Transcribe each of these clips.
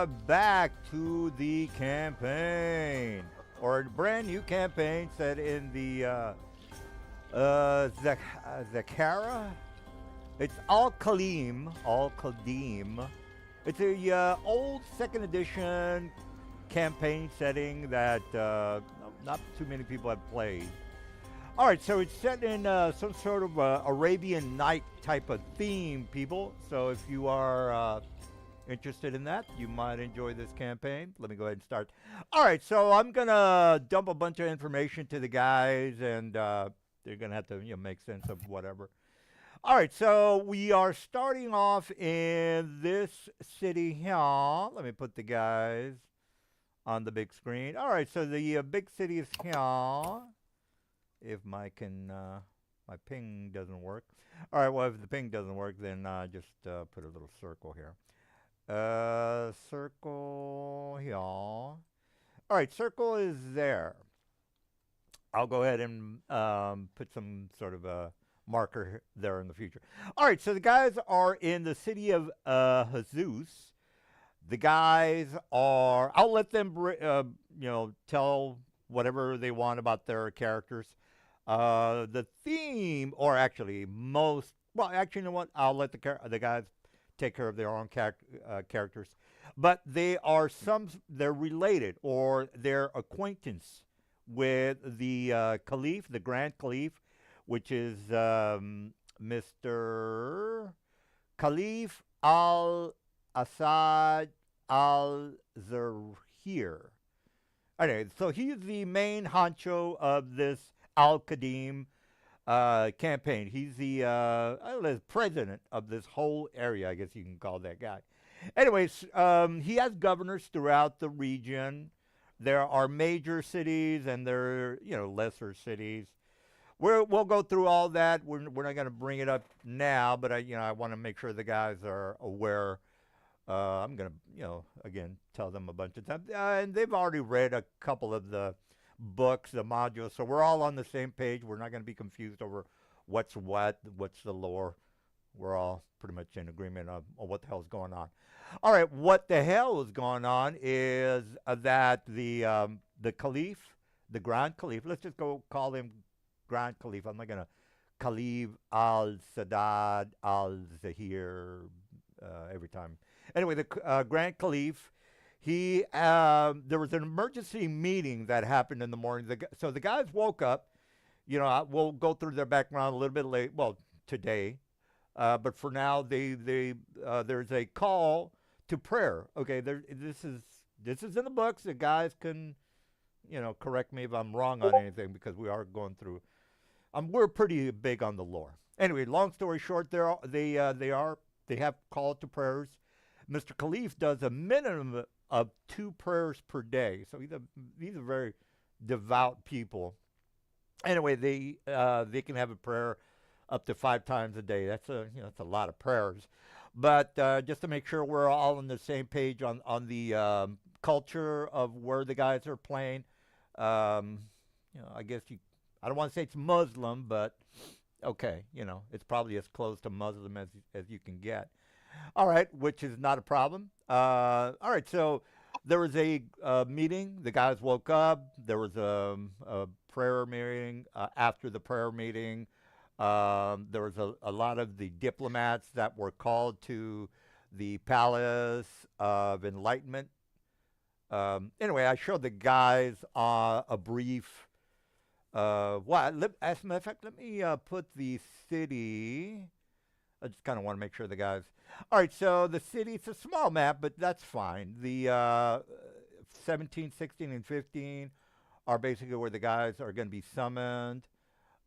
are back to the campaign, or a brand new campaign set in the Zakara. It's Al-Qadim. Al-Qadim. It's a old second edition campaign setting that not too many people have played. All right, so it's set in some sort of Arabian Night type of theme, people. So if you are interested in that, you might enjoy this campaign. Let me go ahead and start. All right, so I'm gonna dump a bunch of information to the guys, and they're gonna have to make sense of whatever. All right, so we are starting off in this city here. Let me put the guys on the big screen. All right, so the big city is here. If my ping doesn't work. All right, well, if the ping doesn't work, then just put a little circle here. Circle here. All right, circle is there. I'll go ahead and put some sort of a marker there in the future. All right, so the guys are in the city of Jesus. The guys are. I'll let them, tell whatever they want about their characters. The theme, or actually most, well, actually, you know what? I'll let the guys take care of their own characters, but they're related or they're acquaintance with the Caliph, the Grand Caliph, which is Mr. Caliph Al-Assad Al-Zahir. Anyway, so he's the main honcho of this Al-Qadim campaign. He's the president of this whole area, I guess you can call that guy. Anyways, he has governors throughout the region. There are major cities and there are, lesser cities. We'll go through all that. We're not going to bring it up now, but I want to make sure the guys are aware. I'm going to, again, tell them a bunch of times. And they've already read a couple of the books, the modules, so we're all on the same page. We're not going to be confused over what's the lore. We're all pretty much in agreement on what the hell's going on. All right, what the hell is going on is that the Caliph, the Grand Caliph, let's just go call him Grand Caliph. I'm not going to Caliph al-Sadat al-Zahir every time. Anyway, the Grand Caliph, there was an emergency meeting that happened in the morning. So the guys woke up. We'll go through their background a little bit late. Well, today, but for now, there's a call to prayer. Okay, this is in the books. The guys can, correct me if I'm wrong on anything because we are going through. We're pretty big on the lore. Anyway, long story short, they have called to prayers. Mr. Khalif does a minimum of 2 prayers per day. So these are very devout people. Anyway, they can have a prayer up to 5 times a day. That's a lot of prayers. But just to make sure we're all on the same page on the culture of where the guys are playing, I guess I don't want to say it's Muslim, but okay, it's probably as close to Muslim as you can get. All right, which is not a problem. All right, so there was a meeting. The guys woke up. There was a prayer meeting. After the prayer meeting, there was a lot of the diplomats that were called to the Palace of Enlightenment. Anyway, I showed the guys a brief. As a matter of fact, let me put the city. I just kind of want to make sure the guys. All right, so the city, it's a small map, but that's fine. The 17, 16, and 15 are basically where the guys are going to be summoned.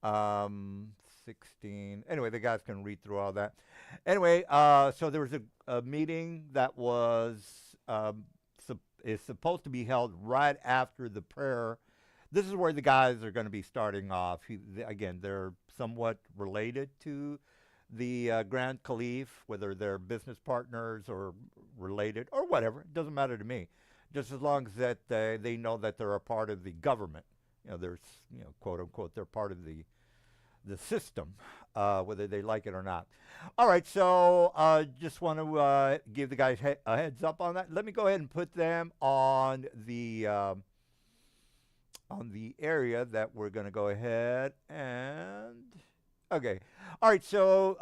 16. Anyway, the guys can read through all that. Anyway, so there was a meeting that is supposed to be held right after the prayer. This is where the guys are going to be starting off. Again, they're somewhat related to the Grand Caliph, whether they're business partners or related or whatever. It doesn't matter to me. Just as long as that they know that they're a part of the government. There's, quote unquote, they're part of the system, whether they like it or not. All right, so just want to give the guys a heads up on that. Let me go ahead and put them on the area that we're going to go ahead and okay. All right, so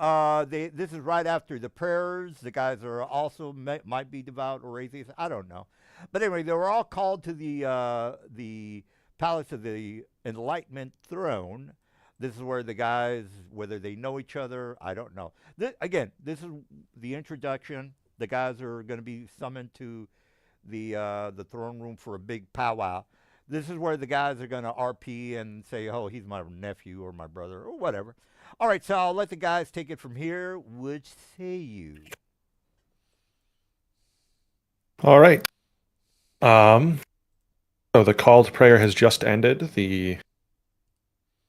this is right after the prayers. The guys are also might be devout or atheists. I don't know, but anyway, they were all called to the palace of the Enlightenment throne. This is where the guys, whether they know each other, I don't know. Again, this is the introduction. The guys are going to be summoned to the throne room for a big powwow. This is where the guys are going to RP and say, "Oh, he's my nephew or my brother or whatever." All right, so I'll let the guys take it from here. Which say you? All right. So the call to prayer has just ended. The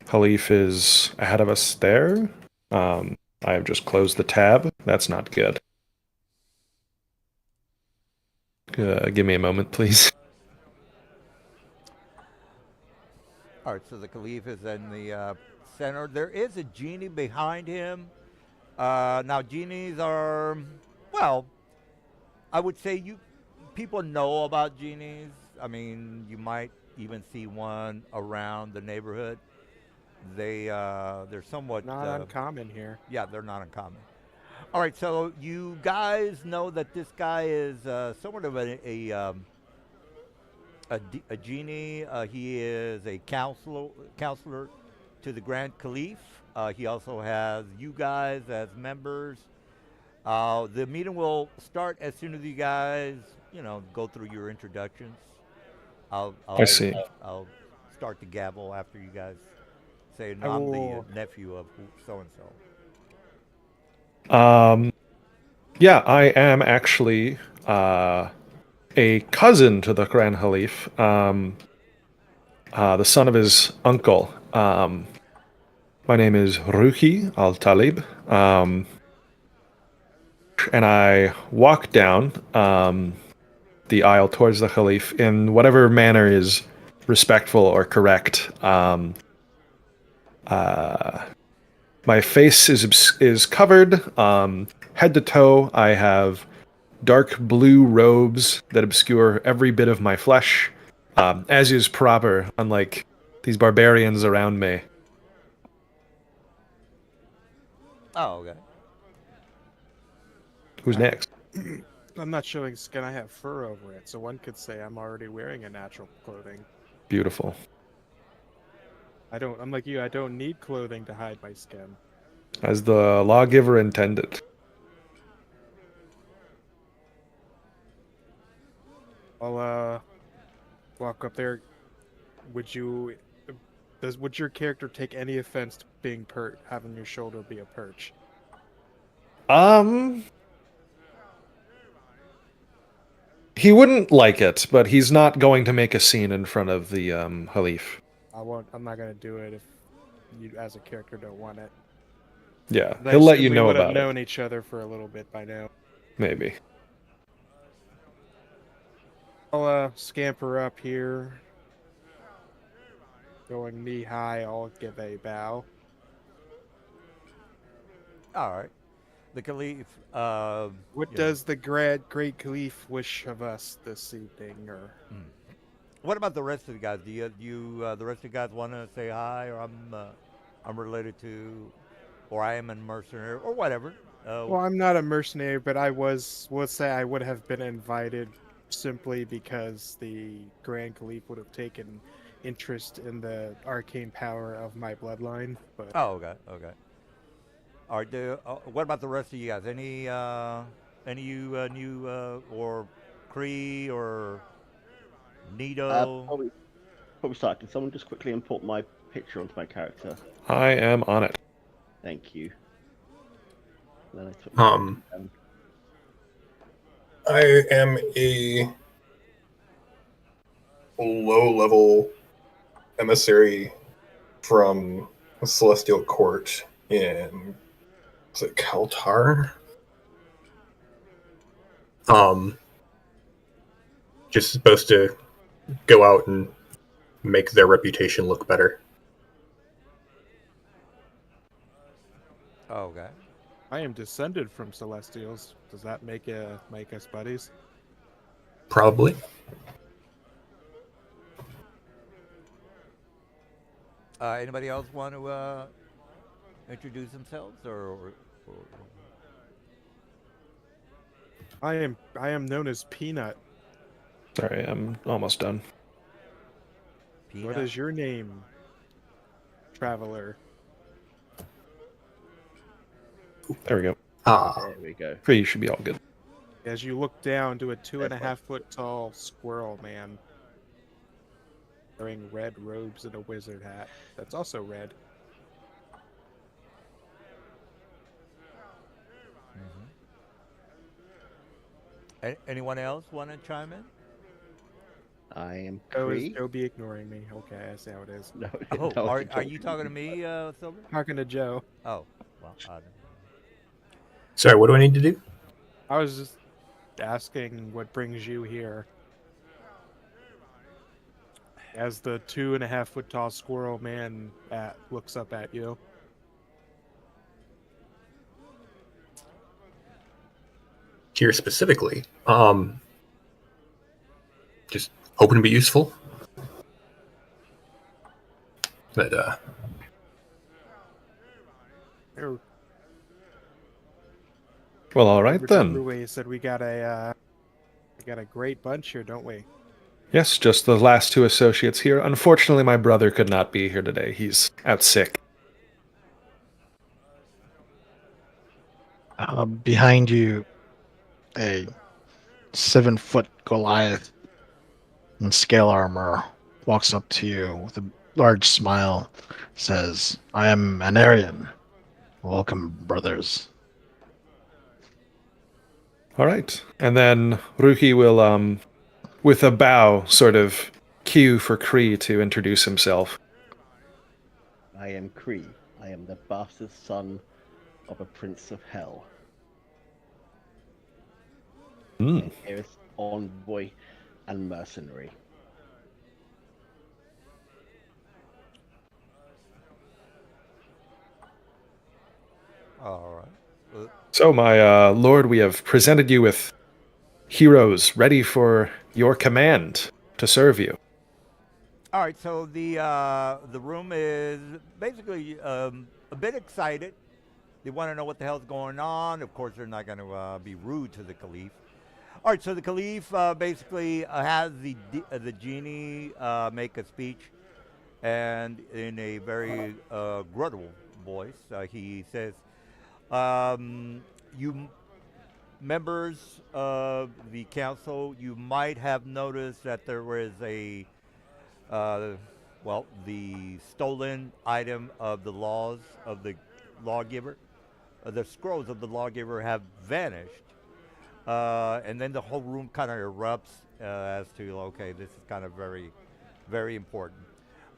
Caliph is ahead of us there. I have just closed the tab. That's not good. Give me a moment, please. All right, so the Caliph is in the center. There is a genie behind him. Now, genies are, well, I would say people know about genies. I mean, you might even see one around the neighborhood. They're somewhat Not uncommon here. yeah, they're not uncommon. All right, so you guys know that this guy is somewhat of a genie. He is a counselor to the Grand Caliph. He also has you guys as members. The meeting will start as soon as you guys, go through your introductions. I see. I'll start the gavel after you guys say, I "No, I'm the will. nephew of so and so." Yeah, I am actually a cousin to the Grand Caliph, the son of his uncle. My name is Ruhi Al-Talib, and I walk down the aisle towards the Caliph in whatever manner is respectful or correct. My face is covered, head to toe. I have dark blue robes that obscure every bit of my flesh, as is proper, unlike these barbarians around me. Oh, okay. Who's I, next? I'm not showing skin. I have fur over it, so one could say I'm already wearing a natural clothing. Beautiful. I'm like you. I don't need clothing to hide my skin. As the lawgiver intended. I'll walk up there. Would you? Would your character take any offense to being having your shoulder be a perch? Um, he wouldn't like it, but he's not going to make a scene in front of the Halif. I won't. I'm not gonna do it if you, as a character, don't want it. Yeah, I he'll let assume you we know would have about it. known each other for a little bit by now. Maybe. I'll scamper up here, going knee high. I'll give a bow. All right. The Caliph. What You know, does the Great Caliph wish of us this evening? Or mm. What about the rest of the guys? Do the rest of the guys want to say hi, or I'm related to, or I am a mercenary, or whatever? well, I'm not a mercenary, but We'll say I would have been invited simply because the Grand Caliph would have taken interest in the arcane power of my bloodline. But Oh, okay, okay. All right. What about the rest of you guys? Any you new or Cree or Nito? Before we start, can someone just quickly import my picture onto my character? I am on it. Thank you. Then I took I am a low-level emissary from Celestial Court in, is it Kaltar? Just supposed to go out and make their reputation look better. Okay. I am descended from Celestials. Does that make us buddies? Probably. Anybody else want to introduce themselves, or I am known as Peanut. Sorry, I'm almost done. Peanut? What is your name, traveler? There we go. Ah, There we go. You should be all good. As you look down to a That's 2.5 foot tall squirrel man wearing red robes and a wizard hat. That's also red. Anyone else want to chime in? I am Oh, is Cree. Joe be ignoring me? Okay, I see how it is. No, Oh, no, are I don't. you talking to me, Silver? Talking to Joe. Oh, well, sorry, what do I need to do? I was just asking what brings you here. As the 2.5 foot tall squirrel man looks up at you. Here specifically, just hoping to be useful. But Oh, Well, all right over to then. Rui said we got a great bunch here, don't we? Yes, just the last two associates here. Unfortunately, my brother could not be here today. He's out sick. Behind you, a 7-foot Goliath in scale armor walks up to you with a large smile, says, "I am an Aryan. Welcome, brothers." All right. And then Ruki will, with a bow, sort of cue for Kree to introduce himself. I am Cree. I am the bastard son of a prince of hell. Hmm. Here is envoy and mercenary. all right. So, my lord, we have presented you with heroes ready for your command to serve you. All right, so the room is basically a bit excited. They want to know what the hell's going on. Of course, they're not going to be rude to the Caliph. All right, so the Caliph basically has the genie make a speech, and in a very guttural voice, he says, "You members of the council, you might have noticed that there was the stolen item of the laws of the lawgiver. The scrolls of the lawgiver have vanished." And then the whole room kind of erupts as to, okay, this is kind of very, very important.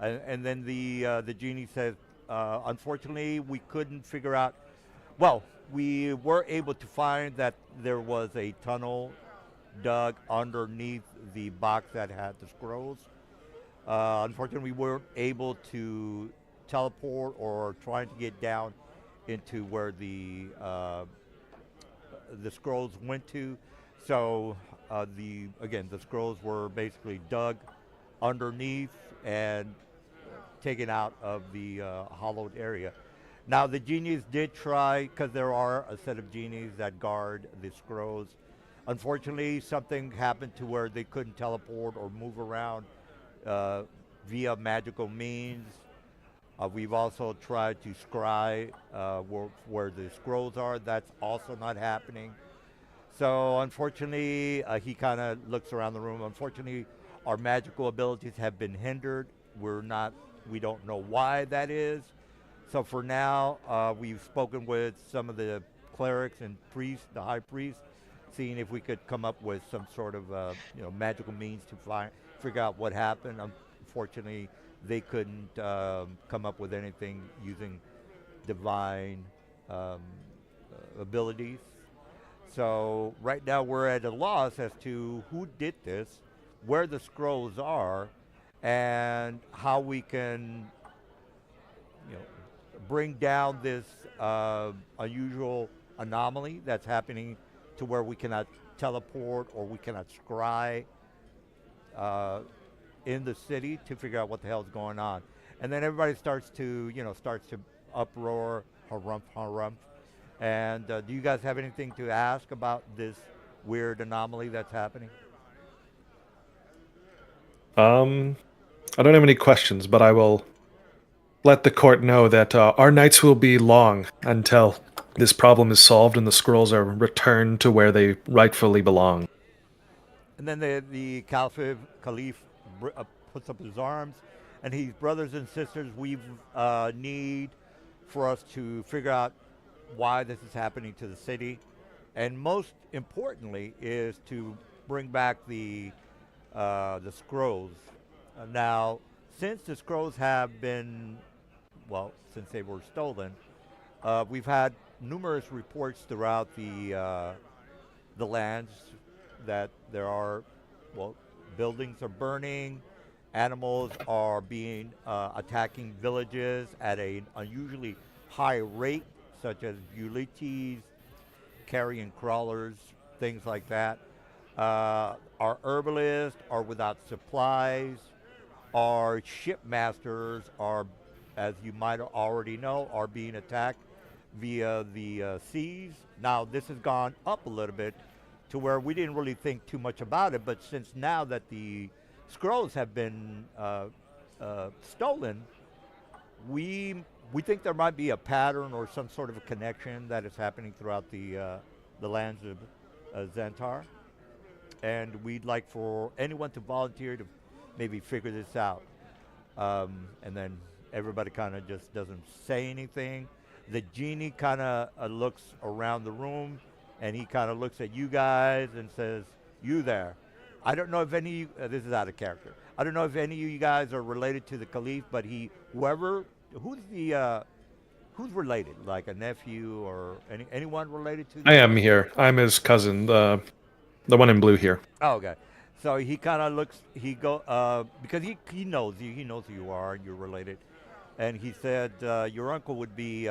And then the genie says, unfortunately, we couldn't figure out. Well, we were able to find that there was a tunnel dug underneath the box that had the scrolls. Unfortunately, we weren't able to teleport or trying to get down into where the scrolls went to. So the scrolls were basically dug underneath and taken out of the hollowed area. Now the genies did try, because there are a set of genies that guard the scrolls. Unfortunately, something happened to where they couldn't teleport or move around via magical means. We've also tried to scry where the scrolls are. That's also not happening. So unfortunately, he kind of looks around the room. Unfortunately, our magical abilities have been hindered. We don't know why that is. So for now, we've spoken with some of the clerics and priests, the high priest, seeing if we could come up with some sort of magical means to figure out what happened. Unfortunately, they couldn't come up with anything using divine abilities. So right now we're at a loss as to who did this, where the scrolls are, and how we can, bring down this unusual anomaly that's happening to where we cannot teleport or we cannot scry uh, in the city to figure out what the hell's going on. And then everybody starts to, starts to uproar, harumph, harumph. And do you guys have anything to ask about this weird anomaly that's happening? I don't have any questions, but I will let the court know that our nights will be long until this problem is solved and the scrolls are returned to where they rightfully belong. And then Caliph puts up his arms, and he's brothers and sisters. We need for us to figure out why this is happening to the city, and most importantly, is to bring back the scrolls. Now, since the scrolls have been, well, since they were stolen, we've had numerous reports throughout the lands that there are, well, buildings are burning, animals are being attacking villages at an unusually high rate, such as buliches, carrion crawlers, things like that. Our herbalists are without supplies. Our shipmasters are, as you might already know, are being attacked via the seas. Now, this has gone up a little bit to where we didn't really think too much about it, but since now that the scrolls have been stolen, we think there might be a pattern or some sort of a connection that is happening throughout the lands of Xantar, and we'd like for anyone to volunteer to maybe figure this out. And then everybody kind of just doesn't say anything. The genie kind of looks around the room, and he kind of looks at you guys and says, "You there? I don't know if any. This is out of character. I don't know if any of you guys are related to the Caliph, but who's related, like a nephew or anyone related to? I am here. I'm his cousin, the one in blue here. Oh, okay. So he kind of looks. Because he knows you. He knows who you are, and you're related. And he said your uncle would be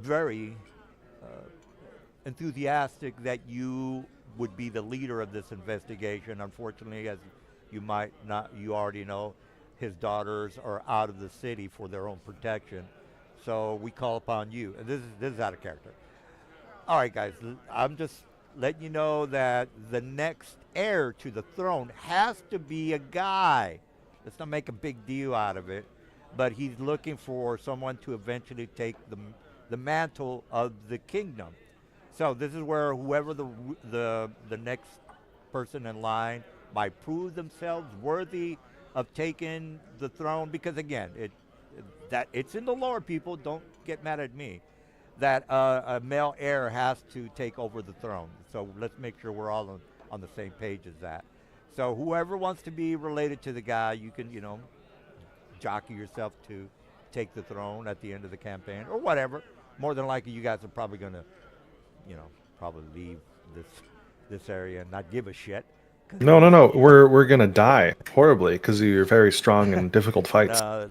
very enthusiastic that you would be the leader of this investigation. Unfortunately, as you already know, his daughters are out of the city for their own protection. So we call upon you. And this is out of character. All right, guys. I'm just letting you know that the next heir to the throne has to be a guy. Let's not make a big deal out of it. But he's looking for someone to eventually take the mantle of the kingdom. So this is where whoever the next person in line might prove themselves worthy of taking the throne, because again, it's in the lore. People, don't get mad at me. That a male heir has to take over the throne. So let's make sure we're all on the same page as that. So whoever wants to be related to the guy, you can jockey yourself to take the throne at the end of the campaign or whatever. More than likely, you guys are probably gonna probably leave this area and not give a shit. No. We're gonna die horribly because of your very strong and difficult fights. No.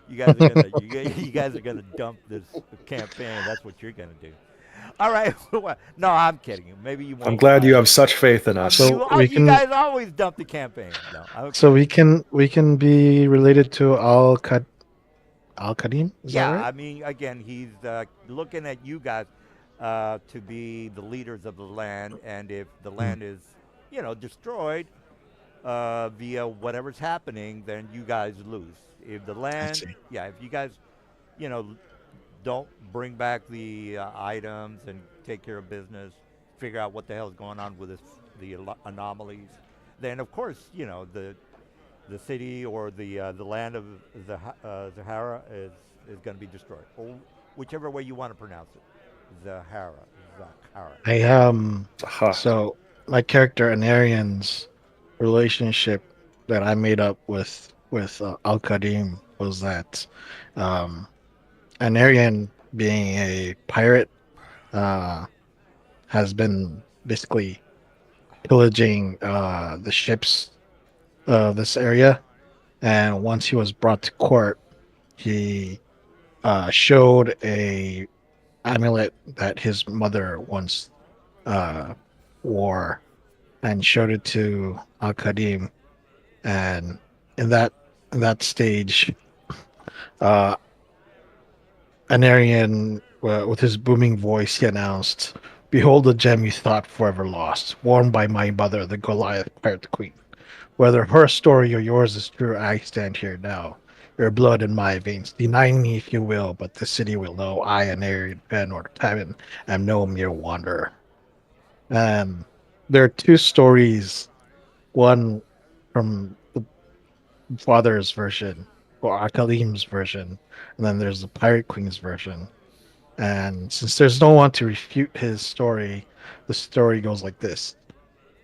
You guys are gonna you guys are gonna dump this campaign. That's what you're gonna do. All right. No, I'm kidding you. Maybe you won't. I'm glad you have such faith in us. So you guys always dump the campaign. No, So we can be related to Al-Qadim? Is yeah, that right? I mean, again, he's looking at you guys to be the leaders of the land, and if the land is, destroyed via whatever's happening, then you guys lose. If the land, see. yeah, if you guys, you know, don't bring back the items and take care of business, figure out what the hell is going on with the anomalies, then of course, the city or the land of Zahara is going to be destroyed, or whichever way you want to pronounce it. Zahara. I So my character Anarian's relationship that I made up with Al Qadim was that Anarian, being a pirate, has been basically pillaging the ships of this area, and once he was brought to court, he showed a amulet that his mother once uh, wore and showed it to Al-Qadim. And in that stage, uh, Anarian, with his booming voice, he announced, "Behold the gem you thought forever lost, worn by my mother, the Goliath pirate queen. Whether her story or yours is true, I stand here now. Your blood in my veins. Deny me if you will, but the city will know I, Anarian Pen or Tavin, am no mere wanderer." And there are two stories, one from the father's version, or Akalim's version, and then there's the Pirate Queen's version. And since there's no one to refute his story, the story goes like this.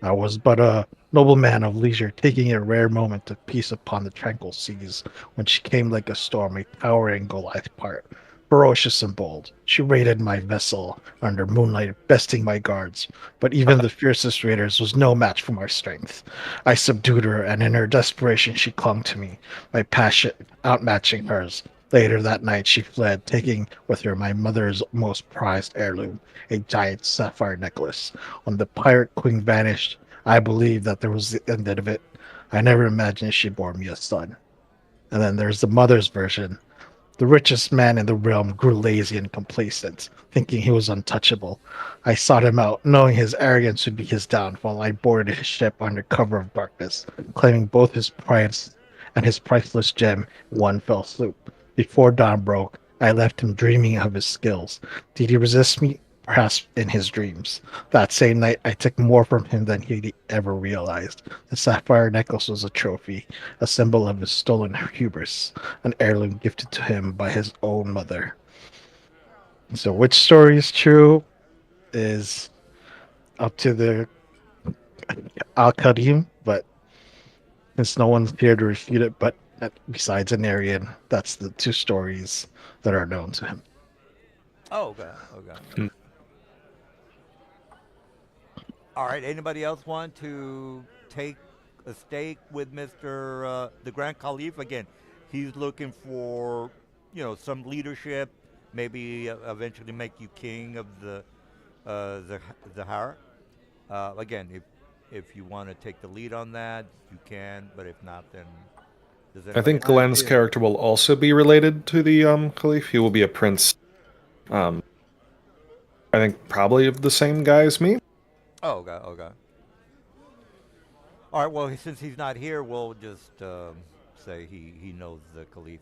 "I was but a nobleman of leisure, taking a rare moment of peace upon the tranquil seas, when she came like a storm, a towering Goliath part, ferocious and bold. She raided my vessel under moonlight, besting my guards, but even the fiercest raiders was no match for my strength. I subdued her, and in her desperation she clung to me, my passion outmatching hers. Later that night she fled, taking with her my mother's most prized heirloom, a giant sapphire necklace. When the pirate queen vanished, I believed that there was the end of it. I never imagined she bore me a son." And then there's the mother's version. "The richest man in the realm grew lazy and complacent, thinking he was untouchable. I sought him out, knowing his arrogance would be his downfall. I boarded his ship under cover of darkness, claiming both his price and his priceless gem in one fell swoop. Before dawn broke, I left him dreaming of his skills. Did he resist me? Perhaps in his dreams. That same night, I took more from him than he ever realized. The sapphire necklace was a trophy, a symbol of his stolen hubris, an heirloom gifted to him by his own mother." So, which story is true is up to the Al Qadim, but since no one's here to refute it, but besides Anarian, that's the two stories that are known to him. Oh, okay. Okay. Hmm. All right. Anybody else want to take a stake with Mr. The Grand Caliph? Again, he's looking for, some leadership. Maybe eventually make you king of the Zahara. Again, if you want to take the lead on that, you can. But if not, then does I anybody think else? Glenn's character will also be related to the Caliph. He will be a prince. Um, I think probably of the same guy as me. Oh, okay. Okay. All right. Well, since he's not here, we'll just say he knows the Caliph.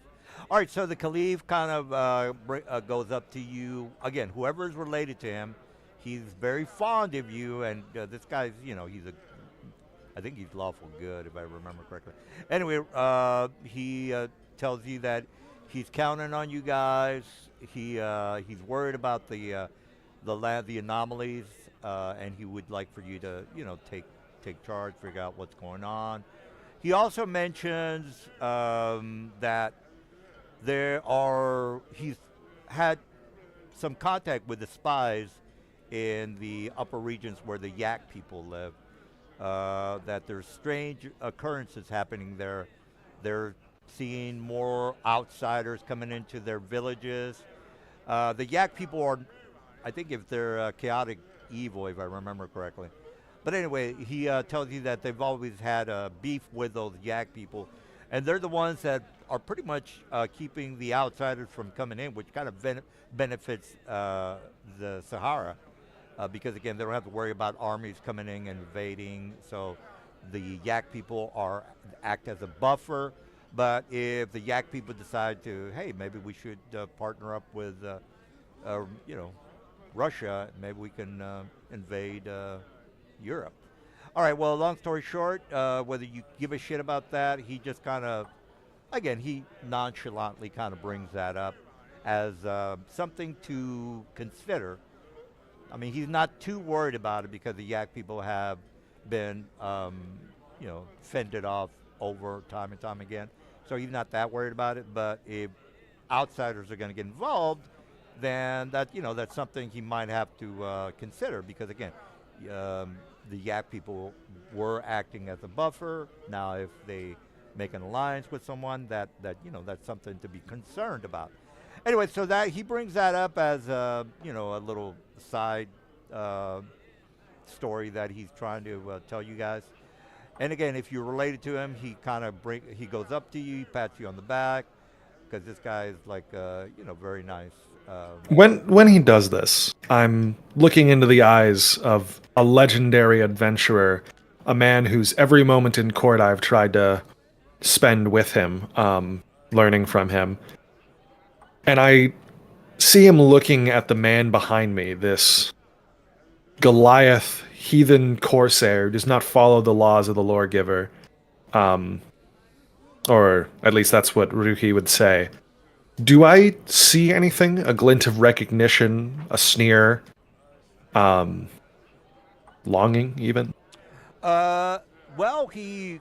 All right. So the Caliph kind of goes up to you again. Whoever is related to him, he's very fond of you, and this guy's, he's a. I think he's lawful good, if I remember correctly. Anyway, he tells you that he's counting on you guys. He's worried about the land, the anomalies, and he would like for you to, take charge, figure out what's going on. He also mentions that he's had some contact with the spies in the upper regions where the Yak people live. That there's strange occurrences happening there. They're seeing more outsiders coming into their villages. The Yak people are, I think, if they're chaotic evil, if I remember correctly. But anyway, he tells you that they've always had a beef with those Yak people, and they're the ones that are pretty much keeping the outsiders from coming in, which kind of benefits the Sahara, because again, they don't have to worry about armies coming in and invading. So the Yak people act as a buffer. But if the Yak people decide to, hey, maybe we should partner up with, you know, Russia, maybe we can invade Europe. All right. Well, long story short, whether you give a shit about that, he just kind of, again, he nonchalantly kind of brings that up as something to consider. I mean, he's not too worried about it because the Yak people have been, fended off over time and time again. So he's not that worried about it. But if outsiders are going to get involved, then that's something he might have to consider because again, the Yak people were acting as a buffer. Now, if they make an alliance with someone, that that's something to be concerned about. Anyway, so that he brings that up as a little side uh, story that he's trying to tell you guys. And again, if you're related to him, he goes up to you, he pats you on the back, because this guy is like very nice. When he does this, I'm looking into the eyes of a legendary adventurer, a man whose every moment in court I've tried to spend with him, learning from him. And I see him looking at the man behind me, this Goliath heathen corsair who does not follow the laws of the lawgiver. Um, or at least that's what Ruki would say. Do I see anything? A glint of recognition, a sneer, longing, even? Uh, well, he's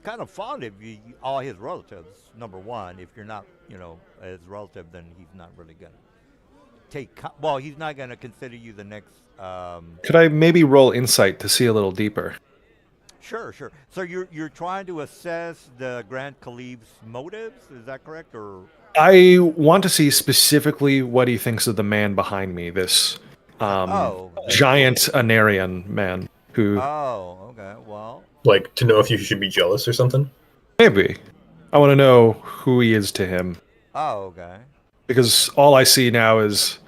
kind of fond of all his relatives. Number one, if you're not, his relative, then he's not really gonna well, he's not gonna consider you the next. Could I maybe roll insight to see a little deeper? Sure, sure. So you're trying to assess the Grand Caliph's motives, is that correct, or? I want to see specifically what he thinks of the man behind me, this Oh. giant Anarian man who Oh, okay. Well, Like to know if you should be jealous or something. maybe. I want to know who he is to him. oh, okay. Because all I see now is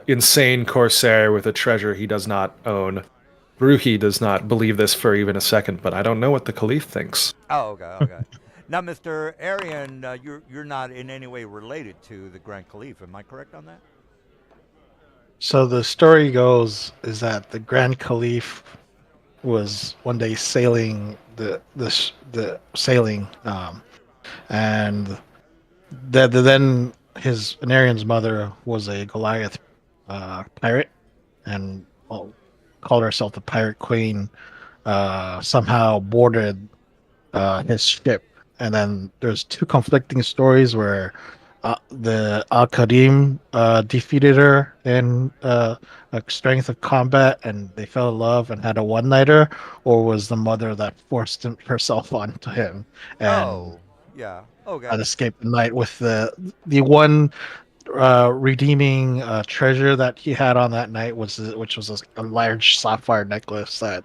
insane corsair with a treasure he does not own. Ruhi does not believe this for even a second, but I don't know what the Caliph thinks. Oh, okay, okay. Now, Mr. Arian, you're not in any way related to the Grand Caliph. Am I correct on that? So the story goes is that the Grand Caliph was one day sailing the sailing, and then his Anarian's mother was a Goliath pirate, and called herself the Pirate Queen. Somehow boarded his ship, and then there's two conflicting stories where the Al-Qadim defeated her in a strength of combat, and they fell in love and had a one-nighter, or was the mother that forced herself onto him and Yeah. Okay. had escaped the night with the one redeeming treasure that he had on that night which was a large sapphire necklace that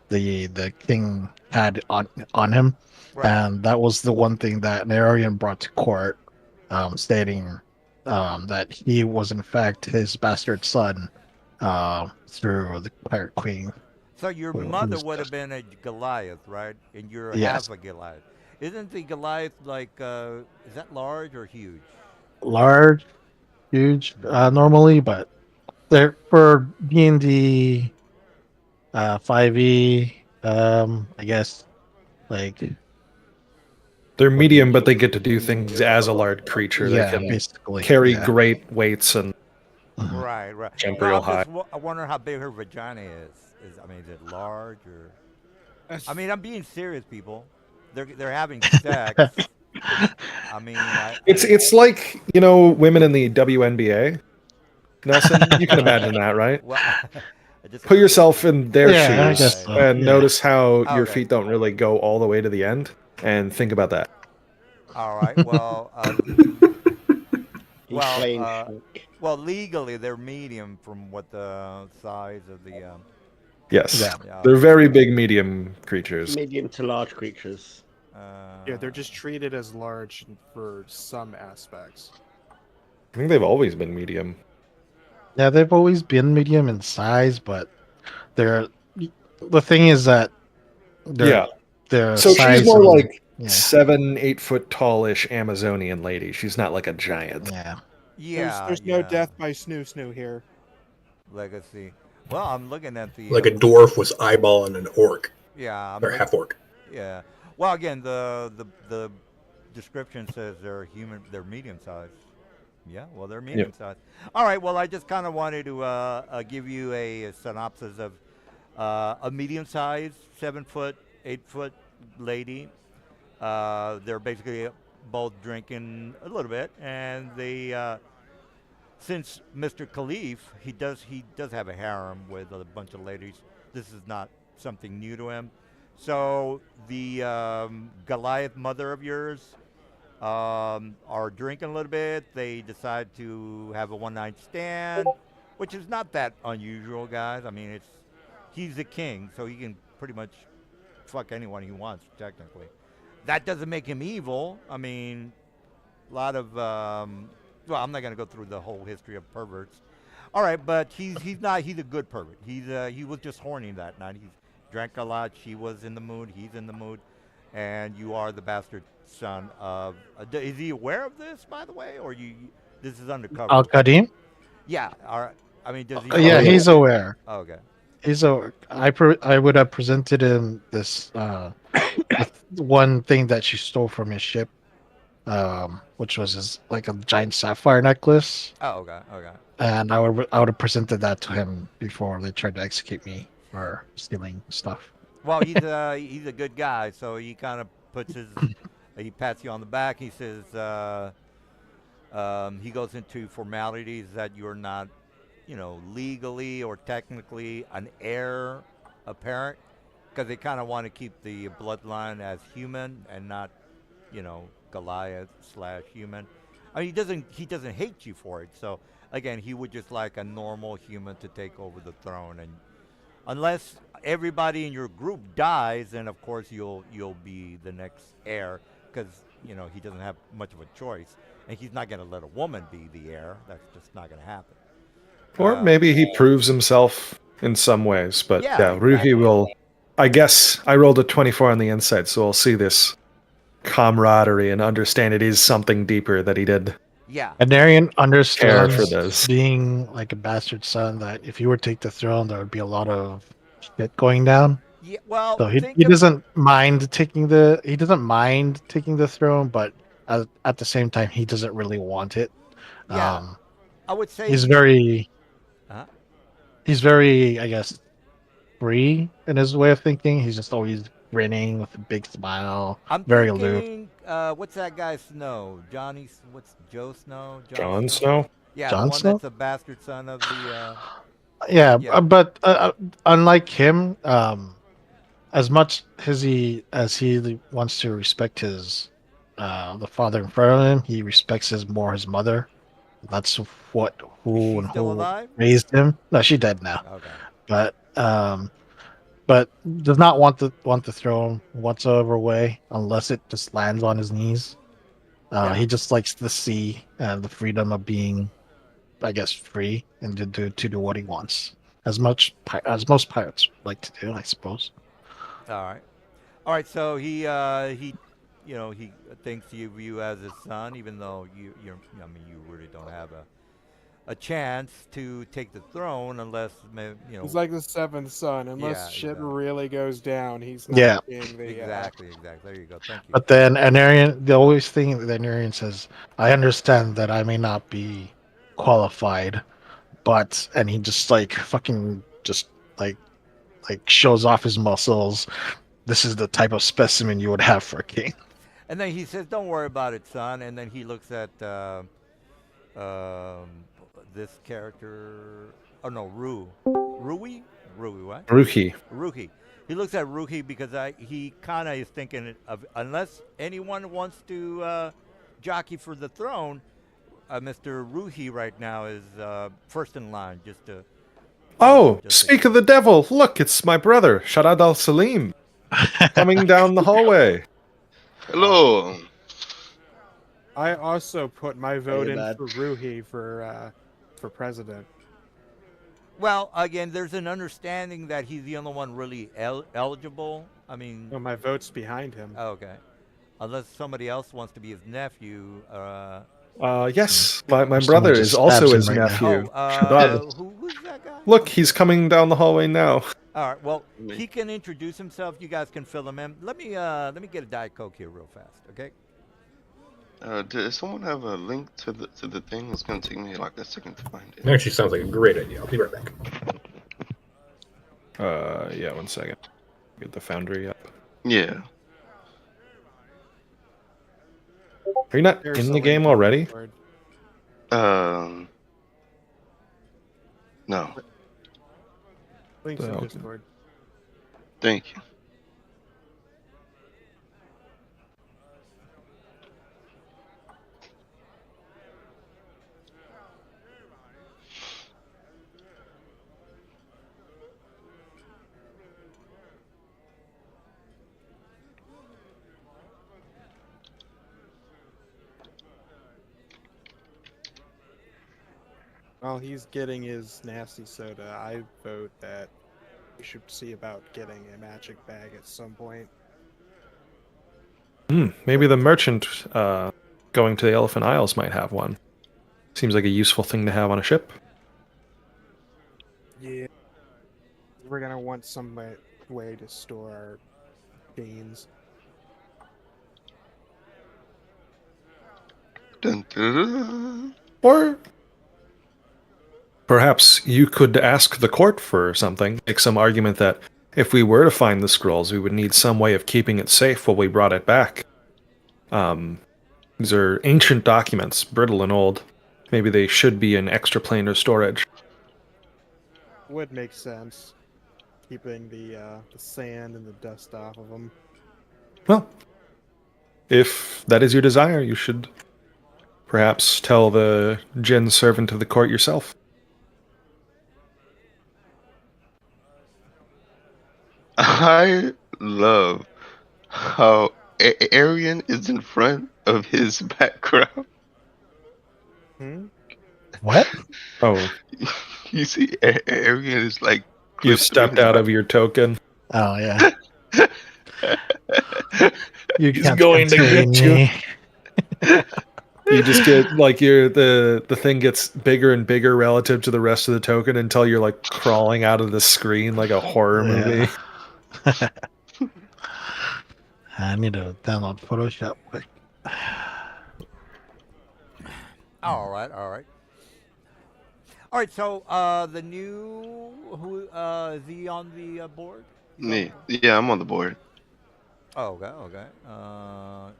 the king had on him, Right. and that was the one thing that Nararian brought to court, stating that he was in fact his bastard son through the Pirate Queen. So your who mother was would have been a Goliath, right? And you're Yes. half a Goliath. Isn't the Goliath like, is that large or huge? large, huge, normally, but they're for D&D 5e, I guess, like, They're medium, but they get to do things as a large creature. yeah, They can basically carry yeah. great weights and Mhm. Right, right. Jump No, real I'm high. just I wonder how big her vagina is. Is it large or? I mean, I'm being serious, people. They're having sex. I mean, it's like women in the WNBA. Nelson, you can imagine that, right? well, I just Put yourself in their Yeah, I shoes guess so. and Yeah. notice how your Okay. feet don't really go all the way to the end, and think about that. All right. Well, He Well, claimed well, legally they're medium from what the size of the. Yes, Yeah. Yeah. they're very big medium creatures. medium to large creatures. Yeah, they're just treated as large for some aspects. I think they've always been medium. Yeah, they've always been medium in size, but they're the thing is that Yeah. their So size she's more and- like yeah. 7-8 foot tallish Amazonian lady. She's not like a giant. Yeah. Yeah. There's no death by snoo here. Legacy. Well, I'm looking at the. Like a dwarf was eyeballing an orc Yeah. I'm or half orc. Yeah. Well, again, the description says they're human. They're medium sized. Yeah. Well, they're medium sized. All right. Well, I just kind of wanted to give you a synopsis of a medium sized 7 foot, 8 foot lady. They're basically both drinking a little bit, and they. Since Mr. Khalif, he does have a harem with a bunch of ladies. This is not something new to him. So the Goliath mother of yours are drinking a little bit. They decide to have a one-night stand, which is not that unusual, guys. I mean, he's the king, so he can pretty much fuck anyone he wants, technically. That doesn't make him evil. I mean, a lot of well, I'm not gonna go through the whole history of perverts. All right, but he's not. He's a good pervert. He was just horny that night. He drank a lot. She was in the mood. He's in the mood, and you are the bastard son of. Is he aware of this, by the way, or you? This is undercover. Al-Qadim? Yeah. All right. I mean, does he? Yeah, know- he's aware. Oh, okay. I would have presented him this one thing that she stole from his ship, which was his like a giant sapphire necklace, Oh, okay. Okay. and I would have presented that to him before they tried to execute me for stealing stuff. Well, he's a good guy, so he kind of puts his he pats you on the back. He says he goes into formalities that you're not, legally or technically an heir apparent, because they kind of want to keep the bloodline as human and not, Goliath slash human. I mean, he doesn't hate you for it. So again, he would just like a normal human to take over the throne, and unless everybody in your group dies, then of course you'll be the next heir, because he doesn't have much of a choice, and he's not going to let a woman be the heir. That's just not going to happen. Or maybe he proves himself in some ways. But Yeah, yeah, Ruhi exactly. will. I guess I rolled a 24 on the inside, so I'll see this camaraderie and understand it is something deeper that he did. Yeah, Anarian Care understands for this. being like a bastard son that if you were to take the throne, there would be a lot of shit going down. yeah. Well, So he think of doesn't mind taking the throne, but at the same time he doesn't really want it. yeah. Um, I would say he's very Uh-huh. he's very, I guess, free in his way of thinking. He's just always grinning with a big smile, I'm very aloof. thinking. What's that guy Snow? What's Joe Snow? Jon Snow? Yeah, the Jon one Snow? that's a bastard son of the. Yeah, Yeah. but unlike him, as much as he wants to respect his the father in front of him, he respects his mother. That's Is she and still who alive? raised him. No, she's dead now. Okay. But does not want the throne whatsoever way unless it just lands on his knees. Yeah. He just likes the sea and the freedom of being, I guess, free and to do what he wants, as most pirates like to do, I suppose. All right. So he thinks of you as his son, even though I mean, you really don't have a chance to take the throne unless He's like the seventh son. Unless Yeah, shit exactly. really goes down, he's not Yeah. being the Exactly. There you go. Thank you. But then Anarian, the always thing that Anarian says, I understand that I may not be qualified, and he just like fucking just like shows off his muscles. This is the type of specimen you would have for a king. And then he says, "Don't worry about it, son." And then he looks at this character. Oh no, Rui, what? Ruhi. Ruhi. He looks at Ruhi because he kind of is thinking of, unless anyone wants to jockey for the throne, Mr. Ruhi right now is first in line just to. Oh, just to- speak of the devil! Look, it's my brother, Sharad al Salim, coming down the hallway. Hello. I also put my vote Hey, in man. for Ruhi for president. Well, again, there's an understanding that he's the only one really eligible. I mean, No, my vote's behind him. okay. Unless somebody else wants to be his nephew. Yes, my Someone brother just is also stabs him his right now. nephew. Oh, Sharad. who's that guy? Look, he's coming down the hallway now. All right. Well, Me. he can introduce himself. You guys can fill him in. Let me get a Diet Coke here real fast, okay? Does someone have a link to the thing? It's gonna take me like a second to find it. That actually sounds like a great idea. I'll be right back. Yeah, 1 second. Get the foundry up. Yeah. Are you not There's in a the link game in already? Discord. No. Links in Okay. Discord. Thank you. While he's getting his nasty soda, I vote that we should see about getting a magic bag at some point. Maybe the merchant going to the Elephant Isles might have one. Seems like a useful thing to have on a ship. Yeah. We're gonna want some way to store our beans. Dun, dun, dun, dun. Or perhaps you could ask the court for something, make some argument that if we were to find the scrolls, we would need some way of keeping it safe while we brought it back. These are ancient documents, brittle and old. Maybe they should be in extraplanar storage. Would make sense. Keeping the sand and the dust off of them. Well, if that is your desire, you should perhaps tell the Jinn servant of the court yourself. I love how Arian is in front of his background. Hmm? What? Oh, You see, Arian is like you clipped through stepped his out of your token. Oh yeah. You He's can't going to contain get you. me. You just get like the thing gets bigger and bigger relative to the rest of the token until you're like crawling out of the screen like a horror movie. Yeah. I need to download Photoshop quick. All right, all right. All right, so the new who is he on the board? He's on the Me. board? Yeah, I'm on the board. Oh, okay, okay.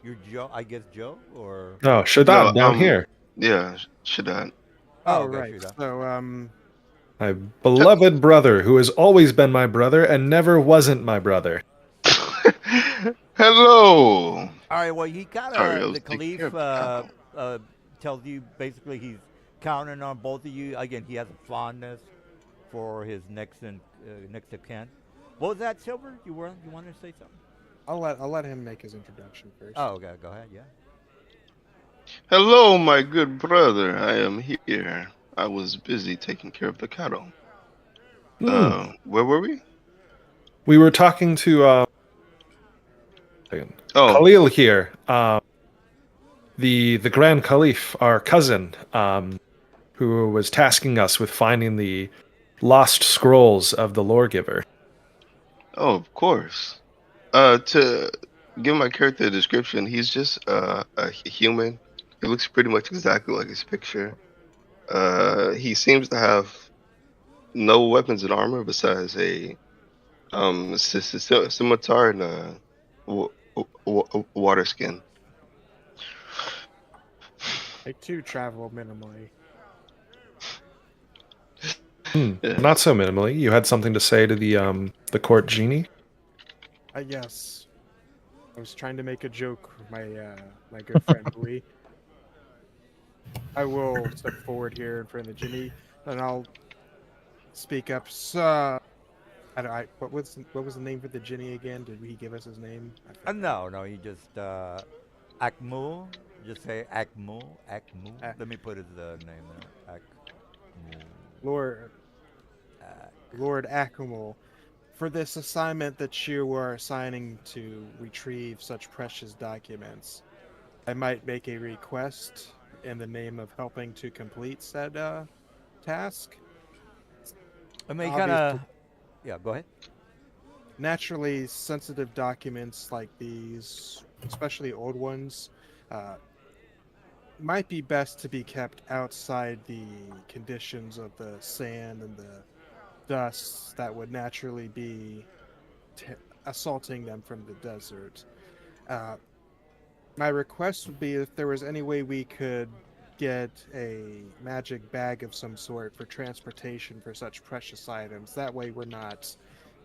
You're Joe, I guess Joe or Oh, No, Shaddad down here. yeah, Shaddad. oh, Oh, okay, right. sure, that. So, My beloved brother, who has always been my brother and never wasn't my brother. Hello. All right, well, he kind Sorry, I of was the taking Caliph care of the cow. tells you basically he's counting on both of you. Again, he has a fondness for his next of kin. What was that, Silver? You wanted to say something? I'll let him make his introduction first. Oh, okay, go ahead. Yeah. Hello, my good brother. I am here. I was busy taking care of the cattle. Where were we? We were talking to Oh, Khalil here, the Grand Caliph, our cousin, who was tasking us with finding the lost scrolls of the Lore-Giver. oh, of course. To give my character a description, he's just a human. He looks pretty much exactly like his picture. He seems to have no weapons and armor besides a scimitar and a water skin. I too travel minimally. Yeah. Not so minimally. You had something to say to the court genie? Yes. I was trying to make a joke with my good friend Louis. I will step forward here in front of the genie, and I'll speak up. So, what was the name for the genie again? Did he give us his name? I forgot. No, you just Akmu. Just say Akmu. Akmu. Ak- Let me put his name there. Akmu. Lord Akumul. For this assignment that you are assigning to retrieve such precious documents, I might make a request in the name of helping to complete said task. I mean, kind of. Obviously- Yeah, go ahead. Naturally, sensitive documents like these, especially old ones, might be best to be kept outside the conditions of the sand and the dust that would naturally be assaulting them from the desert. My request would be if there was any way we could get a magic bag of some sort for transportation for such precious items. That way we're not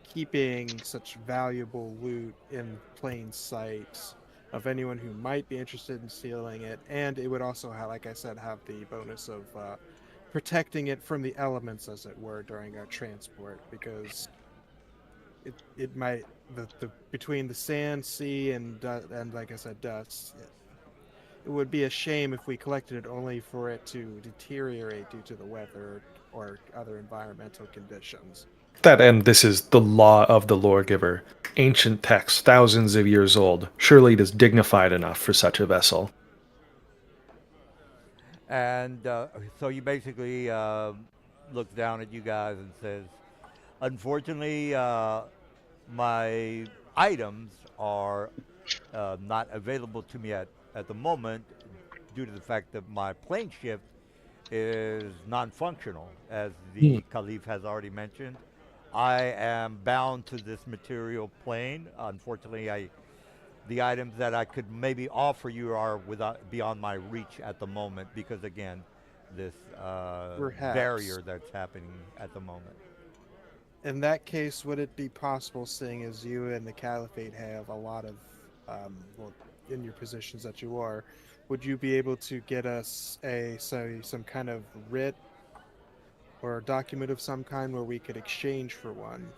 keeping such valuable loot in plain sight of anyone who might be interested in stealing it, and it would also have, like I said, have the bonus of protecting it from the elements, as it were, during our transport, because it might the between the sand, sea, and like I said, dust, it would be a shame if we collected it only for it to deteriorate due to the weather or other environmental conditions. That and this is the law of the lawgiver. Ancient text, thousands of years old. Surely it is dignified enough for such a vessel. And so he basically looks down at you guys and says, unfortunately, my items are not available to me at the moment due to the fact that my plane shift is non-functional, as Hmm. the Caliph has already mentioned. I am bound to this material plane. Unfortunately, the items that I could maybe offer you are beyond my reach at the moment because, again, this Perhaps. barrier that's happening at the moment. In that case, would it be possible, seeing as you and the Caliphate have a lot of, well, in your positions that you are, would you be able to get us some kind of writ or a document of some kind where we could exchange for one?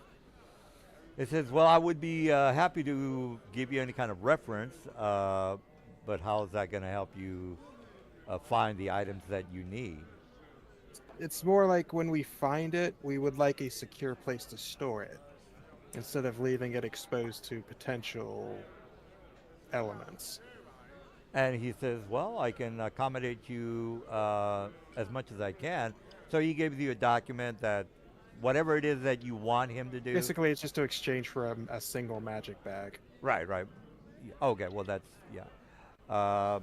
It says, well, I would be happy to give you any kind of reference, but how is that going to help you find the items that you need? It's more like when we find it, we would like a secure place to store it instead of leaving it exposed to potential elements. And he says, well, I can accommodate you as much as I can. So he gives you a document that whatever it is that you want him to do. Basically, it's just to exchange for a single magic bag. Right, right. Okay, well, that's, yeah.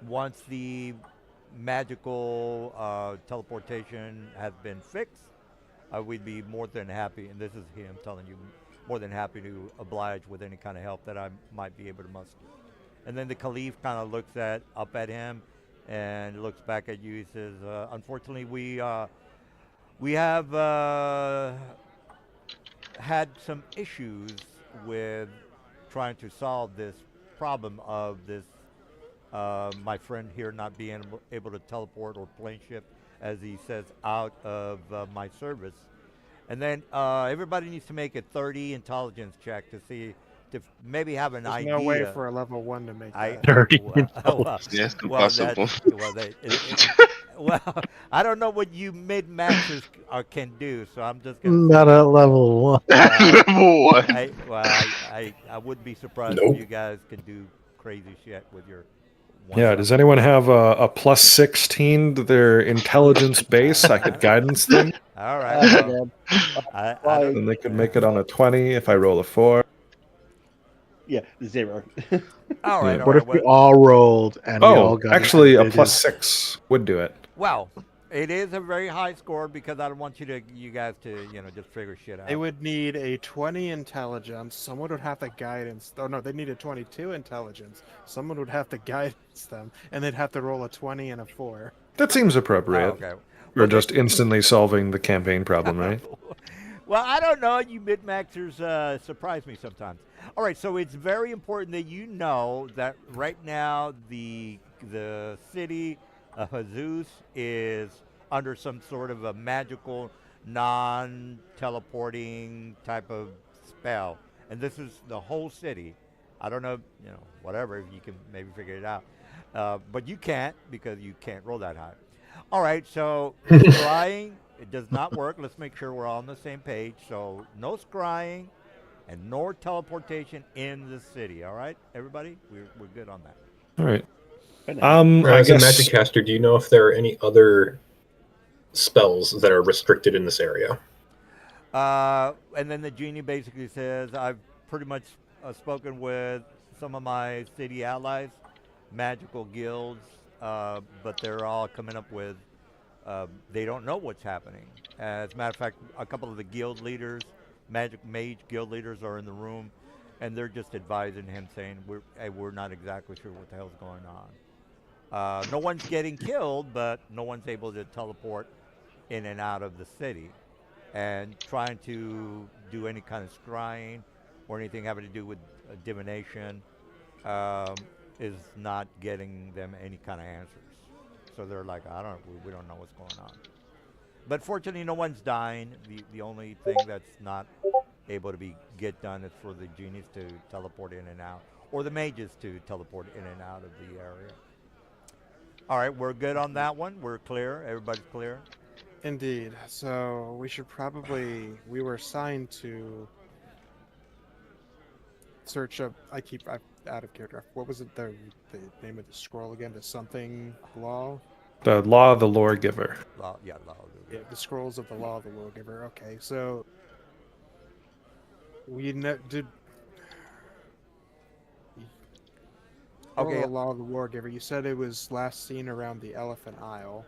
Once the magical teleportation has been fixed, we'd be more than happy, and this is him telling you, more than happy to oblige with any kind of help that I might be able to muster. And then the Caliph kind of looks up at him and looks back at you. He says, unfortunately, we have had some issues with trying to solve this problem of this my friend here not being able to teleport or plane shift, as he says, out of my service. And then everybody needs to make a 30 intelligence check to see, to maybe have an There's idea. no way for a level 1 to make I, that. Dirty well, Yeah, it's well, that, impossible. well, well, I don't know what you mid-maxers can do, so I'm just gonna Not say, at level 1. Level one. I wouldn't be surprised Nope. if you guys can do crazy shit with your one Yeah, level. does anyone have a plus 16 to their intelligence base I could guidance them? All right, well, Again, I don't. Then they could make it on a 20 if I roll a 4. yeah, 0. All right, Yeah. all What right. if we all rolled and we all Oh, got actually, a advantage? plus 6 would do it. Well, it is a very high score because I don't want you guys to, just figure shit out. They would need a 20 intelligence. Someone would have to guidance. Oh no, they need a 22 intelligence. Someone would have to guidance them, and they'd have to roll a 20 and a 4. That seems Oh, appropriate. okay. We're just instantly solving the campaign problem, right? Well, I don't know. You mid-maxers surprise me sometimes. All right, so it's very important that you know that right now the city of Jesus is under some sort of a magical, non-teleporting type of spell, and this is the whole city. I don't know, whatever. If you can maybe figure it out, but you can't because you can't roll that high. All right, so scrying, it does not work. Let's make sure we're all on the same page. So no scrying and no teleportation in the city. All right, everybody, we're good on that. All right. Mm, I As a guess magic caster, do you know if there are any other spells that are restricted in this area? And then the genie basically says, I've pretty much spoken with some of my city allies, magical guilds, but they're all coming up with, they don't know what's happening. As a matter of fact, a couple of the guild leaders, magic mage guild leaders, are in the room, and they're just advising him, saying, we're not exactly sure what the hell's going on. No one's getting killed, but no one's able to teleport in and out of the city. And trying to do any kind of scrying or anything having to do with divination is not getting them any kind of answers. So they're like, we don't know what's going on. But fortunately, no one's dying. The only thing that's not able to get done is for the genies to teleport in and out, or the mages to teleport in and out of the area. All right, we're good on that one. We're clear. Everybody's clear. Indeed. So we should probably. We were assigned to search up. I'm out of character. What was it? The name of the scroll again? The something law. The Law of the Lore Giver. Yeah, Yeah, the scrolls of the law of the lawgiver. Okay, so we did. Scroll of Okay. the law of the lawgiver. You said it was last seen around the Elephant Isle.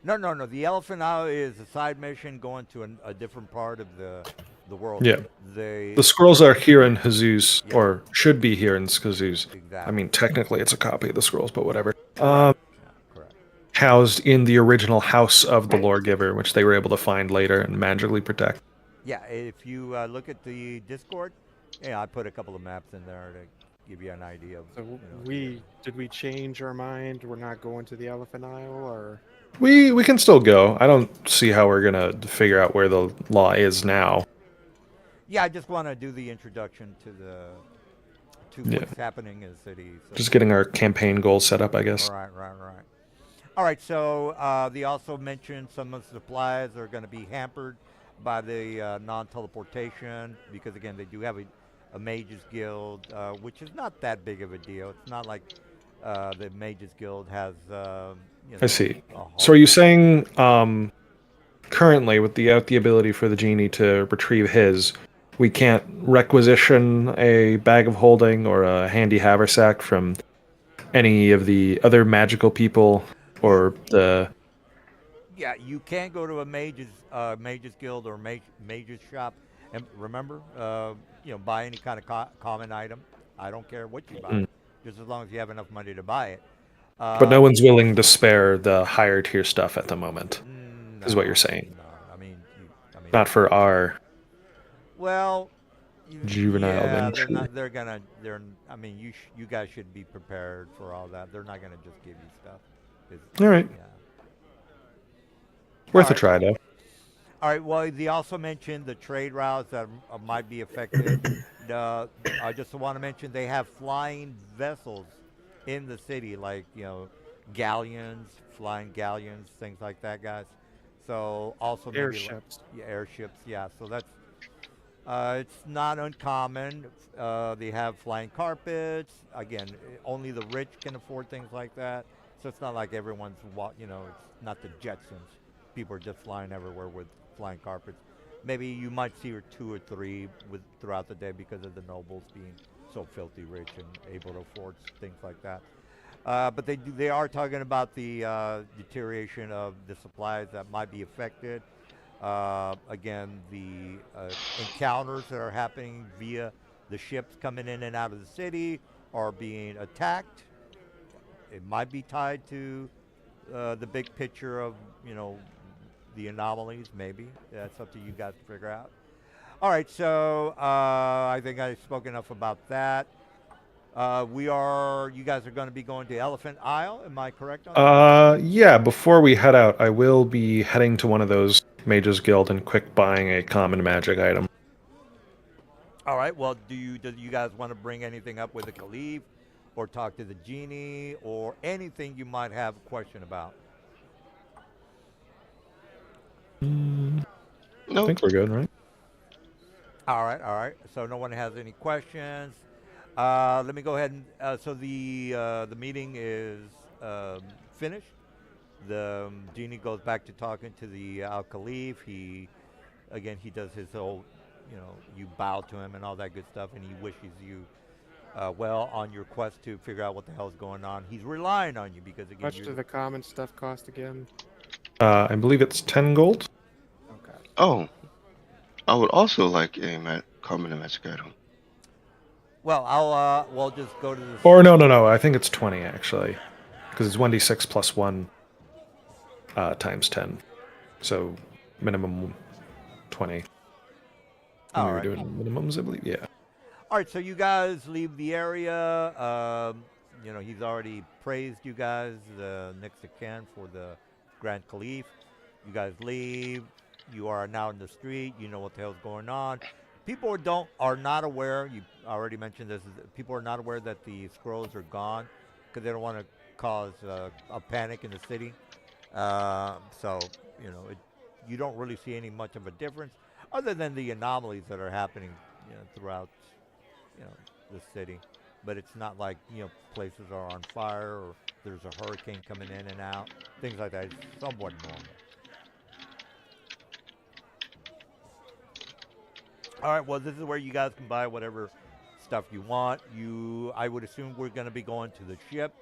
No, no, no. The Elephant Isle is a side mission going to a different part of the world. Yeah. They The scrolls are here in Jesus, Yeah. or should be here in Jesus. exactly. I mean, technically it's a copy of the scrolls, but whatever. Yeah, correct. Housed in the original house of the Lore Giver, which they were able to find later and magically protect. Yeah, if you look at the Discord, yeah, I put a couple of maps in there to give you an idea of. So you know, we change our mind? We're not going to the Elephant Isle, or We can still go. I don't see how we're gonna figure out where the law is now. Yeah, I just want to do the introduction to Yeah. what's happening in the city. So. Just getting our campaign goals set up, I guess. Right. All right, so they also mentioned some of the supplies are going to be hampered by the non-teleportation because, again, they do have a Mages Guild, which is not that big of a deal. It's not like the Mages Guild has, I see. a whole- So are you saying currently, without the ability for the genie to retrieve his, we can't requisition a bag of holding or a handy haversack from any of the other magical people or the... Yeah, you can't go to a Mages Guild or Mages shop and remember, buy any kind of common item. I don't care what you buy, Mm. just as long as you have enough money to buy it. But no one's willing to spare the higher tier stuff at the moment, is what you're saying. No, I mean, Not for our... well, juvenile yeah, venture. I mean, you guys should be prepared for all that. They're not gonna just give you stuff. All right. Yeah. Worth All a right. try, though. All right. Well, they also mentioned the trade routes that might be affected. I just want to mention they have flying vessels in the city, like galleons, flying galleons, things like that, guys. So also maybe airships. airships. Yeah. So that's it's not uncommon. They have flying carpets. Again, only the rich can afford things like that. So it's not like everyone's it's not the Jetsons. People are just flying everywhere with flying carpets. Maybe you might see two or three throughout the day because of the nobles being so filthy rich and able to afford things like that. But they are talking about the deterioration of the supplies that might be affected. Again, the encounters that are happening via the ships coming in and out of the city are being attacked. It might be tied to the big picture of the anomalies. Maybe that's up to you guys to figure out. All right, so I think I spoke enough about that. You guys are going to be going to Elephant Isle. Am I correct on that? Yeah, before we head out, I will be heading to one of those Mages Guild and quick buying a common magic item. All right. Well, do you guys want to bring anything up with the Caliph, or talk to the genie, or anything you might have a question about? I No. think we're good, right? All right. All right. So no one has any questions. Let me go ahead and so the meeting is finished. The genie goes back to talking to the Al Khalif. He does his whole, you bow to him and all that good stuff, and he wishes you well on your quest to figure out what the hell's going on. He's relying on you because again, How much does the common stuff cost again? I believe it's 10 gold. Okay. Oh, I would also like a common magic item. well, we'll just go to the. Or no. I think it's 20 actually, because it's 1d6 plus 1 times 10, so minimum 20. All We were right. doing minimums, I believe. Yeah. All right, so you guys leave the area. He's already praised you guys, next to Ken, for the Grand Khalif. You guys leave. You are now in the street. You know what the hell's going on. People are not aware. You already mentioned this. People are not aware that the scrolls are gone because they don't want to cause a panic in the city. So you know, you don't really see any much of a difference, other than the anomalies that are happening, throughout, the city. But it's not like places are on fire or there's a hurricane coming in and out, things like that. It's somewhat normal. All right. Well, this is where you guys can buy whatever stuff you want. I would assume we're going to be going to the ship.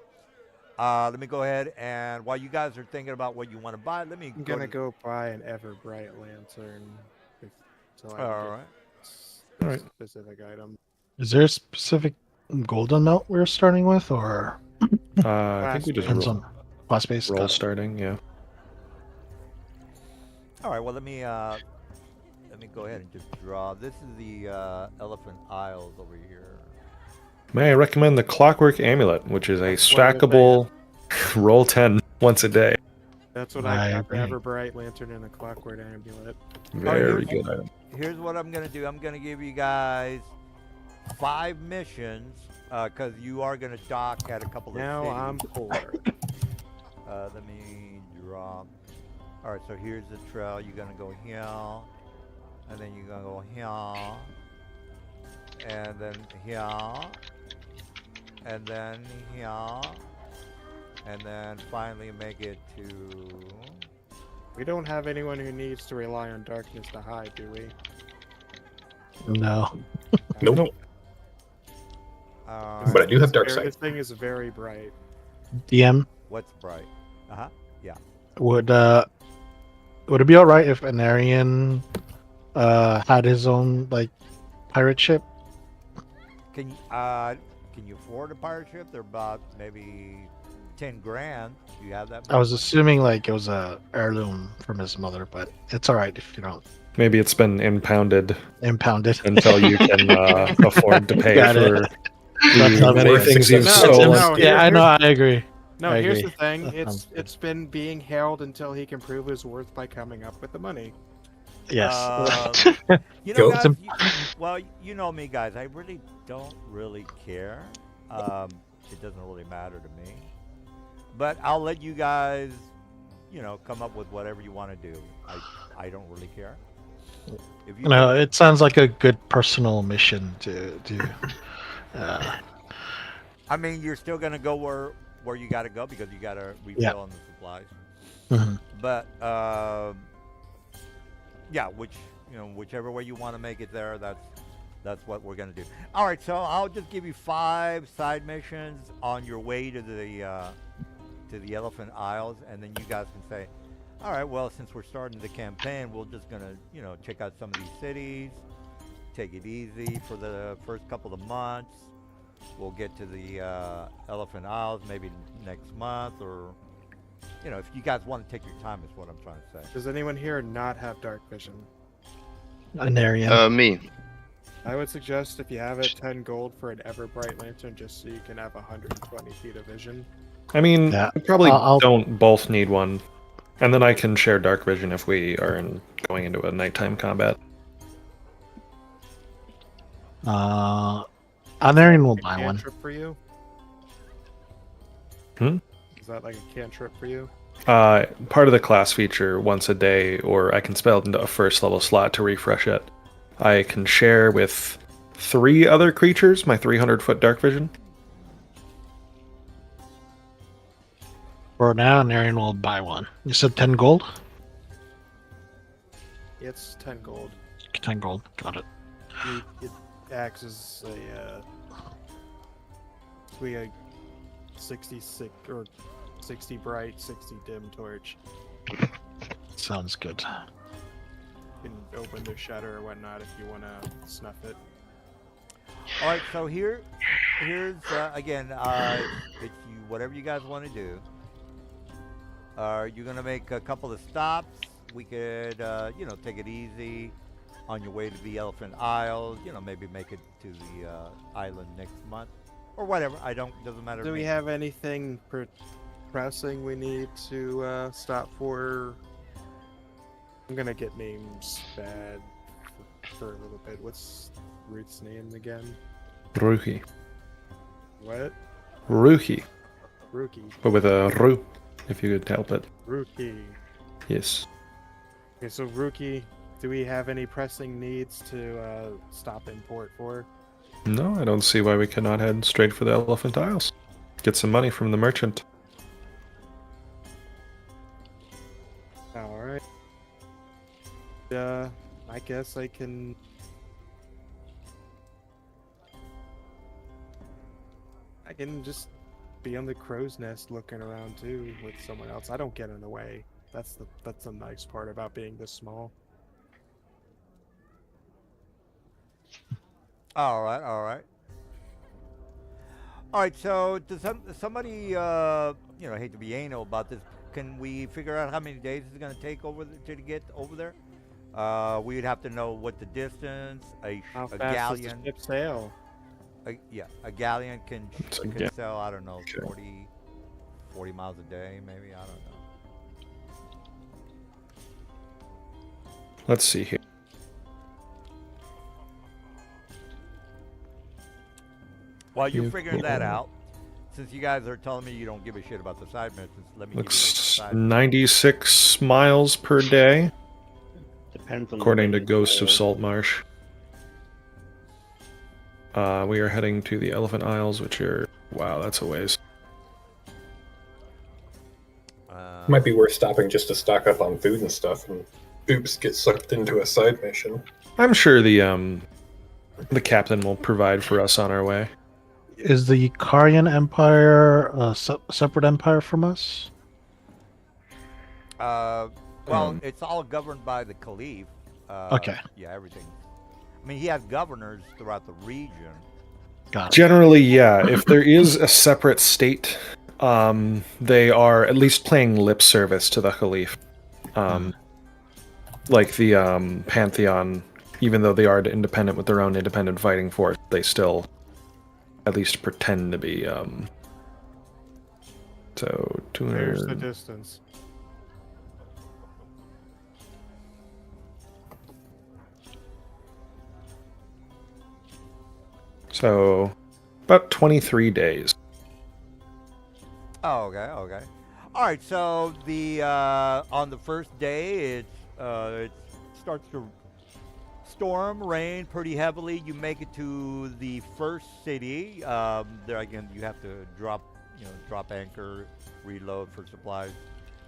Let me go ahead and while you guys are thinking about what you want to buy, let me I'm go gonna to. go buy an ever bright lantern, so I can All get right. All right. specific item. Is there a specific gold amount we're starting with, or I think we just depends roll, on class base? roll Got it. starting. Yeah. All right. Well, let me go ahead and just draw. This is the Elephant Isles over here. May I recommend the Clockwork Amulet, which is a That's what I was stackable roll 10 once a day. That's what I I got: agree. ever bright lantern and a clockwork amulet. Very here's- good item. Here's what I'm gonna do. I'm gonna give you guys 5 missions, because you are gonna dock at a couple of Now cities. I'm poor. Let me drop. All right, so here's the trail. You're gonna go here, and then you're gonna go here, and then here, and then here, and then finally make it to. We don't have anyone who needs to rely on darkness to hide, do we? No. Nope. But I do have dark sight. This thing is very bright. DM, What's bright? Uh huh. would it be all right if Anarian had his own like pirate ship? Can you afford a pirate ship? They're about maybe 10 grand. Do you have that? I was assuming like it was a heirloom from his mother, but it's all right if you don't Maybe it's been impounded impound it. until you can afford to pay Got it. for That's the not many worth things you've $600. stolen. No, yeah, I here- know. I agree. No, I here's agree. the thing. That It's sounds good. it's been being held until he can prove his worth by coming up with the money. Yes. Go. Guys, well, you know me, guys. I really don't really care. It doesn't really matter to me. But I'll let you guys, come up with whatever you want to do. I don't really care. If you No, it sounds like a good personal mission to do. I mean, you're still gonna go where you gotta go because you gotta refill Yeah. on the supplies. Mhm. But yeah, whichever way you want to make it there, that's what we're gonna do. All right, so I'll just give you 5 side missions on your way to the Elephant Isles, and then you guys can say, all right, well, since we're starting the campaign, we're just gonna check out some of these cities, take it easy for the first couple of months. We'll get to the Elephant Isles maybe next month, or if you guys want to take your time, is what I'm trying to say. Does anyone here not have dark vision? Anarian. Me. I would suggest if you have it, 10 gold for an ever bright lantern, just so you can have 120 feet of vision. I mean, Yeah. we probably I'll- don't both need one. And then I can share dark vision if we are going into a nighttime combat. Anarian will A buy one. cantrip for you? Hmm? Is that like a cantrip for you? Part of the class feature once a day, or I can spell it into a first level slot to refresh it. I can share with 3 other creatures my 300-foot dark vision. For now, Anarian will buy one. You said 10 gold? It's 10 gold. 10 gold. Got it. It acts as a 66 or 60 bright, 60 dim torch. Sounds good. You can open the shutter or whatnot if you want to snuff it. All right, so here's again, it's you, whatever you guys want to do. You're gonna make a couple of stops. We could, take it easy on your way to the Elephant Isles. Maybe make it to the island next month or whatever. Doesn't matter. Do to we me. have anything pressing we need to stop for? I'm gonna get names bad for a little bit. What's Ruth's name again? Ruhi. What? Ruhi. Rookie. but with a ru, if you could help it. Rookie. Yes. Okay, so Rookie, do we have any pressing needs to stop import for? No, I don't see why we cannot head straight for the Elephant Isles. Get some money from the merchant. All right. I guess I can. I can just be on the crow's nest looking around too with someone else. I don't get in the way. That's the nice part about being this small. All right, all right. All right, so does somebody, I hate to be anal about this, can we figure out how many days it's going to take to get over there? We'd have to know what the distance, How a fast galleon. does the ship sail? A galleon can So, can yeah. sell, I don't know, Okay. 40 miles a day, maybe, I don't know. Let's see here. While you're You figuring that cool. out, since you guys are telling me you don't give a shit about the side missions, let me give you the Looks side 96 miles per day, Depends on according the to rate Ghost of sail. Saltmarsh. We are heading to the Elephant Isles, which are... Wow, that's a ways. Might be worth stopping just to stock up on food and stuff, and oops, get sucked into a side mission. I'm sure the captain will provide for us on our way. Is the Karian Empire a separate empire from us? Well, Um, it's all governed by the Caliph. Okay. Yeah, everything. I mean, he has governors throughout the region. Got it. Generally, yeah. If there is a separate state, they are at least paying lip service to the Khalif. Like the Pantheon, even though they are independent with their own independent fighting force, they still at least pretend to be. So There's the 200. distance. So about 23 days. Oh, okay, okay. All right, so the on the first day, it starts to storm, rain pretty heavily. You make it to the first city. There again, you have to drop anchor, reload for supplies.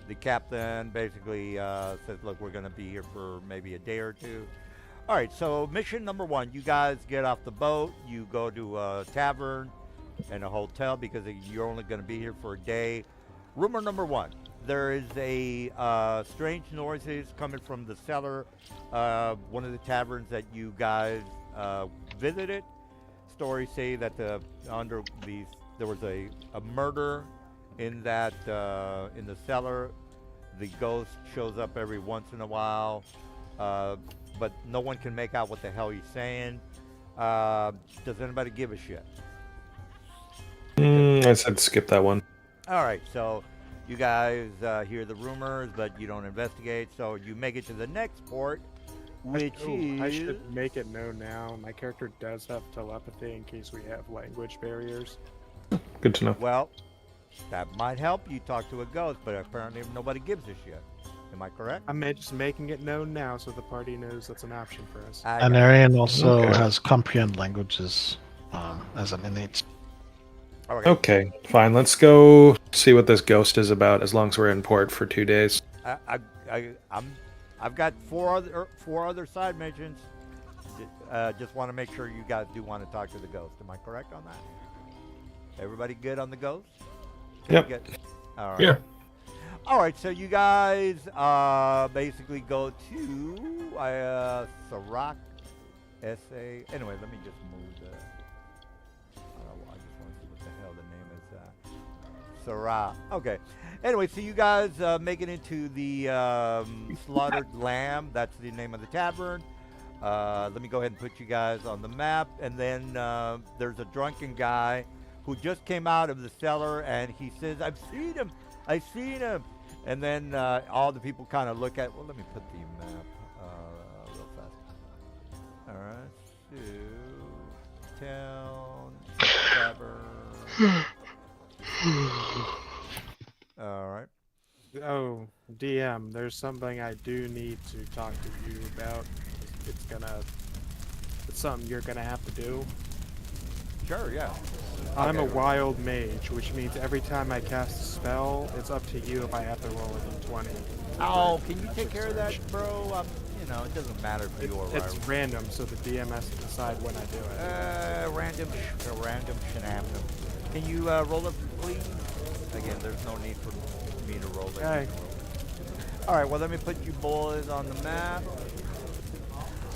The captain basically says, "Look, we're going to be here for maybe a day or two." All right, so mission number one: you guys get off the boat. You go to a tavern and a hotel because you're only going to be here for a day. Rumor number one: there is a strange noises coming from the cellar. One of the taverns that you guys visited. Stories say that there was a murder in that in the cellar. The ghost shows up every once in a while, but no one can make out what the hell he's saying. Does anybody give a shit? I said skip that one. All right, so you guys hear the rumors, but you don't investigate. So you make it to the next port, which I is should make it known now. My character does have telepathy in case we have language barriers. Good to know. well, that might help you talk to a ghost, but apparently nobody gives a shit. Am I correct? I'm just making it known now so the party knows that's an option for us. I And got it. Arian also Okay. has comprehend languages as an innate. Okay. Okay, fine. Let's go see what this ghost is about. As long as we're in port for 2 days. I've got four other side missions. Just want to make sure you guys do want to talk to the ghost. Am I correct on that? Everybody good on the ghost? Yep. Good. All right. Yeah. All right. So you guys basically go to Sirac, SA. Anyway, let me just move the. I just want to see what the hell the name is. Sirac. Okay. Anyway, so you guys make it into the Slaughtered Lamb. That's the name of the tavern. Let me go ahead and put you guys on the map. And then there's a drunken guy who just came out of the cellar, and he says, "I've seen him. I've seen him." And then all the people kind of look at. Well, let me put the map real fast. All right. So, town, tavern. All right. Oh, DM, there's something I do need to talk to you about. It's something you're gonna have to do. Sure. Yeah. I'm a Okay. wild mage, which means every time I cast a spell, it's up to you if I have to roll a d20. Oh, can you for take care of that, search. bro? It doesn't matter if you are It's right. random, so the DM has to decide when I do it. Random shenanigans. Can you roll up, please? Again, there's no need for me to roll that. Okay. You can roll. All right. Well, let me put you boys on the map.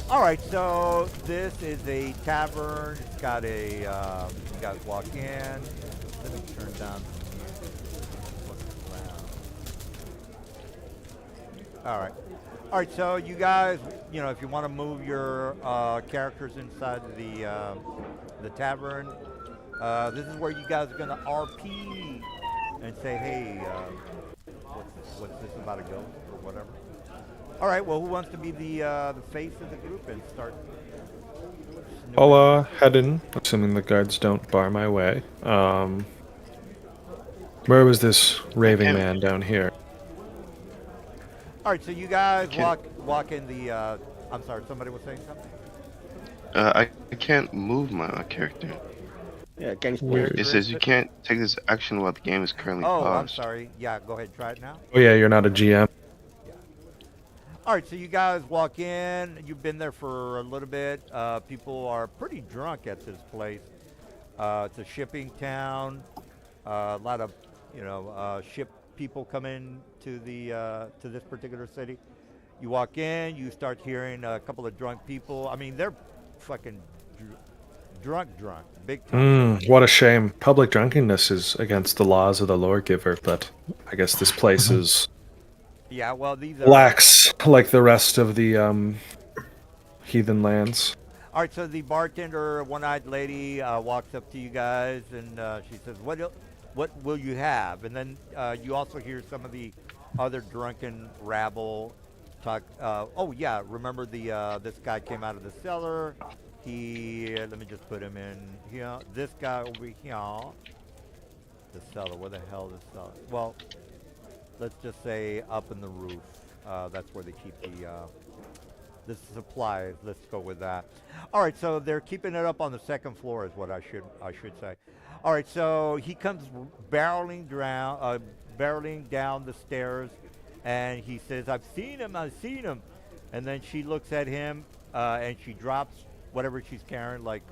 All right. So this is a tavern. It's got a. You guys walk in. Let me turn down the music. What's loud? All right. All right, so you guys, if you want to move your characters inside the tavern, this is where you guys are gonna RP and say, hey, what's this about a ghost or whatever. All right, well, who wants to be the face of the group and start I'll snooping? head in, assuming the guards don't bar my way. Where was this I raving can't. man down here? All right, so you guys I can't. walk in the. I'm sorry, somebody was saying something. I can't move my character. Yeah, game's Weird. It says you can't take this action while the game is currently Oh, I'm paused. sorry. Yeah, go ahead, try it now. Oh yeah, you're not a GM. Yeah. All right, so you guys walk in. You've been there for a little bit. People are pretty drunk at this place. It's a shipping town. A lot of, ship people come in to to this particular city. You walk in. You start hearing a couple of drunk people. I mean, they're fucking drunk, big time. What a shame. Public drunkenness is against the laws of the lawgiver, but I guess this place is Yeah, well, these are. lax like the rest of the heathen lands. All right, so the bartender, one-eyed lady, walks up to you guys and she says, "What will you have?" And then you also hear some of the other drunken rabble talk. Oh yeah, remember this guy came out of the cellar. Let me just put him in here. This guy over here, the cellar. Where the hell is the cellar? Well, let's just say up in the roof. That's where they keep the supplies. Let's go with that. All right, so they're keeping it up on the second floor, is what I should say. All right, so he comes barreling down the stairs, and he says, I've seen him," and then she looks at him, and she drops whatever she's carrying, like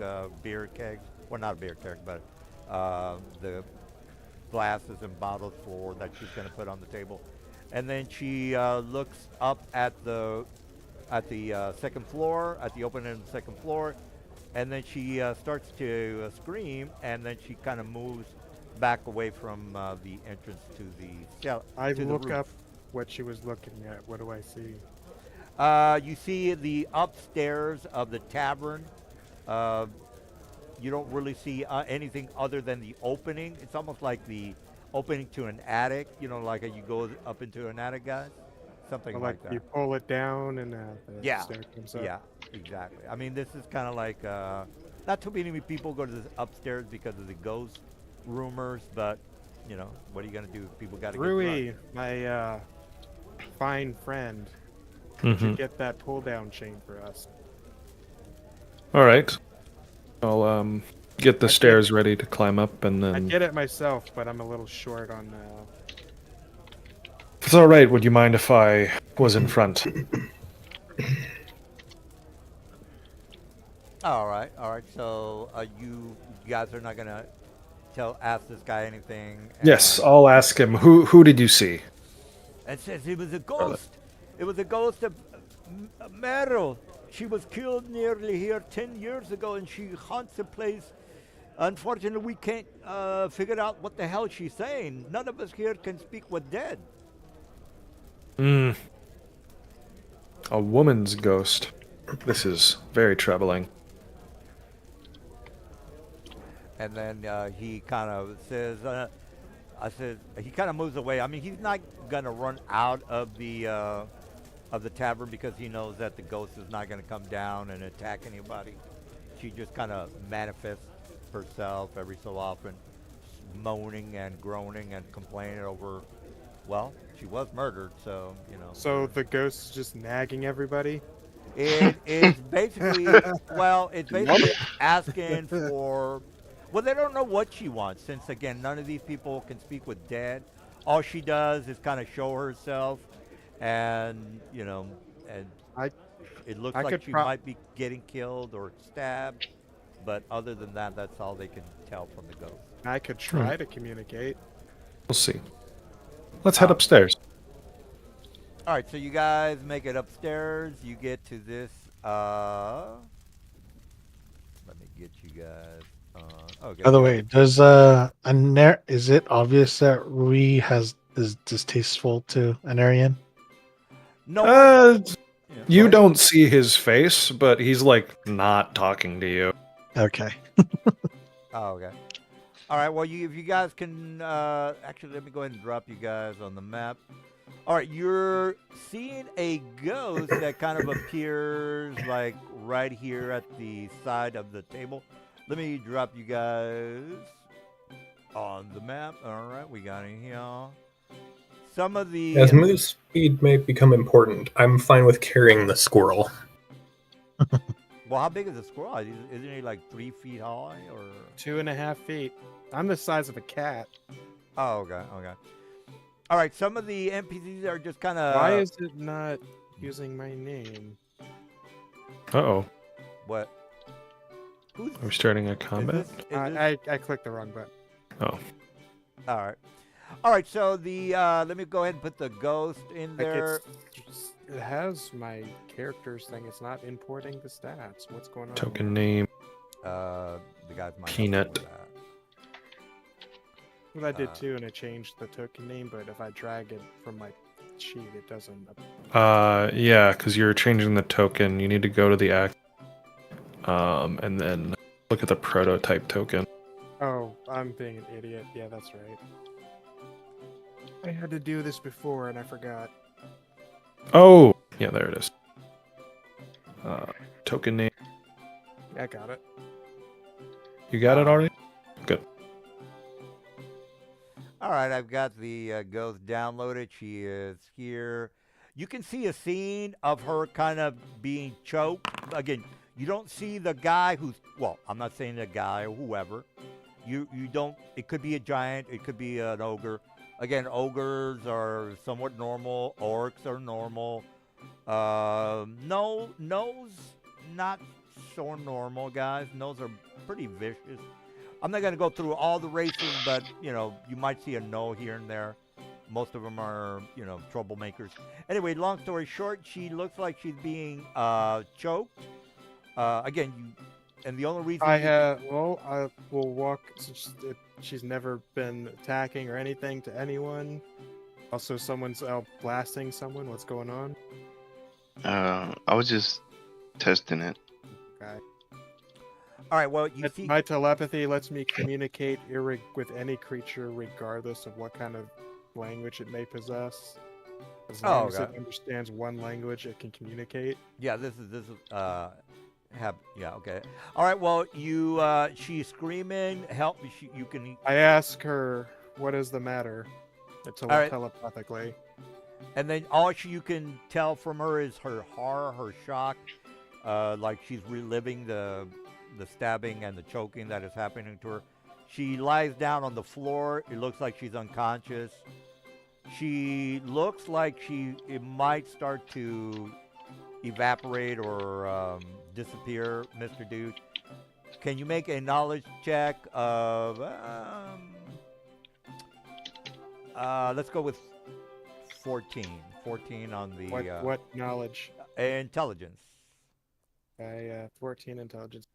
beer kegs, well, not a beer keg, but the glasses and bottles that she's going to put on the table, and then she looks up at the second floor, at the opening of the second floor, and then she starts to scream, and then she kind of moves back away from the entrance to the cell, I to the look roof. up what she was looking at. What do I see? You see the upstairs of the tavern. Uh, you don't really see anything other than the opening. It's almost like the opening to an attic. Like you go up into an attic, guys. Something Or like that. you pull it down and the Yeah, stair comes up. yeah, exactly. I mean, this is kind of like not too many people go to this upstairs because of the ghost rumors, but what are you gonna do? People got to get Rui, drunk. my fine friend, Mm-hmm. should get that pull down chain for us. All right. I'll get the I stairs ready to climb up, and I'd then get it myself, but I'm a little short on. if it's all right, would you mind if I was in front? All right, all right. So you guys are not gonna ask this guy anything. Yes, And I'll ask him. Who did you see? it says it was a ghost. It was a ghost of Meryl. She was killed nearly here 10 years ago, and she haunts the place. Unfortunately, we can't figure out what the hell she's saying. None of us here can speak with dead. A woman's ghost. This is very troubling. And then he kind of says, he kind of moves away. I mean, he's not gonna run out of the tavern because he knows that the ghost is not gonna come down and attack anybody. She just kind of manifests herself every so often, moaning and groaning and complaining over. Well, she was murdered, so So the ghost is just nagging everybody. it is basically, well, it's What? basically asking for. Well, they don't know what she wants, since again, none of these people can speak with dead. All she does is kind of show herself, and and I it looks I like could she pro- might be getting killed or stabbed, but other than that, that's all they can tell from the ghost. I could try to communicate. We'll see. Let's head Oh. upstairs. All right, so you guys make it upstairs. You get to this. Let me get you guys. Okay. By the Yeah. way, does is it obvious that Rui is distasteful to Anarian? No one. Uh, Yeah, go you ahead. don't see his face, but he's like not talking to you. Okay. Oh, okay. All right. Well, if you guys can, actually, let me go ahead and drop you guys on the map. All right, you're seeing a ghost that kind of appears like right here at the side of the table. Let me drop you guys on the map. All right, we got it here. Some of the As move speed may become important, I'm fine with carrying the squirrel. well, how big is the squirrel? Isn't he like 3 feet high or? 2.5 feet. I'm the size of a cat. Oh, okay, okay. All right, some of the NPCs are just kind of. Why is it not using my name? Uh-oh. What? Who's? Are we starting a Is combat? this, is this- I clicked the wrong button. Oh. All right. All right, so the let me go ahead and put the ghost in Like there. it has my characters thing. It's not importing the stats. What's going on? Token name. The guys might Peanut. help me with that. Well, I did too, and it changed the token name. But if I drag it from my sheet, it doesn't. Yeah, because you're changing the token. You need to go to the act. And then look at the prototype token. Oh, I'm being an idiot. Yeah, that's right. I had to do this before, and I forgot. Oh! Yeah, there it is. Token name. I got it. You got it already? Good. All right, I've got the ghost downloaded. She is here. You can see a scene of her kind of being choked. Again, you don't see the guy who's, well, I'm not saying the guy or whoever. You don't, it could be a giant, it could be an ogre. Again, ogres are somewhat normal. Orcs are normal. No's not so normal, guys. No's are pretty vicious. I'm not going to go through all the races, but, you might see a no here and there. Most of them are, troublemakers. Anyway, long story short, she looks like she's being choked. Again, and the only reason I will walk. Since she's never been attacking or anything to anyone. Also, someone's out blasting someone. What's going on? I was just testing it. Okay. All right, well, you see. My telepathy lets me communicate with any creature, regardless of what kind of language it may possess. As long as it understands one language, it can communicate. Yeah, this is okay. All right, well, she's screaming, help me. You can. I ask her, "What is the matter?" Telepathically. And then all you can tell from her is her horror, her shock, like she's reliving the stabbing and the choking that is happening to her. She lies down on the floor. It looks like she's unconscious. She looks like it might start to evaporate or disappear, Mr. Dude. Can you make a knowledge check of let's go with 14 on the What knowledge? Intelligence. 14 intelligence.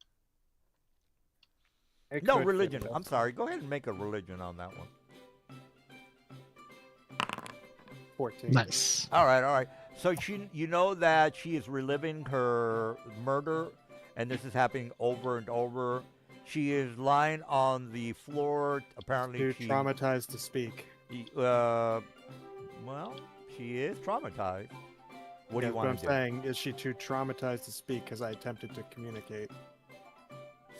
No, religion. I'm sorry. Go ahead and make a religion on that one. 14. Nice. All right. So you know that she is reliving her murder, and this is happening over and over. She is lying on the floor. Apparently, Too traumatized to speak. Well, she is traumatized. What do you want to do? What I'm saying is, she too traumatized to speak because I attempted to communicate.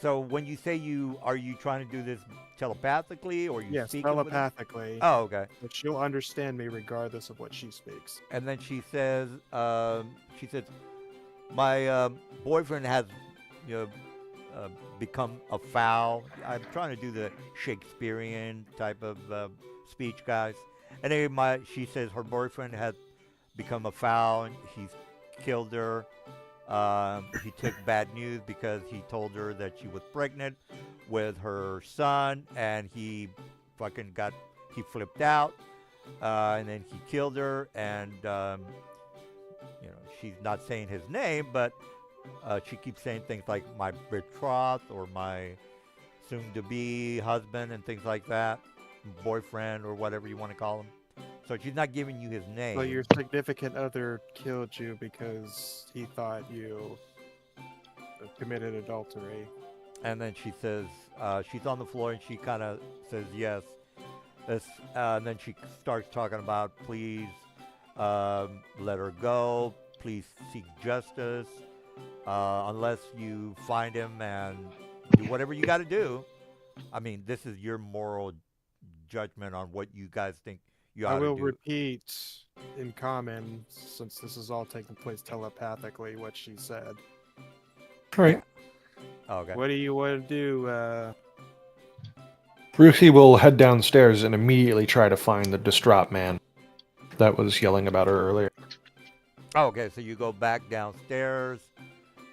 So when you say are you trying to do this telepathically or you Yes, speaking with her? telepathically. Oh, okay. But she'll understand me regardless of what she speaks. And then she says, my boyfriend has, you know, become a foul. I'm trying to do the Shakespearean type of speech, guys. And then she says her boyfriend has become a foul and he's killed her. He took bad news because he told her that she was pregnant with her son, and he flipped out, and then he killed her. And she's not saying his name, but she keeps saying things like my betrothed or my soon-to-be husband and things like that, boyfriend or whatever you want to call him. So she's not giving you his name. So your significant other killed you because he thought you committed adultery. And then she says, she's on the floor and she kind of says yes. And then she starts talking about, please let her go. Please seek justice. Unless you find him and do whatever you got to do. I mean, this is your moral judgment on what you guys think you ought I to will do. repeat in common, since this is all taking place telepathically, what she said. All right. Okay. What do you want to do? Ruthie will head downstairs and immediately try to find the distraught man that was yelling about her earlier. Okay, so you go back downstairs.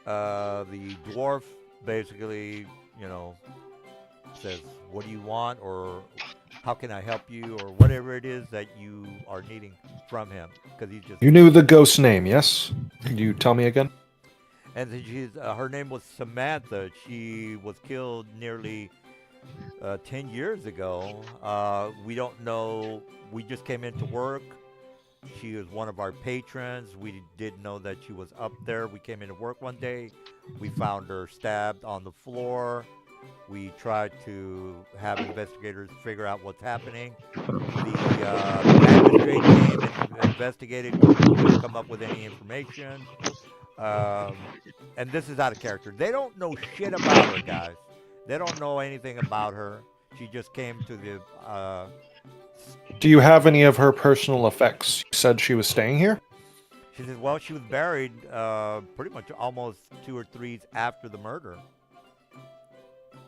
The dwarf basically, says, what do you want, or how can I help you, or whatever it is that you are needing from him, because he's just... You knew the ghost's name, yes? Can you tell me again? And then her name was Samantha. She was killed nearly 10 years ago. We don't know. We just came into work. She was one of our patrons. We didn't know that she was up there. We came into work one day. We found her stabbed on the floor. We tried to have investigators figure out what's happening. The magistrate came and investigated. Couldn't come up with any information. And this is out of character. They don't know shit about her, guys. They don't know anything about her. She just came to the... Do you have any of her personal effects? You said she was staying here? She says, well, she was buried pretty much almost 2 or 3 after the murder.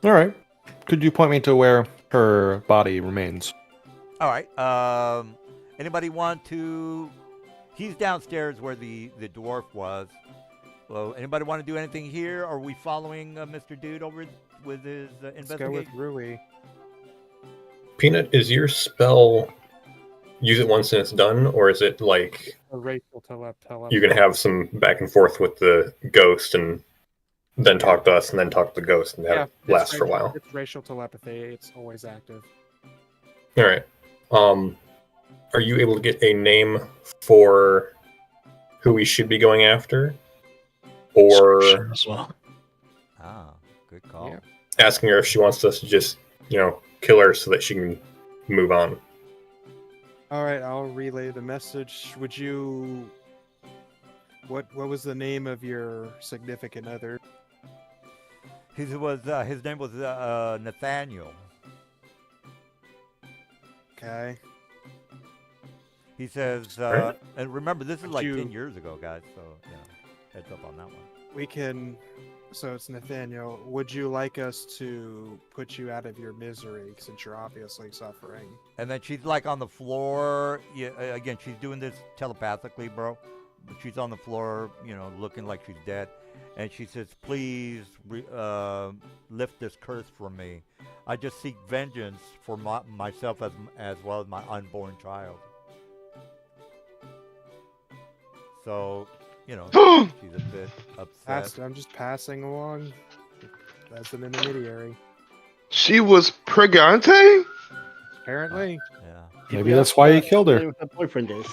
All right. Could you point me to where her body remains? All right. Anybody want to... He's downstairs where the dwarf was. Well, anybody want to do anything here? Are we following Mr. Dude over with his Let's go with investigation? Rui. Peanut, is your spell use it once and it's done, or is it like A racial you can have some back and forth with the ghost and then talk to us and then talk to the ghost and have it last for a while? It's racial telepathy. It's always active. All right. Are you able to get a name for who we should be going after, or Description as well. Ah, good call. Yeah. asking her if she wants us to just kill her so that she can move on? All right, I'll relay the message. Would you? What was the name of your significant other? His name was Nathaniel. Okay. He says, Right. and remember, this is Would like you- 10 years ago, guys, so heads up on that one. We can. So it's Nathaniel. Would you like us to put you out of your misery since you're obviously suffering? And then she's like on the floor. Yeah, again, she's doing this telepathically, bro. But she's on the floor, looking like she's dead. And she says, please lift this curse from me. I just seek vengeance for myself as well as my unborn child. So, she's a bit upset. I'm just passing along as an intermediary. She was pregante? Apparently, Yeah. Maybe that's why he killed her. Who her boyfriend is.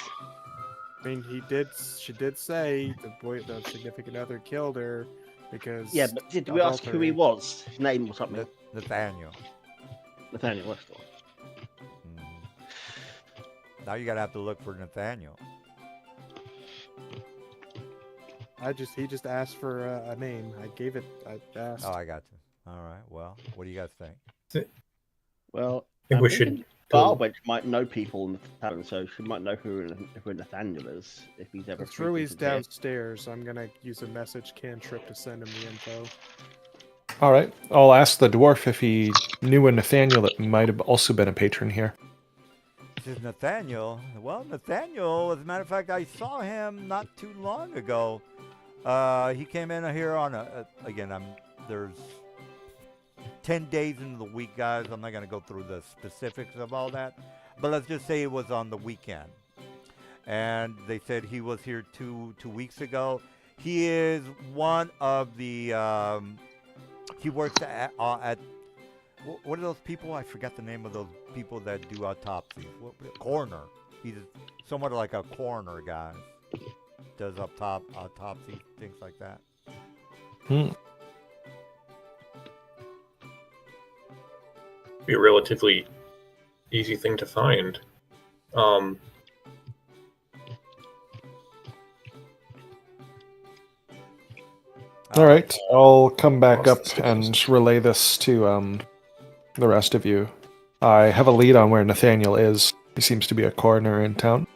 I mean, she did say the significant other killed her because. Yeah, but did we ask who he was? His name or something? Nathaniel. Nathaniel Westall. Now you gotta have to look for Nathaniel. He just asked for a name. I gave it. I asked. Oh, I got you. All right. Well, what do you guys think? Well, think I'm we thinking should go. Barwedge might know people in the tavern, so she might know who Nathaniel is if he's ever If Rui's frequented here. downstairs, I'm gonna use a message cantrip to send him the info. All right. I'll ask the dwarf if he knew a Nathaniel that might have also been a patron here. This is Nathaniel. Well, Nathaniel, as a matter of fact, I saw him not too long ago. He came in here on again, there's 10 days into the week, guys. I'm not going to go through the specifics of all that, but let's just say it was on the weekend. And they said he was here two weeks ago. He is one of the, he works at what are those people? I forgot the name of those people that do autopsies. Coroner. He's somewhat like a coroner guy. Does autopsy, things like that. Be a relatively easy thing to find. All right. I'll come back up and relay this to the rest of you. I have a lead on where Nathaniel is. He seems to be a coroner in town.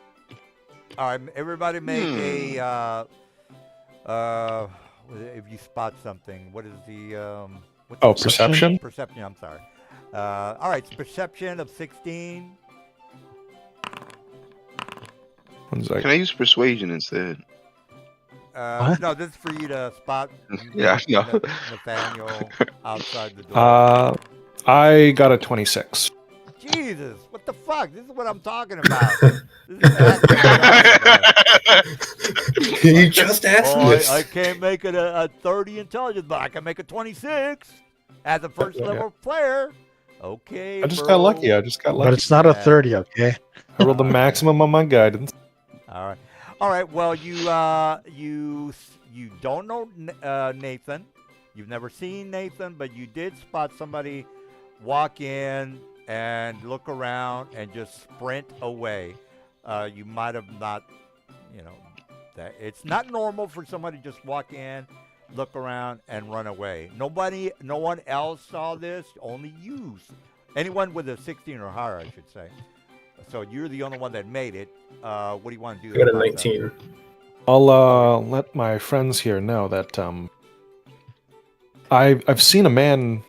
All right, everybody make a if you spot something, what is the Perception? Perception, I'm sorry. All right, it's perception of 16. 1 second. Can I use persuasion instead? No, this is for you to spot Yeah, I know. Nathaniel outside the door. I got a 26. Jesus, what the fuck? This is what I'm talking about. This is exactly what I'm talking about. You just asked this. I can't make it a 30 intelligence, but I can make a 26 as a first level player. Okay. I just got lucky. But it's not a 30, okay? I rolled the maximum on my guidance. All right. Well, you don't know Nathan. You've never seen Nathan, but you did spot somebody walk in and look around and just sprint away. You might have not, that it's not normal for somebody to just walk in, look around, and run away. No one else saw this. Only you. Anyone with a 16 or higher, I should say. So you're the only one that made it. What do you want to do? I got a 19. I'll let my friends here know that I've seen a man.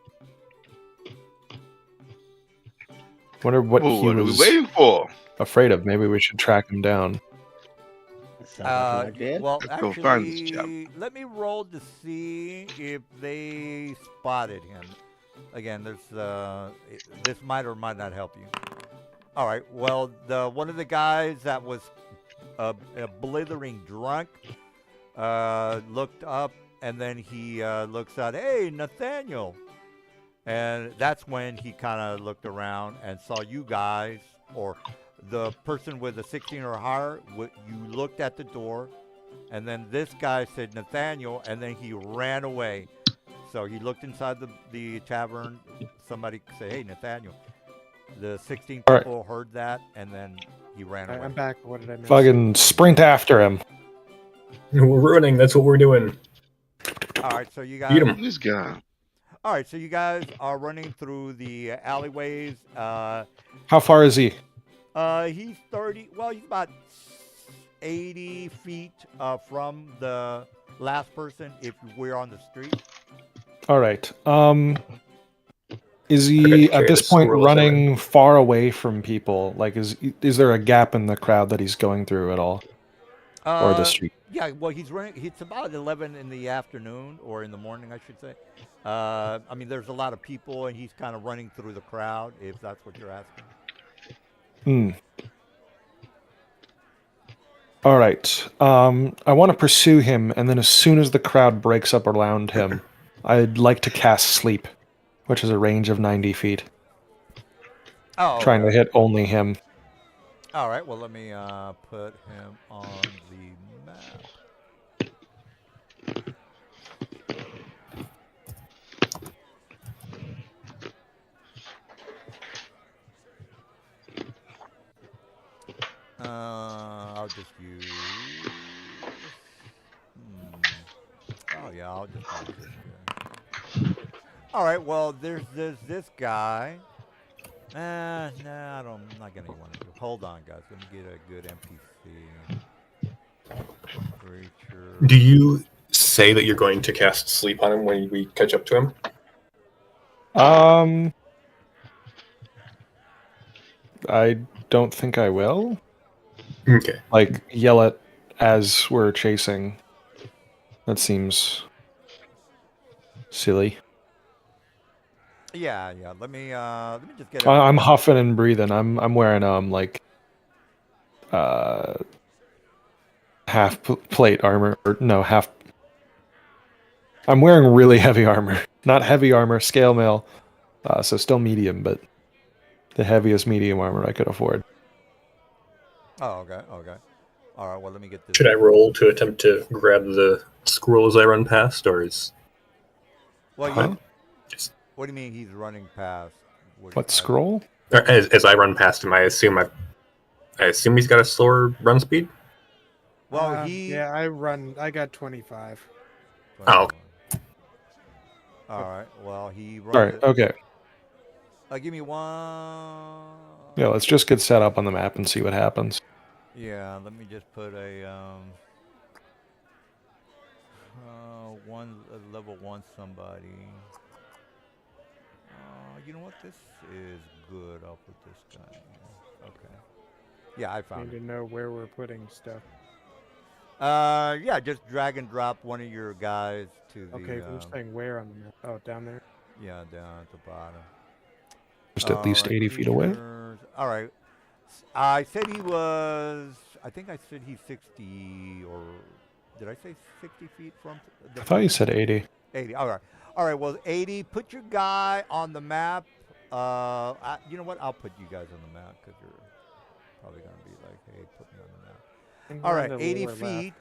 Wonder what he What are we was waiting for? afraid of. Maybe we should track him down. Sounds like an idea. Well, Let's go find this chap. actually, let me roll to see if they spotted him. Again, there's this might or might not help you. All right. Well, one of the guys that was a blithering drunk looked up, and then he looks out. Hey, Nathaniel. And that's when he kind of looked around and saw you guys, or the person with the 16 or higher. You looked at the door, and then this guy said Nathaniel, and then he ran away. So he looked inside the tavern. Somebody said, "Hey, Nathaniel." The 16 All right. people heard that, and then he ran away. I'm back. What did I miss? Fucking sprint after him. We're running. That's what we're doing. All right, so you Beat guys. 'em. This guy. All right, so you guys are running through the alleyways. How far is he? He's 30. Well, he's about 80 feet from the last person. If we're on the street. All right. Is I he gotta at carry this this point squirrel running far away from people? Like, is there a gap in the crowd that he's going through at all, or the street? Yeah, well, he's running. It's about 11 in the afternoon, or in the morning, I should say. I mean, there's a lot of people, and he's kind of running through the crowd, if that's what you're asking. All right. I want to pursue him, and then as soon as the crowd breaks up around him, I'd like to cast Sleep, which is a range of 90 feet. Oh, Trying to hit only him. all right. Well, let me put him on the map. I'll just use. Oh yeah, I'll just use this here. All right. Well, there's this guy. Nah, I'm not gonna want to do. Hold on, guys. Let me get a good NPC Do creature. you say that you're going to cast sleep on him when we catch up to him? Um, I don't think I will. Okay. Like yell it as we're chasing. That seems silly. Yeah, yeah. Let me just get I'm everybody. huffing and breathing. I'm wearing like uh plate armor or no half. I'm wearing really heavy armor, not heavy armor, scale mail. So still medium, but the heaviest medium armor I could afford. Oh, okay, okay. All right. Well, let me get this. Should I roll to attempt to grab the scroll as I run past, or is Well, Huh? you. What do you mean he's running past? What scroll? or as I run past him? I assume he's got a slower run speed. Well, he. Yeah, I run. I got 25. Oh, okay. 25. All right. Well, he All runs right. it. Okay. Give me one. Yeah. Let's just get set up on the map and see what happens. Yeah. Let me just put a level one somebody. You know what? This is good. I'll put this guy in here. Okay. Yeah, I found Need it. to know where we're putting stuff. Yeah, just drag and drop one of your guys to the. Okay, I'm saying where on the map. Oh, down there. Yeah, down at the bottom. Just at All least right, 80 feet away. creatures. All right. I said he was. I think I said he's 60, or did I say 60 feet from the I thought you person? said 80. 80. All right. All right. Well, 80. Put your guy on the map. You know what? I'll put you guys on the map because you're probably gonna be like, hey, put me on the map. And All we're on right, the 80 lower feet.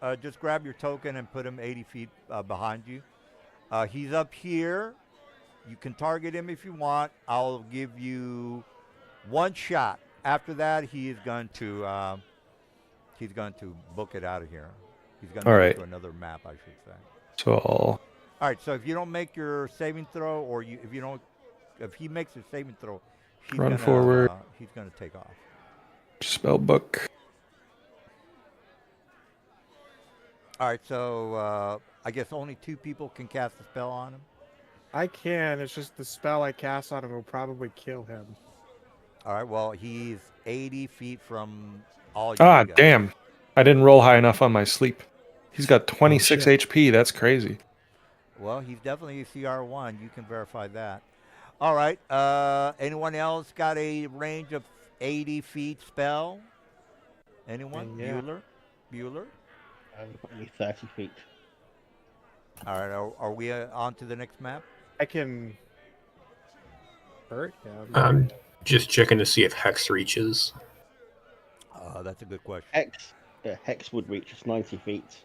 left. Just grab your token and put him 80 feet behind you. He's up here. You can target him if you want. I'll give you one shot. After that, he's going to book it out of here. He's going to All move right. to another map, I should say. So I'll All right. So if you don't make your saving throw, or if he makes a saving throw, run forward. he's gonna take off. Spell book. All right. So I guess only 2 people can cast a spell on him. I can. It's just the spell I cast on him will probably kill him. All right. Well, he's 80 feet from all you Ah, guys. damn. I didn't roll high enough on my sleep. He's got 26 shit. HP. That's crazy. Well, he's definitely a CR1. You can verify that. All right. Anyone else got a range of 80 feet spell? Anyone? Yeah. Bueller? Only 30 feet. All right. Are we on to the next map? I can hurt him. I'm just checking to see if Hex reaches. That's a good question. Hex would reach us 90 feet.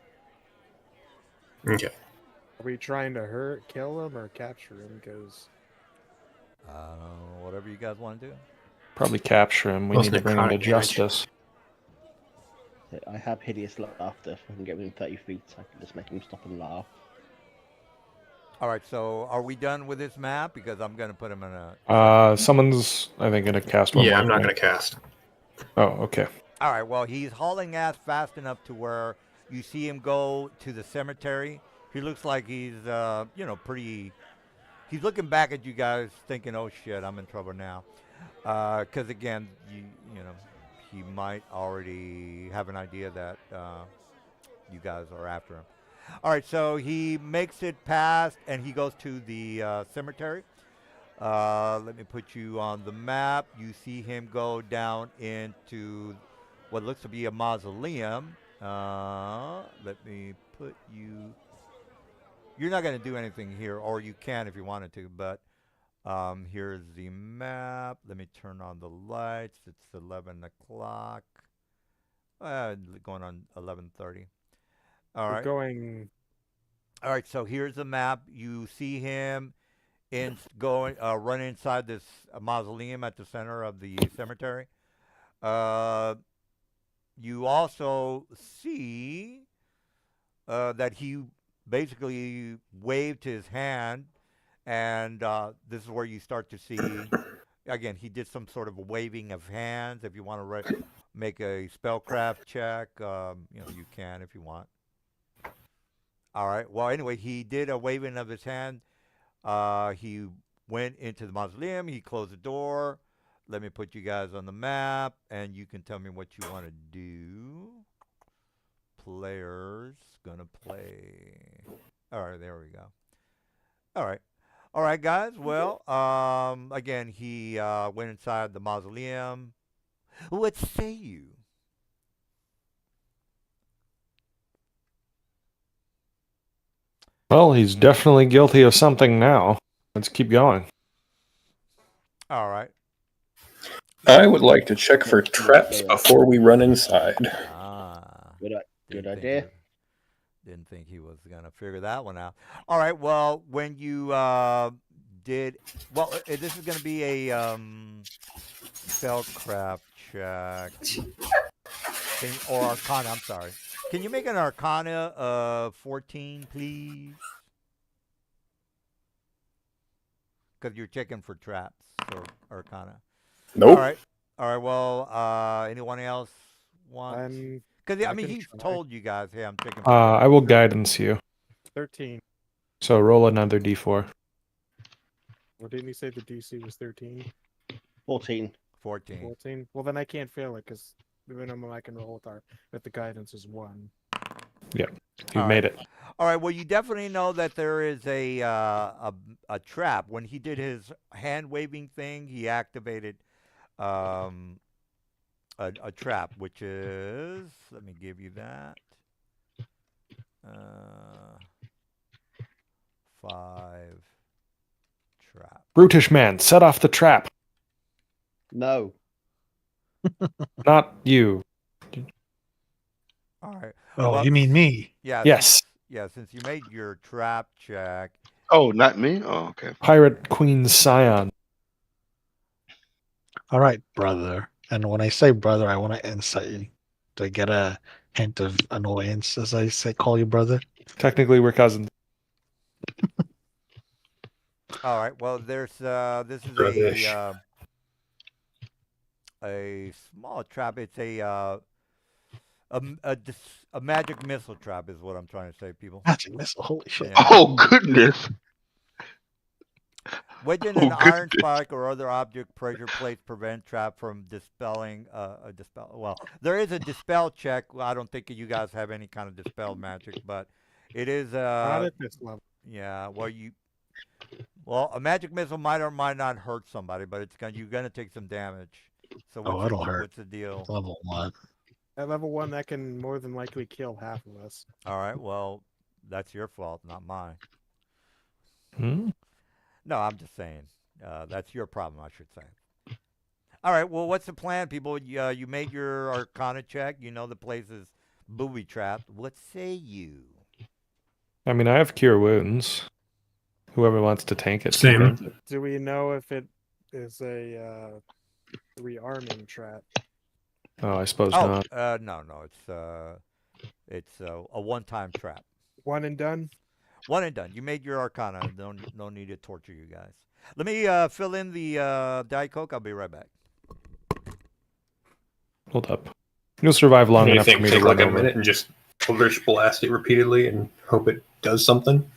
Okay. Are we trying to kill him, or capture him? Because Whatever you guys want to do. Probably capture him. We Plus need to bring him to necrotic damage. justice. I have hideous laughter. If I can get within 30 feet, I can just make him stop and laugh. All right. So are we done with this map? Because I'm going to put him in a. Someone's, I think, going to cast one Yeah, more I'm not thing. going to cast. Oh, okay. All right. Well, he's hauling ass fast enough to where you see him go to the cemetery. He looks like he's, pretty. He's looking back at you guys, thinking, "Oh shit, I'm in trouble now." Because again, he might already have an idea that you guys are after him. All right. So he makes it past, and he goes to the cemetery. Let me put you on the map. You see him go down into what looks to be a mausoleum. Let me put you. You're not going to do anything here, or you can if you wanted to, but here's the map. Let me turn on the lights. It's 11 o'clock. Going on 11:30. All we're right. going. All right, so here's the map. You see him run inside this mausoleum at the center of the cemetery. You also see that he basically waved his hand and this is where you start to see. Again, he did some sort of waving of hands. If you want to make a spellcraft check, you can if you want. All right. Well, anyway, he did a waving of his hand. He went into the mausoleum. He closed the door. Let me put you guys on the map, and you can tell me what you want to do. Players gonna play. All right, there we go. All right, guys. Well, again, he went inside the mausoleum. What say you? Well, he's definitely guilty of something now. Let's keep going. All right. I would like to check for traps before we run inside. Good Didn't think idea. Didn't think he was gonna figure that one out. All right. Well, when you this is gonna be a spellcraft check or Arcana. I'm sorry. Can you make an Arcana of 14, please? Because you're checking for traps or Arcana. Nope. All right. Well, anyone else want? Because I mean, he's told you guys, "Hey, I'm checking." For I will guidance you. 13. So roll another d4. Well, didn't he say the DC was 13? 14. 14. 14? Well, then I can't fail it because the minimum I can roll with the guidance is 1. Yeah, you made it. All right. Well, you definitely know that there is a trap. When he did his hand waving thing, he activated a trap, which is, let me give you that. 5 trap. Brutish man, set off the trap. No. Not you. All right. Oh, Well, you mean me? Yeah. Yes. Since you made your trap check. Oh, not me? Oh, okay. Pirate Queen Scion. All right, brother. And when I say brother, I want to insight you. Do I get a hint of annoyance as I say call you brother? Technically, we're cousins. All right. Well, there's this is Brother-ish. a small trap. It's a magic missile trap is what I'm trying to say, people. Magic missile, holy shit. Yeah. Oh, goodness. Wedging Oh, an iron goodness. spike or other object pressure plates prevent trap from dispelling a dispel. Well, there is a dispel check. Well, I don't think you guys have any kind of dispel magic, but it is Not at this level. yeah. Well, a magic missile might or might not hurt somebody, but you're gonna take some damage. So it'll hurt. What's the deal? Level 1. At level 1, that can more than likely kill half of us. All right. Well, that's your fault, not mine. Hmm? No, I'm just saying. That's your problem, I should say. All right. Well, what's the plan, people? You made your Arcana check. You know the place is booby trapped. What say you? I mean, I have cure wounds. Whoever wants to tank it. Same. Do we know if it is a rearming trap? Oh, I suppose not. No. It's a one-time trap. One and done? One and done. You made your Arcana. No need to torture you guys. Let me fill in the Diet Coke. I'll be right back. Hold up. You'll survive long enough for Anything me to take run like a over. minute and just Eldritch blast it repeatedly and hope it does something?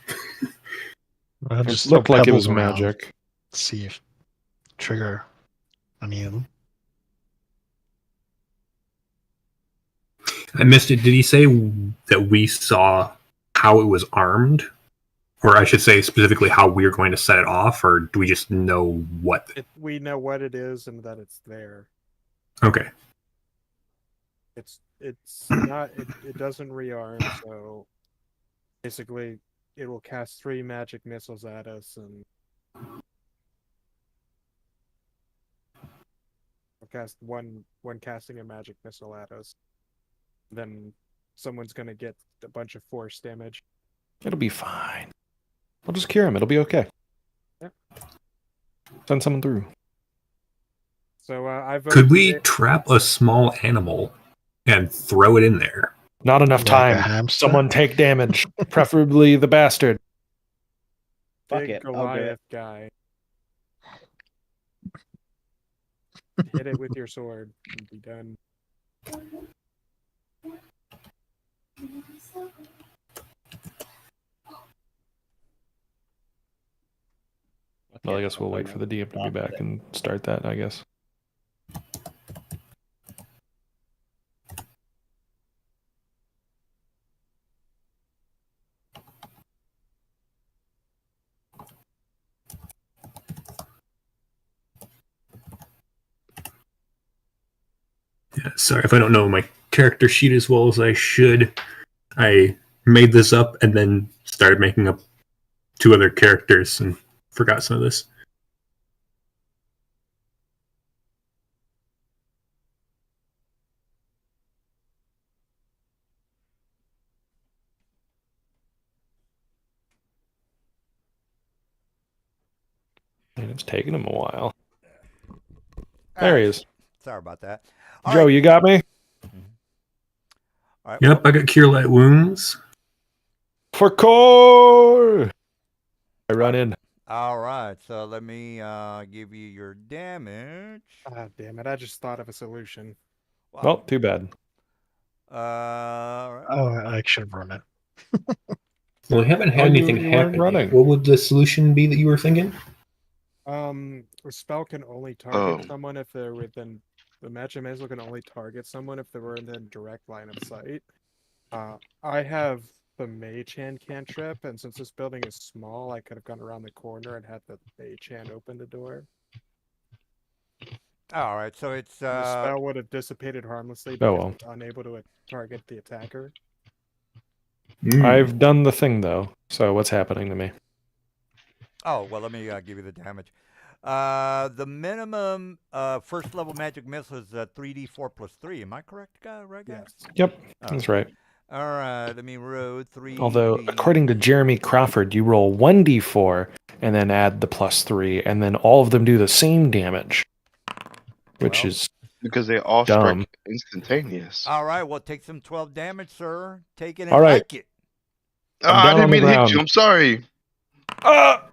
I'll It just looked throw like it was pebbles around, magic. see if trigger any of them. I missed it. Did he say that we saw how it was armed? Or I should say specifically how we're going to set it off, or do we just know what? We know what it is and that it's there. Okay. It's not. It doesn't rearm, so basically, it will cast 3 magic missiles at us, and we'll cast one casting a magic missile at us. Then someone's gonna get a bunch of force damage. It'll be fine. I'll just cure him. It'll be okay. Yep. Send someone through. So I vote. Could we trap a small animal and throw it in there? Not enough Like a time. hamster? Someone take damage. Preferably the bastard. Fuck big it, I'll do it. Goliath guy. Hit it with your sword and be done. Well, I Okay, guess we'll I'll wait go for the DM to be after back that. and start that, I guess. Yeah, sorry if I don't know my character sheet as well as I should. I made this up and then started making up 2 other characters and forgot some of this. And it's taking him a while. All There right. he is. Sorry about that. All Joe, right. you got me? All right. Yep, I got Cure Light Wounds. For core! I run in. All right. So let me give you your damage. Ah, damn it! I just thought of a solution. Well, too bad. All right. Oh, I should have run it. Well, we haven't had Oh, anything you weren't happen running. yet. What would the solution be that you were thinking? A spell can only target someone if they're within. The Magic Missile can only target someone if they were in direct line of sight. I have the Mage Hand cantrip, and since this building is small, I could have gone around the corner and had the Mage Hand open the door. All right. So it's The spell would have dissipated harmlessly Oh, because well. it's unable to target the attacker. I've done the thing, though. So what's happening to me? Oh, well, let me give you the damage. The minimum first level magic missile is 3d4 plus 3. Am I correct, guy? Right, guys? Yes. Yep, Oh. that's right. All right. Let me roll 3. Although, according to Jeremy Crawford, you roll 1d4 and then add the plus 3, and then all of them do the same damage, which Well, is Because they all dumb. strike instantaneous. All right. Well, take some 12 damage, sir. Take it and All right. like it. I'm I down didn't on the mean to hit ground. you. I'm sorry. Ah!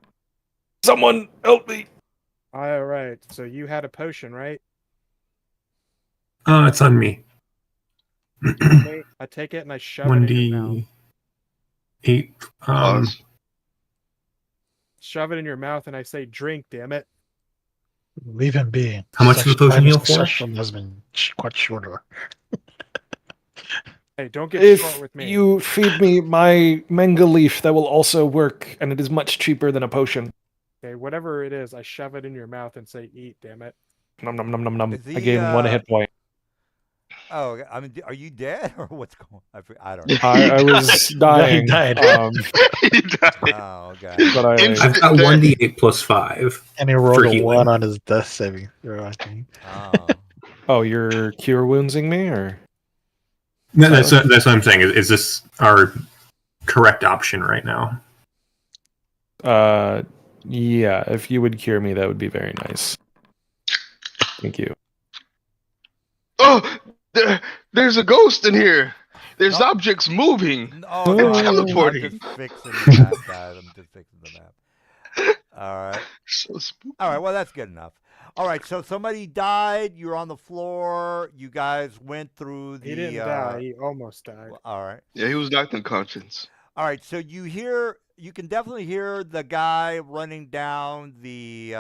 Someone help me! All right. So you had a potion, right? It's on me. Okay, I take it and I shove it in your mouth. 1d8. Pause. Shove it in your mouth and I say, "Drink, damn it." Leave him be. How much does the potion heal for? Succession has been quite shorter. Hey, don't get If short with me. you feed me my mango leaf, that will also work, and it is much cheaper than a potion. Okay, whatever it is, I shove it in your mouth and say, "Eat, damn it." Nom nom nom nom nom. Is I he, gave him 1 hit point. Oh, I mean, are you dead or what's going on? I don't know. I was dying. died. He died. Oh, okay. But I, Instant I've got death. 1d8 plus 5. And he rolled a healing. 1 on his death saving throw, I think. Oh. you're cure woundsing me, or? No, that's what I'm saying. Is this our correct option right now? Yeah. If you would cure me, that would be very nice. Thank you. Oh, there's a ghost in here. There's No. objects moving. Oh, No. no, I'm Teleporting. just fixing the map, guys. I'm just fixing the map. All right. So spooky. All right. Well, that's good enough. All right. So somebody died. You're on the floor. You guys went through the. He didn't die. He almost died. All right. Yeah, he was knocked unconscious. All right. So you can definitely hear the guy running down the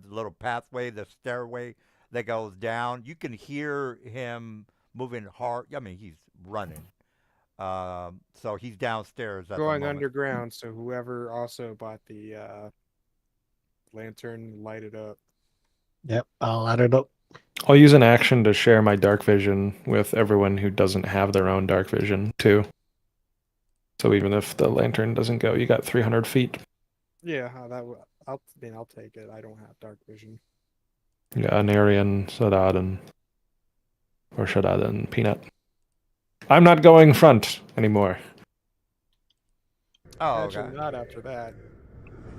little pathway, the stairway that goes down. You can hear him moving hard. I mean, he's running. So he's downstairs at the Going moment. underground, so whoever also bought the lantern, light it up. Yep, I'll add it up. I'll use an action to share my dark vision with everyone who doesn't have their own dark vision, too. So even if the lantern doesn't go, you got 300 feet. Yeah, I'll take it. I don't have dark vision. Yeah, Anarian, Sadad, and Peanut. I'm not going front anymore. Oh, Actually, okay. not after that.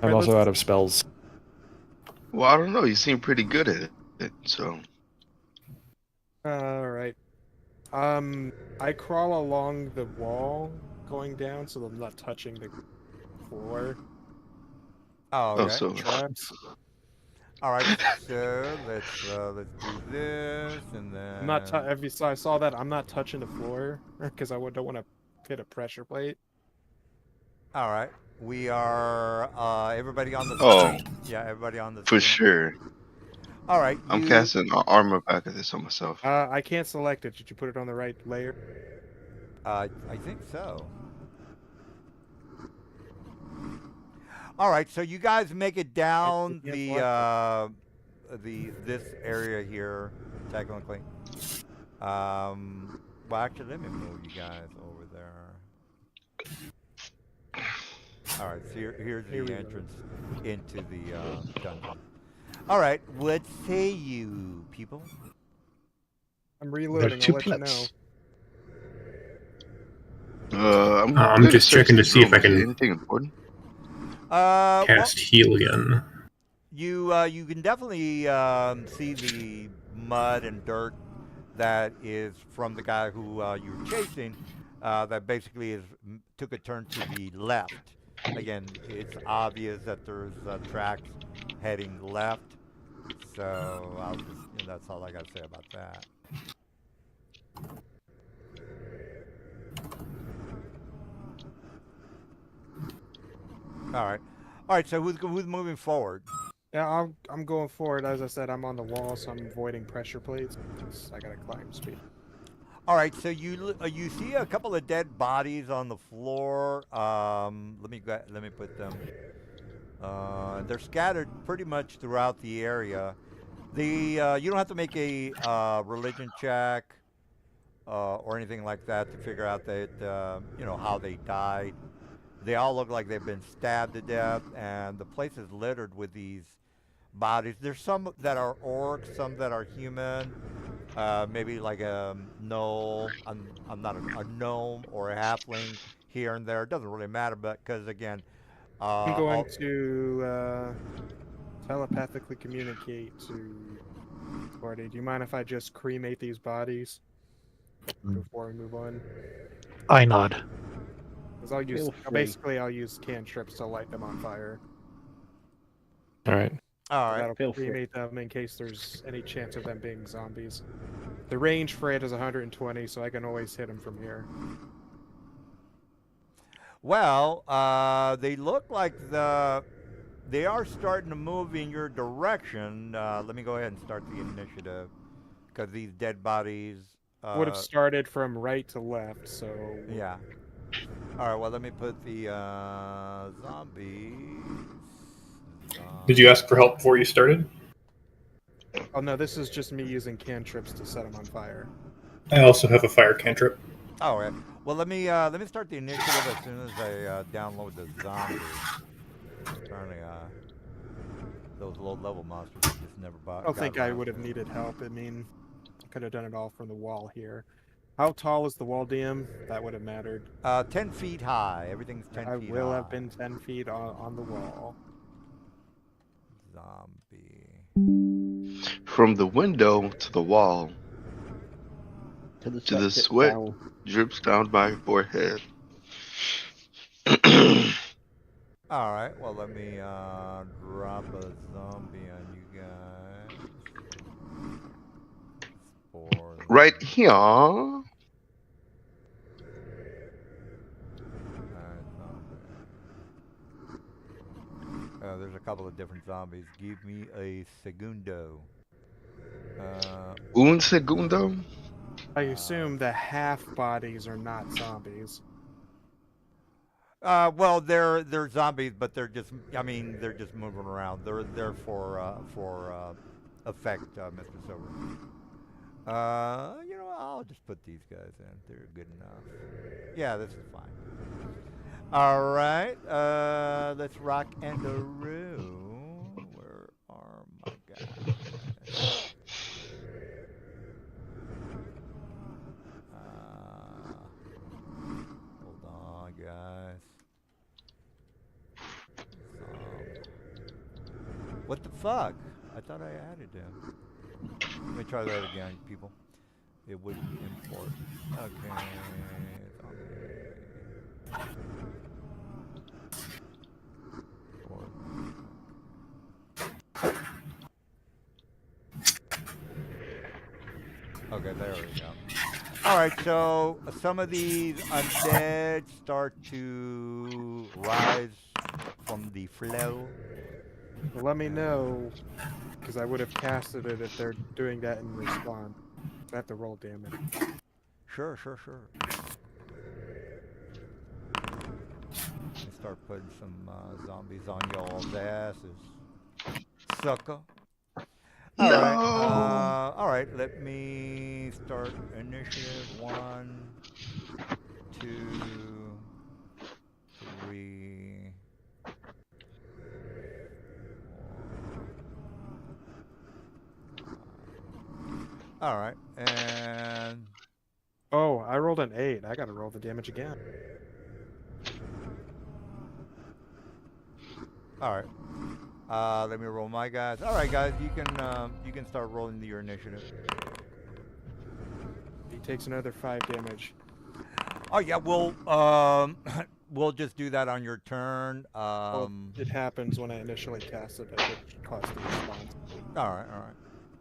I'm Right, also let's- out of spells. Well, I don't know. You seem pretty good at it. So All right. I crawl along the wall going down, so I'm not touching the floor. Oh, Oh, okay. silver. Traps. All right. So let's do this, and I'm not. then If you saw, I saw that. I'm not touching the floor because don't want to hit a pressure plate. all right. We are everybody on the Oh, screen. Yeah, everybody on the for screen. sure. All right. I'm casting armor pack of this on myself. I can't select it. Did you put it on the right layer? I think so. All right, so you guys make it down can't select the this area here, technically. Well, actually, let me move you guys over there. All right, so here's Here we the go. entrance into the dungeon. All right, what say you, people? I'm reloading. There's two I'll let you know. planets. I'm I'm gonna just search checking to this see if room. I Is there can anything important? Well, cast heal again. you can definitely see the mud and dirt that is from the guy who you were chasing. That basically took a turn to the left. Again, it's obvious that there's tracks heading left. So I'll just that's all I got to say about that. All right. So who's moving forward? Yeah, I'm going forward. As I said, I'm on the wall, so I'm avoiding pressure plates. I gotta climb speed. All right, so you see a couple of dead bodies on the floor. Let me put them. They're scattered pretty much throughout the area. You don't have to make a religion check or anything like that to figure out that how they died. They all look like they've been stabbed to death, and the place is littered with these bodies. There's some that are orcs, some that are human. Maybe like a gnome. I'm not a gnome or a halfling here and there. It doesn't really matter, but because again, I'm going all, to telepathically communicate to party. Do you mind if I just cremate these bodies before we move on? I nod. Because I'll use Feel free. basically I'll use cantrips to light them on fire. All right. all right. That'll Feel free. cremate them in case there's any chance of them being zombies. The range for it is 120, so I can always hit them from here. Well, they look like they are starting to move in your direction. Let me go ahead and start the initiative because these dead bodies. Would have started from right to left, so Yeah. All right. Well, let me put the zombies. Did you ask for help before you started? Oh no, this is just me using cantrips to set them on fire. I also have a fire cantrip. All right. Well, let me start the initiative as soon as I download the zombies. Apparently, those low-level monsters just never bought. I don't think I would have needed help. I mean, I could have done it all from the wall here. How tall is the wall, DM? That would have mattered. 10 feet high. Everything's 10 I feet high. will have been 10 feet on the wall. Zombie. From the window to the wall, To the to the drips sweat down. drips down my forehead. All right. Well, let me drop a zombie on you guys. Right here. Alright, zombie. There's a couple of different zombies. Give me a segundo. Un segundo. I assume the half bodies are not zombies. Well, they're zombies, but they're just they're just moving around. They're for effect, Mr. Silver. I'll just put these guys in. They're good enough. Yeah, this is fine. All right, let's rock and roll. Where are my guys? Hold on, guys. What the fuck? I thought I added them. Let me try that again, people. It wouldn't import. Okay. Import. Okay, there we go. All right, so some of these undead start to rise from the flow. Well, let me know, because I would have casted it if they're doing that in response. I have to roll damage. Sure, sure, sure. Let me start putting some zombies on y'all's asses. Sucker. No. All right. Let me start initiative. 1, 2, 3, 4. All right, and Oh, I rolled an 8. I gotta roll the damage again. all right. Let me roll my guys. All right, guys, you can start rolling your initiative. He takes another 5 damage. Oh yeah, we'll just do that on your turn. Well, it happens when I initially casted it, which caused the response. All right, all right.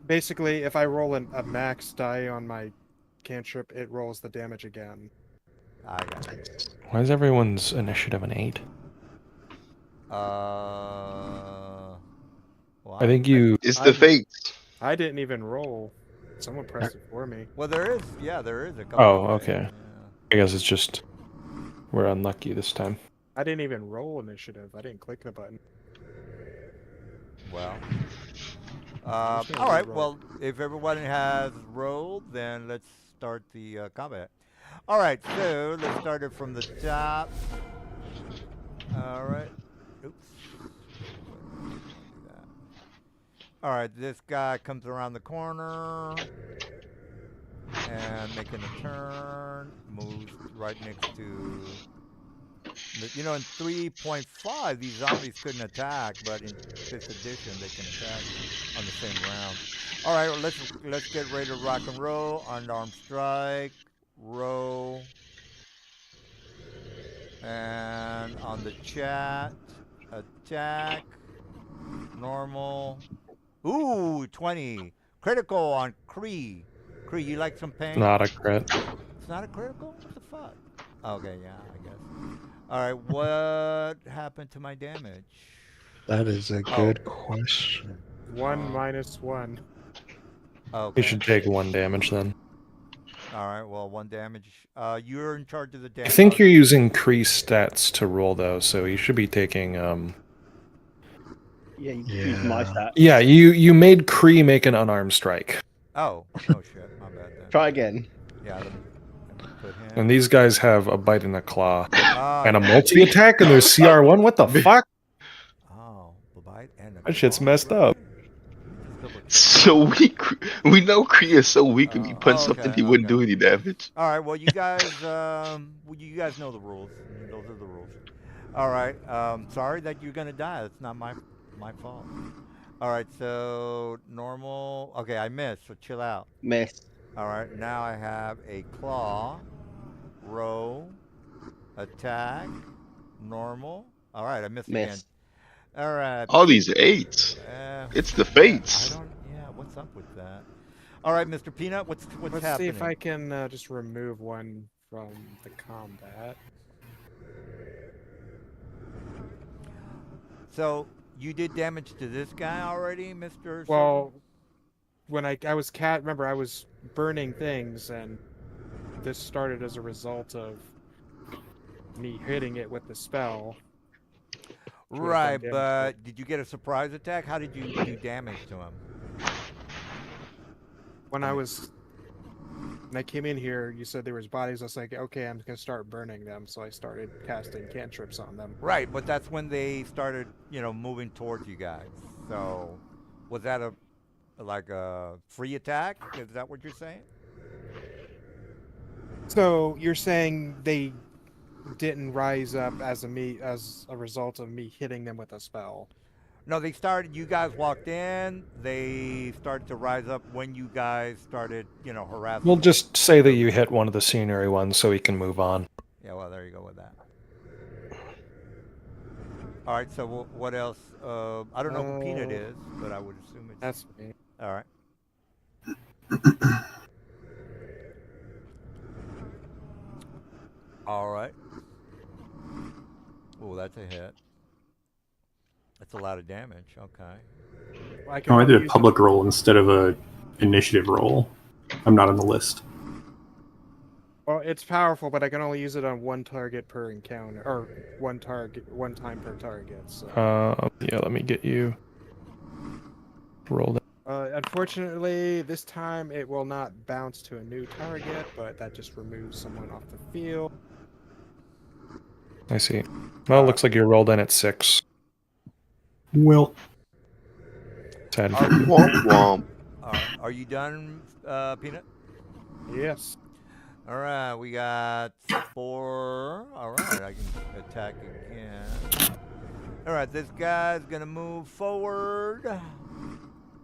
Basically, if I roll a max die on my cantrip, it rolls the damage again. I got it. Why is everyone's initiative an 8? Well, I think you. It's I the did- fates. I didn't even roll. Someone pressed it for me. Well, there is a couple. Oh, of okay. yeah. I guess it's just we're unlucky this time. I didn't even roll initiative. I didn't click the button. Well. I'm just gonna All right. re-roll. Well, if everyone has rolled, then let's start the combat. All right. So let's start it from the top. All right. Oops. Do that. All right. This guy comes around the corner and making a turn, moves right next to. You know, in 3.5, these zombies couldn't attack, but in 5th edition, they can attack on the same round. All right, well, let's get ready to rock and roll. Unarmed strike, row, and on the chat, attack, normal. Ooh, 20, critical on Cree. Cree, you like some pain? Not a crit. It's not a critical. What the fuck? Okay, yeah, I guess. All right, what happened to my damage? That is a good question. 1 minus 1. Okay. You should take 1 damage then. All right. Well, 1 damage. You're in charge of the I damage. think you're using Kree stats to roll though, so you should be taking. Yeah, you can use my Yeah. stat. Yeah, you made Kree make an unarmed strike, Oh shit. My bad then. Try again. Yeah. Let me put him. and these guys have a bite and a claw Oh, and a yeah. multi attack, and there's CR1. What the fuck? Oh, the bite and the That shit's claw, messed right? up. Let me just double check. So weak. We know Kree is so weak. If you punch something, he wouldn't do any damage. All right. Well, you guys know the rules. Those are the rules. All right. Sorry that you're gonna die. It's not my fault. All right. So normal. Okay, I missed. So chill out. Miss. All right. Now I have a claw, row, attack, normal. All right. I missed again. Miss. All right. All these 8s. It's the fates. Yeah. What's up with that? All right, Mr. Peanut. What's Let's happening? see if I can just remove one from the combat. So you did damage to this guy already, Mr. Well, when I was remember I was burning things, and this started as a result of me hitting it with the spell. Right, damage to but did you get a surprise attack? How did you do damage to him? When I came in here, you said there was bodies. I was like, okay, I'm gonna start burning them. So I started casting cantrips on them. Right, but that's when they started, moving towards you guys. So, was that a free attack? Is that what you're saying? So you're saying they didn't rise up as a result of me hitting them with a spell? No, they started. You guys walked in. They started to rise up when you guys started, harassing. We'll just say that you hit one of the scenery ones so we can move on. Yeah, well, there you go with that. All right, so what else? I don't know who Peanut is, but I would assume it's... That's me. All right. All right. Oh, that's a hit. That's a lot of damage. Okay. I can Oh, I only did a use public roll instead of a initiative roll. I'm not on the list. Well, it's powerful, but I can only use it on one target per encounter, or one time per target. So, Yeah, let me get you rolled. unfortunately, this time it will not bounce to a new target, but that just removes someone off the field. I see. Well, it looks like you're rolled in at 6. Well, Sad. Womp womp. All right. Are you done, Peanut? Yes. All right. We got 4. All right. I can attack again. All right. This guy's gonna move forward.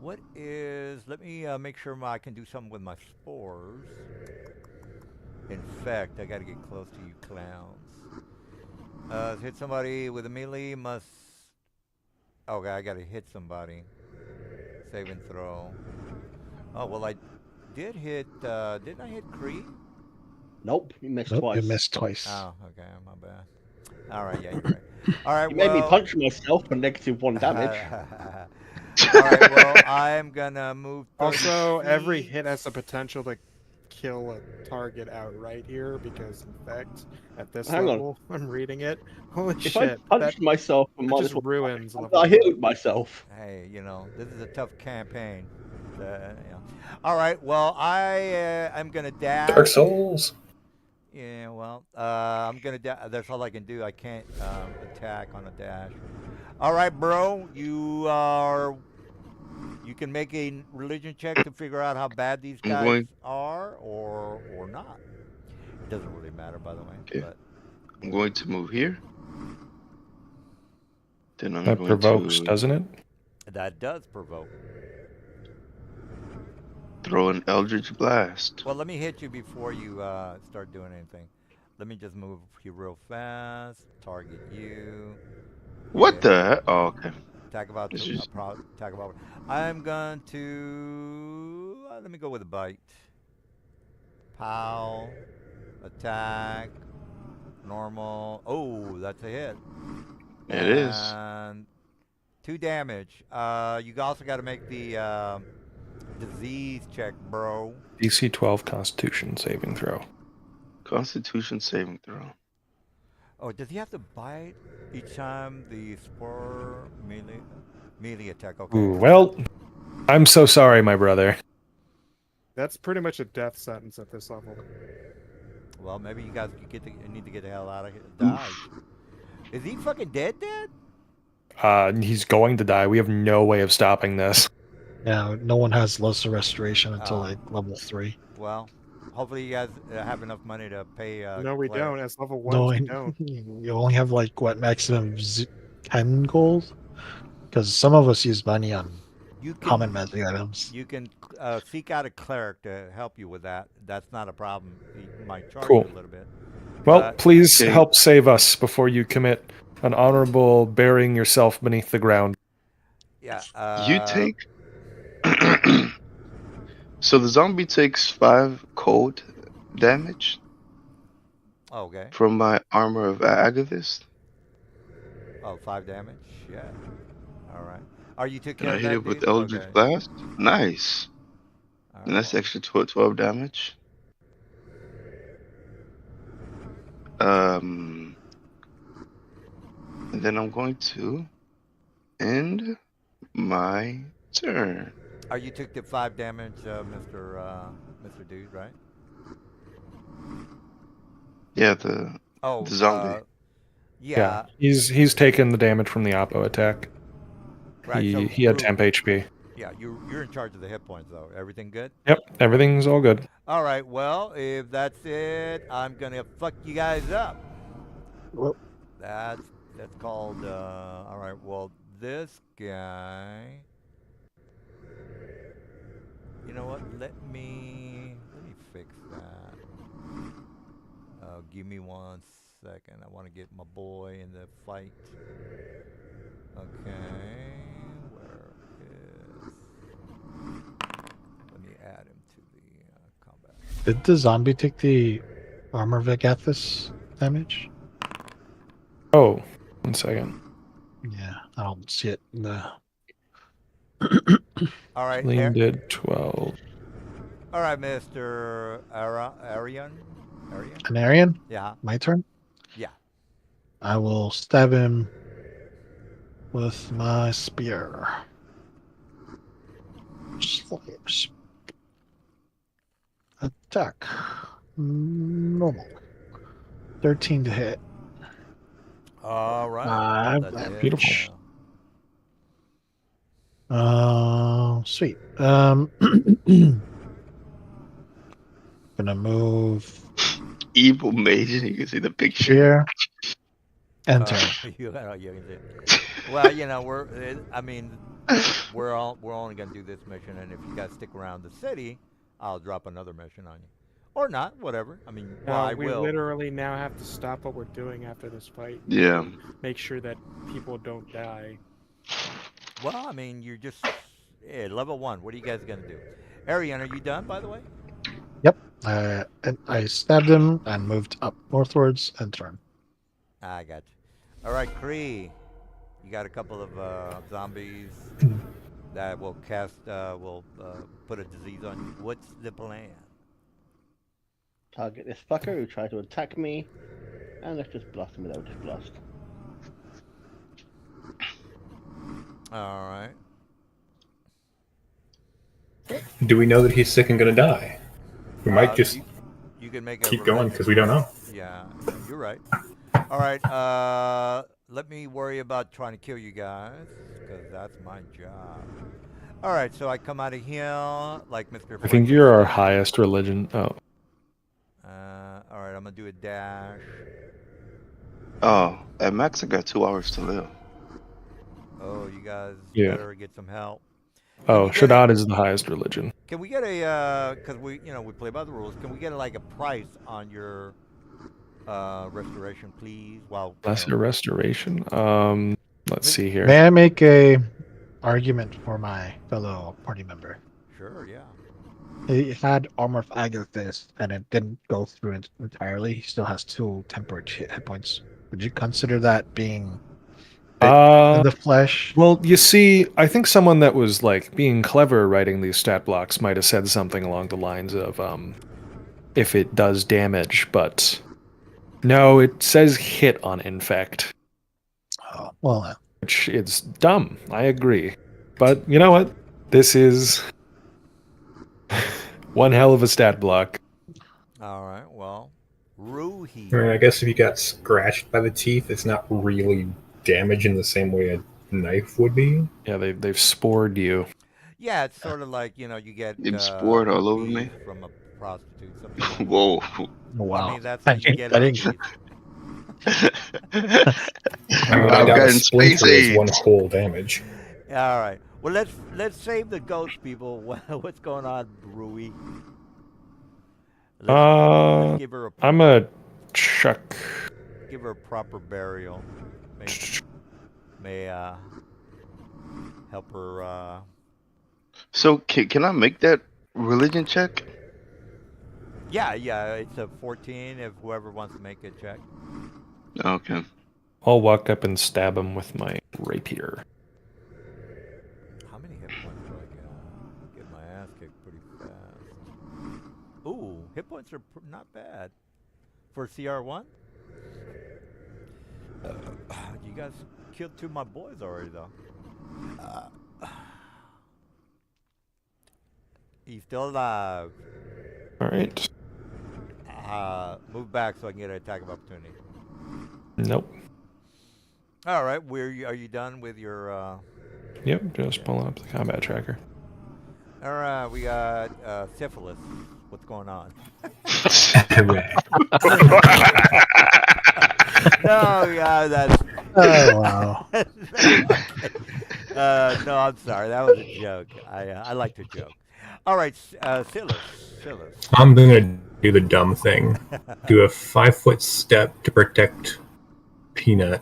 What is? Let me make sure I can do something with my spores. Infect. I gotta get close to you clowns. Hit somebody with a melee must. Okay, I gotta hit somebody. Save and throw. Oh well, I did hit. Didn't I hit Cree? Nope, you missed Nope, twice. you missed twice. Oh, okay, my bad. All right, yeah, you're right. All right, You well. made me punch myself for -1 damage. All right, well, I'm gonna move. 30 Also, every feet. hit has the potential to kill a target outright here because, in fact, at this Hang on. level, I'm reading it. Holy If shit! I punched myself for that just -1, ruins I level. healed myself. Hey, this is a tough campaign. All right, well, I'm gonna dash. Dark Souls. Yeah, well, I'm gonna. That's all I can do. I can't attack on a dash. All right, bro. You can make a religion check to figure out how bad these I'm guys going- are, or not. It doesn't really matter, by the way. Okay. But I'm going to move here. Then I'm That going provokes, to doesn't it? that does provoke. throw an Eldritch Blast. Well, let me hit you before you start doing anything. Let me just move you real fast. Target you. What Yeah. the heck? Oh, okay. Attack about This two. is- Attack about. I'm going to. Let me go with a bite. Pow. Attack. Normal. Oh, that's a hit. It is. And 2 damage. You also got to make the disease check, bro. DC 12 Constitution saving throw. Constitution saving throw. Oh, does he have to bite each time the spore melee attack? Okay. Ooh, well, I'm so sorry, my brother. That's pretty much a death sentence at this level. Well, maybe you guys need to get the hell out of here. Die. Is he fucking dead? He's going to die. We have no way of stopping this. Yeah, no one has Lesser Restoration until Oh. like level 3. Well, hopefully you guys have enough money to pay. No, we Claire. don't. As level 1s, No, we and don't. you only have like what maximum 10 gold? Because some of us use money on You can, common magic items. You can seek out a cleric to help you with that. That's not a problem. He might charge Cool. you a little bit. Well, please Okay. help save us before you commit an honorable burying yourself beneath the ground. Yeah. You take. So the zombie takes 5 cold damage Okay. from my armor of Agathist. Oh, 5 damage. Yeah. All right. Are you took And care I of hit that, it with dude? Eldritch Okay. Blast. Nice. All And that's right. extra 12 damage. And then I'm going to end my turn. Are you took the 5 damage, Mr. Dude, right? Yeah, the Oh, zombie. yeah. He's taken the damage from the Oppo attack. Right. He, so he had Rue, temp HP. Yeah, you're in charge of the hit points though. Everything good? Yep, everything's all good. All right. Well, if that's it, I'm gonna fuck you guys up. Well, That's called. All right. Well, this guy. You know what? Let me fix that. Give me 1 second. I want to get my boy in the fight. Okay. Where is? Let me add him to the combat. did the zombie take the armor of Agathis? damage? Oh, 1 second. Yeah, I don't see it in the. All right, Celine did 12. all right, Mister Arian. Arian. Canarian? Yeah. My turn? Yeah. I will stab him with my spear. Slash. Attack. Normal. 13 to hit. All right. That's it. Beautiful. Sweet. Gonna move Evil mage. You can see the picture. here. Enter. You can see it. Well, I mean, we're only gonna do this mission, and if you guys stick around the city, I'll drop another mission on you, or not, whatever. I mean, well, I we will. literally now have to stop what we're doing after this fight. Yeah. Make sure that people don't die. Well, I mean, you're just level 1. What are you guys gonna do? Arian, are you done, by the way? Yep. And I stabbed him and moved up northwards and turn. I got you. All right, Kree, you got a couple of zombies that will put a disease on you. What's the plan? Target this fucker who tried to attack me, and let's just blast him with Eldritch Blast. All right. Do we know that he's sick and gonna die? We might just you can make keep going because we don't know. Yeah, you're right. All right. Let me worry about trying to kill you guys because that's my job. All right. So I come out of here like Mr. I think you're our highest religion. Oh. All right. I'm gonna do a dash. Oh, at max I got 2 hours to live. Oh, you guys better get some help. Oh, Shaddad is the highest religion. Can we get a because we play by the rules. Can we get like a price on your restoration, please? Lesser restoration. Let's see here. May I make a argument for my fellow party member? Sure, yeah. He had Armor of Agathis, and it didn't go through it entirely. He still has 2 tempered hit points. Would you consider that being in the flesh? Well, you see, I think someone that was like being clever writing these stat blocks might have said something along the lines of if it does damage, but no, it says hit on infect. Oh, well, which is dumb. I agree. But you know what? This is one hell of a stat block. All right. Well, Ruhi. I mean, I guess if you got scratched by the teeth, it's not really damage in the same way a knife would be. Yeah, they've spored you. Yeah, it's sort of like you get spored all over me from a prostitute. Something. Whoa! Wow. I mean, that's how you get. I've gotten space AIDS. One whole damage. All right. Well, let's save the ghost people. What's going on, Rui? Let's give her I'm a chuck. Give her a proper burial. May help her. So can I make that religion check? Yeah, it's a 14 if whoever wants to make a check. Okay. I'll walk up and stab him with my rapier. How many hit points do I got? Get my ass kicked pretty fast. Ooh, hit points are not bad for CR1. You guys killed 2 of my boys already, though. He's still alive. All right. Move back so I can get an attack of opportunity. Nope. All right, are you done with your? Yep, just pulling up the combat tracker. All right, we got syphilis. What's going on? No, yeah, that's. Oh wow. No, I'm sorry. That was a joke. I like to joke. All right, Silas. I'm gonna do the dumb thing. Do a 5-foot step to protect Peanut.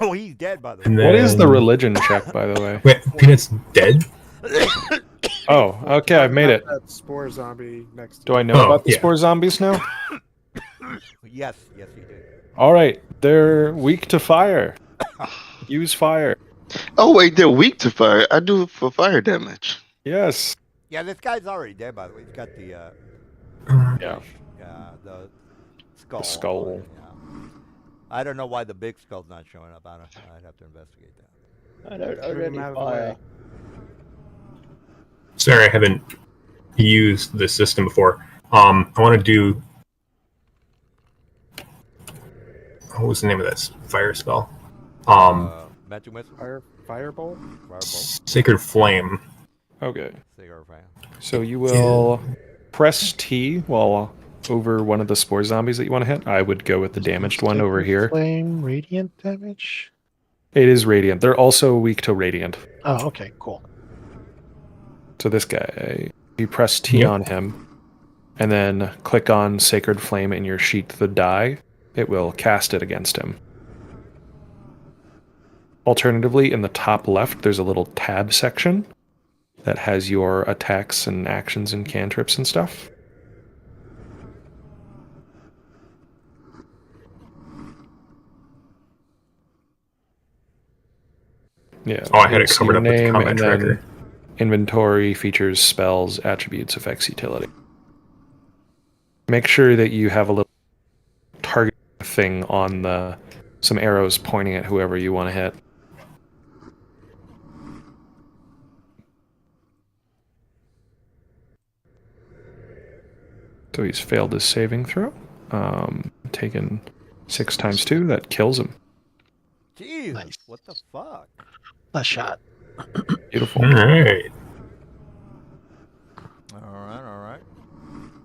Oh, he's dead, by the way. What is the religion check, by the way? Wait, Peanut's dead? Oh, okay, I've made it. That spore zombie next. Do I know about the spore zombies now? Yes, yes, you do. All right, they're weak to fire. Use fire. Oh wait, they're weak to fire. I do it for fire damage. Yes. Yeah, this guy's already dead, by the way. He's got the Yeah. the skull. The skull. On it, yeah. I don't know why the big skull's not showing up. I'd have to investigate that. I don't Move him already out of the fire. way. Sorry, I haven't used this system before. I want to do. What was the name of this fire spell? Magic missile. Firebolt? Firebolt. Sacred Flame. Okay. Cigar fire. So you will press T while over one of the spore zombies that you want to hit. I would go with the damaged one over here. Flame, radiant damage. It is radiant. They're also weak to radiant. Oh, okay, cool. So this guy, you press T Yep. on him, and then click on Sacred Flame in your sheet, the die. It will cast it against him. Alternatively, in the top left, there's a little tab section that has your attacks and actions and cantrips and stuff. Yeah. Oh, I had you'll it see covered your up with the name, combat and then tracker. inventory, features, spells, attributes, effects, utility. Make sure that you have a little target thing on some arrows pointing at whoever you want to hit. So he's failed his saving throw. Taken 6 times 2, that kills him. Jesus, Nice. what the fuck? Last shot. Beautiful. All right.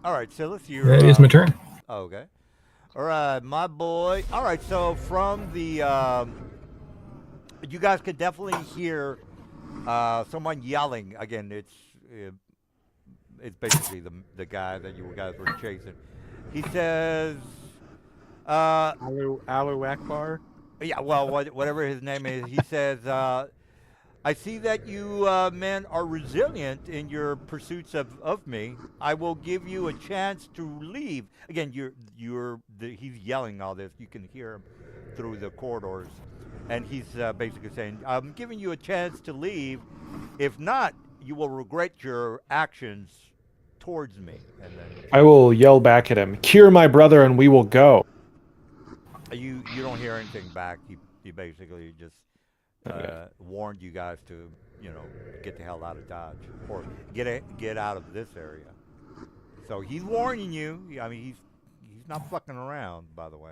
All right, Silas, you. That is my turn. Okay. All right, my boy. All right, so from the, you guys could definitely hear someone yelling. Again, it's basically the guy that you guys were chasing. He says, Alu Akbar. yeah, well, whatever his name is, he says, I see that you men are resilient in your pursuits of me. I will give you a chance to leave. Again, he's yelling all this. You can hear him through the corridors, and he's basically saying, "I'm giving you a chance to leave. If not, you will regret your actions towards me." And then I will yell back at him, "Cure my brother and we will go." you don't hear anything back. He basically just warned you guys to, get the hell out of Dodge or get out of this area. So he's warning you. I mean, he's not fucking around, by the way.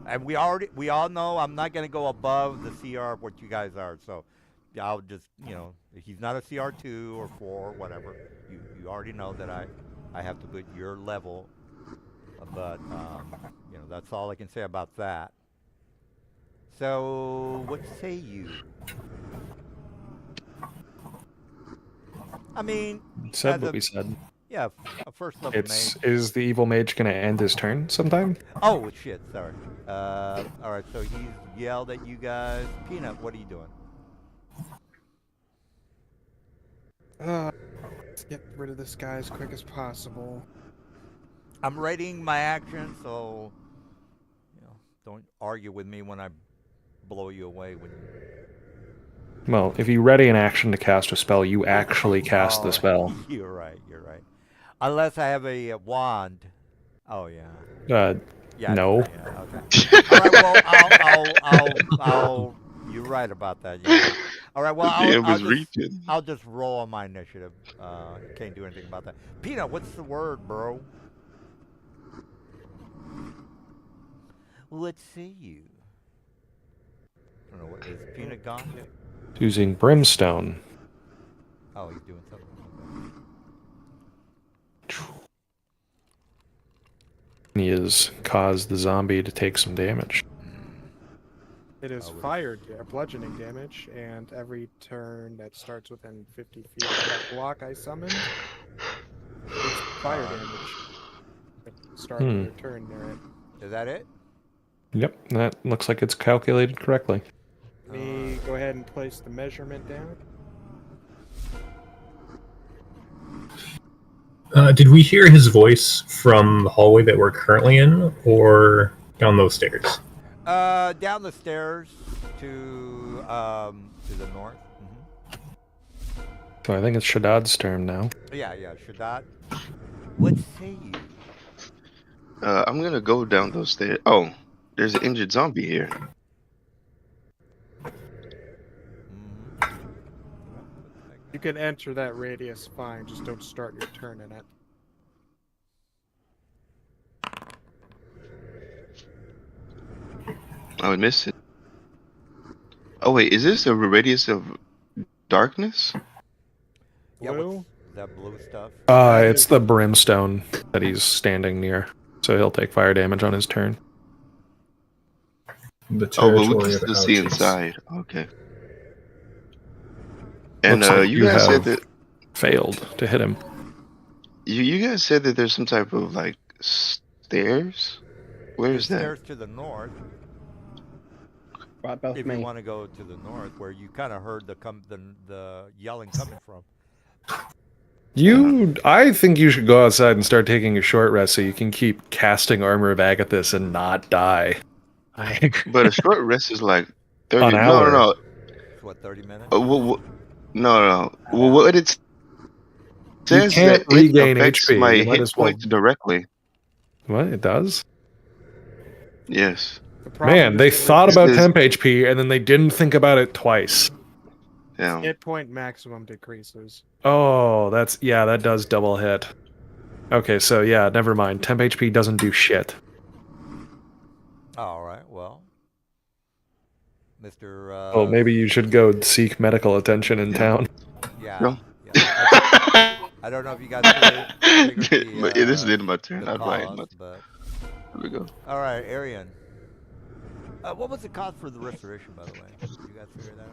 And we all know I'm not gonna go above the CR of what you guys are. So I'll just, he's not a CR2 or 4 or whatever. You already know that I have to put your level. But that's all I can say about that. So what say you? I mean, Said as what a- we said. yeah, a first level mage. Is the evil mage going to end his turn sometime? Oh shit, sorry. All right, so he's yelled at you guys. Peanut, what are you doing? Let's get rid of this guy as quick as possible. I'm rating my action, so don't argue with me when I blow you away. Well, if you ready an action to cast a spell, you actually cast the spell. You're right. Unless I have a wand. Oh yeah. Yeah. No. Yeah, okay. All right. Well, I'll. You're right about that. Yeah. All right. Well, I'll just roll on my initiative. Can't do anything about that. Peanut, what's the word, bro? What say you? I don't know. What is Peanut gone? Using brimstone. Oh, he's doing something. He has caused the zombie to take some damage. It is bludgeoning damage, and every turn that starts within 50 feet of that block I summoned, it's fire damage. Starting your turn near it. Is that it? Yep, that looks like it's calculated correctly. Let me go ahead and place the measurement down. Did we hear his voice from the hallway that we're currently in, or down those stairs? Down the stairs to the north. So I think it's Shaddad's turn now. Yeah, Shaddad. What say you? I'm gonna go down those stairs. Oh, there's an injured zombie here. You can enter that radius fine, just don't start your turn in it. Oh, I missed it. Oh wait, is this a radius of darkness? Yeah, Blue? what's that blue stuff? It's the brimstone that he's standing near, so he'll take fire damage on his turn. The Oh, but we territory can of still see ouches. inside. Okay. And Looks like you guys said have that failed to hit him. you guys said that there's some type of like stairs. Where There's is that? stairs to the north. Right above If me. you want to go to the north, where you kind of heard the yelling coming from. I think you should go outside and start taking a short rest so you can keep casting Armor of Agathis and not die. I agree. But a short rest is like 30. An No, hour. no, It's what, 30 minutes? no. No. Well, what it You says can't that it regain affects HP. my You might hit as well. points directly. What? It does? Yes. The problem Man, is they that thought This about is- temp HP and then they didn't think about it twice. Yeah. hit point maximum decreases. Oh, that does double hit. Okay, so yeah, never mind. Temp HP doesn't do shit. All right, well. Mr. Well, maybe you should go seek medical attention in town. Yeah. No. I don't know if you guys figured But the, this is the end of my turn. the I'd buy it. cost, But but... here we go. All right, Arian. What was the cost for the restoration, by the way? Did you guys figure that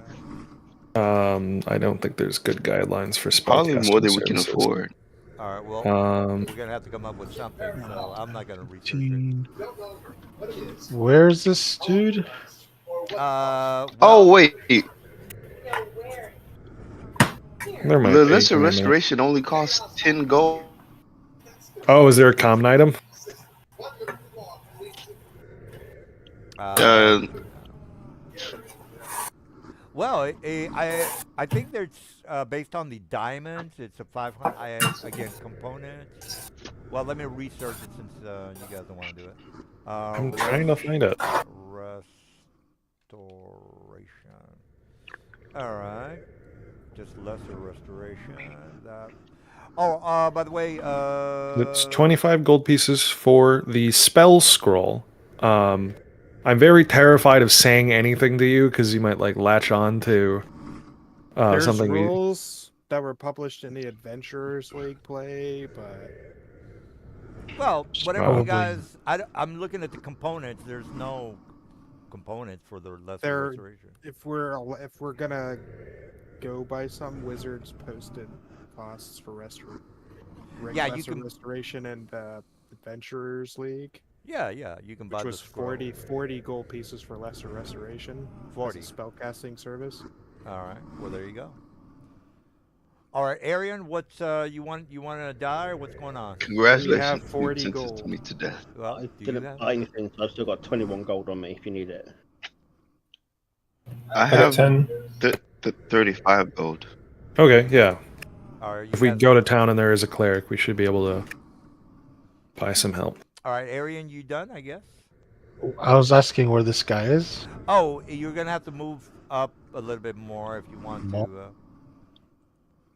out? I don't think there's good guidelines for Probably more spellcasting than we can services. afford. All right, well, Um, we're going to have to come up with something, so I'm not going to research it. Where's this dude? Well, Oh wait, there might the be. lesser Wait a minute. restoration only costs 10 gold. Oh, is there a common item? Uh, well, I think there's based on the diamonds, it's a 500. Again, components. Well, let me research it since you guys don't want to do it. I'm trying to find it. Restoration. All right, just lesser restoration. That. Oh, by the way, It's 25 gold pieces for the spell scroll. I'm very terrified of saying anything to you because you might like latch on to There's something. rules that were published in the Adventurers League play, but well, whatever Probably. you guys. I'm looking at the components. There's no components for the lesser There- restoration. if we're gonna go by some wizards posted costs for Yeah, you can- restoration and Adventurers League, Yeah, you can buy which was the scroll. 40 gold pieces for lesser restoration. 40. as a spellcasting service. All right. Well, there you go. All right, Arian, what's you want to die or what's going on? Congratulations. 40 you sentenced gold. me to death. Well, I do you didn't have? buy anything, so I've still got 21 gold on me if you need it. I I got have 10. the 35 gold. Okay, yeah. All right, you If we guys- go to town and there is a cleric, we should be able to buy some help. All right, Arian, you done? I guess. I was asking where this guy is. Oh, you're gonna have to move up a little bit more if you want More? to.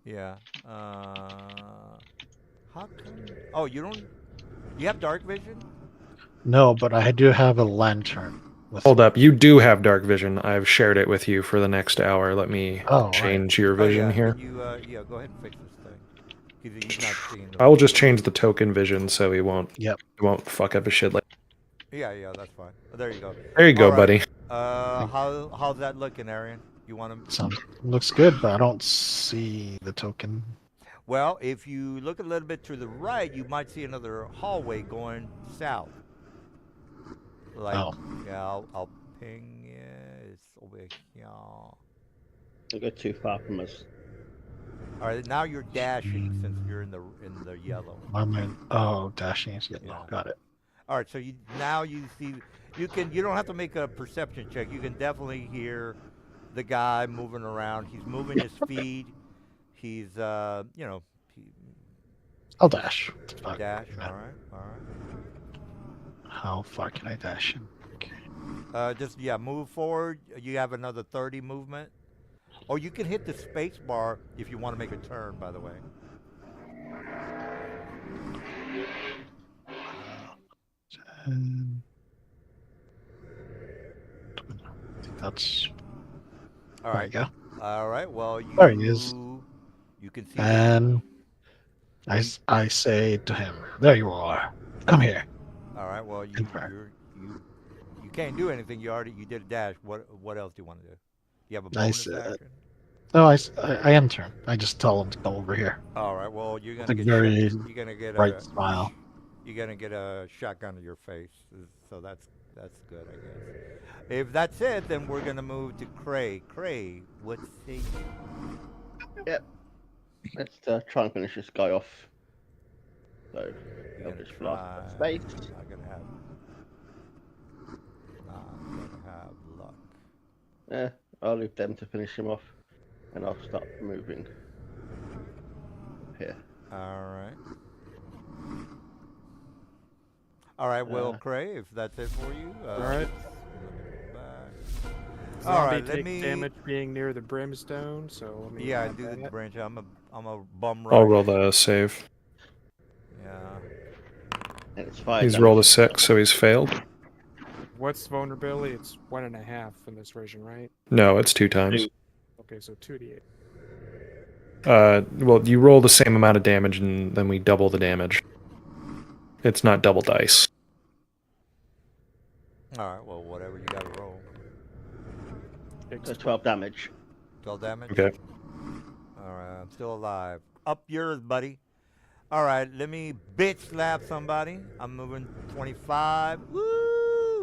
Yeah. How come? Oh, you don't. You have dark vision? No, but I do have a lantern. With Hold up, you do have dark vision. I've shared it with you for the next hour. Let me Oh, right. change your Oh, vision yeah. here. Can you, go ahead and fix this thing. He's not seeing the. I will just change the token vision so he won't. Yep. He won't fuck up his shit. Like Yeah, that's fine. Oh, there you go. there you go, All right. buddy. How's that looking, Arian? You want him? Sounds looks good, but I don't see the token. Well, if you look a little bit to the right, you might see another hallway going south. Like, Oh. yeah, I'll ping you. It's over here. Don't go too far from us. All right, now you're dashing since you're in the yellow. My man. Oh, dashing is yellow. Yeah. Got it. All right, so you see you don't have to make a perception check. You can definitely hear the guy moving around. He's moving his feet. He's he I'll dash. Fuck, dash. man. All right, all right. How far can I dash him? Okay. Just move forward. You have another 30 movement. Or you can hit the space bar if you want to make a turn, by the way. Um, I think that's. All There right. you go. All right. Well, There he is. You can see. And I say to him, "There you are. Come here." All right. Well, Confirm. you can't do anything. You did a dash. What else do you want to do? You have a I bonus said- action. No, I enter. I just tell him to come over here. All right. Well, you're With gonna a get very you're gonna get bright a smile. you're gonna get a shotgun to your face. So that's good, I guess. If that's it, then we're gonna move to Cray. Cray, what say you? Yep. Let's try and finish this guy off. So You're I'll gonna just blast try. that space. Not gonna have luck. Yeah, I'll leave them to finish him off, and I'll start moving. Here. All right. All right, well, Cray, if that's it for you. All right. All Zombie right, let takes me. damage being near the brimstone, so let me Yeah, add do the that. branch. I'm a bum I'll rush. roll the save. Yeah. And it's fire He's damage. rolled a 6, so he's failed. What's vulnerability? It's 1.5 in this version, right? No, it's 2 times. Okay, so 2d8. Well, you roll the same amount of damage, and then we double the damage. It's not double dice. All right, well, whatever you got to roll. So 12 damage. 12 damage? Okay. All right, I'm still alive. Up yours, buddy. All right, let me bitch slap somebody. I'm moving 25. Woo!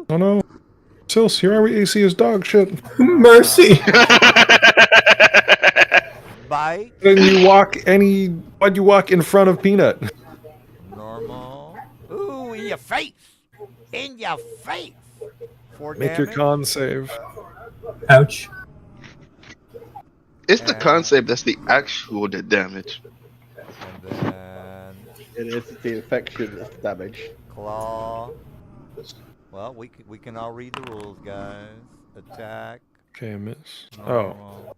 Oh no. Sils, your AC is dog shit. Mercy. Bite. Then why'd you walk in front of Peanut? Normal. Ooh, in your face. In your face. 4 Make your damage. con save. Ouch. It's the concept that's the actual damage. And then It is the infection that's the damage. claw. Well, we can all read the rules, guys. Attack. Okay, I miss. Oh. Normal.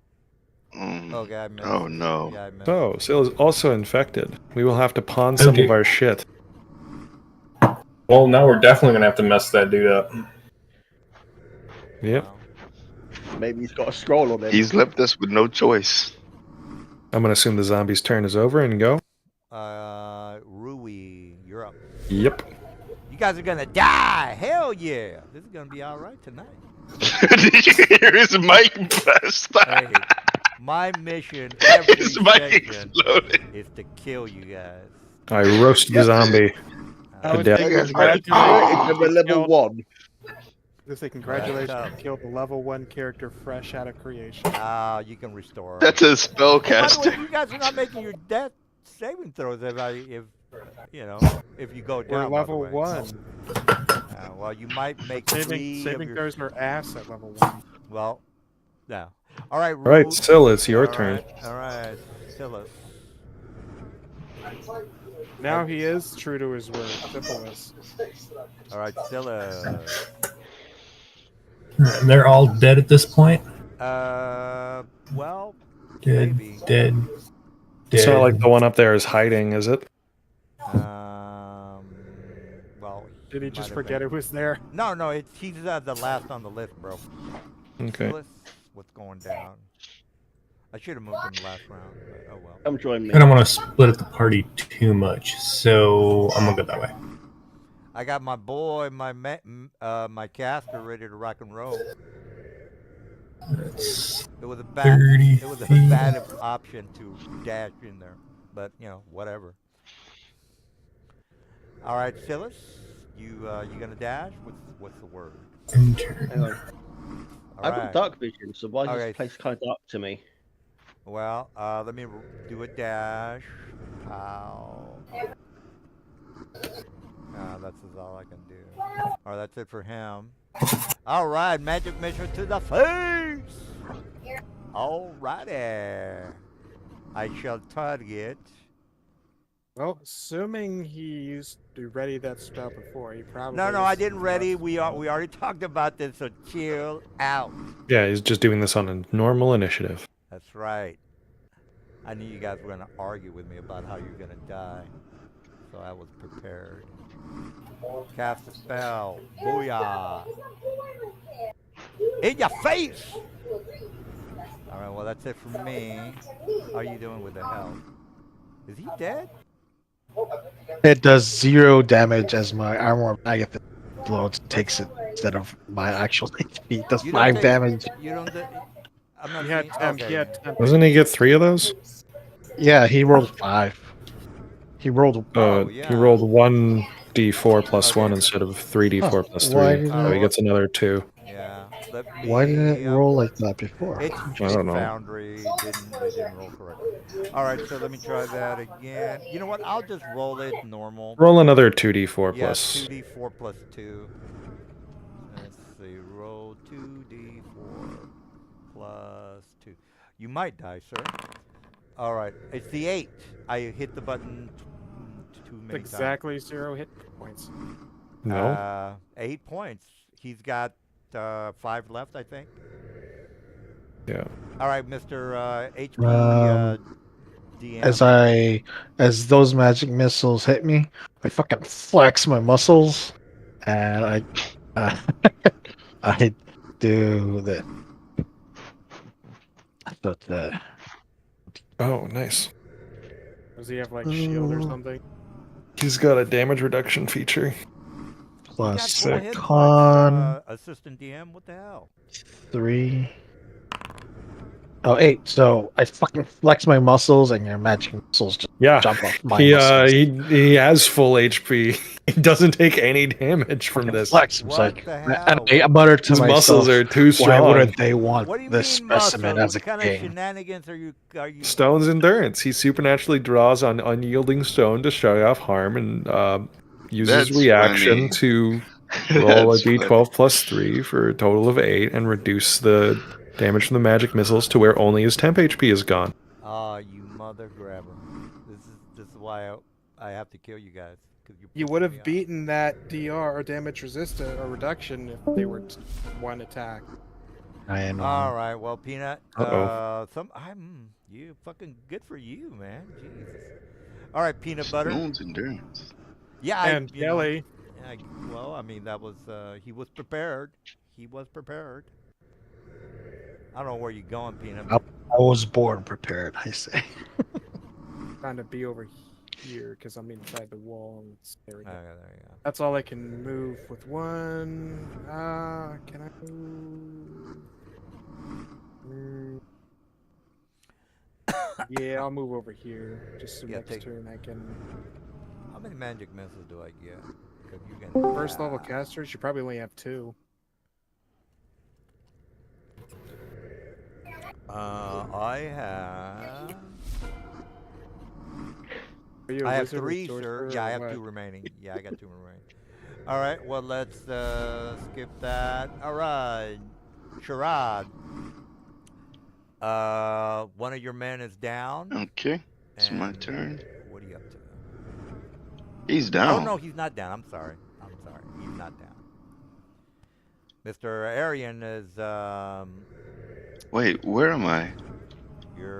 Mm. Okay, I missed. Oh no. Yeah, I missed. Oh, Sil is also infected. We will have to pawn some Okay. of our shit. Well, now we're definitely gonna have to mess that dude up. Yep. Wow. Maybe he's got a scroll on him. He's left us with no choice. I'm gonna assume the zombie's turn is over and go. Rui, you're up. Yep. You guys are gonna die. Hell yeah. This is gonna be all right tonight. Did you hear his mic blast? Hey, my mission every His mic session exploded. is to kill you guys. I roast the zombie. I was death. thinking, It's congratulations, a level killed- 1. Just say congratulations, tough. you killed the level 1 character fresh out of creation. Ah, you can restore. That's a By the way, spellcaster. you guys are not making your death saving throws if you go We're down. by the level way. 1. Well, you might make three Saving of your. throws are ass at level 1. Well, no. All right, All right, Rue. Sil, it's your All turn. right, all right, Silas. Now he is true to his word. Simple as. All right, Silas. And they're all dead at this point. Well, Dead. maybe. Dead. It's Dead. not like the one up there is hiding, is it? Well. Did he might just have forget been. it was there? No, he's the last on the list, bro. Okay. Silas, what's going down? I should have moved him last round, but oh well. Come join me. I don't want to split up the party too much, so I'm gonna go that way. I got my boy, my caster ready to rock and roll. That's It was a bad, 30 it was a feet. bad option to dash in there, but whatever. All right, Silas, you gonna dash? What's the word? enter. Hang on. All I've right. got dark vision, so why is Okay. this place kind of dark to me? Well, let me do a dash. Pow. That's all I can do. Or that's it for him. All right, magic missile to the face. Alrighty. I shall target. Well, assuming he used to ready that spell before, he probably. No, I is didn't ready. enough. We already talked about this, so chill out. Yeah, he's just doing this on a normal initiative. That's right. I knew you guys were gonna argue with me about how you're gonna die, so I was prepared. Cast a spell. Booyah! In your face! All right. Well, that's it for me. How are you doing with the health? Is he dead? It does 0 damage as my armor of Agatha blows takes it instead of my actual HP. It does You don't 5 take- damage. You don't. I'm not. He had seeing- 10. okay. He had 10. Doesn't he get 3 of those? Yeah, he rolled 5. He rolled. Oh, He yeah. rolled 1d4 plus Okay. 1 instead of 3d4 plus 3. Why didn't So he it- gets another 2. Yeah. Let Why didn't me, it roll like that before? It's I don't know. Foundry. It didn't roll correctly. All right, so let me try that again. You know what? I'll just roll it normal. Roll another 2d4 Yeah, plus. 2d4 plus 2. Let's see. Roll 2d4 plus 2. You might die, sir. All right. It's the 8. I hit the button too many Exactly 0 hit points. No. times. 8 points. He's got 5 left, I think. Yeah. All right, Mr. HP DM. As those magic missiles hit me, I fucking flex my muscles, and I do the. Oh, nice. Does he have like shield or something? He's got a damage reduction feature. You got plus full a hit points, con assistant DM. What the hell? 3. Oh, 8. So I fucking flex my muscles, and your magic missiles just Yeah. jump off my He muscles. he has full HP. He doesn't take any damage from Fucking this. flex. It's What like, the and hell? I mutter to His myself, muscles are too why strong. wouldn't they want What do you this mean specimen muscle? as a What kind king? of shenanigans are you? Stone's endurance. He supernaturally draws on unyielding stone to shut off harm and uses That's reaction funny. to roll a That's funny. d12 plus 3 for a total of 8 and reduce the damage from the magic missiles to where only his temp HP is gone. Ah, you mother grabber! This is why I have to kill you guys. 'Cause you're You pissing would me have off. beaten that DR or damage resistant or reduction if they were one attack. I know. All right, well, Peanut. Uh-oh. You fucking good for you, man. Jesus. All right, Peanut Butter. Stone's endurance. Yeah, And you know, Jelly. well, I mean, that was he was prepared. He was prepared. I don't know where you're going, Peanut. I was born prepared, I say. Trying to be over here because I'm inside the wall. There we go. Okay, there you go. That's all I can move with one. Can I move? Yeah, I'll move over here. Just so Yeah, next take- turn I can. How many magic missiles do I get? 'Cause you're gonna First level die. casters, you probably only have 2. I have. Are you a I have wizard or 3, sir. sorcerer Yeah, I or have what? 2 remaining. Yeah, I got 2 remaining. All right, well, let's skip that. All right, Sharad. One of your men is down. Okay, it's my and turn. What are you up to? He's Oh, down. no, he's not down. I'm sorry. He's not down. Mr. Arian is, Wait, where am I?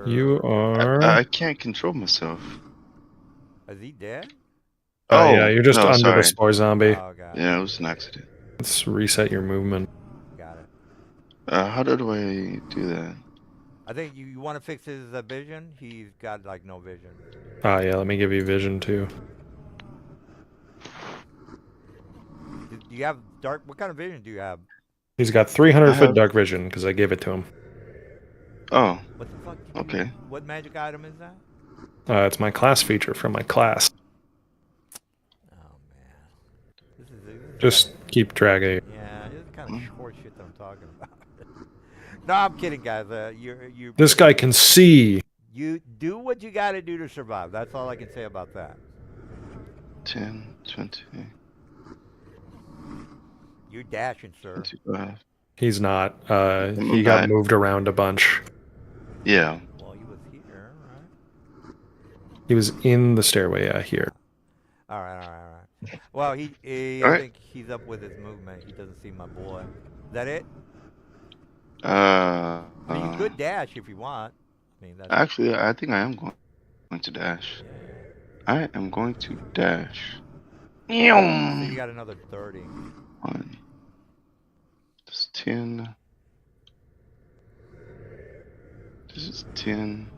You are. I can't control myself. Is he dead? Yeah, you're just no, under sorry. the spore zombie. Oh, got it. Yeah, it was an accident. Let's reset your movement. Got it. How do I do that? I think you want to fix his vision. He's got, like, no vision. Yeah, let me give you vision too. Do you have dark? What kind of vision do you have? He's got 300 I foot have- dark vision because I gave it to him. Oh, What the fuck? Did okay. What magic item is that? It's my class feature from my class. Oh man, this is Just keep track of it. yeah, this is kind of short shit that I'm talking about. No, I'm kidding, guys. You This guy can see. you do what you got to do to survive. That's all I can say about that. 10, 20, You're dashing, sir. 25. He's not. I'm He got back. moved around a bunch. Yeah. Well, he was here, right? He was in the stairway. Yeah, here. All right. Well, I All right. think he's up with his movement. He doesn't see my boy. Is that it? Uh, I mean, you could dash if you want. I mean, that's Actually, I think I am going to dash. I am going to dash. so you got another 30. 1. This is 10. This is 10.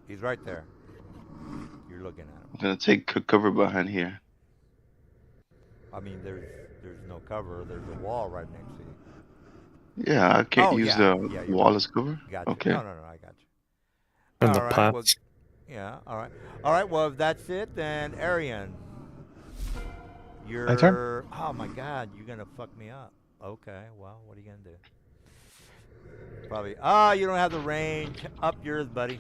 He's right there. You're looking at him. I'm gonna take cover behind here. I mean, there's no cover. There's a wall right next to you. Yeah, I can't Oh, use yeah. the Yeah, you're wall right. as cover. Gotcha. Okay. No, I got you. And the All right, well, pots. yeah. All right. Well, if that's it, then Arian, you're. My turn? Oh my God, you're gonna fuck me up. Okay. Well, what are you gonna do? Probably. You don't have the range. Up yours, buddy.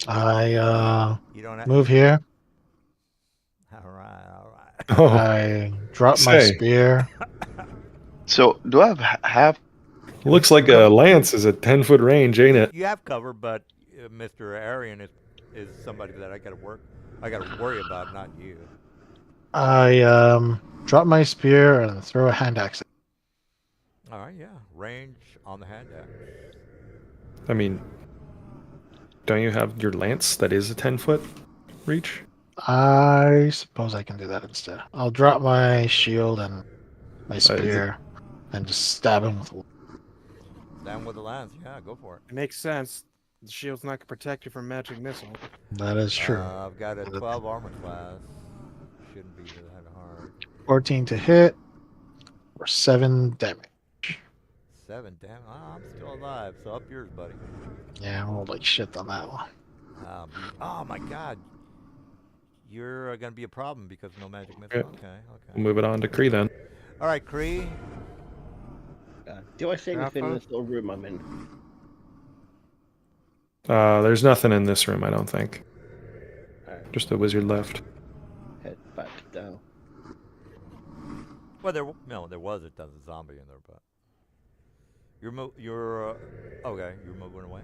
I You don't have. move here. All right. Oh, I drop my Say. spear. So, do I have looks like a lance is at 10-foot range, ain't it? You have cover, but Mr. Arian is somebody that I gotta worry about, not you. I drop my spear and throw a hand axe. All right. Yeah. Range on the hand axe. I mean, don't you have your lance that is a 10-foot reach? I suppose I can do that instead. I'll drop my shield and my is it- spear and just stab him with. Down with the lance. Yeah, go for it. It makes sense. The shield's not gonna protect you from magic missile. That is true. I've got a 12 armor class. Shouldn't be that hard. 14 to hit for 7 damage. 7, damn. I'm still alive. So up yours, buddy. Yeah, I rolled like shit on that one. Oh my God. You're gonna be a problem because no magic missile. Okay. Okay. We'll move it on to Kree then. All right, Kree. Do I see anything in Rafa? this little room I'm in? There's nothing in this room, I don't think. Alright, Just a wizard left. head back down. Well, there was a zombie in there, but you're okay. You're moving away.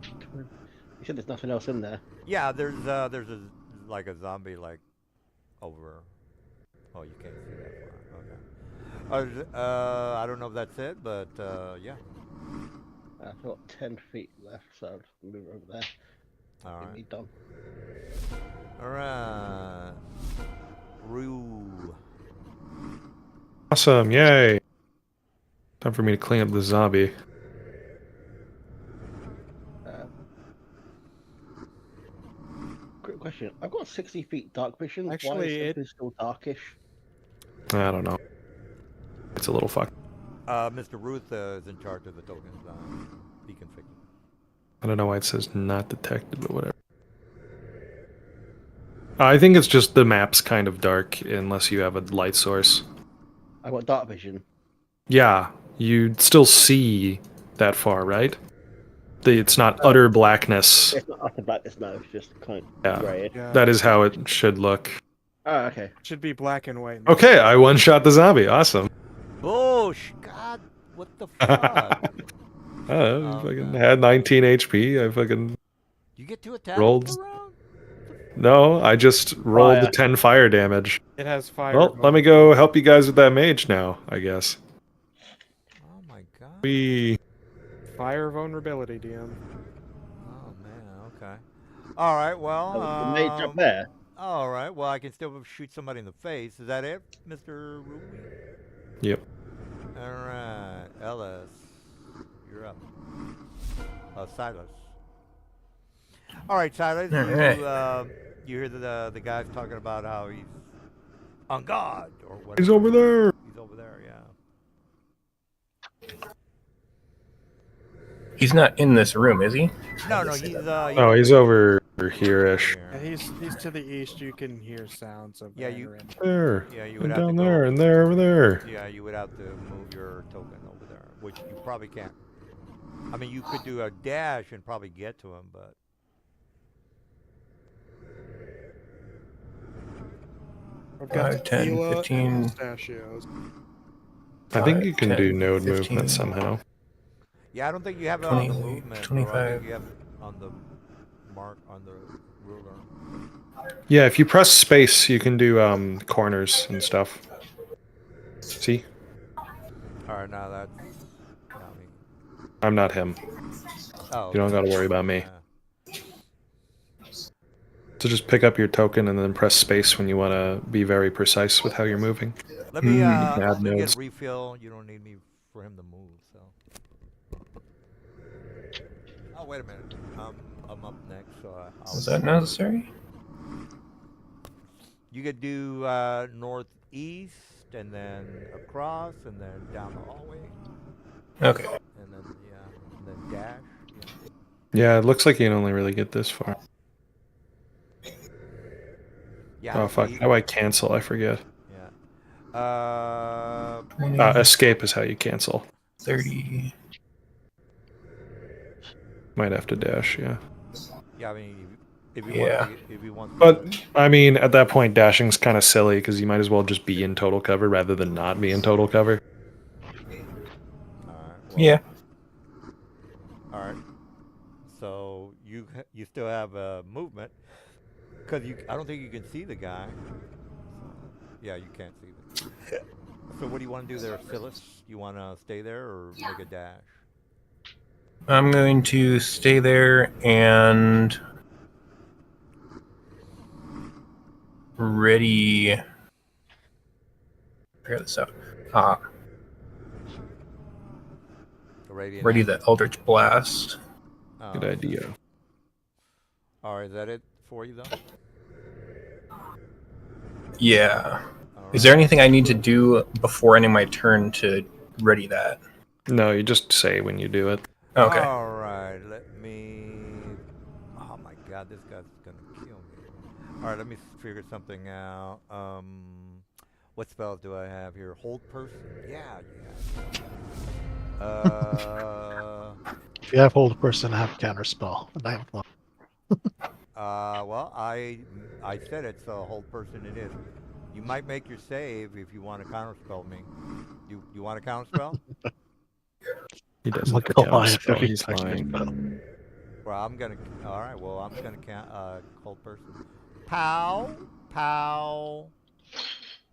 Okay. You said there's nothing else in there. Yeah, there's a like a zombie like over. Oh, you can't see that far. Okay. I don't know if that's it, but yeah. I've got 10 feet left, so I'll just move over there. All Get right. me done. All right. Rue. Awesome, yay! Time for me to clean up the zombie. Quick question. I've got 60 feet dark vision. Why Actually, is it still darkish? I don't know. It's a little fucked. Mr. Ruth is in charge of the tokens. He can fix it. I don't know why it says not detected, but whatever. I think it's just the map's kind of dark unless you have a light source. I've got dark vision. Yeah, you still see that far, right? It's not utter blackness. It's not utter blackness, no. It's just kind of Yeah. grey. Yeah, That is how it should look. Oh, okay. should be black and white. now. Okay, I one-shot the zombie. Awesome. Bush, God, what the fuck? I fucking God. had 19 HP. I fucking... You get to attack Rolled. the round? No, I just rolled Fire. 10 fire damage. It has fire. Well, let me go help you guys with that mage now, I guess. Oh my God. We... Fire vulnerability, DM. Oh man, okay. All right, well. Oh, the mage up there. All right, well, I can still shoot somebody in the face. Is that it, Mr. Ruby? Yep. All right, Ellis, you're up. Silas. All right, Silas. All you, right. You hear the guys talking about how he's on guard or what? He's over there. He's over there, yeah. He's not in this room, is he? No, he's Oh, he's over here-ish. Yeah, he's to the east. You can hear sounds of. Yeah, you- entering. There. Yeah, you And would have to down go. there, and there, over there. Yeah, you would have to move your token over there. which you probably can't. I mean, you could do a dash and probably get to him, but I've got 5, 10, tequila 15. and pistachios. I think 5, you can 10, do node 15, movement somehow. yeah, I don't think you have it on the 20, movement, bro. I think 25. you have it on the mark on the ruler. Yeah, if you press space, you can do corners and stuff. See? All right, now that's not me. I'm not him. Oh, You don't okay. got to worry about me. Yeah. So just pick up your token and then press space when you want to be very precise with how you're moving. Let me add let me nodes. get refill. You don't need me for him to move, so. Oh, wait a minute. I'm up next, so I'll. Is that necessary? You could do northeast, and then across, and then down the hallway, Okay. and then and then dash. Yeah, it looks like you can only really get this far. Yeah. Oh, fuck. see? How do I cancel? I forget. Yeah. 20, Escape is how you cancel. 30. Might have to dash, yeah. Yeah. I mean, if you Yeah. want, if you want. But, I mean, at that point, dashing's kind of silly because you might as well just be in total cover rather than not be in total cover. All right. Well, Yeah. All right. So you still have movement because I don't think you can see the guy. Yeah, you can't see the. So what do you want to do there, Phyllis? You want to stay there or make a dash? I'm going to stay there and ready. Figure this out. Ready the Eldritch Blast. Good idea. All right, is that it for you though? Yeah. All Is there anything I need to do before ending my turn to ready that? No, you just say when you do it. Okay. All right, let me. Oh my God, this guy's gonna kill me. All right, let me figure something out. What spells do I have here? Hold person. Yeah. If you have hold person, I have counter spell. And I have one. Well, I said it's a hold person. It is. You might make your save if you want to counterspell me. You want to counterspell? He doesn't Like have a to lion, counterspell, 50 he's seconds lying. spell. Well, I'm gonna. All right. Well, I'm gonna count. Hold person. Pow, pow,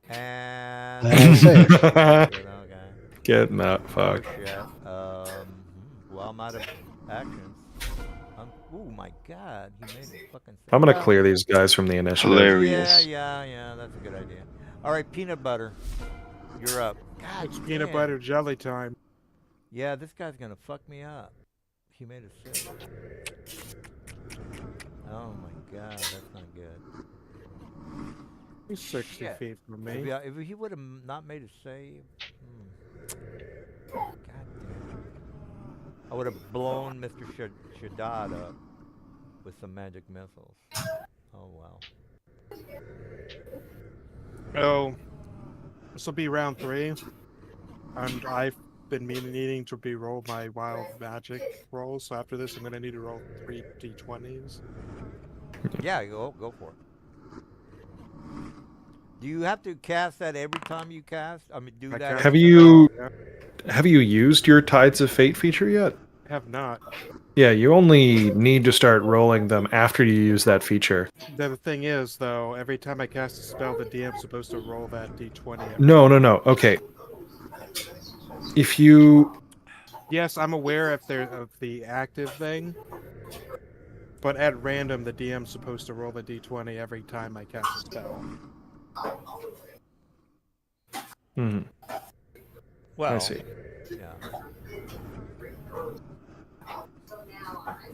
and. And save. Okay. Get that fuck. Oh, shit. Well, I'm out of actions. Oh my God, he made a fucking. I'm gonna Well, clear these guys from the initiative. Hilarious. Yeah, that's a good idea. All right, peanut butter, you're up. God, It's peanut damn. butter jelly time. Yeah, this guy's gonna fuck me up. He made a save. Oh my God, that's not good. He's 60 Shit. feet from If, me. if he would have not made a save, God damn it. I would have blown Mr. Shaddad up with some magic missiles. Oh well. Oh, this will be round 3. And I've been needing to re-roll my wild magic rolls. So after this, I'm going to need to roll 3 d20s. Yeah, go for it. Do you have to cast that every time you cast? I mean, do I that. cast Have it you- all, yeah. Have you used your Tides of Fate feature yet? I have not. Yeah, you only need to start rolling them after you use that feature. The thing is, though, every time I cast a spell, the DM's supposed to roll that d20. No. Okay. If you... Yes, I'm aware of the active thing, but at random, the DM's supposed to roll the d20 every time I cast a spell. Hmm, Well, I see. Yeah.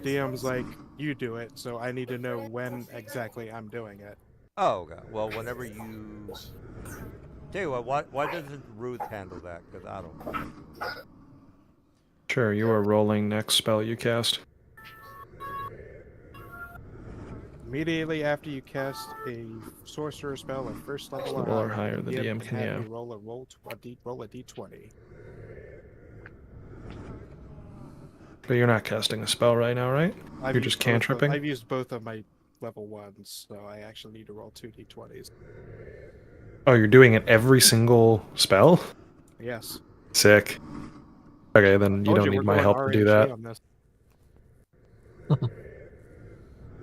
DM's like, you do it, so I need to know when exactly I'm doing it. Oh, okay. Well, whenever you. Tell you what, why doesn't Ruth handle that? Because I don't. Sure, you are rolling next spell you cast. Immediately after you cast a sorcerer spell at first level Level or higher, the DM DM can, have yeah. you roll a d20. But you're not casting a spell right now, right? You're just cantripping? I've used both of my level 1s, so I actually need to roll 2d20s. Oh, you're doing it every single spell? Yes. Sick. Okay, then you Told don't we're need my going help to do RNG that. on this.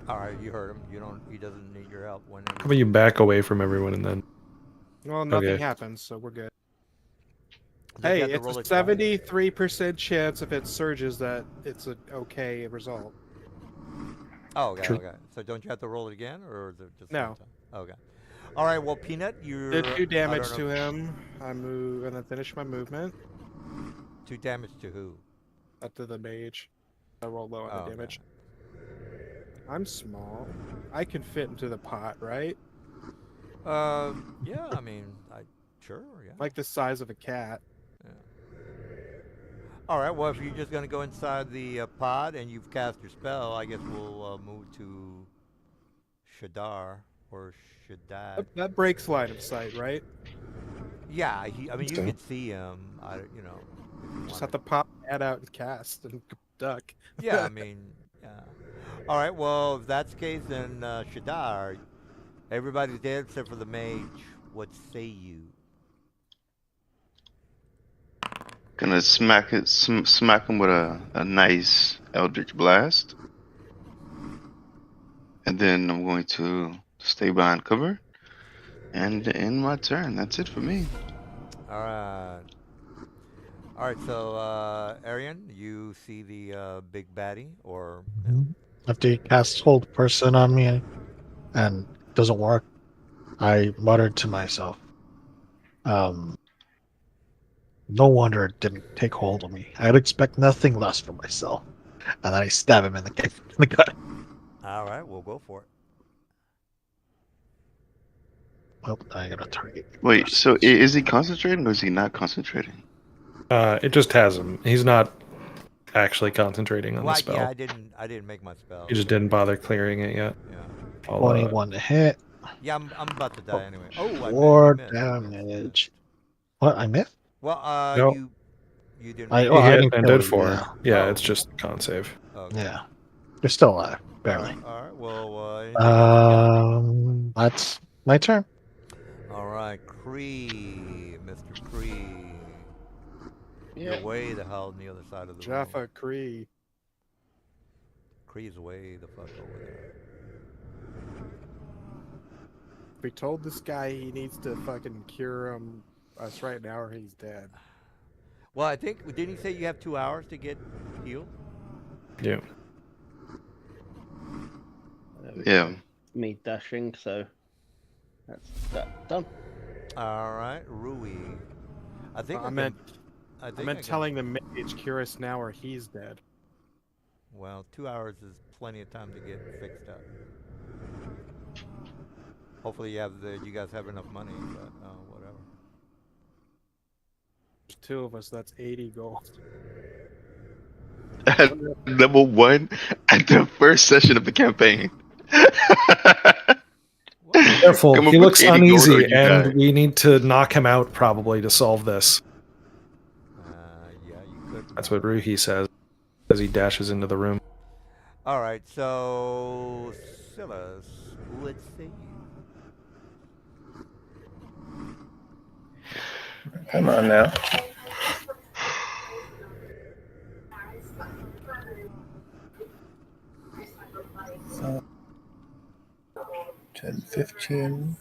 All right, you heard him. You don't. He doesn't need your help. Whenever. How about you back away from everyone and then... Well, nothing Okay. happens, so we're good. Does he Hey, have to it's roll a it twice? 73% chance if it surges that it's an okay result. Oh, okay, True. okay. So don't you have to roll it again, or is it just No. one time? Okay. All right. Well, Peanut, you're Did 2 I damage don't to know- him. I move and then finish my movement 2 damage to who? up to the mage. I roll low on Oh, the okay. damage. I'm small. I can fit into the pot, right? Yeah. I mean, sure. Yeah. Like the size of a cat. All right. Well, if you're just gonna go inside the pod and you've cast your spell, I guess we'll move to Shadar or Shaddad. That breaks line of sight, right? Yeah. I mean, you Okay. can see him. You know. If you Just wanted. have to pop my head out and cast and duck. Yeah. I mean. Yeah. All right. Well, if that's the case, then Shadar, everybody's dead except for the mage. What say you? Gonna smack him with a nice Eldritch Blast. And then I'm going to stay behind cover and end my turn. That's it for me. All right. All right. So, Arian, you see the big baddie, or After he casts hold person on me and it doesn't work, I muttered to myself, no wonder it didn't take hold of me. I'd expect nothing less from myself. And then I stab him in the gut. all right, we'll go for it. Well, I got a target. Wait, so is he concentrating or is he not concentrating? It just has him. He's not actually concentrating on Well, the spell. yeah, I didn't make my spell. He just didn't bother clearing it yet. Yeah. I'll, 21 to hit. Yeah, I'm about to die anyway. Oh, I 4 missed. damage. What? I missed? Well, No. you didn't. I He I hit didn't and kill did you, 4. yeah. Yeah, Oh. it's just a con save. Okay. Yeah. You're still alive. Barely. All right. Well, anything else you That's my turn. got? All right, Cree, Mr. Cree. Yeah. You're way the hell on the other side of the room. Jaffa Cree. Cree's way the fuck over there. We told this guy he needs to fucking cure us right now or he's dead. Well, I think didn't he say you have 2 hours to get healed? Yeah. Yeah. Me dashing, so that's that done. All right, Rui. I think I meant I I think meant can- telling the mage cure us now or he's dead. Well, 2 hours is plenty of time to get fixed up. Hopefully, you guys have enough money, but whatever. There's 2 of us, that's 80 gold. Level 1 at the first session of the campaign. Careful, Come up he with looks 80 gold or uneasy, you and die. we need to knock him out probably to solve this. Yeah, you could. That's what Ruhi says as he dashes into the room. All right, so Silas, what say you? Come on now. So, 10, 15.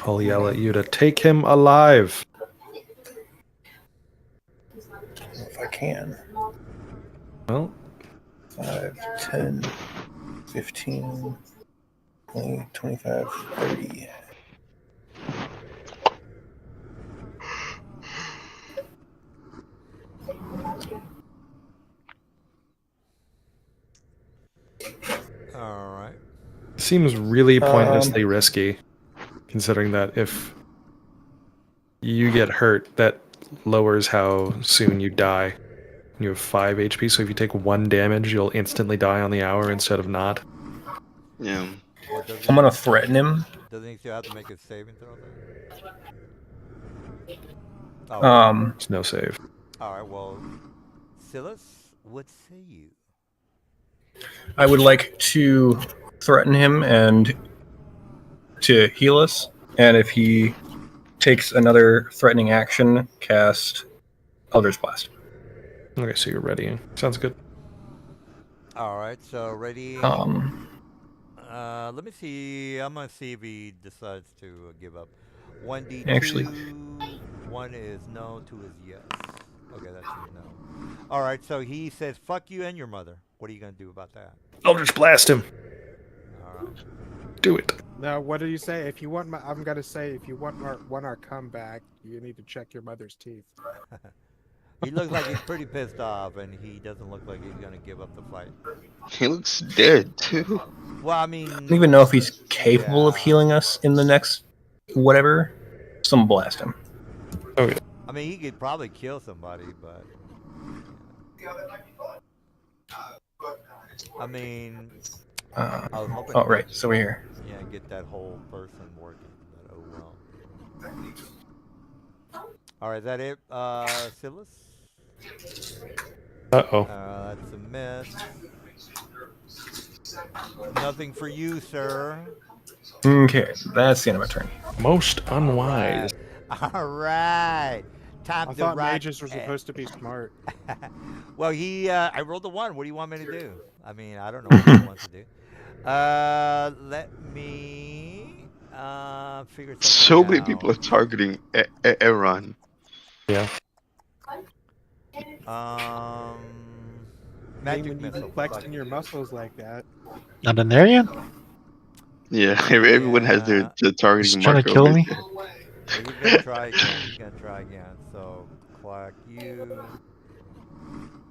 I'll yell at you to take him alive. If I can. Well, 5, 10, 15, 20, 25, 30. All right. seems really pointlessly risky, considering that if you get hurt, that lowers how soon you die. You have 5 HP, so if you take 1 damage, you'll instantly die on the hour instead of not. Yeah. Well, doesn't I'm gonna threaten him. doesn't he still have to make a saving throw? Then? Oh, It's no save. all right. Well, Silas, what say you? I would like to threaten him and to heal us, and if he takes another threatening action, cast Eldritch Blast. Okay, so you're ready. Sounds good. All right. So ready. Let me see. I'm gonna see if he decides to give up. 1d2. Actually, 1 is no. 2 is yes. Okay, that's a no. All right. So he says, "Fuck you and your mother." What are you gonna do about that? Eldritch blast him. All right. Do it. Now, what do you say? If you want my, I'm gonna say, if you want our comeback, you need to check your mother's teeth. He looks like he's pretty pissed off, and he doesn't look like he's gonna give up the fight. He looks dead too. Well, I I mean, don't even know if he's capable of yeah. healing us in the next whatever. Someone blast him. Okay. I mean, he could probably kill somebody, but I mean, I was hoping. Oh, right. So we're here. Yeah, get that whole person working. But oh well. All right, is that it, Silas? Uh-oh. That's a miss. Nothing for you, sir. Okay, that's the end of my turn. Most unwise. All right. Time I to thought rock. mages were supposed to be smart. Well, I rolled a 1. What do you want me to do? I mean, I don't know what he wants to do. Let me figure something So out. many people are targeting Aaron. Yeah. Magic When you be missile. flexing your muscles like that. Not in there yet? Yeah, everyone has their Yeah. He's targeting trying to marker kill over me? there. He's gonna try again. He's gonna try again. So, clock you. Do you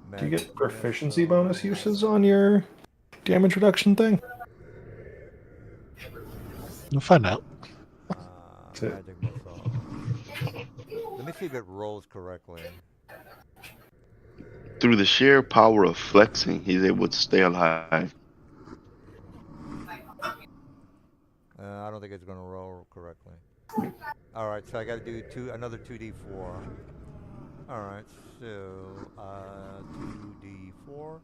Magic get proficiency missile. bonus uses on your damage reduction thing? We'll find out. That's it. Magic missile. Let me see if it rolls correctly. Through the sheer power of flexing, he's able to stay alive. I don't think it's gonna roll correctly. All right, so I got to do another 2d4. All right, so 2d4.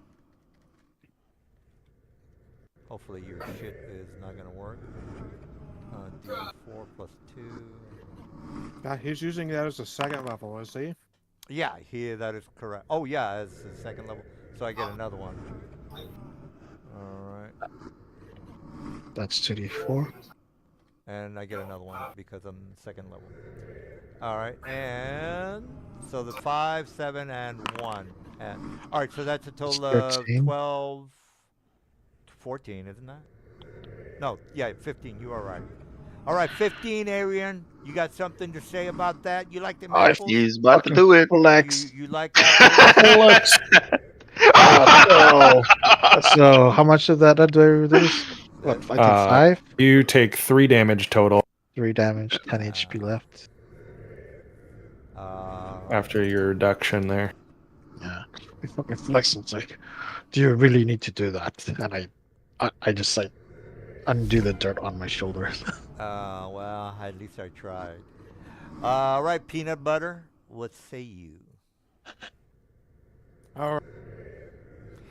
Hopefully your shit is not gonna work. D4 plus 2. He's using that as a second level, is he? Yeah, that is correct. Oh yeah, as the second level. So I get another one. All right. That's 2d4. And I get another one because I'm second level. All right, and so the 5, 7, and 1. And all right, so that's a total of 13. 12, 14, isn't that? No, yeah, 15. You are right. All right, 15, Arian. You got something to say about that? You like the apples? He's about to do it. Flex. You like apples? So, how much of that do I reduce? What, I think 5? You take 3 damage total 3 damage, 10 HP left. after your reduction there. Yeah. I fucking flex. It's like, do you really need to do that? And I just like undo the dirt on my shoulders. Well, at least I tried. All right, peanut butter. What say you? All right.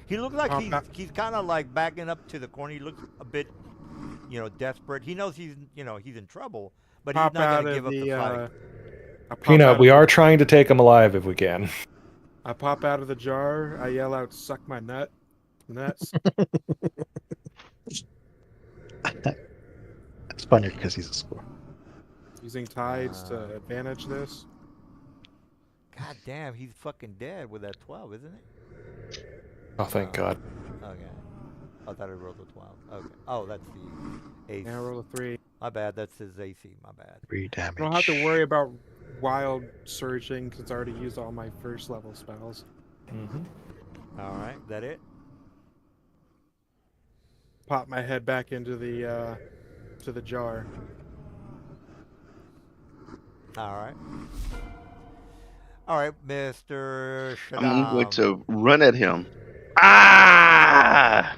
He looks like he's kind of like backing up to the corner. He looks a bit, desperate. He knows he's in trouble, but he's not going to give up the fight. Peanut, we are trying to take him alive if we can. I pop out of the jar. I yell out, "Suck my nuts!" It's funny because he's a squirrel. Using tides to advantage this. God damn, he's fucking dead with that 12, isn't he? Oh, thank God. Okay. I thought I rolled a 12. Okay. Oh, that's the ace. And I roll a 3. My bad. That's his AC. My bad. 3 damage. I don't have to worry about wild surging since I already used all my first level spells. All right. That it? Pop my head back into the to the jar. All right. All right, Mr. Shaddam. I'm going to run at him. Ah!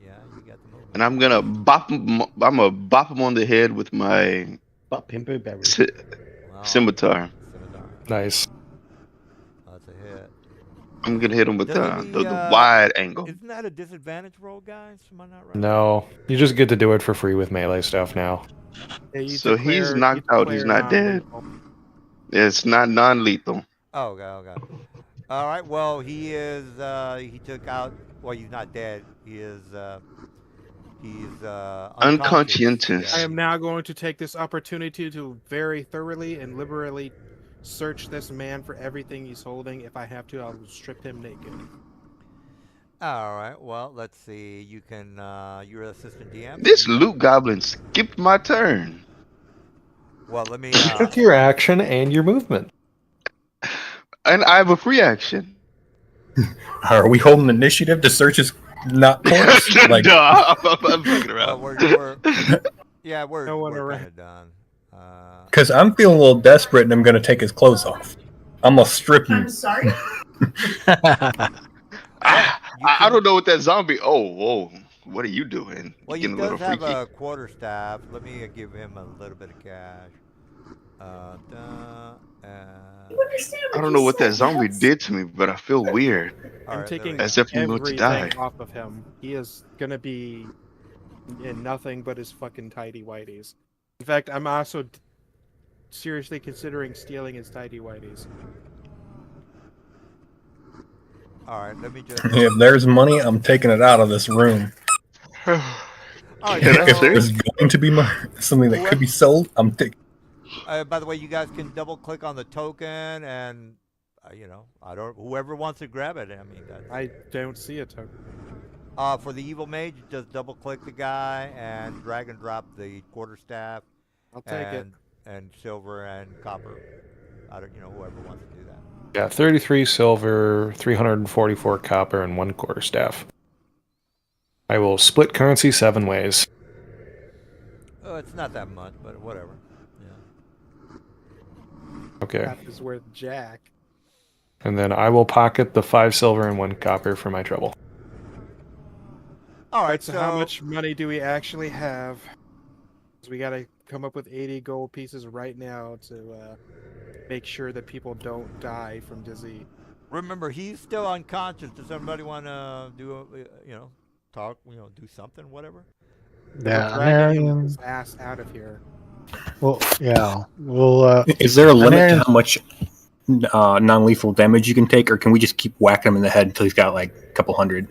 Yeah, you got the movement. And I'm gonna bop him. I'm gonna bop him on the head with my. Bop him, berry. Well, Scimitar. Scimitar. Nice. That's a hit. I'm gonna hit him with Doesn't the wide angle. Isn't that a disadvantage roll, guys? Am I not right? No, you just get to do it for free with melee stuff now. Yeah, you So he's declare- knocked you out. He's declare not dead. non-lethal. It's not non-lethal. Oh, okay. All right. Well, he is. He took out. Well, he's not dead. He is. He's Unconscientious. I am now going to take this opportunity to very thoroughly and liberally search this man for everything he's holding. If I have to, I'll strip him naked. All right. Well, let's see. You can. You're assistant DM. This loot goblin skipped my turn. Well, let me. You took your action and your movement. And I have a free action. Are we holding initiative to search his not corpse? Like, No, I'm fucking Well, around. we're yeah, we're No one kind around. of done. because I'm feeling a little desperate and I'm going to take his clothes off. I'm going to strip him. I'm sorry. I don't know what that zombie. Oh, whoa! What are you doing? Well, You're he getting a little does have freaky. a quarterstaff. Let me give him a little bit of cash. You understand I don't know what that you said. zombie That's- did to me, but I feel weird. All I'm right, there taking we go. As if I'm going to die. everything off of him. He is gonna be in nothing but his fucking tidy whities. In fact, I'm also seriously considering stealing his tidy whities. All right, let me just. If there's money, I'm taking it out of this room. All right, If so, there's going to be something that could be sold, I'm taking. by the way, you guys can double click on the token, and I don't. Whoever wants to grab it. I mean, that's, I don't see a token. for the evil mage, just double click the guy and drag and drop the quarterstaff I'll take it. and silver and copper. I don't, whoever wants to do that. Yeah, 33 silver, 344 copper, and 1 quarterstaff. I will split currency 7 ways. Oh, it's not that much, but whatever. Yeah. Okay. That is worth jack. And then I will pocket the 5 silver and 1 copper for my trouble. All right. Alright, so how much money do we actually have? 'Cause we gotta come up with 80 gold pieces right now to make sure that people don't die from disease. Remember, he's still unconscious. Does somebody want to do, talk, do something, whatever? Yeah, We're dragging Marion. his ass out of here. Well, yeah, we'll. Is there a limit Marion- to how much non-lethal damage you can take, or can we just keep whacking him in the head until he's got like a couple hundred?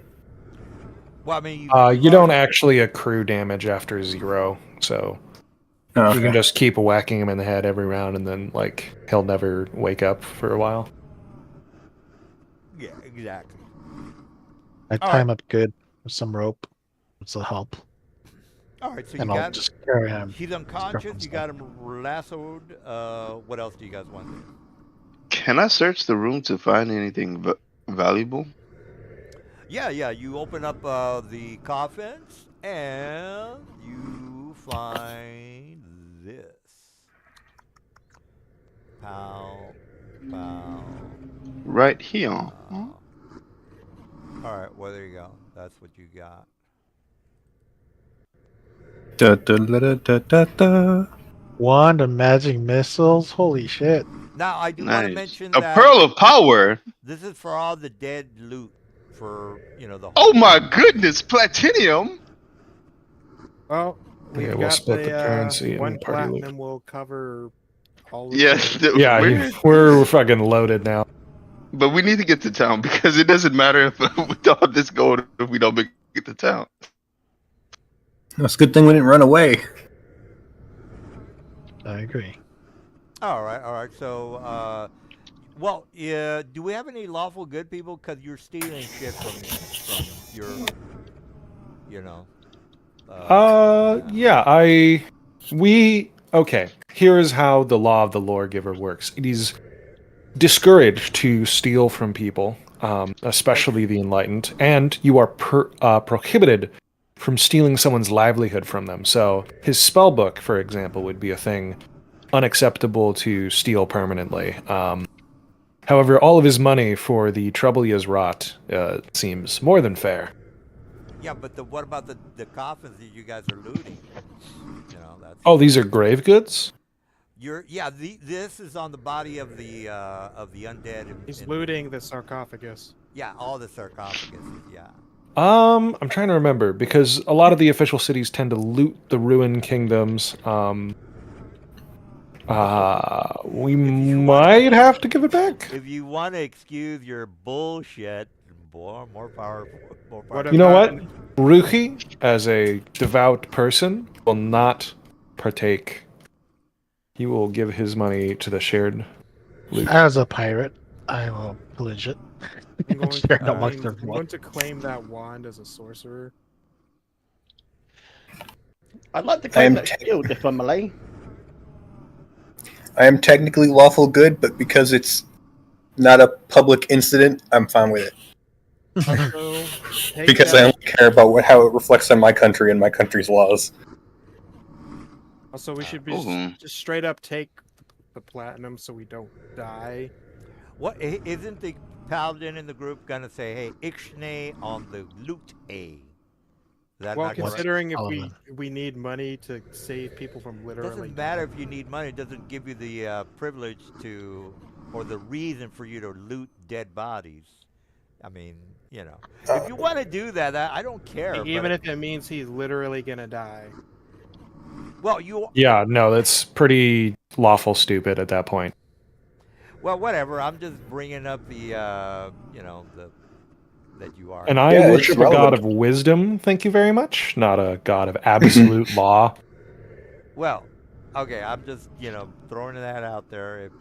Well, I mean, You don't actually accrue damage after 0, so you can just keep whacking him in the head every round, and then he'll never wake up for a while. Yeah, exactly. I All time it good with some rope. This will help. All right, so And you I'll got just carry him. he's unconscious. You got him lassoed. What else do you guys want to do? Can I search the room to find anything valuable? Yeah. You open up the coffins and you find this. Pow. Right here. All right. Well, there you go. That's what you got. Wand and magic missiles. Holy shit! Now, I do want to Nice. mention A that pearl of power. this is for all the dead loot for the whole. Oh my goodness, platinum. Well, we've Yeah, we'll got split the currency one and party loot. platinum will cover all of Yes. the- Yeah, we're fucking loaded now. But we need to get to town because it doesn't matter if with all this gold if we don't make it to town. It's a good thing we didn't run away. I agree. All right. So, do we have any lawful good people? Because you're stealing shit from your, Okay, here's how the law of the lawgiver works. It is discouraged to steal from people, especially the enlightened, and you are prohibited from stealing someone's livelihood from them. So his spell book, for example, would be a thing unacceptable to steal permanently. However, all of his money for the trouble he has wrought seems more than fair. Yeah, but what about the coffins that you guys are looting? That's. Oh, these are grave goods? This is on the body of the undead. He's looting the sarcophagus. Yeah, all the sarcophaguses. Yeah. I'm trying to remember because a lot of the official cities tend to loot the ruined kingdoms. We might have to give it back. If you want to excuse your bullshit, boy, more power. You know what? Ruchi, as a devout person, will not partake. He will give his money to the shared loot. As a pirate, I will pillage it. I'm going, Share it to, amongst I'm everyone. going to claim that wand as a sorcerer. I'd like to claim that shield if I'm Malay. I am technically lawful good, but because it's not a public incident, I'm fine with it. Also, take Because that- I only care about how it reflects on my country and my country's laws. Also, we should be just straight up take the platinum so we don't die. What isn't the paladin in the group gonna say? Hey, Ixnay on the loot A. That Well, not correct? considering if we need money to save people from literally. Doesn't matter if you need money. It doesn't give you the privilege to, or the reason for you to loot dead bodies. I mean, you know, if you want to do that, I don't care. Even if it means he's literally gonna die. Well, you. Yeah, no, that's pretty lawful stupid at that point. Well, whatever. I'm just bringing up the, you know, that you are. And I worship a god of wisdom, thank you very much, not a god of absolute law. Well, okay, I'm just, you know, throwing that out there. If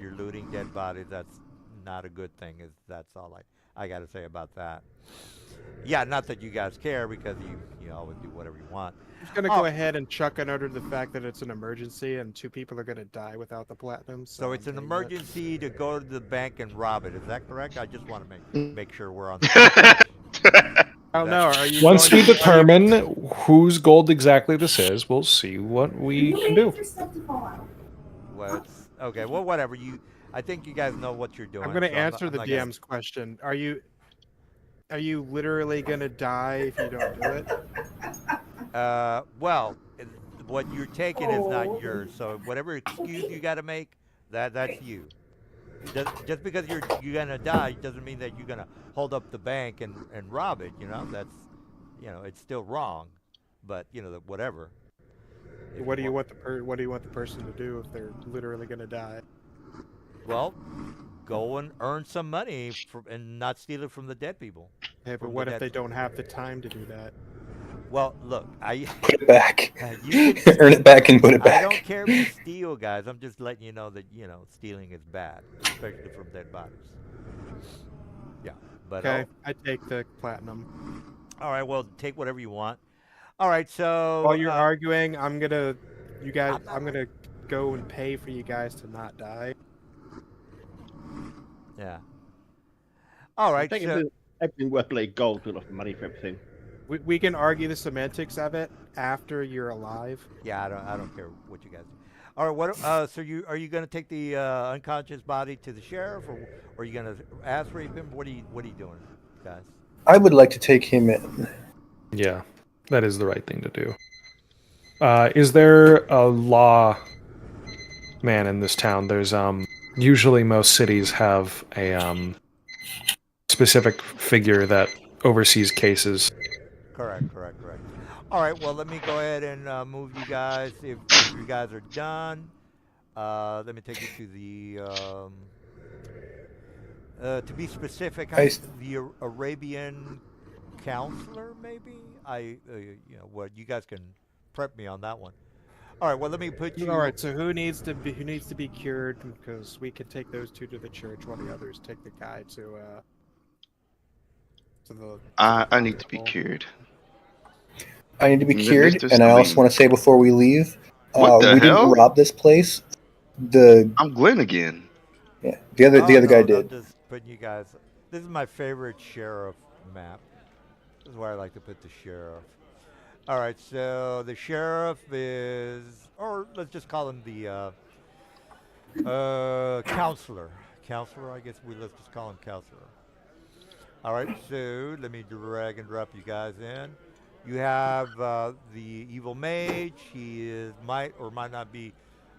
you're looting dead bodies, that's not a good thing. That's all I got to say about that. Yeah, not that you guys care because you always do whatever you want. I'm just gonna go ahead and chuck it under the fact that it's an emergency and 2 people are gonna die without the platinum. So it's an emergency to go to the bank and rob it. Is that correct? I just want to make sure we're on the Oh no, are you Once going we to- determine whose gold exactly this is, we'll see what we can do. Well, okay, well, whatever. I think you guys know what you're doing. I'm gonna so answer I'm the not gonna- DM's question. Are you literally gonna die if you don't do it? Well, what you're taking is not yours. So whatever excuse you got to make, that's you. Just because you're gonna die doesn't mean that you're gonna hold up the bank and rob it. You know, that's, you know, it's still wrong. But you know, whatever. What do you want the person to do if they're literally gonna die? Well, go and earn some money and not steal it from the dead people. Hey, but what if they don't have the time to do that? Well, look, Put it back. You can Earn it back and put it back. I don't care if you steal, guys. I'm just letting you know that, you know, stealing is bad, especially from dead bodies. Yeah, but Okay, I take the platinum. all right, well, take whatever you want. All right, so While you're arguing, I'm gonna go and pay for you guys to not die. Yeah. All right, so Everything worth like gold, enough money for everything. We can argue the semantics of it after you're alive. yeah, I don't care what you guys do. All right, what? So are you going to take the unconscious body to the sheriff, or are you going to ass rape him? What are you doing, guys? I would like to take him in. Yeah, that is the right thing to do. Is there a law man in this town? There's usually most cities have a specific figure that oversees cases. Correct. All right, well, let me go ahead and move you guys. If you guys are done, let me take you to the, to be specific, the Arabian counselor, maybe? You know, what, you guys can prep me on that one. All right, well, let me put you... All right, so who needs to be cured? Because we can take those 2 to the church while the others take the guy to the... I need to be cured. I need to be Mr. cured, and I also Salim. want to say before we leave, What the we hell? didn't rob this place. I'm Glenn again. Yeah, the other guy I'm did. just putting you guys... This is my favorite sheriff map. This is where I like to put the sheriff. All right, so the sheriff is... Or let's just call him the counselor. Counselor, I guess let's just call him counselor. All right, so let me drag and drop you guys in. You have the evil mage. He might or might not be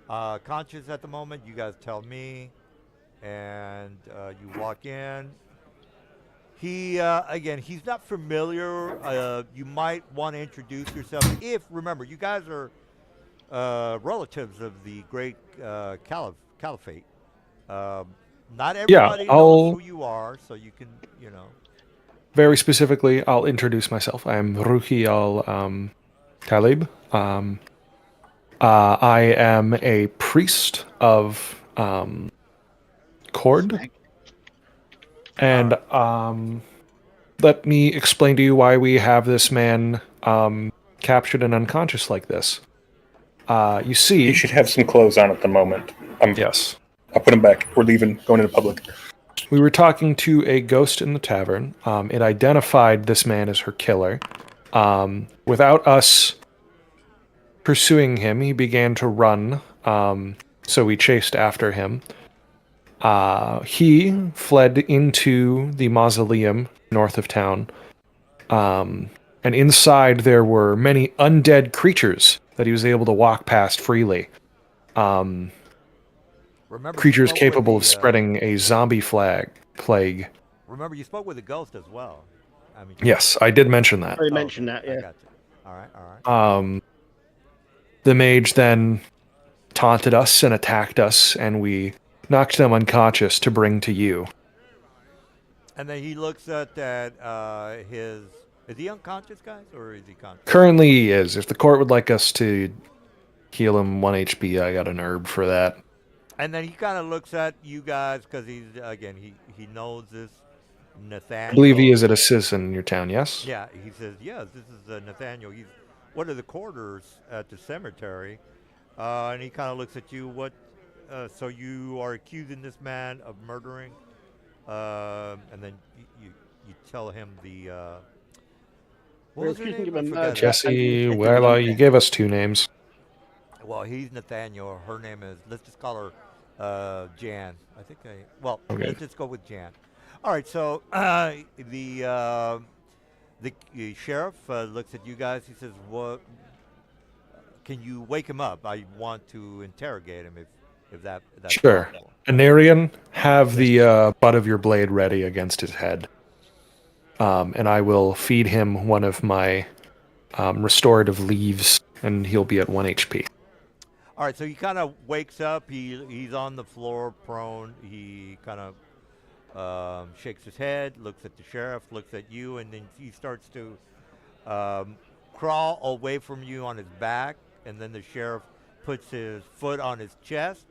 conscious at the moment. You guys tell me, and you walk in. He again, he's not familiar. You might want to introduce yourself. If remember, you guys are relatives of the great caliphate. Um, Not Yeah, everybody knows I'll who you are, so you can, you know. very specifically, I'll introduce myself. I'm Ruhi al Talib. I am a priest of Cord, Snake. and let me explain to you why we have this man captured and unconscious like this. You see, He should have some clothes on at the moment. yes, I'll put him back. We're leaving, going into public. we were talking to a ghost in the tavern. It identified this man as her killer. Without us pursuing him, he began to run. So we chased after him. He fled into the mausoleum north of town. And inside there were many undead creatures that he was able to walk past freely. Remember, you Creatures spoke capable with of the, spreading a zombie plague. remember, you spoke with the ghost as well. I mean, Yes, I did mention that. I mentioned that, I yeah. got you. All right, all right. The mage then taunted us and attacked us, and we knocked them unconscious to bring to you. And then he looks at that. His is he unconscious, guys, or is he conscious? Currently he is. If the court would like us to heal him 1 HP, I got an herb for that. And then he kind of looks at you guys because he's again he knows this Nathaniel. I believe he is at a citizen in your town, yes? Yeah, he says yes. This is Nathaniel. He's one of the quarters at the cemetery, and he kind of looks at you. What? So you are accusing this man of murdering, and then you tell him the. What We're was her accusing name? him I of forgot it. murder. Jesse, And- well, you gave us 2 names. Well, he's Nathaniel. Her name is. Let's just call her Jan. I think I. Well, Okay. let's just go with Jan. All right. So the sheriff looks at you guys. He says, "What? Can you wake him up? I want to interrogate him if that's Sure. possible." Anarian, have the butt of your blade ready against his head. And I will feed him one of my restorative leaves, and he'll be at 1 HP. All right. So he kind of wakes up. He's on the floor, prone. He kind of shakes his head, looks at the sheriff, looks at you, and then he starts to crawl away from you on his back. And then the sheriff puts his foot on his chest,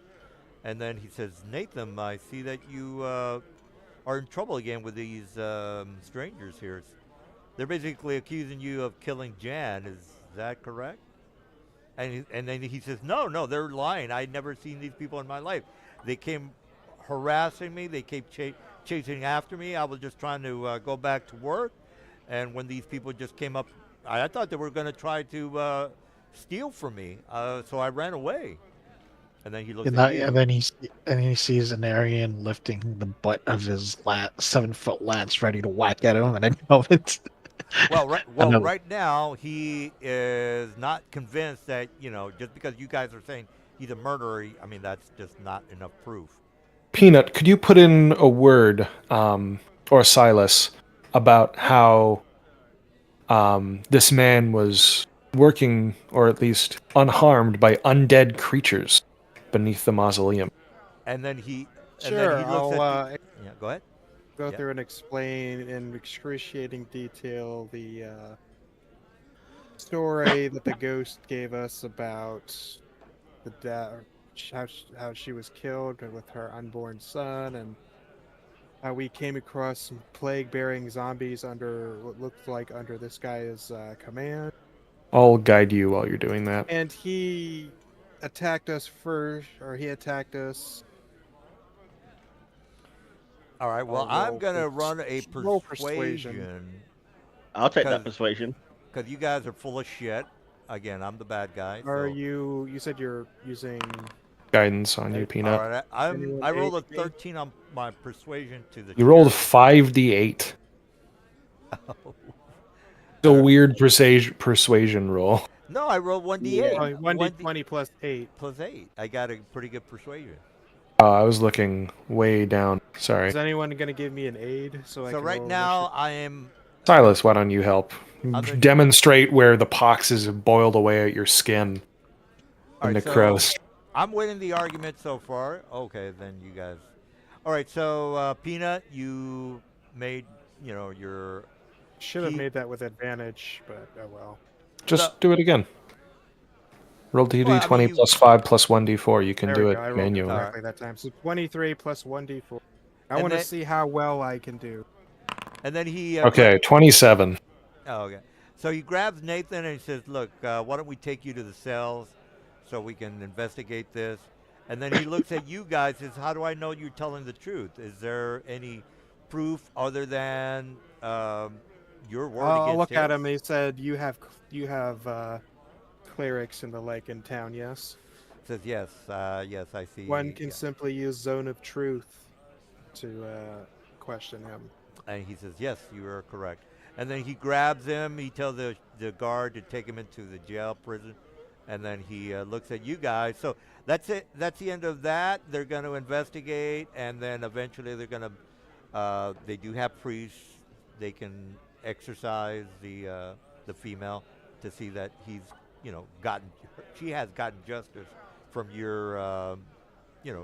and then he says, "Nathan, I see that you are in trouble again with these strangers here. They're basically accusing you of killing Jan. Is that correct?" And then he says, "No, they're lying. I'd never seen these people in my life. They came harassing me. They came chasing after me. I was just trying to go back to work, and when these people just came up, I thought they were going to try to steal from me. So I ran away." And then he looks at you. And then he sees an Aryan lifting the butt of his 7-foot lance, ready to whack at him, and I know it. Well, right, I know. right now he is not convinced that just because you guys are saying he's a murderer. I mean, that's just not enough proof. Peanut, could you put in a word, or Silas, about how this man was working, or at least unharmed, by undead creatures beneath the mausoleum? And then he, Sure, he looks I'll at yeah. Go ahead. go Yeah. through and explain in excruciating detail the story that the ghost gave us about the death, how she was killed with her unborn son, and how we came across some plague-bearing zombies under what looked like under this guy's command. I'll guide you while you're doing that. And he attacked us first, or he attacked us. All right. Well, I'll I'm roll gonna pers- run a roll persuasion. persuasion I'll take that Because- persuasion. because you guys are full of shit. Again, I'm the bad guy. Are so- you? You said you're using. Guidance on you, All All Peanut. right. Anyone I rolled a HP? 13 on my persuasion to the. You rolled sheriff. 5d8. It's a weird persuasion roll. No, I rolled 1d8. Oh, 1d 1d20 plus 8. plus 8. I got a pretty good persuasion. I was looking way down. Sorry. Is anyone going to give me an aid so I So can right roll now I am. Silas, why don't you help? Other- Demonstrate where the poxes have boiled away at your skin. All And right, necros. so I'm winning the argument so far. Okay, then you guys. All right, so Peanut, you made your. Should have He- made that with advantage, but oh well. Just do it again. Roll Well, I mean, 2d20 you- plus 5 plus 1d4. You can There do we it go. I rolled manually. correctly that time. So 23 plus 1d4. I And want to then- see how well I can do. And then he. Okay, 27. Oh, okay. So he grabs Nathan and he says, "Look, why don't we take you to the cells so we can investigate this?" And then he looks at you guys and says, "How do I know you're telling the truth? Is there any proof other than your word I'll against look at his?" him. He said, "You have clerics in the lake in town, yes? Says, "Yes, yes, I see." One can yeah." simply use Zone of Truth to question him." And he says, "Yes, you are correct." And then he grabs him. He tells the guard to take him into the jail prison. And then he looks at you guys. So that's it. That's the end of that. They're going to investigate, and then eventually they're going to. They do have priests. They can exercise the female to see that he's gotten. She has gotten justice from your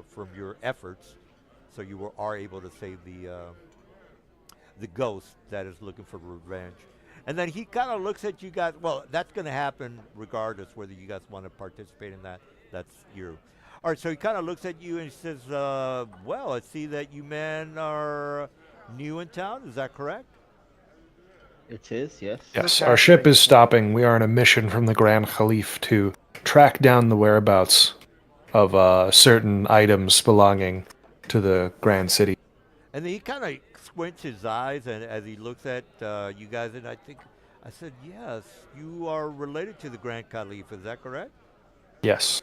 from your efforts. So you are able to save the ghost that is looking for revenge. And then he kind of looks at you guys. Well, that's going to happen regardless whether you guys want to participate in that. That's you. All right, so he kind of looks at you and he says, well, I see that you men are new in town. Is that correct? It is, yes. Yes, The our ship taxing- is stopping. We are on a mission from the Grand Khalif to track down the whereabouts of certain items belonging to the Grand City. And then he kind of squints his eyes and as he looks at you guys, and I said, yes, you are related to the Grand Caliph. Is that correct? Yes.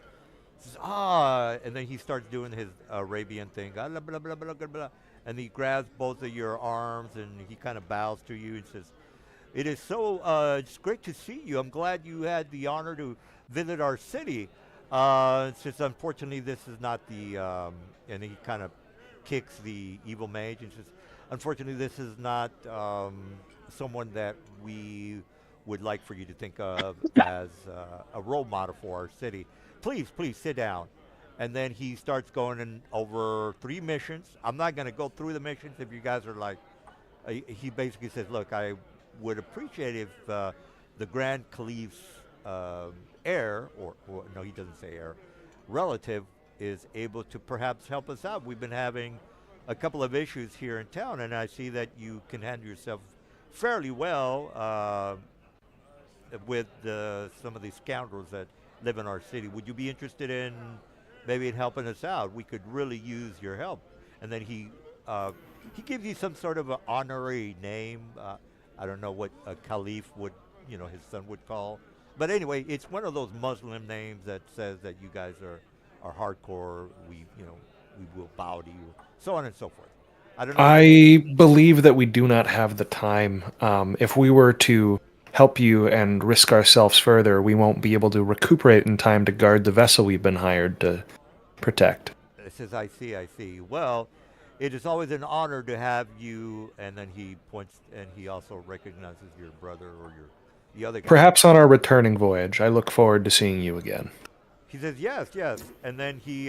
Says, and then he starts doing his Arabian thing. Blah, blah, blah, blah, blah, blah. And he grabs both of your arms and he kind of bows to you and says, "It is so, it's great to see you. I'm glad you had the honor to visit our city. Since unfortunately this is not the, and he kind of kicks the evil mage and says, unfortunately this is not someone that we would like for you to think of as a role model for our city. Please, please sit down." And then he starts going in over 3 missions. I'm not going to go through the missions if you guys are like, he basically says, look, I would appreciate if the Grand Caliph's heir, or no, he doesn't say heir, relative is able to perhaps help us out. We've been having a couple of issues here in town, and I see that you can handle yourself fairly well with some of these scoundrels that live in our city. Would you be interested in maybe in helping us out? We could really use your help. And then he gives you some sort of an honorary name. I don't know what a caliph would, his son would call. But anyway, it's one of those Muslim names that says that you guys are hardcore. We will bow to you, so on and so forth. I don't know. I believe that we do not have the time. If we were to help you and risk ourselves further, we won't be able to recuperate in time to guard the vessel we've been hired to protect. It says, I see. Well, it is always an honor to have you. And then he points, and he also recognizes your brother or the other guy. Perhaps on our returning voyage. I look forward to seeing you again. He says, yes. And then he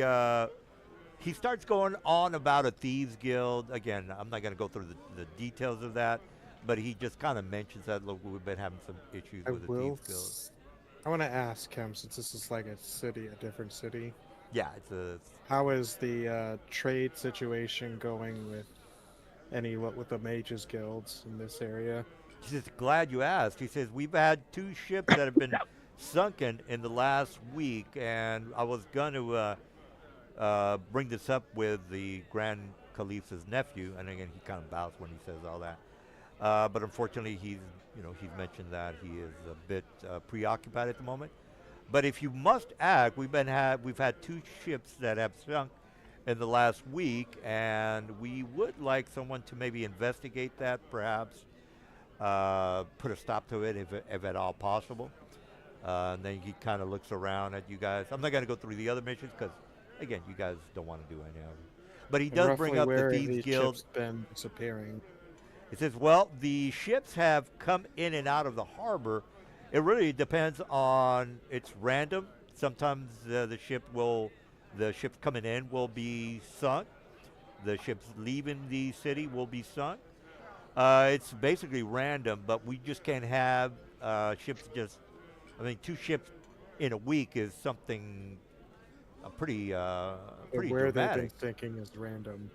starts going on about a thieves guild. Again, I'm not going to go through the details of that, but he just kind of mentions that, look, we've been having some issues I with the will. thieves guild. I want to ask him, since this is like a different city. Yeah, it's How is the trade situation going with with the mages guilds in this area? He says, glad you asked. He says, we've had 2 ships that have been sunken in the last week, and I was going to bring this up with the Grand Caliph's nephew, and again, he kind of bows when he says all that. But unfortunately, he's mentioned that he is a bit preoccupied at the moment. But if you must act, we've had 2 ships that have sunk in the last week, and we would like someone to maybe investigate that, perhaps put a stop to it if at all possible. And then he kind of looks around at you guys. I'm not going to go through the other missions because, again, you guys don't want to do any of them. But he And does bring roughly up the where have Thieves these Guild. ships been disappearing? It says, well, the ships have come in and out of the harbor. It really depends on, it's random. Sometimes the ships coming in will be sunk. The ships leaving the city will be sunk. It's basically random, but we just can't have ships just, I mean, 2 ships in a week is something pretty pretty Where they've been dramatic. thinking is random.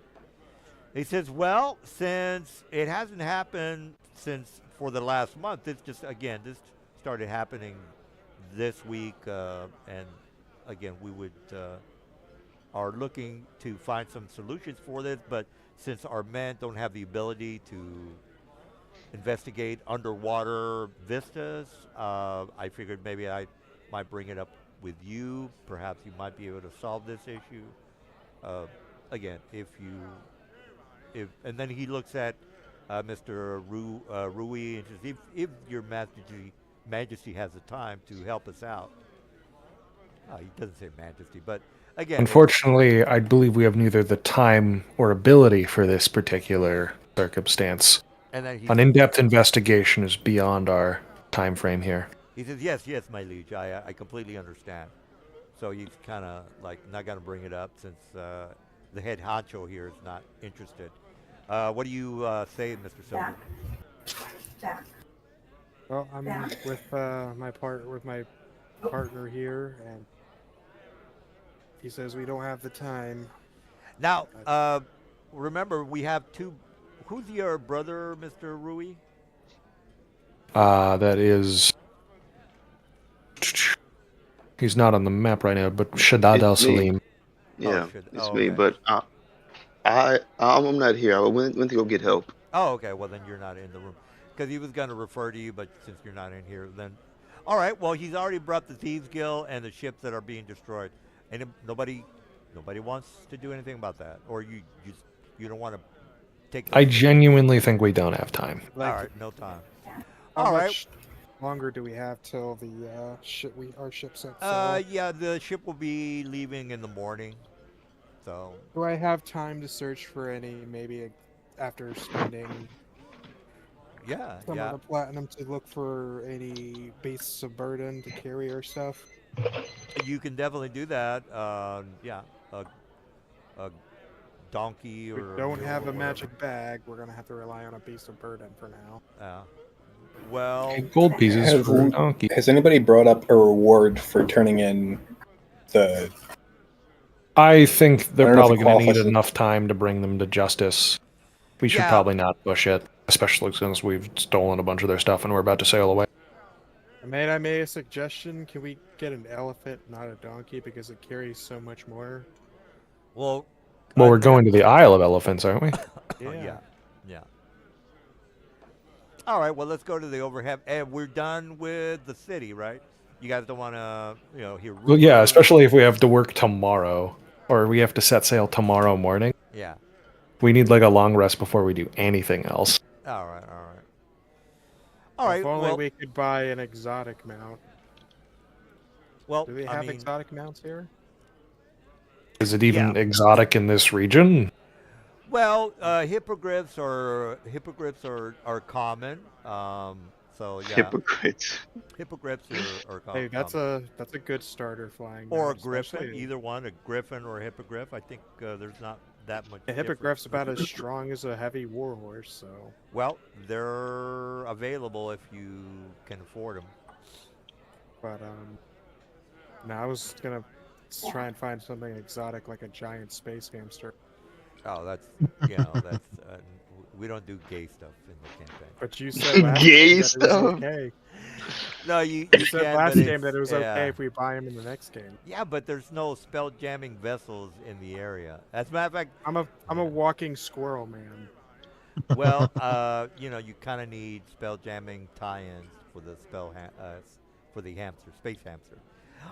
He says, well, since it hasn't happened since for the last month, it's just, again, this started happening this week. And again, we are looking to find some solutions for this, but since our men don't have the ability to investigate underwater vistas, I figured maybe I might bring it up with you. Perhaps you might be able to solve this issue. Again, and then he looks at Mr. Rui and says, if your Majesty has the time to help us out. He doesn't say Majesty, but again, Unfortunately, I believe we have neither the time or ability for this particular circumstance. and then An in-depth investigation is beyond our time frame here. he says, yes, my liege, I completely understand. So he's kind of like not going to bring it up since the head honcho here is not interested. What do you say, Mr. Silver? Well, I'm with my partner here, and he says we don't have the time. Now, remember, we have 2. Who's your brother, Mr. Rui? That is... He's not on the map right now, but Shaddad It's Al-Salim. Yeah, it's me. okay. But I'm not here. I went to go get help. Oh, okay. Well, then you're not in the room. Because he was going to refer to you, but since you're not in here, then... All right, well, he's already brought the Thieves Guild and the ships that are being destroyed. And nobody wants to do anything about that? Or you don't want to take... I genuinely think we don't have time. All right, no time. How All much right. longer do we have till the our ship set sail? Yeah, the ship will be leaving in the morning. So... Do I have time to search for any, maybe after spending some of the platinum, to look for any beasts of burden to carry our stuff? You can definitely do that. Yeah, a donkey If or... we don't have a whatever. magic bag, we're going to have to rely on a beast of burden for now. Well... Gold pieces for a donkey. Has anybody brought up a reward for turning in the... I think they're I don't know if probably it going to need qualifies as- enough time to bring them to justice. We should Yeah. probably not push it, especially since we've stolen a bunch of their stuff and we're about to sail away. I made a suggestion. Can we get an elephant, not a donkey, because it carries so much more? Well, We're going to the Isle of Elephants, aren't we? Yeah. All right, well, let's go to the overhead. And we're done with the city, right? You guys don't want to, hear rumors. Well, yeah, especially if we have to work tomorrow, or we have to set sail tomorrow morning. Yeah. We need like a long rest before we do anything else. All right. All right, If only well... we could buy an exotic mount. Well, Do they have exotic mounts here? Is it even exotic in this region? Well, hippogriffs are common. So yeah. Hypocrites. Hippogriffs are common. Hey, that's a good starter flying. Or a mount, griffin, especially- either one, a griffin or a hippogriff. I think there's not that much. A hippogriff's about as strong as a heavy warhorse, so. Well, they're available if you can afford them. But no, I was gonna try and find something exotic like a giant space hamster. Oh, that's we don't do gay stuff in the campaign. But you said last Gay game that it was stuff? okay. No, you said can, last but game that it was yeah. okay if we buy them in the next game. Yeah, but there's no spell jamming vessels in the area. As a matter of fact, I'm a walking squirrel, man. well, you kind of need spell jamming tie-ins for the for the space hamster.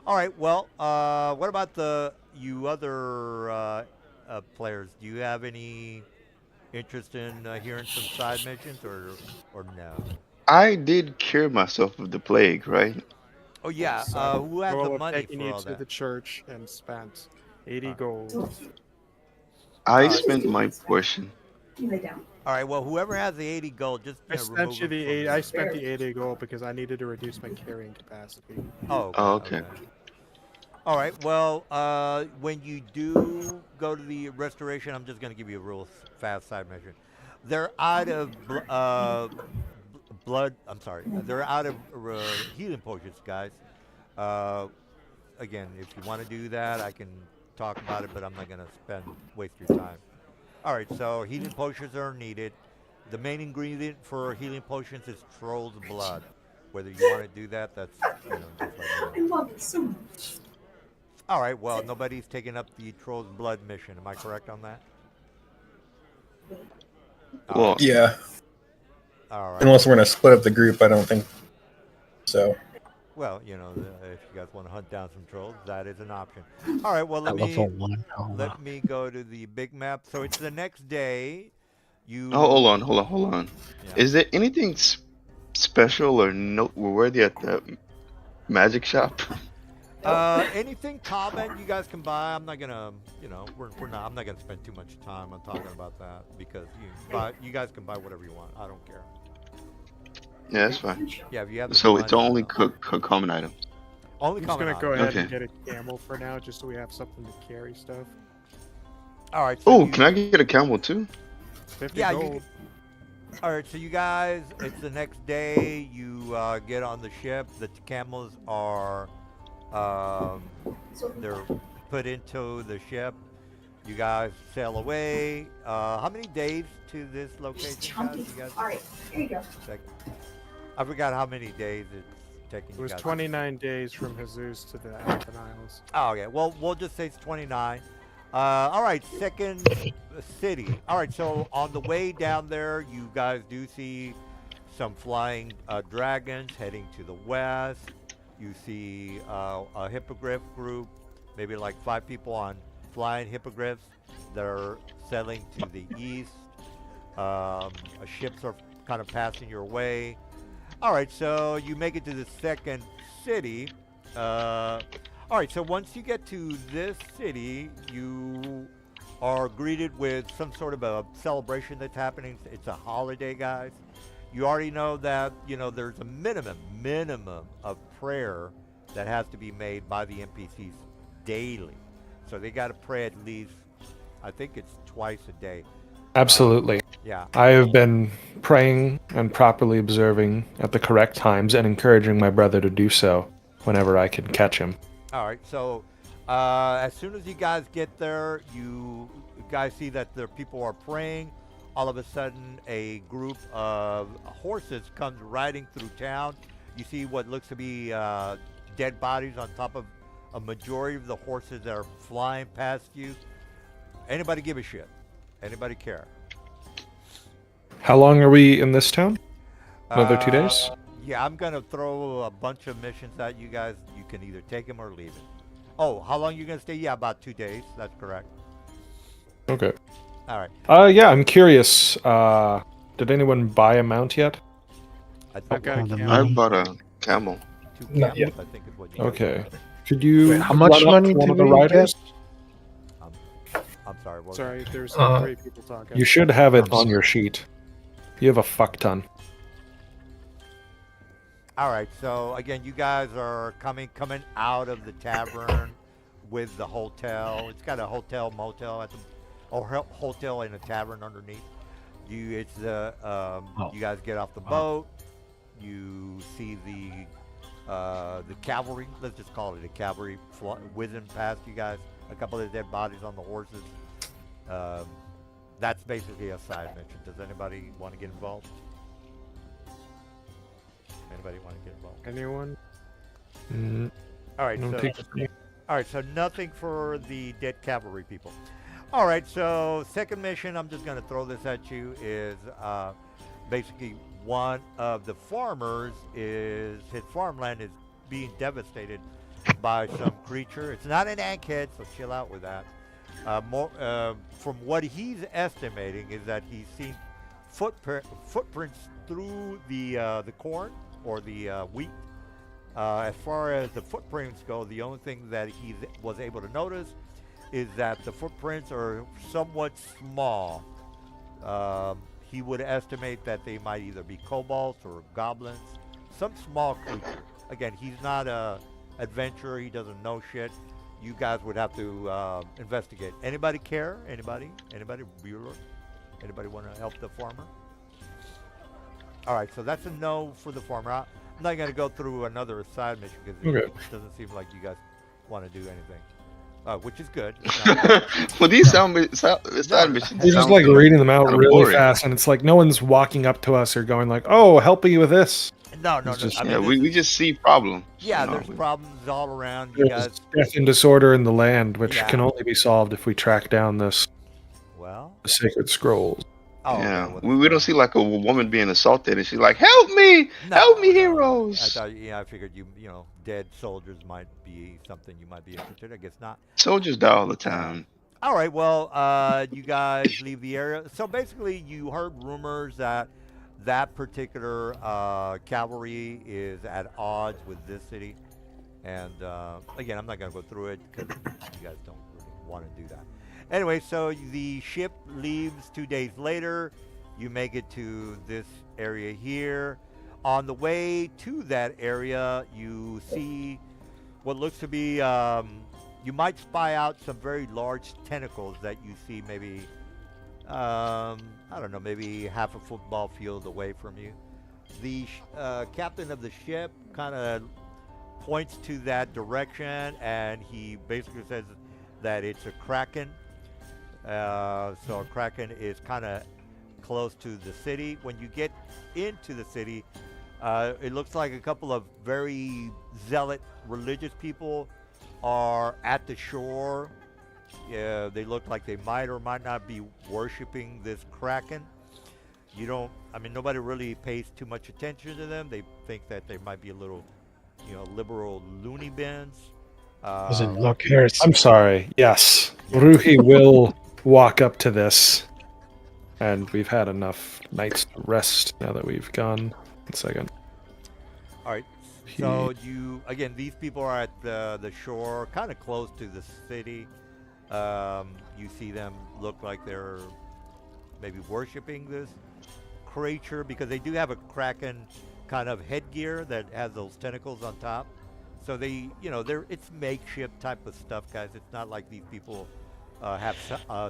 All right. Well, what about you other players? Do you have any interest in hearing some side missions or no? I did cure myself of the plague, right? Oh yeah. So, Who has the goal of money taking for you all to that? the church and spent 80 Alright. gold. I Alright. spent my portion. All right. Well, whoever has the 80 gold, just I remove spent you it the from 80. the. I spent the 80 gold because I needed to reduce my carrying capacity. Oh, okay. Oh, Okay. okay. All right. Well, when you do go to the restoration, I'm just gonna give you a real fast side mission. They're out of blood. I'm sorry. They're out of healing potions, guys. Uh, Again, if you want to do that, I can talk about it, but I'm not gonna waste your time. All right. So healing potions are needed. The main ingredient for healing potions is troll's blood. Whether you want to do that, that's just let me know. I love it so much. All right. Well, nobody's taking up the troll's blood mission. Am I correct on that? All Well, right. Yeah, All right. unless we're gonna split up the group, I don't think so. Well, if you guys want to hunt down some trolls, that is an option. All right. Well, At level 1. let me go to the big map. So it's the next day. oh, You hold on, hold on, hold on. yeah. Is there anything special or noteworthy at the magic shop? Anything common you guys can buy. I'm not gonna, we're not. I'm not gonna spend too much time on talking about that because you guys can buy whatever you want. I don't care. Yeah, that's fine. Yeah, if you have the So it's money, only common items. only I'm just common gonna go items. ahead and Okay. get a camel for now, just so we have something to carry stuff. All right. So Oh, can I get a camel too? 50 Yeah, gold. All right, so you guys, it's the next day. You get on the ship. The camels are, they're put into the ship. You guys sail away. How many days to this location, guys? Chunky. You guys, All right, here you go. I forgot how many days it's taking It you was guys. 29 days from Jesus to the Alpine Isles. Oh, okay. Well, we'll just say it's 29. All right, second city. All right, so on the way down there, you guys do see some flying dragons heading to the west. You see a hippogriff group, maybe like 5 people on flying hippogriffs that are sailing to the east. Ships are kind of passing your way. All right, so you make it to the second city. All right, so once you get to this city, you are greeted with some sort of a celebration that's happening. It's a holiday, guys. You already know that, there's a minimum of prayer that has to be made by the NPCs daily. So they got to pray at least, I think it's twice a day. Absolutely. Yeah. I have been praying and properly observing at the correct times and encouraging my brother to do so whenever I can catch him. All right, so as soon as you guys get there, you guys see that the people are praying. All of a sudden, a group of horses comes riding through town. You see what looks to be dead bodies on top of a majority of the horses that are flying past you. Anybody give a shit? Anybody care? How long are we in this town? Another 2 days? Yeah, I'm going to throw a bunch of missions at you guys. You can either take them or leave it. Oh, how long are you going to stay? Yeah, about 2 days. That's correct. Okay. All right. Yeah, I'm curious. Did anyone buy a mount yet? I've got a the camel. I bought a camel. 2 Not camels, I think is what you Okay. Could you Wait, how much run up money to one do of the we riders? I'm sorry. What was Sorry, there's Uh, 3 people talking. You should have it on your sheet. You have a fuck ton. All right. So again, you guys are coming out of the tavern with the hotel. It's got a hotel motel at the, or hotel and a tavern underneath. You guys get off the boat. You see the cavalry. Let's just call it a cavalry whizzing past you guys. A couple of dead bodies on the horses. That's basically a side mission. Does anybody want to get involved? Anybody want to get involved? Anyone? All right, No, so take it from me. all right, so nothing for the dead cavalry people. All right, so second mission, I'm just going to throw this at you, is basically one of the farmers his farmland is being devastated by some creature. It's not an egghead, so chill out with that. From what he's estimating is that he's seen footprints through the corn or the wheat, As far as the footprints go, the only thing that he was able to notice is that the footprints are somewhat small. He would estimate that they might either be kobolds or goblins, some small creature. Again, he's not a adventurer. He doesn't know shit. You guys would have to investigate. Anybody care? Anybody? Anybody? Bueller? Anybody want to help the farmer? All right, so that's a no for the farmer. I'm not going to go through another side mission because Okay. it doesn't seem like you guys want to do anything, which is good. It's not- Well, these side missions We're just sound like reading them out kinda really boring. fast, and it's like no one's walking up to us or going like, "Oh, help me with this." no, no, It's no. just- I mean, Yeah, this we is- just see problems. yeah, you know, there's we- problems all around. You There's guys, death and disorder in the land, which Yeah. can only be solved if we track down this well, sacred scrolls. oh, yeah, okay, we don't see like a woman being assaulted and she's like, "Help me, help me, no. heroes!" I thought, I figured you know, dead soldiers might be something you might be interested. I guess not. Soldiers die all the time. All right, well, you guys leave the area. So basically, you heard rumors that that particular cavalry is at odds with this city. And again, I'm not going to go through it because you guys don't really want to do that. Anyway, so the ship leaves 2 days later. You make it to this area here. On the way to that area, you see what looks to be, you might spy out some very large tentacles that you see maybe, I don't know, maybe half a football field away from you. The captain of the ship kind of points to that direction, and he basically says that it's a kraken. So a kraken is kind of close to the city. When you get into the city, it looks like a couple of very zealot religious people are at the shore. Yeah, they look like they might or might not be worshiping this kraken. You don't, I mean, nobody really pays too much attention to them. They think that they might be a little, liberal loony bins. Doesn't look here. I'm sorry. Yes, Ruhi will walk up to this, and we've had enough nights to rest now that we've gone. 1 second. All right. So again, these people are at the shore, kind of close to the city. You see them look like they're maybe worshiping this creature because they do have a kraken kind of headgear that has those tentacles on top. So it's makeshift type of stuff, guys. It's not like these people have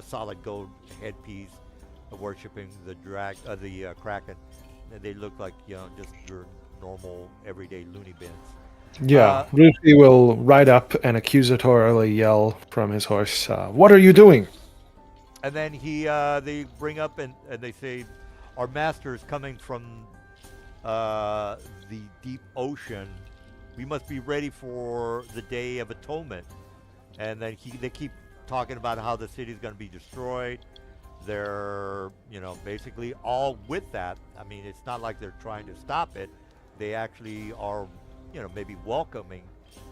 solid gold headpiece worshiping the kraken. They look like just your normal everyday loony bins. Yeah, Ruhi will ride up and accusatorily yell from his horse, "What are you doing?" And then they bring up and they say, our master is coming from the deep ocean. We must be ready for the Day of Atonement. And then they keep talking about how the city is going to be destroyed. They're, basically all with that. I mean, it's not like they're trying to stop it. They actually are, maybe welcoming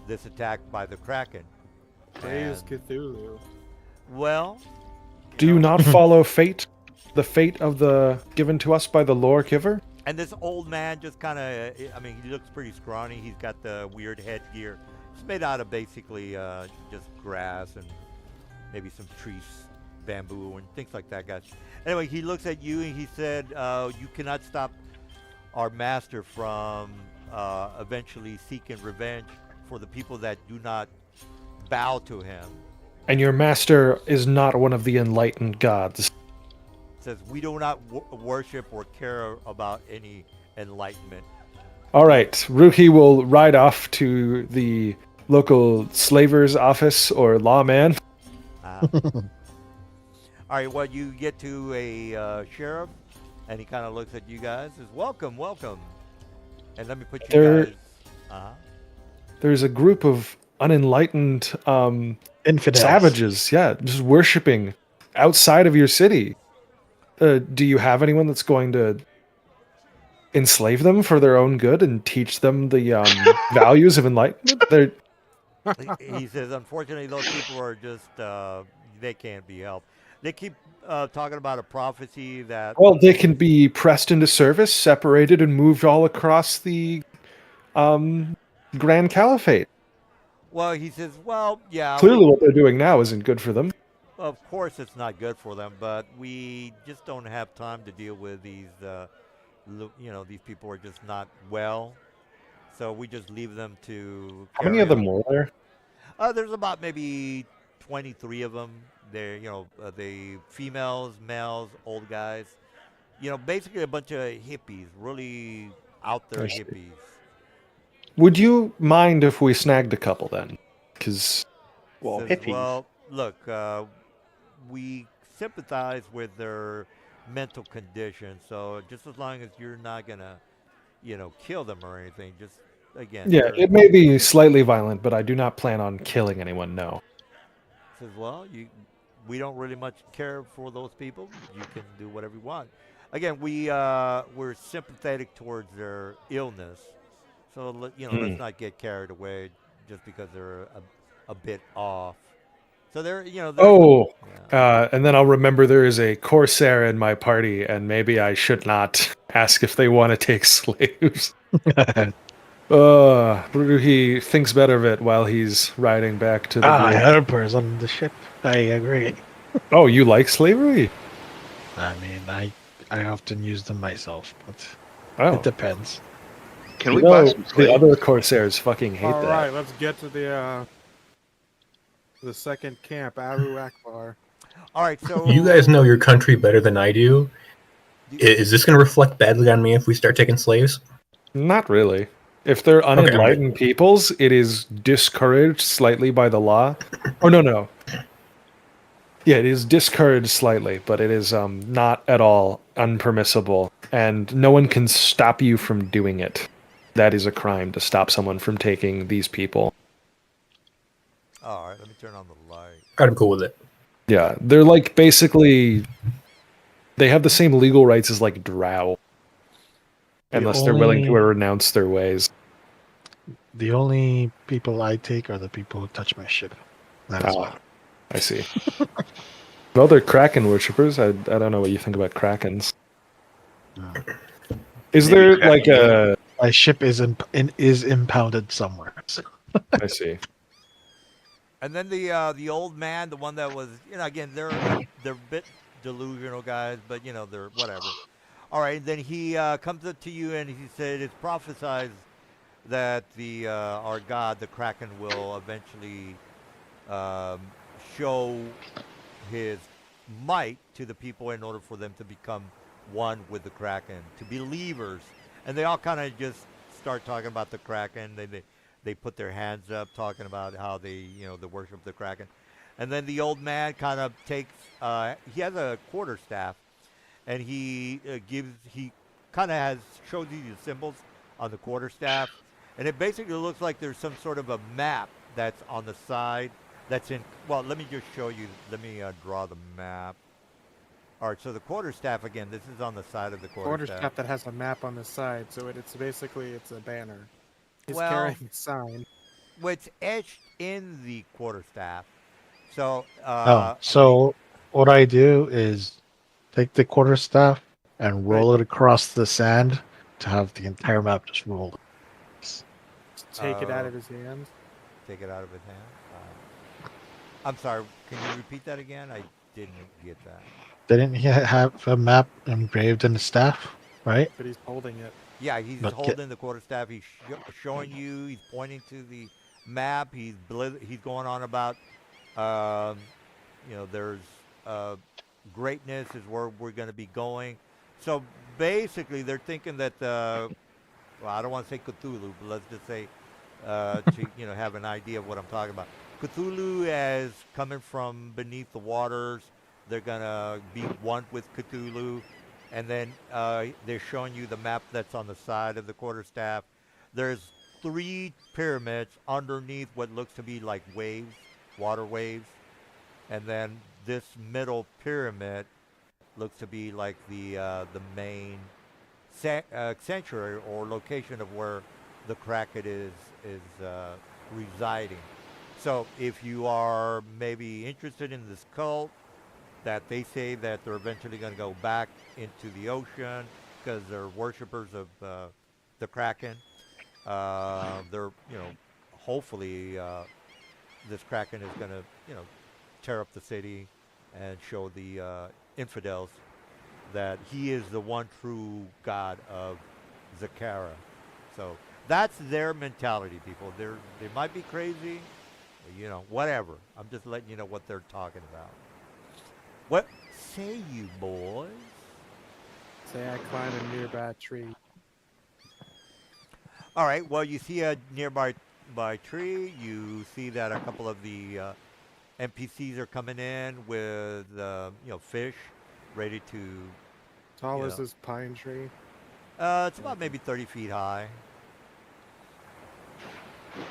this attack by the Kraken. Praise And- Cthulhu. Well, Do you not follow fate? The fate of the given to us by the lore giver? and this old man just kind of, he looks pretty scrawny. He's got the weird headgear. It's made out of basically just grass and maybe some trees, bamboo, and things like that, guys. Anyway, he looks at you and he said, you cannot stop our master from eventually seeking revenge for the people that do not bow to him. And your master is not one of the enlightened gods. Says, we do not worship or care about any enlightenment. All right, Ruhi will ride off to the local slaver's office or lawman. All right, well, you get to a sheriff, and he kind of looks at you guys, says, welcome, welcome. And let me put you guys... There's a group of unenlightened Infidels. savages, just worshiping outside of your city. Do you have anyone that's going to enslave them for their own good and teach them the values of enlightenment? He says, unfortunately, those people are just, they can't be helped. They keep talking about a prophecy that... Well, they can be pressed into service, separated, and moved all across the Grand Caliphate. Well, he says, well, yeah, Clearly, what they're doing now isn't good for them. of course it's not good for them, but we just don't have time to deal with these, these people are just not well. So we just leave them to How many carry of them on. were there? There's about maybe 23 of them. They're, the females, males, old guys. Basically a bunch of hippies, really out there I see. hippies. Would you mind if we snagged a couple then? Because Well, Says, hippies. well, look, we sympathize with their mental condition. So just as long as you're not gonna, kill them or anything, just again, yeah, they're it may be slightly violent, but I do not plan on killing anyone. No. says, well, we don't really much care for those people. You can do whatever you want. Again, we're sympathetic towards their illness, so let's not get carried away just because they're a bit off. So Oh, yeah. and then I'll remember there is a Corsair in my party, and maybe I should not ask if they want to take slaves. He thinks better of it while he's riding back to the bridge. helpers on the ship. I agree. Oh, you like slavery? I mean, I often use them myself, but Oh, it depends. Can we buy some the slaves? other Corsairs fucking hate All that. right, let's get to the second camp, Aru Akbar. All right, so You guys know your country better than I do. Is this going to reflect badly on me if we start taking slaves? Not really. If they're unenlightened peoples, it is discouraged slightly by the law. Oh, no. Yeah, it is discouraged slightly, but it is not at all unpermissible, and no one can stop you from doing it. That is a crime to stop someone from taking these people. All right, let me turn on the light. I'm cool with it. Yeah, they're like basically they have the same legal rights as like drow, unless they're willing to renounce their ways. The only people I take are the people who touch my ship. That is all. I see. Well, they're Kraken worshippers. I don't know what you think about Krakens. Is there like a... My ship is impounded somewhere. So. I see. And then the old man, the one that was, again, they're a bit delusional guys, but they're whatever. All right, and then he comes up to you and he said, "It's prophesied that our god, the Kraken, will eventually show his might to the people in order for them to become one with the Kraken, to believers." And they all kind of just start talking about the Kraken. They put their hands up, talking about how they worship the Kraken. And then the old man kind of takes, he has a quarterstaff, and he kind of shows you the symbols on the quarterstaff. And it basically looks like there's some sort of a map that's on the side that's in, well, let me just show you, let me draw the map. All right, so the quarterstaff, again, this is on the side of the Quarterstaff that has a map on the side, so it's a banner. He's Well, carrying a sign. It's etched in the quarterstaff. So, so what I do is take the quarterstaff and roll it across the sand to have the entire map just rolled. Take it out of his hand. Take it out of his hand. I'm sorry. Can you repeat that again? I didn't get that. Didn't he have a map engraved in the staff, right? But he's holding it. Yeah, he's holding the quarterstaff. He's showing you. He's pointing to the map. He's going on about, there's greatness is where we're going to be going. So basically, they're thinking that, well, I don't want to say Cthulhu, but let's just say, to have an idea of what I'm talking about. Cthulhu is coming from beneath the waters. They're going to be one with Cthulhu. And then they're showing you the map that's on the side of the quarterstaff. There's 3 pyramids underneath what looks to be like waves, water waves. And then this middle pyramid looks to be like the main sanctuary or location of where the Kraken is residing. So if you are maybe interested in this cult, that they say that they're eventually going to go back into the ocean because they're worshippers of the Kraken. They're, hopefully this Kraken is going to, tear up the city and show the infidels that he is the one true God of Zakara. So that's their mentality, people. They might be crazy, whatever. I'm just letting you know what they're talking about. What say you, boys? Say I climb a nearby tree. All right. Well, you see a nearby tree. You see that a couple of the NPCs are coming in with fish, ready to. Tall You as know. this pine tree. It's about maybe 30 feet high.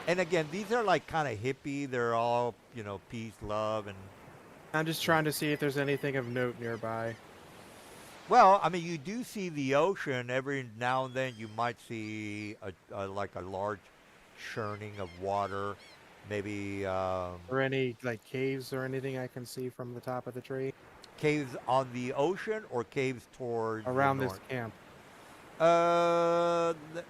And again, these are like kind of hippie. They're all peace, love, and I'm just trying to see if there's anything of note nearby. well, I mean, you do see the ocean every now and then. You might see like a large churning of water, maybe Or any like caves or anything I can see from the top of the tree caves on the ocean or caves towards the around this north. camp. Uh, th-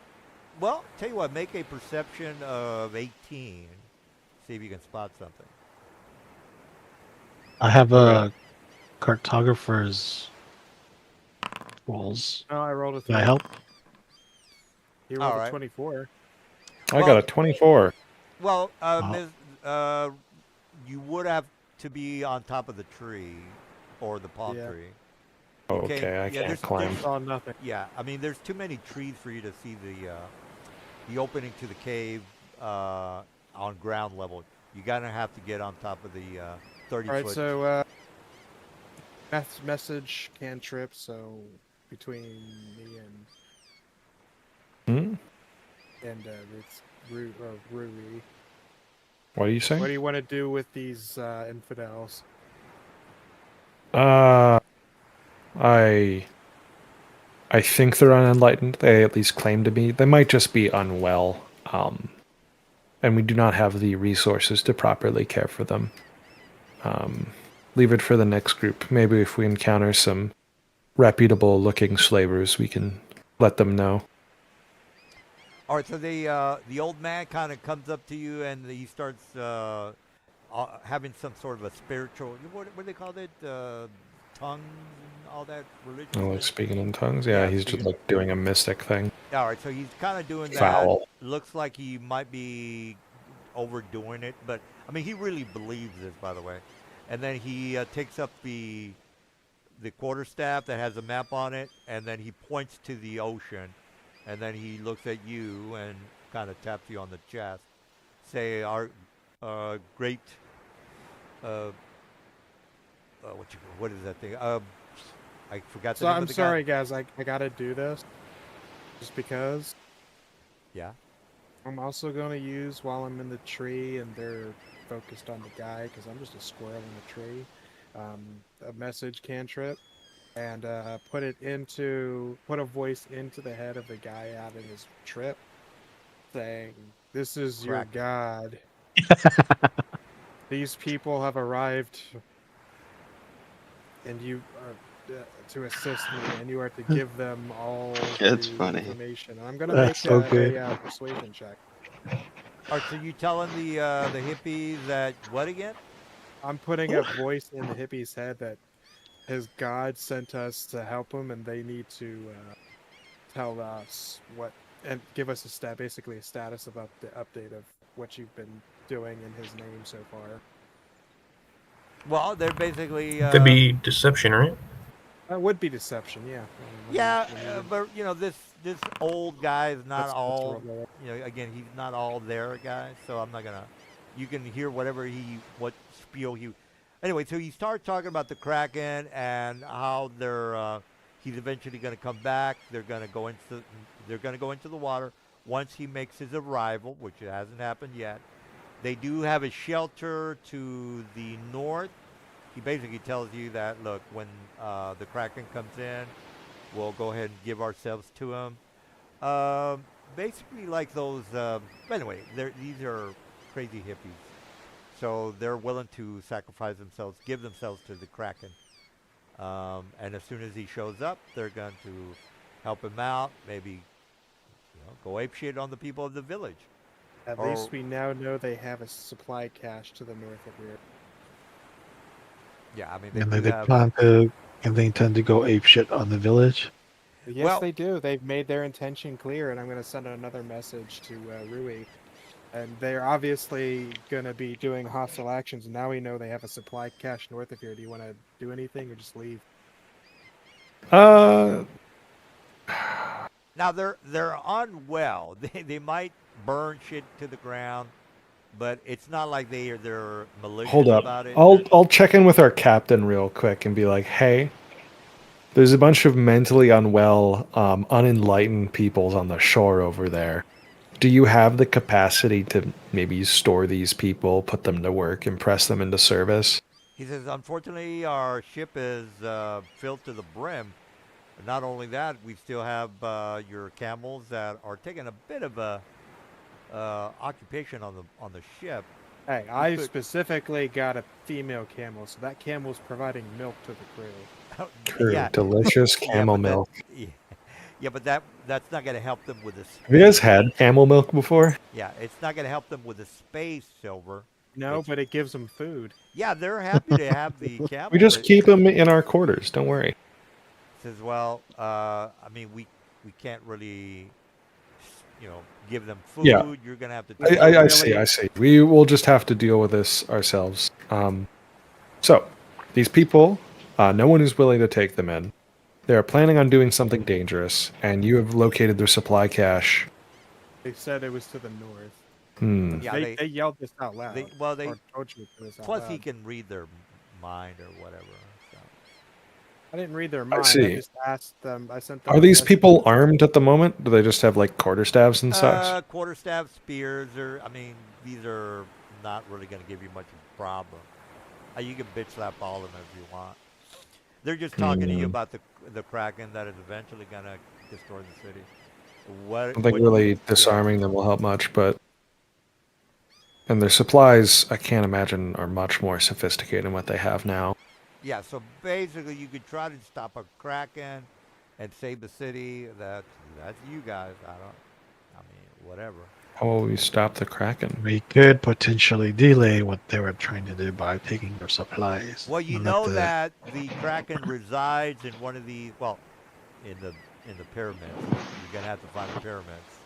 well, tell you what, make a perception of 18. See if you can spot something. I have a cartographer's rolls. Oh, I rolled a Can I 3. help? He rolled All a right. 24. I got Well, a 24. well, Oh. Ms. You would have to be on top of the tree or the palm Yeah. tree. Okay, I Yeah, can't climb. Saw nothing. Yeah, I mean, there's too many trees for you to see the opening to the cave on ground level. You're gonna have to get on top of the 30 All right, foot. so message cantrip. So between me Hmm? and it's Rui. What are you What saying? do you want to do with these infidels? I think they're unenlightened. They at least claim to be. They might just be unwell. And we do not have the resources to properly care for them. Leave it for the next group. Maybe if we encounter some reputable looking slavers, we can let them know. All right, so the old man kind of comes up to you and he starts having some sort of a spiritual. What do they call it? Tongues and all that religious Oh, thing. speaking in tongues? Yeah, Yeah, he's just like doing a mystic thing. All right, so he's kind of doing that. Foul. Looks like he might be overdoing it, but I mean, he really believes this, by the way. And then he takes up the quarterstaff that has a map on it, and then he points to the ocean, and then he looks at you and kind of taps you on the chest. Say, our great, what is that thing? I forgot the So name I'm of the sorry, guy. guys. I gotta do this just because. Yeah. I'm also going to use while I'm in the tree and they're focused on the guy because I'm just a squirrel in the tree. A message cantrip and put a voice into the head of the guy having his trip, saying, "This is your Crack. god. These people have arrived, and you are to assist me, and you are to give them all That's the funny. information." I'm gonna That's make so good. a persuasion check. All right, so you telling the hippies that what again? I'm putting a voice in the hippie's head that his god sent us to help him, and they need to tell us what and give us basically a status about the update of what you've been doing in his name so far. Well, they're basically That'd be deception, right? That would be deception, yeah. yeah, When you would- but this old guy is not that's all. roll. Again, he's not all there, guys. So I'm not gonna. You can hear what spiel he. Anyway, so he starts talking about the Kraken and how he's eventually gonna come back. They're gonna go into the water once he makes his arrival, which hasn't happened yet. They do have a shelter to the north. He basically tells you that, look, when the Kraken comes in, we'll go ahead and give ourselves to him. Basically like those, anyway, these are crazy hippies. So they're willing to sacrifice themselves, give themselves to the Kraken. And as soon as he shows up, they're going to help him out, maybe go ape shit on the people of the village. At Or- least we now know they have a supply cache to the north of here. Yeah, I mean they And do they have. plan to, and they intend to go ape shit on the village. Yes, Well- they do. They've made their intention clear, and I'm going to send another message to Rui. And they're obviously going to be doing hostile actions. Now we know they have a supply cache north of here. Do you want to do anything or just leave? Now they're unwell. They might burn shit to the ground, but it's not like they're malicious Hold up. about it. I'll check in with our captain real quick and be like, hey, there's a bunch of mentally unwell, unenlightened peoples on the shore over there. Do you have the capacity to maybe store these people, put them to work, and press them into service? He says, unfortunately, our ship is filled to the brim. Not only that, we still have your camels that are taking a bit of a occupation on the ship. Hey, I could- specifically got a female camel, so that camel's providing milk to the crew. True. Yeah. Delicious Yeah, camel but that- milk. yeah, but that's not going to help them with the. Have you guys had camel milk before? Yeah, it's not going to help them with the space, Silver. No, It's- but it gives them food. Yeah, they're happy to have the camel. We just but- keep them in our quarters. Don't worry. Says, well, I mean, we can't really, give them food. Yeah. You're gonna have to. I see. We will just have to deal with this ourselves. So, these people, no one is willing to take them in. They are planning on doing something dangerous, and you have located their supply cache. They said it was to the north. Yeah, they yelled this out loud. they or told you this out Plus, loud. he can read their mind or whatever. So. I didn't read their mind. I see. just asked them. I sent them. Are a these message. people armed at the moment? Do they just have like quarterstaffs and such? Quarterstaff spears are. I mean, these are not really gonna give you much of a problem. You can bitch slap all of them if you want. They're just talking to you about the Kraken that is eventually gonna destroy the city. I don't think really yeah. disarming them will help much, but and their supplies, I can't imagine, are much more sophisticated than what they have now. Yeah, so basically you could try to stop a Kraken and save the city. That's you guys. I mean, whatever. How will we stop the Kraken? We could potentially delay what they were trying to do by taking their supplies. Well, you and know let the- that the Kraken resides in one of the in the pyramids. You're gonna have to find the pyramids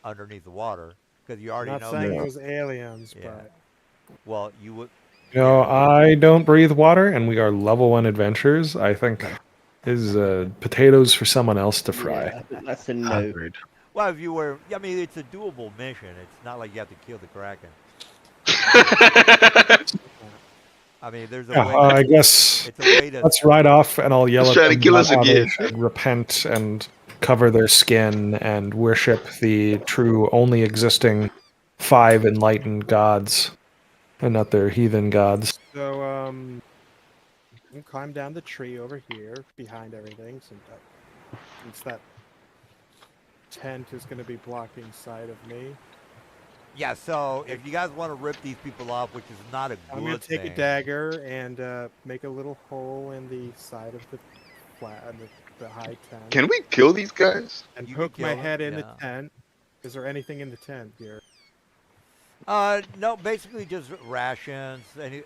underneath the water because you already Not know saying that. it was aliens, Yeah. but Well, you would. You know, I don't breathe water, and we are level 1 adventurers. I think is potatoes for someone else to fry. Yeah, I think that's a no. Agreed. Well, if you were, I mean, it's a doable mission. It's not like you have to kill the Kraken. I mean, there's a Yeah, way. I guess It's a way to. let's ride off, and I'll yell He's at trying to them kill about us how they again. should repent and cover their skin and worship the true, only existing 5 enlightened gods, and not their heathen gods. so you can climb down the tree over here behind everything. Since that tent is going to be blocking sight of me, Yeah. So if you guys want to rip these people off, which is not a I'm good going to take thing. a dagger and make a little hole in the side of the flat, the high tent, Can we kill these guys? and You can poke my kill 'em, head in yeah. the tent. Is there anything in the tent here? No, basically just rations. Any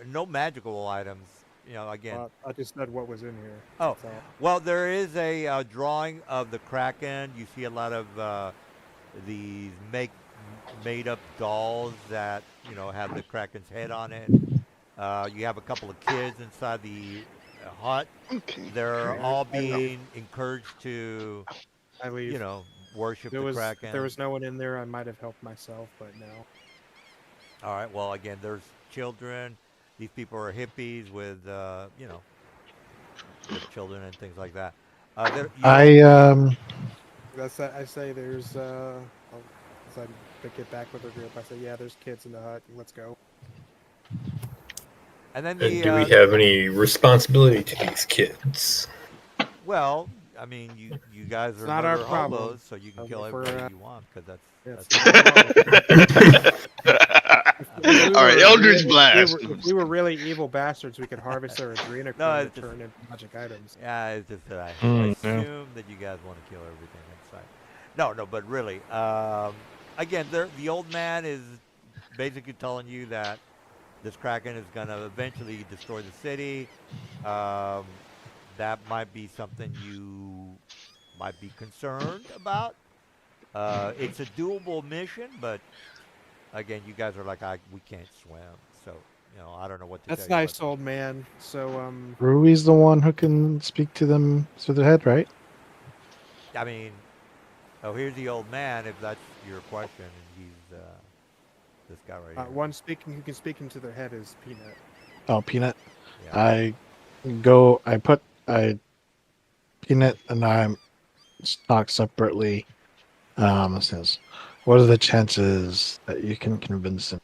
no magical items. Again. Well, I just said what was in here. Oh, that's all. well, there is a drawing of the Kraken. You see a lot of these made up dolls that have the Kraken's head on it. You have a couple of kids inside the hut. Okay. They're all being encouraged to I leave. worship There the was, Kraken. if there was no one in there, I might have helped myself, but no. All right. Well, again, there's children. These people are hippies with with children and things like that. I say there's as I get back with the group, I say, yeah, there's kids in the hut. Let's go. And then And do we have any responsibility to these kids? Well, I mean, you guys are not our murder problem. hobos, so you can kill If we're, everybody you want, because that's yeah, that's All right, Eldritch if Blast. if we were really evil bastards, we could harvest their adrenochrome No, to it's just- turn into magic items. Yeah, it's just that I Yeah. assume that you guys want to kill everything inside. No, but really, again, the old man is basically telling you that this Kraken is going to eventually destroy the city. That might be something you might be concerned about. It's a doable mission, but again, you guys are like, we can't swim, so I don't know what to That's tell you. nice, old man. So, Rui's the one who can speak to them through their head, right? I mean, here's the old man, if that's your question, and he's this guy right here. one who can speak into their head is Peanut. Oh, Peanut. Yeah. Peanut and I talk separately. Says, what are the chances that you can convince them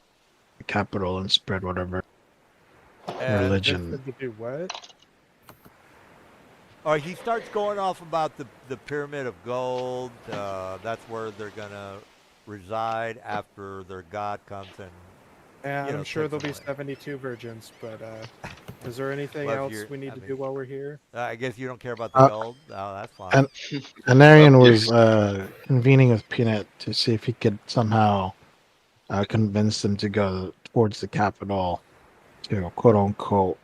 the capital and spread whatever And religion? To do what? he starts going off about the pyramid of gold. That's where they're gonna reside after their god comes and. Yeah, You know, I'm sure take there'll be them away. 72 virgins, but is there anything Well, if else you're- we need I to mean- do while we're here? I guess you don't care about the Uh, gold. Oh, that's fine. and- Anarian Well, was convening with Peanut to see if he could somehow convince them to go towards the capital to quote unquote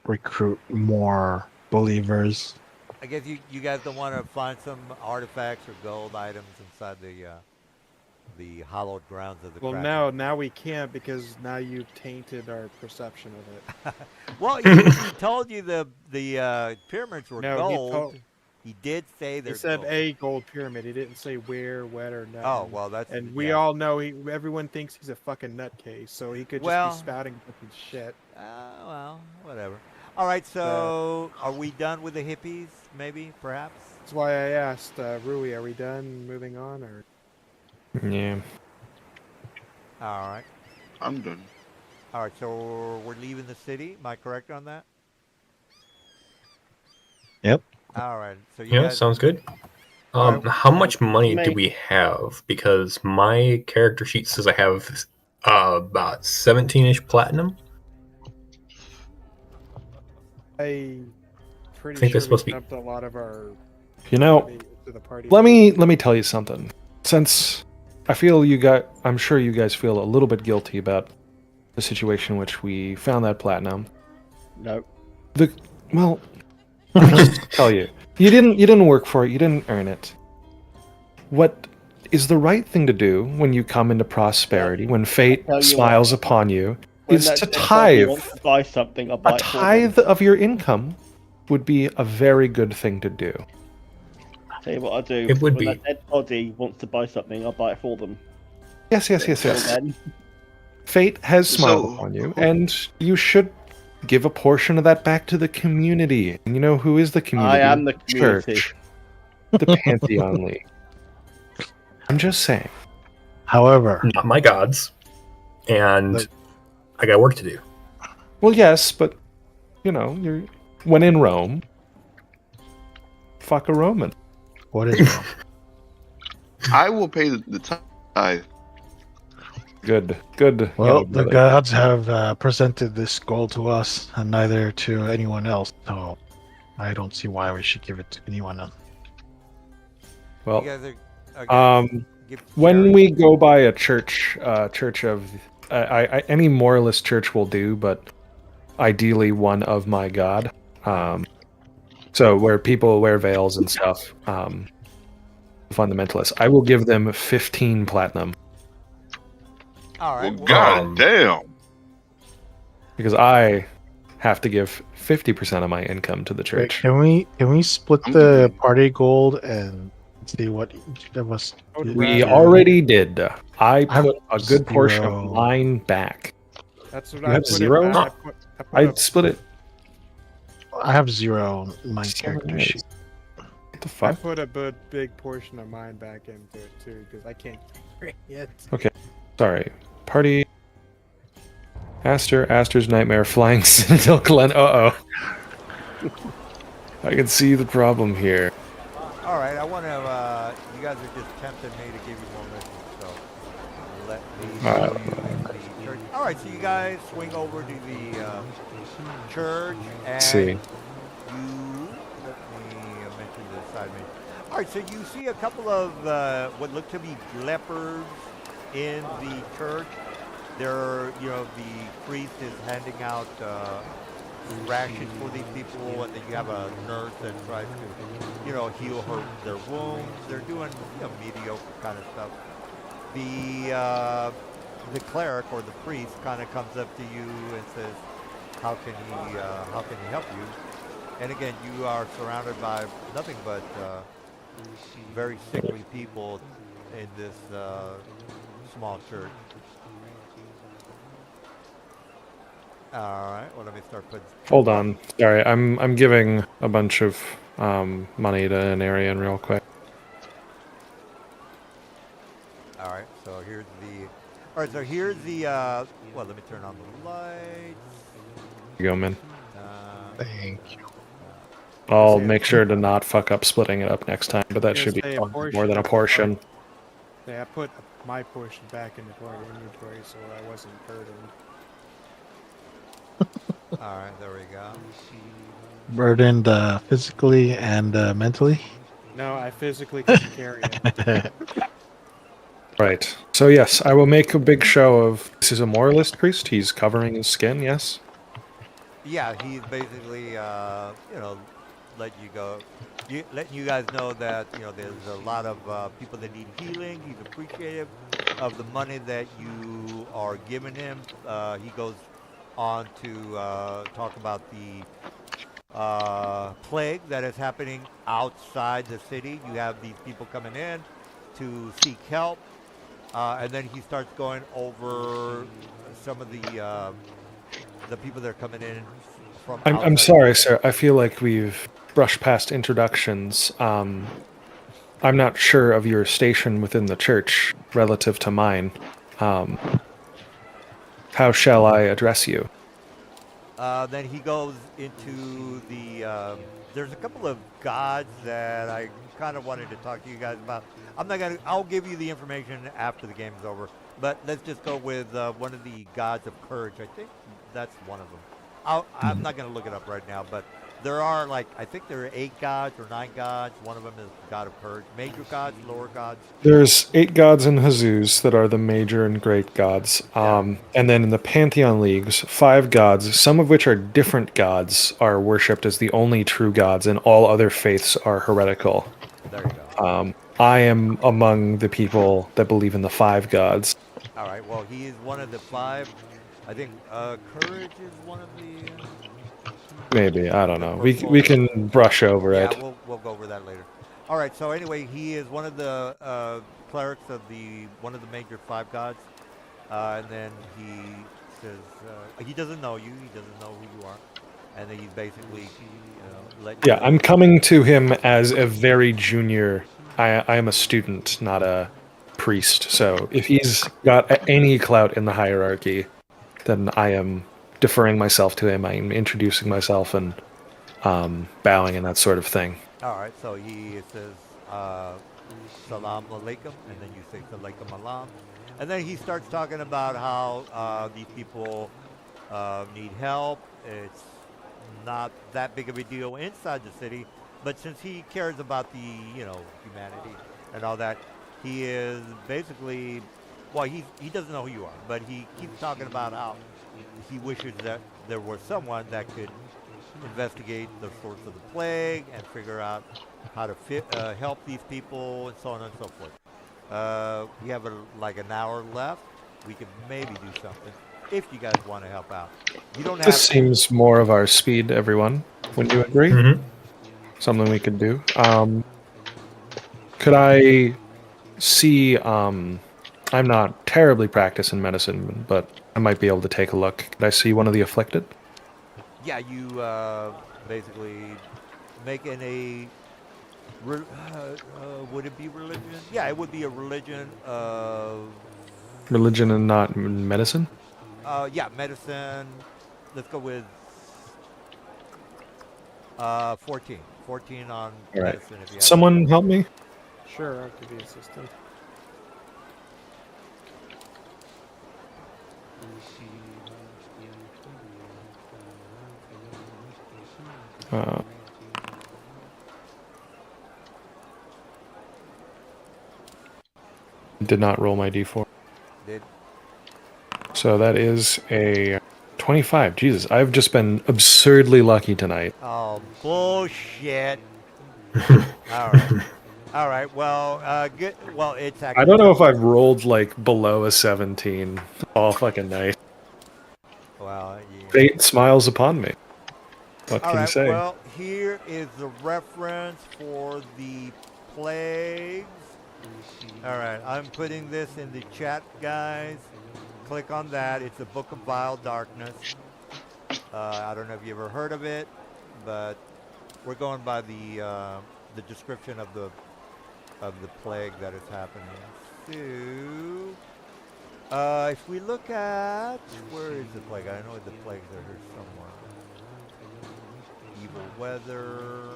recruit more believers. I guess you guys don't want to find some artifacts or gold items inside the hollowed grounds of the Well, Kraken. now we can't because now you've tainted our perception of it. Well, he told you the pyramids were No, he gold. told- He did say He they're said gold. a gold pyramid. He didn't say where, when, or nothing. Oh, well, that's And we yeah. all know everyone thinks he's a fucking nutcase, so he could just Well- be spouting fucking shit. Well, whatever. All right, so are we done with the hippies? Maybe, perhaps. That's why I asked Rui, are we done moving on, or Yeah. All right. I'm done. All right, so we're leaving the city. Am I correct on that? Yep. All right. So you Yeah, guys. sounds good. Alright, How much money do me. we have? Because my character sheet says I have about 17-ish platinum. I pretty I think sure that's supposed to we be- dumped a lot of our You know, money to the party. let me tell you something. Since I'm sure you guys feel a little bit guilty about the situation in which we found that platinum. No. Well, let me just tell you, you didn't work for it. You didn't earn it. What is the right thing to do when you come into prosperity, when fate I'll tell you smiles upon you, When is that to dead body tithe. wants to buy something, I'll buy A it for them. tithe of your income would be a very good thing to do. Tell you what I'll do. It would when be. that dead body wants to buy something, I'll buy it for them. Yes. Until Yes. then, Fate has smiled So- upon you, and you should give a portion of that back to the community. And you know who is the community? I am the community. Church. The Pantheon League. I'm just saying. However, Not my gods. And Like- I got work to do. Well, yes, but you're when in Rome, fuck a Roman. what is wrong? I will pay the tithe. Good. Well, the brother. gods have presented this gold to us, and neither to anyone else. So I don't see why we should give it to anyone else. Well, You guys are gonna give when charity? we go by a church of any moralist church will do, but ideally one of my god. So where people wear veils and stuff. Fundamentalists. I will give them 15 platinum All Well, right. god damn. because I have to give 50% of my income to the Wait, church. can we split I'm the giving- party gold and see what each of us? I would We rather- already did. I I have put a good portion of zero. mine back. That's what You I have put zero? In, I put I a- split it. I have 0 in my So character nice. sheet. What the I fuck? put a big portion of mine back into it too because I can't bring it. Sorry. Party. Aster's Nightmare, Flying Citadel Glen. I can see the problem here. All right, I want to. You guys are just tempting me to give you more missions, so let me show you the church. All right, so you guys swing over to the church, Let's and see. you let me mention the side menu. All right, so you see a couple of what look to be lepers in the church. They're, the priest is handing out rations for these people, and then you have a nurse that tries to, heal their wounds. They're doing, mediocre kind of stuff. The cleric or the priest kind of comes up to you and says, how can he help you? And again, you are surrounded by nothing but very sickly people in this small church. All right. Well, let me start putting. Hold on. Sorry, I'm giving a bunch of money to an Aryan real quick. All right. So here's the. All right. So here's the. Well, let me turn on the lights. Here you go, man. Thank you. I'll make sure to not fuck up splitting it up next time, but that Gonna should be say a more portion than a of the portion. Yeah, I put my portion back into our inventory so I wasn't burdened. All right. There we go. Burdened physically and mentally. No, I physically couldn't carry it. Right. So yes, I will make a big show of this is a moralist priest. He's covering his skin, yes? Yeah, he's basically, letting you go, letting you guys know that there's a lot of people that need healing. He's appreciative of the money that you are giving him. He goes on to talk about the plague that is happening outside the city. You have these people coming in to seek help, and then he starts going over some of the people that are coming in from I'm outside. sorry, sir. I feel like we've brushed past introductions. I'm not sure of your station within the church relative to mine. How shall I address you? Then he goes into the. There's a couple of gods that I kind of wanted to talk to you guys about. I'm not gonna. I'll give you the information after the game is over. But let's just go with one of the gods of courage. I think that's one of them. I'm not gonna look it up right now, but there are I think there are 8 gods or 9 gods. One of them is god of courage. Major gods, lower gods. There's 8 gods in Jesus that are the major and great gods. And then in the Pantheon Leagues, 5 gods, some of which are different gods, are worshipped as the only true gods, and all other faiths are heretical. There you go. I am among the people that believe in the 5 gods. All right. Well, he is one of the 5. I think courage is one of the. Maybe, I don't know. We can brush over it. Yeah, we'll go over that later. All right. So anyway, he is one of the clerics of one of the major 5 gods, and then he says he doesn't know you. He doesn't know who you are, and then he's basically let you Yeah, know. I'm coming to him as a very junior. I am a student, not a priest. So if he's got any clout in the hierarchy, then I am deferring myself to him. I'm introducing myself and bowing and that sort of thing. All right. So he says salam alaikum, and then you say alaikum alam, and then he starts talking about how these people need help. It's not that big of a deal inside the city, but since he cares about the humanity and all that, he is basically, well, he doesn't know who you are, but he keeps talking about how he wishes that there was someone that could investigate the source of the plague and figure out how to help these people and so on and so forth. We have an hour left. We could maybe do something if you guys want to help out. You don't have. This seems more of our speed, everyone. Wouldn't you agree? Mm-hmm. Something we could do. Could I see? I'm not terribly practiced in medicine, but I might be able to take a look. Could I see one of the afflicted? Yeah, you basically making a. Would it be religion? Yeah, it would be a religion of. Religion and not medicine? Yeah, medicine. Let's go with. 14. 14 on All right. medicine if you have Someone help me. Sure, I'll give you assistant. Uh, did not roll my d4. Did So that is a 25. Jesus, I've just been absurdly lucky tonight. Oh, bullshit. All right. All right. Well, good. Well, it's actually. I don't know if I've rolled like below a 17 all fucking night. Well, yeah. Fate smiles upon me. What All can you right. say? Well, here is the reference for the plagues. All right. I'm putting this in the chat, guys. Click on that. It's the Book of Vile Darkness. I don't know if you ever heard of it, but we're going by the description of the plague that is happening. So, if we look at where is the plague? I know the plagues are here somewhere. Evil weather.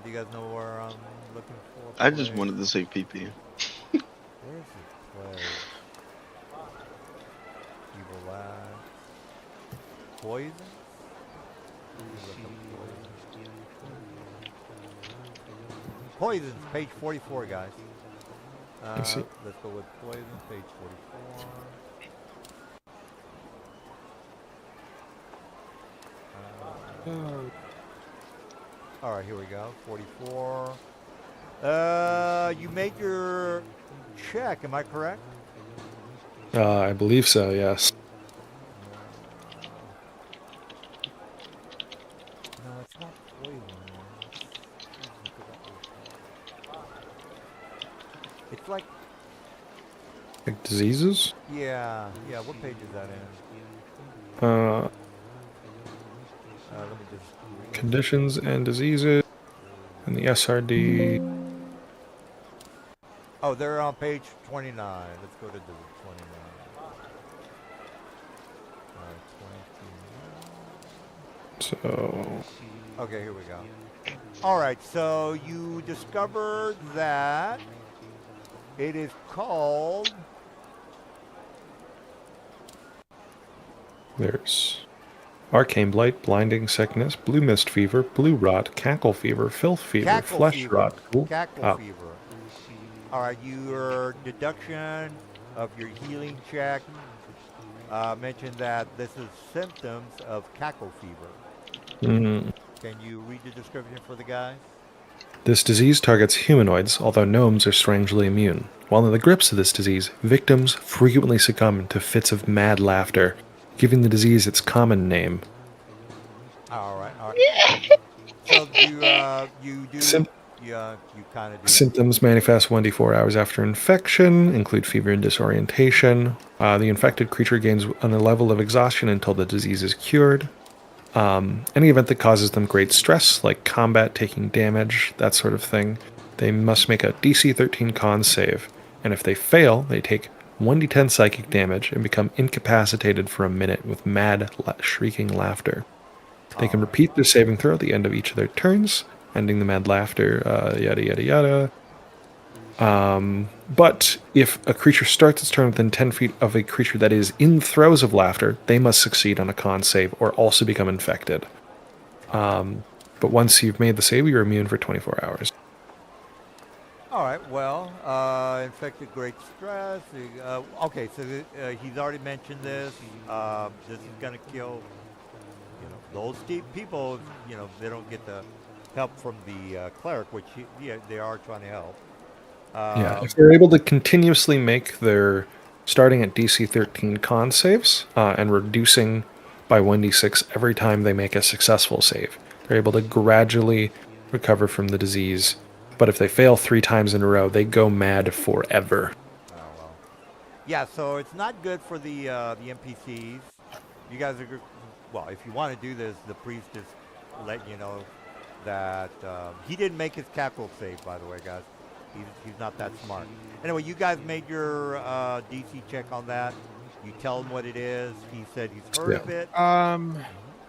Do you guys know where I'm looking for? I just plague? wanted to say PP. Where's the plague? Evil lads. Poison? Poisons, page 44, guys. see. Let's go with poison, page 44. All right, here we go. 44. You made your check. Am I correct? I believe so, yes. No, it's not poison. It's like, Like diseases? yeah. What page is that in? Let me just. Conditions and diseases. And the SRD. Oh, they're on page 29. Let's go to the 29. All right, 29. So, Okay, here we go. All right, so you discovered that it is called. there's arcane blight, blinding sickness, blue mist fever, blue rot, cackle fever, filth fever, Cackle flesh fever. rot. Cackle fever. All right, your deduction of your healing check mentioned that this is symptoms of cackle fever. Mm. Can you read the description for the guys? This disease targets humanoids, although gnomes are strangely immune. While in the grips of this disease, victims frequently succumb to fits of mad laughter, giving the disease its common name. All right. So you do. You kind of do. Symptoms manifest 1 to 4 hours after infection, include fever and disorientation. The infected creature gains a level of exhaustion until the disease is cured. Any event that causes them great stress, like combat, taking damage, that sort of thing, they must make a DC 13 con save. And if they fail, they take 1d10 psychic damage and become incapacitated for a minute with mad, shrieking laughter. They can repeat their saving throw at the end of each of their turns, ending the mad laughter, yada yada yada. But if a creature starts its turn within 10 feet of a creature that is in throes of laughter, they must succeed on a con save or also become infected. But once you've made the save, you're immune for 24 hours. All right. Well, infected great stress. Okay, so he's already mentioned this. This is gonna kill. Those people. They don't get the help from the cleric, which they are trying to help. Yeah, if they're able to continuously make their starting at DC 13 con saves and reducing by 1d6 every time they make a successful save, they're able to gradually recover from the disease. But if they fail 3 times in a row, they go mad forever. Oh, well. Yeah, so it's not good for the NPCs. You guys are well. If you want to do this, the priest is letting you know that he didn't make his capital save. By the way, guys. He's not that smart. Anyway, you guys made your DC check on that. You tell him what it is. He said he's heard of it.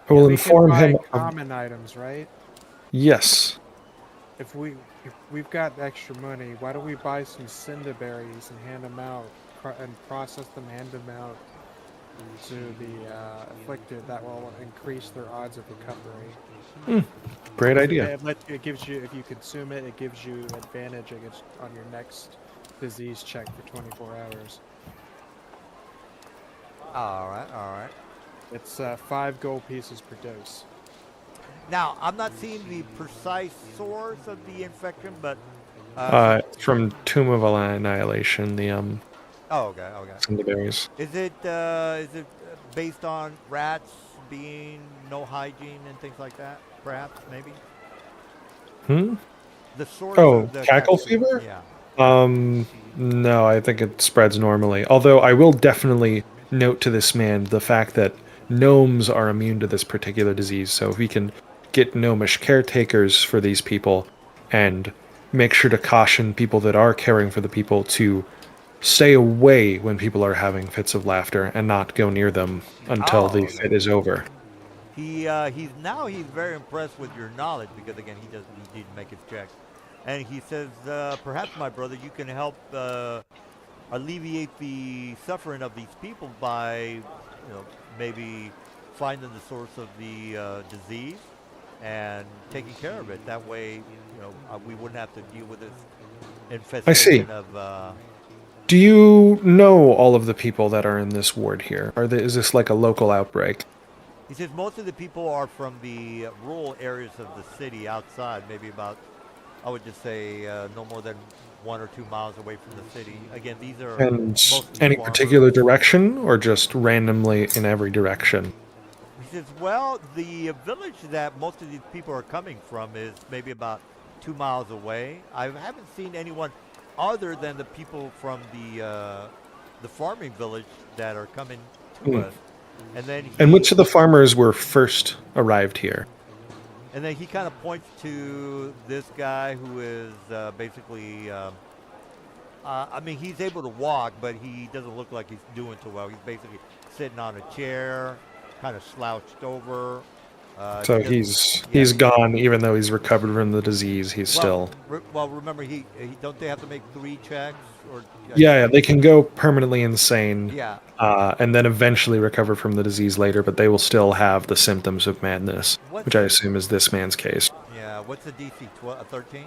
I will We can inform buy him of... common items, right? Yes. If we've got extra money, why don't we buy some cinderberries and hand them out, and process them, hand them out to the afflicted? That will increase their odds of recovery. Great idea. It gives you, if you consume it, it gives you advantage against on your next disease check for 24 hours. All right, all right. It's 5 gold pieces per dose. Now, I'm not seeing the precise source of the infection, but From Tomb of Annihilation, the oh, okay, okay. cinderberries. Is it based on rats being no hygiene and things like that? Perhaps, maybe. The source Oh, of the cackle fever? Yeah. No, I think it spreads normally. Although I will definitely note to this man the fact that gnomes are immune to this particular disease. So if we can get gnomish caretakers for these people and make sure to caution people that are caring for the people to stay away when people are having fits of laughter and not go near them until the fit is over. He's very impressed with your knowledge because again he didn't make his check, and he says perhaps my brother you can help alleviate the suffering of these people by maybe finding the source of the disease and taking care of it. That way we wouldn't have to deal with this infestation of. Do you know all of the people that are in this ward here? Is this like a local outbreak? He says most of the people are from the rural areas of the city outside, maybe about, I would just say, no more than 1 or 2 miles away from the city. Again, these are And mostly any farmers. particular direction, or just randomly in every direction? He says, well, the village that most of these people are coming from is maybe about 2 miles away. I haven't seen anyone other than the people from the farming village that are coming to us. And which of the farmers were first arrived here? And then he kind of points to this guy who is basically, I mean, he's able to walk, but he doesn't look like he's doing too well. He's basically sitting on a chair, kind of slouched over. So he's gone, even though he's recovered from the disease. He's still. Well, remember, he don't they have to make 3 checks? Or Yeah, they can go permanently insane. Yeah. And then eventually recover from the disease later, but they will still have the symptoms of madness, which I assume is this man's case. Yeah. What's the DC? 13.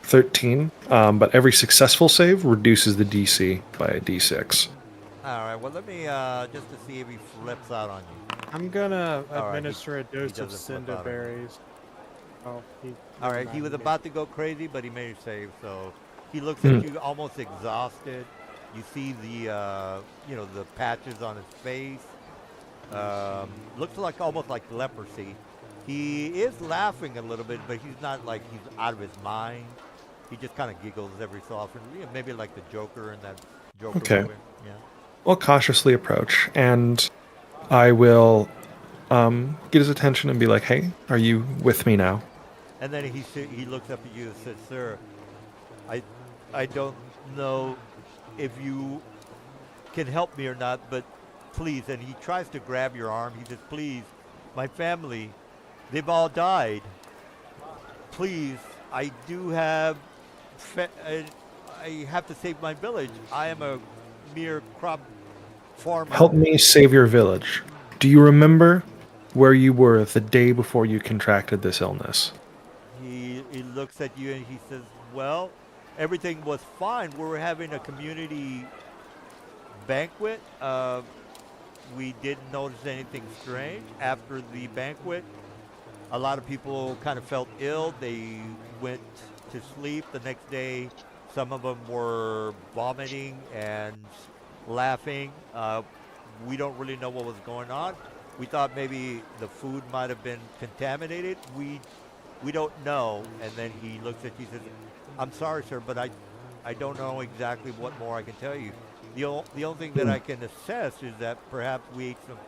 13. But every successful save reduces the DC by a D6. All right. Well, let me just to see if he flips out on you. I'm gonna All right, administer a dose of doesn't flip out on you. cinderberries. Oh, All right. He was about to go crazy, but he made a save. So he looks at you almost exhausted. You see the the patches on his face. Looks like almost like leprosy. He is laughing a little bit, but he's not like he's out of his mind. He just kind of giggles every so often. Maybe like the Joker in that Joker movie. Yeah. We'll cautiously approach, and I will get his attention and be like, "Hey, are you with me now?" And then he looks up at you and says, "Sir, I don't know if you can help me or not, but please." And he tries to grab your arm. He says, "Please, my family, they've all died. Please, I do have, I have to save my village. I am a mere crop farmer." Help me save your village. Do you remember where you were the day before you contracted this illness? He looks at you and he says, "Well, everything was fine. We were having a community banquet. We didn't notice anything strange. After the banquet, a lot of people kind of felt ill. They went to sleep. The next day, some of them were vomiting and laughing. We don't really know what was going on. We thought maybe the food might have been contaminated. We don't know." And then he looks at you and says, "I'm sorry, sir, but I don't know exactly what more I can tell you. The only thing that I can assess is that perhaps we ate some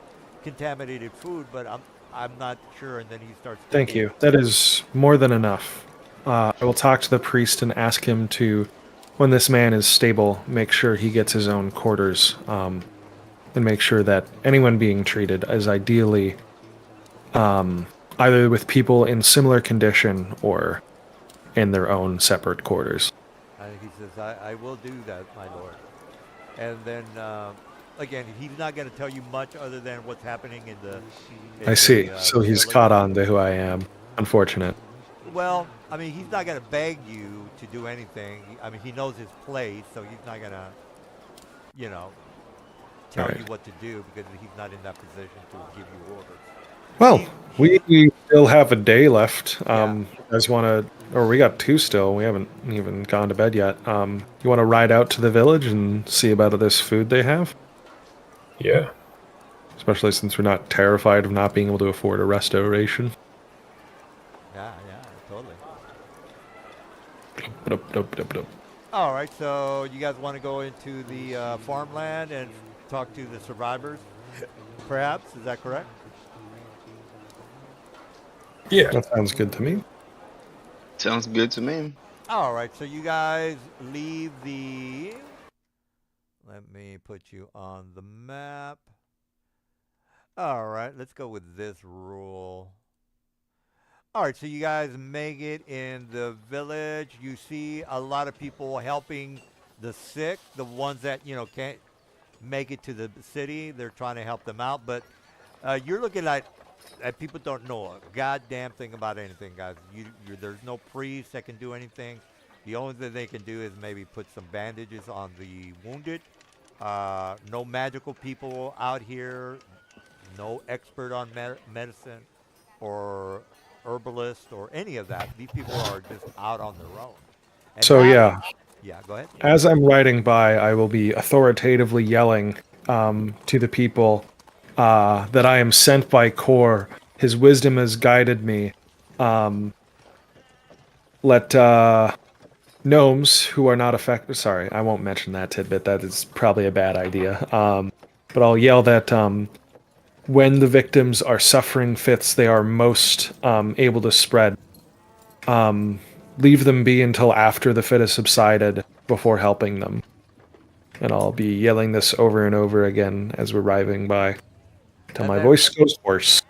contaminated food, but I'm not sure." And then he starts. Thank you. That is more than enough. I will talk to the priest and ask him to, when this man is stable, make sure he gets his own quarters, and make sure that anyone being treated is ideally either with people in similar condition or in their own separate quarters. He says, I will do that, my lord. And then, again, he's not going to tell you much other than what's happening in the I see. So the he's village. caught on to who I am. Unfortunate. Well, I mean, he's not going to beg you to do anything. I mean, he knows his place, so he's not going to, tell you Right. what to do because he's not in that position to give you orders. Well, we still have a day left. Yeah. You guys want to, or we got 2 still. We haven't even gone to bed yet. You want to ride out to the village and see about this food they have? Yeah. Especially since we're not terrified of not being able to afford a restoration. Yeah, totally. Ba-dup-dup-dup-dup. All right, so you guys want to go into the farmland and talk to the survivors, perhaps? Is that correct? Yeah. That sounds good to me. Sounds good to me. All right, so you guys leave the... Let me put you on the map. All right, let's go with this rule. All right, so you guys make it in the village. You see a lot of people helping the sick, the ones that, can't make it to the city. They're trying to help them out, but you're looking at people don't know a goddamn thing about anything, guys. There's no priest that can do anything. The only thing they can do is maybe put some bandages on the wounded. No magical people out here. No expert on medicine or herbalist or any of that. These people are just out on their own. And So that- yeah, Yeah, go ahead. as I'm riding by, I will be authoritatively yelling to the people that I am sent by Kor. His wisdom has guided me. Let gnomes who are not affected. Sorry, I won't mention that tidbit. That is probably a bad idea. But I'll yell that when the victims are suffering fits they are most able to spread, leave them be until after the fit has subsided before helping them. And I'll be yelling this over and over again as we're arriving by, till And my then- voice goes hoarse.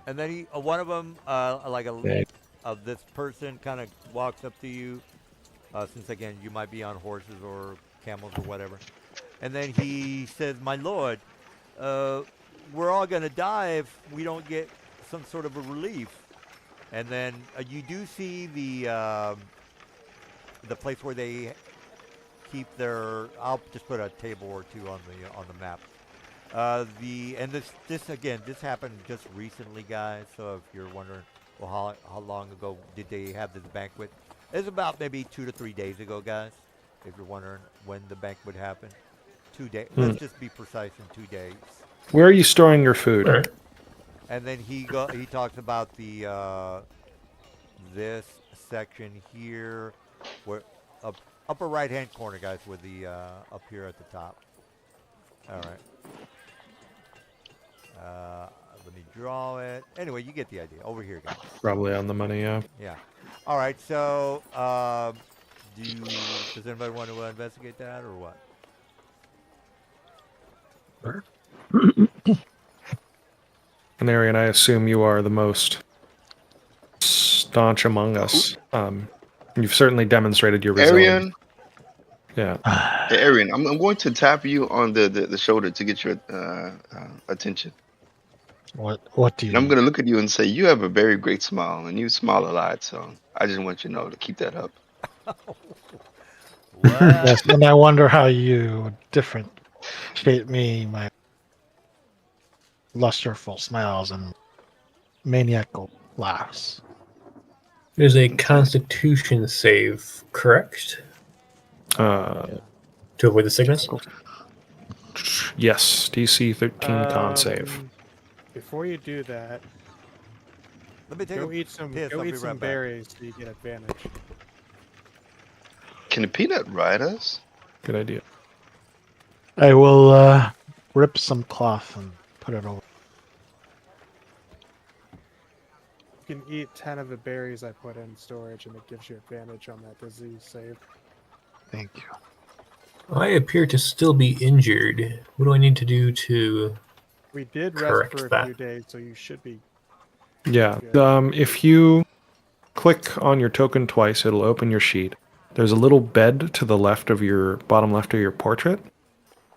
And then one of them, like a Yeah. of this person, kind of walks up to you. Since again, you might be on horses or camels or whatever. And then he says, "My lord, we're all gonna die if we don't get some sort of a relief." And then you do see the place where they keep their. I'll just put a table or two on the map. This happened just recently, guys. So if you're wondering, well, how long ago did they have this banquet? It's about maybe 2 to 3 days ago, guys. If you're wondering when the banquet happened, 2 days. Let's just be precise in 2 days. Where are you storing your food? All right. And then he talks about the this section here, where upper right hand corner, guys, with the up here at the top. All right. Let me draw it. Anyway, you get the idea. Over here, guys. Probably on the money, yeah. Yeah. All right. So, does anybody want to investigate that or what? And Arian, I assume you are the most staunch among us. You've certainly demonstrated your resilience. Arian, Yeah. hey, Arian, I'm going to tap you on the shoulder to get your attention. What do you? And I'm going to look at you and say, you have a very great smile, and you smile a lot. So I just want you to know to keep that up. Well, Yes, and I wonder how you differentiate me, my lusterful smiles and maniacal laughs. There's a Constitution save, correct? To avoid the sickness. Yes, DC 13 con save. Before you do that, let me take go a eat some piss. I'll be some right back. berries so you get advantage. Can the peanut ride us? Good idea. I will rip some cloth and put it over. You can eat 10 of the berries I put in storage, and it gives you advantage on that disease save. Thank you. I appear to still be injured. What do I need to do to... We did rest Correct for a that. few days, so you should be Yeah. Yeah. If you click on your token twice, it'll open your sheet. There's a little bed to the left of your bottom left of your portrait,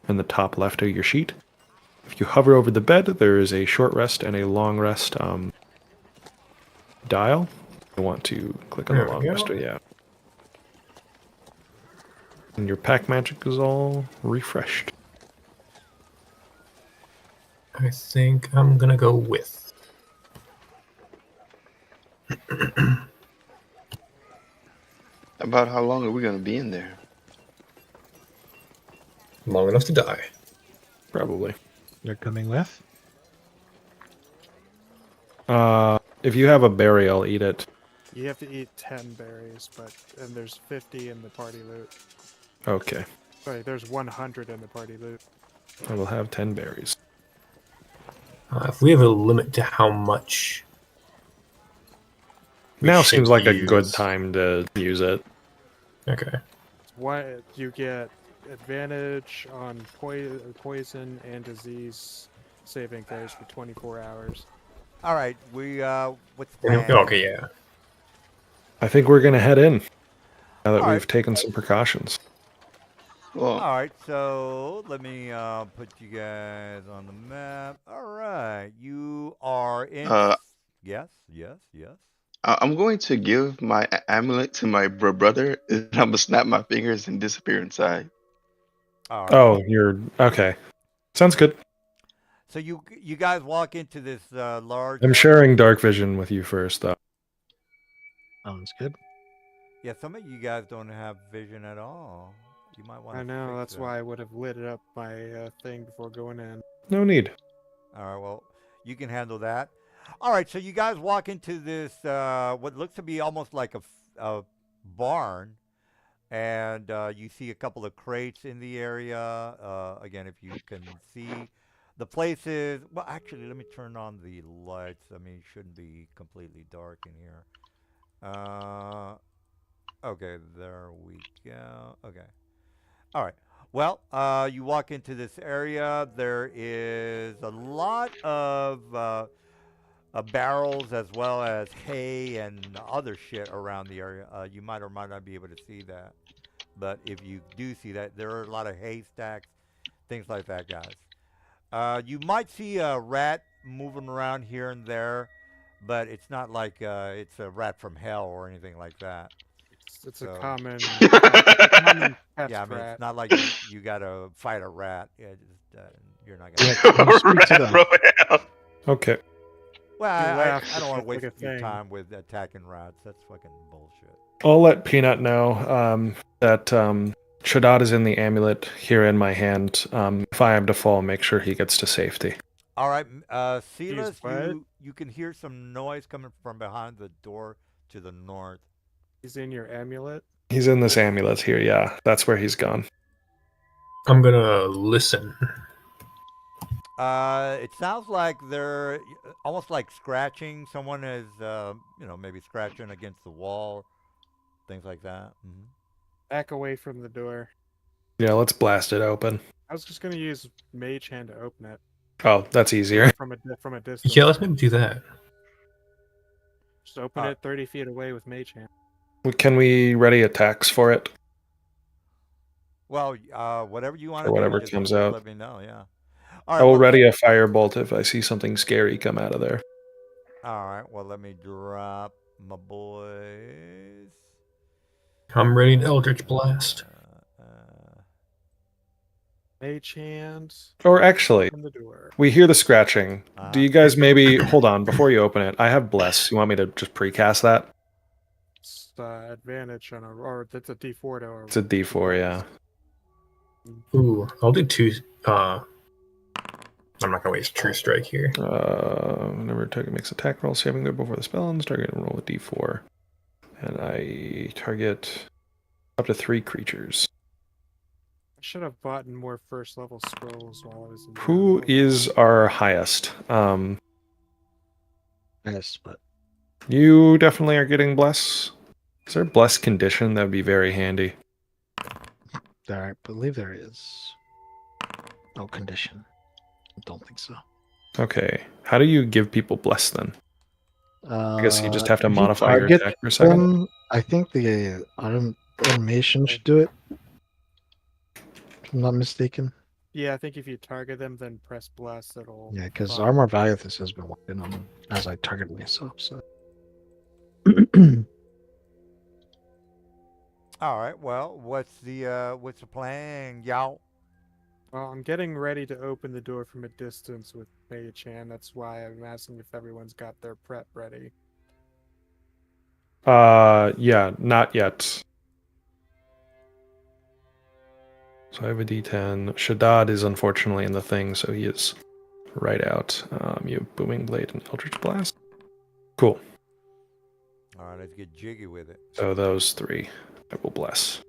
and the top left of your sheet. If you hover over the bed, there is a short rest and a long rest dial. I want to click on the There long we rest. go. Yeah. And your pack magic is all refreshed. I think I'm gonna go with. About how long are we gonna be in there? Long enough to die. Probably. You're coming with? If you have a berry, I'll eat it. You have to eat 10 berries, and there's 50 in the party loot. Okay. Sorry, there's 100 in the party loot. I will have 10 berries. If we have a limit to how much. we Now should seems like a good use- time to use it. Okay. What you get advantage on poison and disease saving throws for 24 hours. All right, what's the plan? Okay, yeah. I think we're going to head in now that All right. we've taken some precautions. Well, All right, so let me put you guys on the map. All right, you are in. Yes. I'm going to give my amulet to my brother, and I'm gonna snap my fingers and disappear inside. All right. Oh, you're okay. Sounds good. So you guys walk into this large. I'm sharing dark vision with you first, though. Sounds good. Yeah, some of you guys don't have vision at all. You might want to. I know, that's why I would have lit up my thing before going in. No need. All right, well, you can handle that. All right, so you guys walk into this what looks to be almost like a barn, and you see a couple of crates in the area. Again, if you can see, the place is well. Actually, let me turn on the lights. I mean, it shouldn't be completely dark in here. Okay, there we go. Okay. All right. Well, you walk into this area. There is a lot of barrels as well as hay and other shit around the area. You might or might not be able to see that. But if you do see that, there are a lot of haystacks, things like that, guys. You might see a rat moving around here and there, but it's not like it's a rat from hell or anything like that. It's So- a common pest Yeah, I mean, rat. it's not like you got to fight a rat. Yeah, just, you're not going Yeah, to. can you speak to Rat them? from hell. Okay. Well, You laugh, I don't want to it's waste like a your thing. time with attacking rats. That's fucking bullshit. I'll let Peanut know that Shaddad is in the amulet here in my hand. If I am to fall, make sure he gets to safety. All right, Silas, what? you can hear some noise coming from behind the door to the north. He's in your amulet. He's in this amulet here, yeah. That's where he's gone. I'm gonna listen. It sounds like they're almost like scratching. Someone is, maybe scratching against the wall, things like that. Mm-hmm. Back away from the door. Yeah, let's blast it open. I was just gonna use Mage Hand to open it Oh, that's easier. from a distance. Yeah, let's maybe do that. Just open it 30 feet away with Mage Hand. Can we ready attacks for it? Well, whatever you want Or to whatever do, comes just out. let me know. Yeah. I will ready a firebolt if I see something scary come out of there. All right. Well, let me drop my boys. I'm ready to Eldritch Blast. Mage Hand Or actually, from the door. we hear the scratching. Do you guys maybe hold on before you open it? I have bless. You want me to just precast that? It's advantage on or that's a D4 to. It's a D4, yeah. Ooh, I'll do two. I'm not gonna waste True Strike here. Whenever a target makes attack roll, saving throw before the spell ends, target and roll a D4, and I target up to 3 creatures. I should have bought more first level scrolls while I was in. Who is our highest? Yes, but You definitely are getting bless. Is there a bless condition? That would be very handy. I believe there is no condition. I don't think so. Okay, how do you give people bless then? I guess you just have to if you modify your target attack for a second. them, I think the automation should do it. If I'm not mistaken. Yeah, I think if you target them, then press bless, it'll. Yeah, because fire. Armor Valiathus has been working on them as I target myself. So. All right. Well, what's the plan, y'all? Well, I'm getting ready to open the door from a distance with Mage Hand. That's why I'm asking if everyone's got their prep ready. Yeah, not yet. So I have a D10. Shaddad is unfortunately in the thing, so he is right out. You have Booming Blade and Eldritch Blast. Cool. All right, let's get jiggy with it. So those three, I will bless.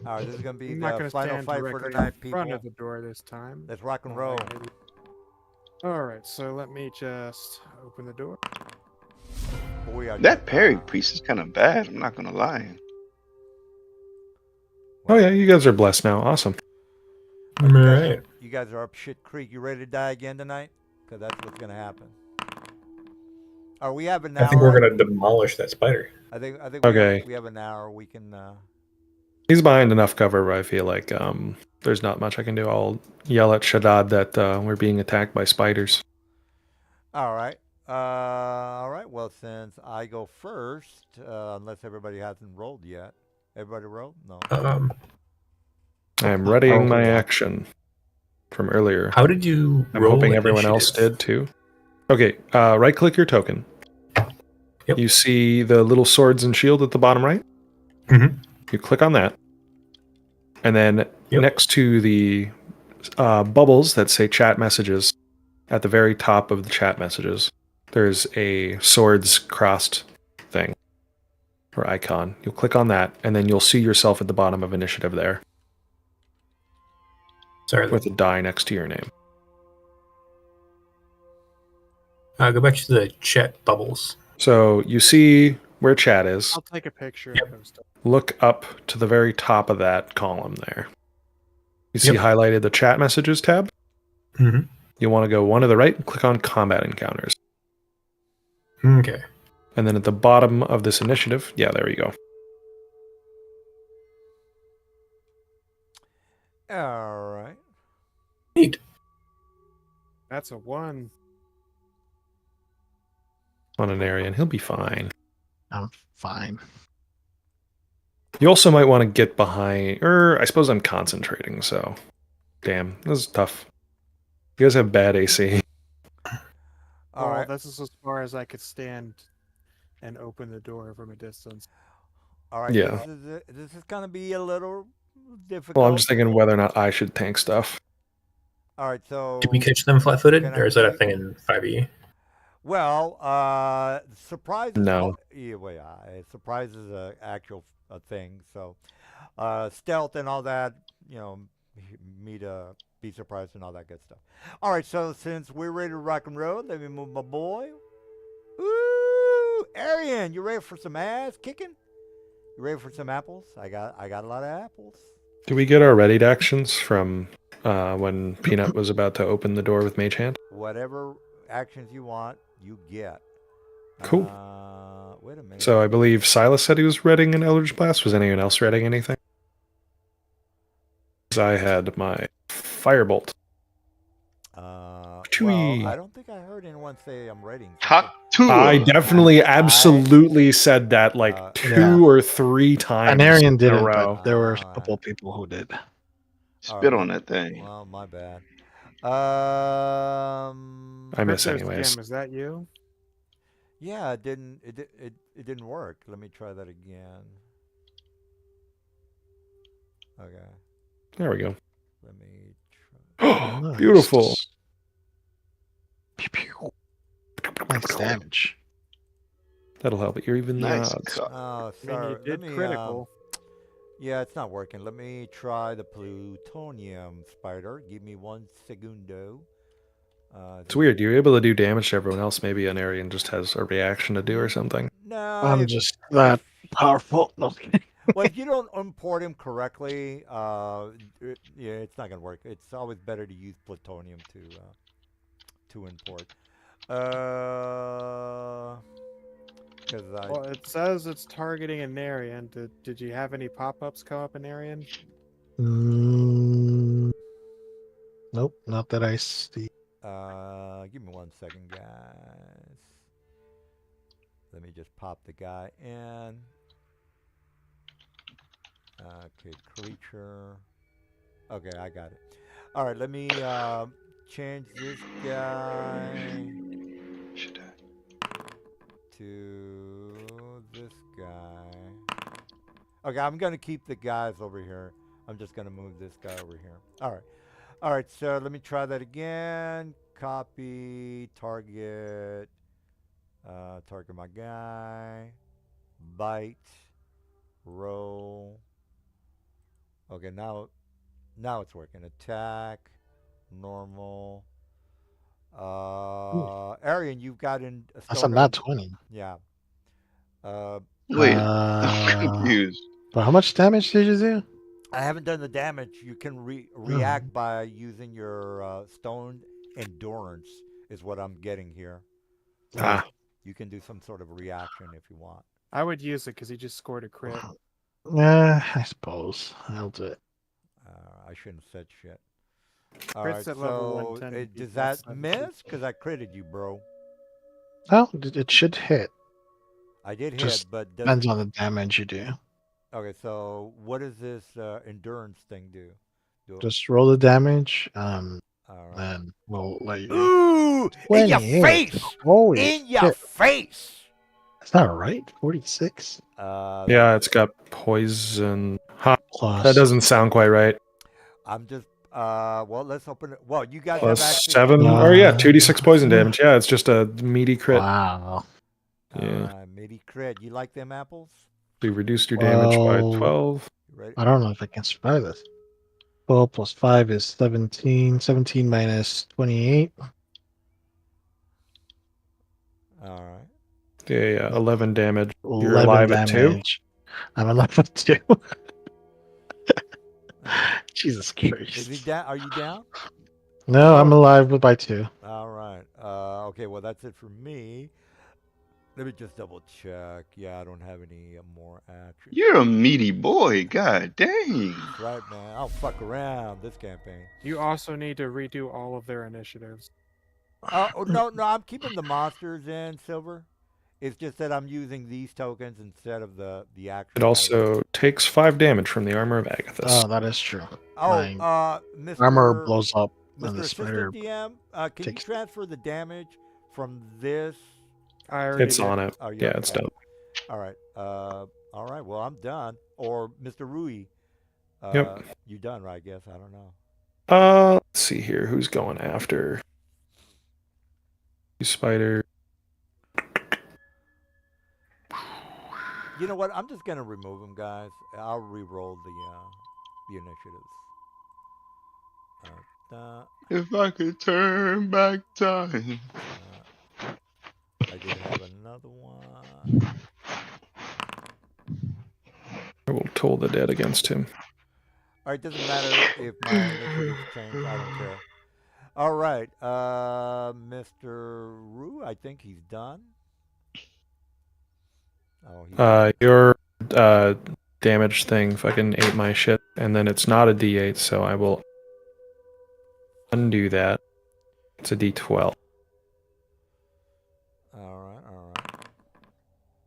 All right, this is gonna be I'm not the going to final stand fight for directly tonight, in front people. of the door this time. Let's rock and More roll. like maybe- All right, so let me just open the door. We are That parry priest is kind of bad. I'm not gonna lie. Oh yeah, you guys are blessed now. Awesome. All right. You guys are up shit creek. You ready to die again tonight? Because that's what's gonna happen. Are we have an hour? I think we're gonna demolish that spider. I think. Okay. We have an hour. We can. He's behind enough cover where I feel like there's not much I can do. I'll yell at Shaddad that we're being attacked by spiders. All right. All right. Well, since I go first, unless everybody hasn't rolled yet. Everybody rolled? No. I am readying my action from earlier. How did you I'm roll hoping everyone else initiative? did too. Okay, right click your token. Yep. You see the little swords and shield at the bottom right? Mhm. You click on that. And then Yep. next to the bubbles that say chat messages, at the very top of the chat messages, there's a swords crossed thing or icon. You'll click on that, and then you'll see yourself at the bottom of initiative there Sorry. with a die next to your name. Go back to the chat bubbles. So you see where chat is. I'll take a picture Yep. of those stuff. Look up to the very top of that column there. You see Yep. highlighted the chat messages tab. Mm-hmm. You want to go one to the right and click on combat encounters. Okay. And then at the bottom of this initiative, yeah, there you go. All right. Neat. That's a 1. On an area, and he'll be fine. I'm fine. You also might want to get behind, or I suppose I'm concentrating, so. Damn, this is tough. You guys have bad AC. All Well, right. this is as far as I could stand and open the door from a distance. All right. Yeah. This is gonna be a little difficult. Well, I'm just thinking whether or not I should tank stuff. All right. So. Did we catch them flat-footed, Can I or is that a see- thing in 5e? Well, surprise. No. Yeah, well, surprise is a actual thing. So, stealth and all that. You know, me to be surprised and all that good stuff. All right. So since we're ready to rock and roll, let me move my boy. Ooh, Arian, you ready for some ass kicking? You ready for some apples? I got a lot of apples. Do we get our readied actions from when Peanut was about to open the door with Mage Hand? Whatever actions you want, you get. Cool. Wait a minute. So I believe Silas said he was readying an Eldritch Blast. Was anyone else readying anything? 'Cause I had my Firebolt. Well, Chewy. I don't think I heard anyone say I'm ready. Talk to I him. definitely, absolutely said that like two Yeah. or three times And Arian in a didn't, row. but there were a couple people who did. Spit on that thing. Well, my bad. I miss Cryptos anyways. DM, is that you? Yeah, it didn't. It didn't work. Let me try that again. Okay. There we go. Let me try. Nice. Beautiful. Pew, pew. Nice damage. That'll help it. You're even the Nice odds. cut. Oh, I mean, sorry. you did Let me, critical. yeah, it's not working. Let me try the plutonium spider. Give me 1 segundo. It's weird. You're able to do damage to everyone else. Maybe an Arian just has a reaction to do or something. No. I'm if- just that powerful. No. Well, if you don't import him correctly, yeah, it's not gonna work. It's always better to use plutonium to import. Because I Well, it says it's targeting an Arian. Did you have any pop-ups come up in Arian? Mm, nope, not that I see. give me 1 second, guys. Let me just pop the guy in. Okay, creature. Okay, I got it. All right, let me change this guy Should to this guy. Okay, I'm gonna keep the guys over here. I'm just gonna move this guy over here. All right. So let me try that again. Copy, target, target my guy, bite, roll. Okay, now it's working. Attack, normal. Ooh, Arian, you've got in that's a stone. nat 20. Yeah. Uh, Wait, I'm Uh, confused. but how much damage did you do? I haven't done the damage. You can Oh, react by using your stone endurance, is what I'm getting here. Ah, You can do some sort of reaction if you want. I would use it because he just scored a crit. yeah, I suppose I'll do it. I shouldn't have said shit. All Crits right, at level so 110 would be does plus that 17. miss? Because I critted you, bro. Oh, it should hit. I did hit, Just but depends doesn't. on the damage you do. Okay, so what does this endurance thing do? Just roll the damage. All right. Then we'll let you. Ooh, in your 28. face! Holy In your shit. face! That's not right. 46 yeah, it's got poison. Huh. That plus. doesn't sound quite right. I'm just well, let's open it. Well, you guys have Plus access. 7, or yeah, 2d6 poison damage. Yeah, it's just a meaty crit. Wow. Yeah. Midi crit. You like them apples? So you reduced your damage by Well, 12. You ready? I don't know if I can survive this. 12 plus 5 is 17. 17 minus 28. All right. Yeah, 11 damage. You're 11 alive at 2? damage. I'm alive at 2. Uh, Jesus is he Christ. down? Are you down? No, I'm alive by 2. All right. Okay. Well, that's it for me. Let me just double check. Yeah, I don't have any more action. You're a meaty boy. God dang. That's right, man. I'll fuck around this campaign. You also need to redo all of their initiatives. Oh no, I'm keeping the monsters in silver. It's just that I'm using these tokens instead of the actual. It also takes 5 damage from the armor of Agathis. Oh, that is true. Oh, My Mr. armor blows up and Mr. the spider Assistant DM, can you takes- transfer the damage from this? I already It's did. on it. Oh, you Yeah, already it's got done. it. All right. All right. Well, I'm done. Or Mr. Rui. Yep. You done, right? I guess I don't know. Let's see here. Who's going after? Spider. You know what? I'm just gonna remove them, guys. I'll re-roll the initiatives. If I could turn back time. I did have another one. I will toll the dead against him. All right, doesn't matter if my initiatives change. I don't care. All right, Mr. Rue, I think he's done. Oh, he's Your damage thing fucking ate my shit, and then it's not a d8, so I will undo that. It's a d12. all right.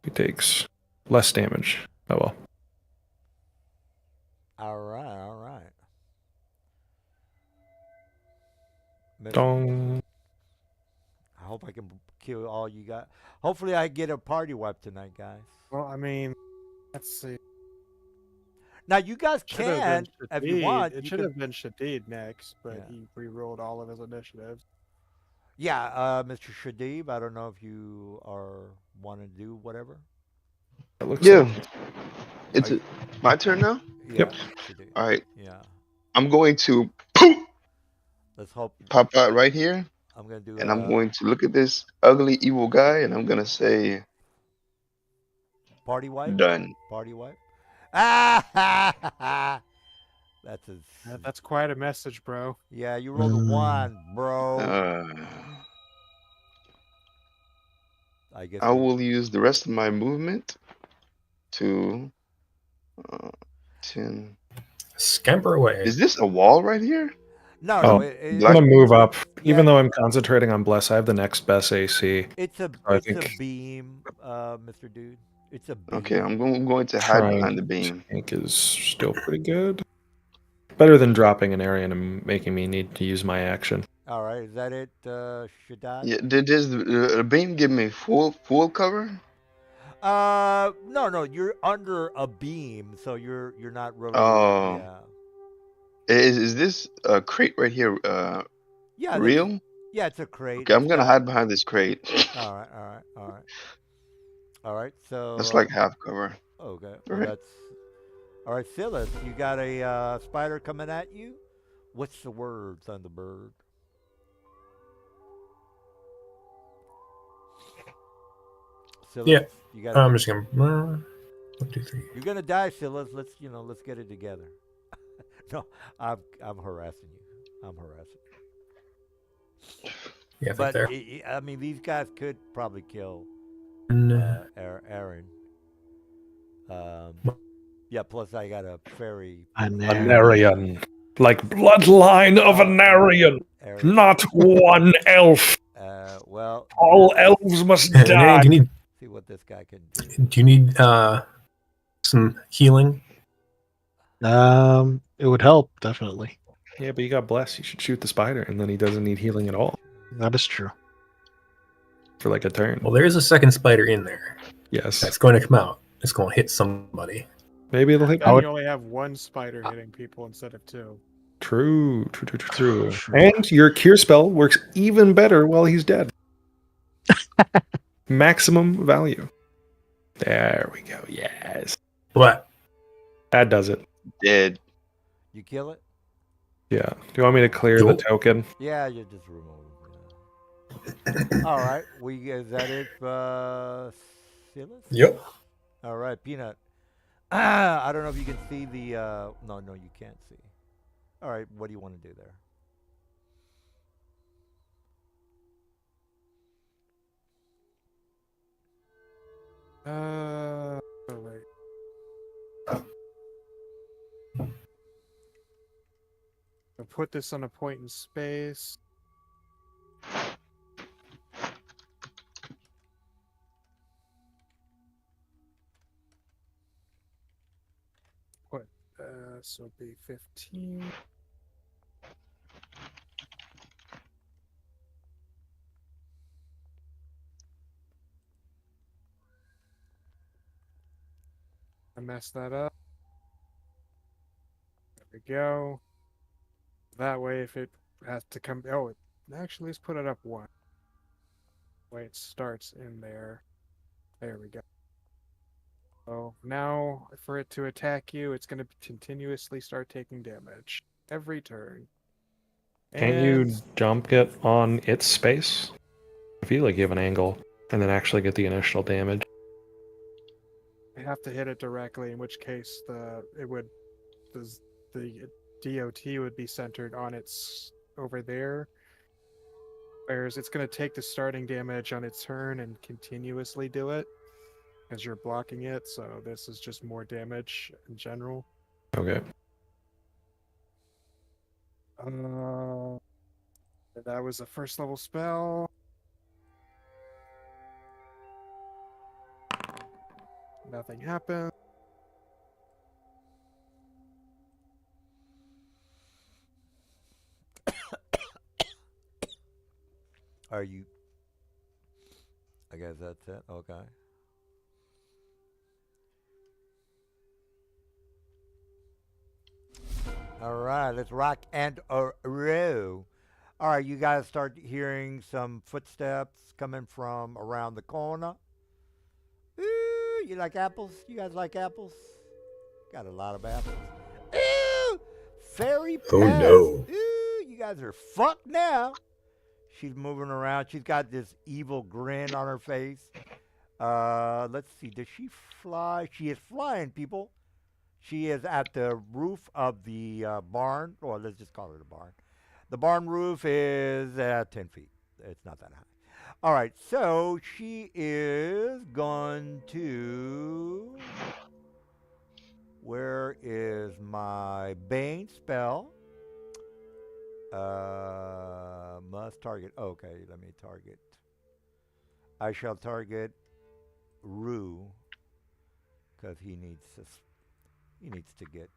He takes less damage. Oh well. All right. Dong. I hope I can kill all you guys. Hopefully, I get a party wipe tonight, guys. Well, I mean, let's see. Now, you guys Should have can, been if you Shadid. want. It You should can, have been Shadid next, but Yeah. he re-rolled all of his initiatives. yeah, Mr. Shadib. I don't know if you want to do whatever. It looks Yeah. like It's my turn now? Yeah, Yep. Shadib. All right. Yeah. I'm going to poof, Let's hope. pop out right here. I'm gonna do. And I'm going to look at this ugly, evil guy. And I'm going to say, party wipe. done. Party wipe. Ah, that's a. That's quite a message, bro. Yeah, you rolled a 1, bro. Uh, I guess I we. will use the rest of my movement to uh, 10. Scamper away. Is this a wall right here? No, Oh, no, I'm Black- gonna move up. yeah, Even though I'm concentrating on bless, I have the next best AC. it's a I it's a think beam, Mr. Dude. It's a beam. Okay, I'm going to hide trying behind the to beam. tank is still pretty good. Better than dropping an area and making me need to use my action. All right, is that it, Shaddad? Yeah, does the beam give me full cover? No, no, you're under a beam, so you're not really. Oh, Yeah, is this crate right here yeah, real? yeah. It's a crate. Okay, I'm It's gonna got. hide behind this crate. All right, all right, all right, all right. So. That's like half cover. Okay. Well, Right. that's. All right, Silas, you got a spider coming at you. What's the word, Thunderbird? Silas, Yeah, you got. I'm just gonna 1, 2, 3. You're gonna die, Silas. Let's get it together. No, I'm harassing you. I'm harassing. Yeah, I think But there. I mean, these guys could probably kill And, Aaron. Um, yeah. Plus, I got a fairy. Anarian. Like bloodline of Oh, Anarian. Aaron. Not one elf. Well, All elves must Hey, die. do you need see what this guy can do. do you need some healing? It would help definitely. Yeah, but you got blessed. You should shoot the spider, and then he doesn't need healing at all That is true. for like a turn. Well, there is a second spider in there Yes. that's going to come out. It's going to hit somebody. Maybe it'll hit Then me. you only have one spider hitting people instead of 2. True. And your cure spell works even better while he's dead. Maximum value. There we go. Yes. What? That does it. Dead. You kill it? Yeah. Do you want me to clear the Cool. token? Yeah, you just remove it. Yeah. All right. Is that it, Silas? Yep. All right, Peanut. I don't know if you can see the. No, you can't see. All right, what do you want to do there? Oh, wait. I'll put this on a point in space. Put so it'll be 15. I messed that up. There we go. That way, if it has to come, actually, let's put it up 1. Way it starts in there. There we go. So now, for it to attack you, it's going to continuously start taking damage every turn. Can't you jump it on its space? I feel like you have an angle, and then actually get the initial damage. I have to hit it directly, in which case the DOT would be centered on its over there. Whereas it's going to take the starting damage on its turn and continuously do it as you're blocking it. So this is just more damage in general. Okay. That was a first level spell. Nothing happened. Are you? I guess that's it. Okay. All right, let's rock and roll. All right, you guys start hearing some footsteps coming from around the corner. Ooh, you like apples? You guys like apples? Got a lot of apples. Ooh, fairy pest. Oh, no. Ooh, you guys are fucked now. She's moving around. She's got this evil grin on her face. Let's see. Does she fly? She is flying, people. She is at the roof of the barn, or let's just call it a barn. The barn roof is 10 feet. It's not that high. All right, so she is going to. Where is my Bane spell? Must target. Okay, let me target. I shall target Rue because he needs to get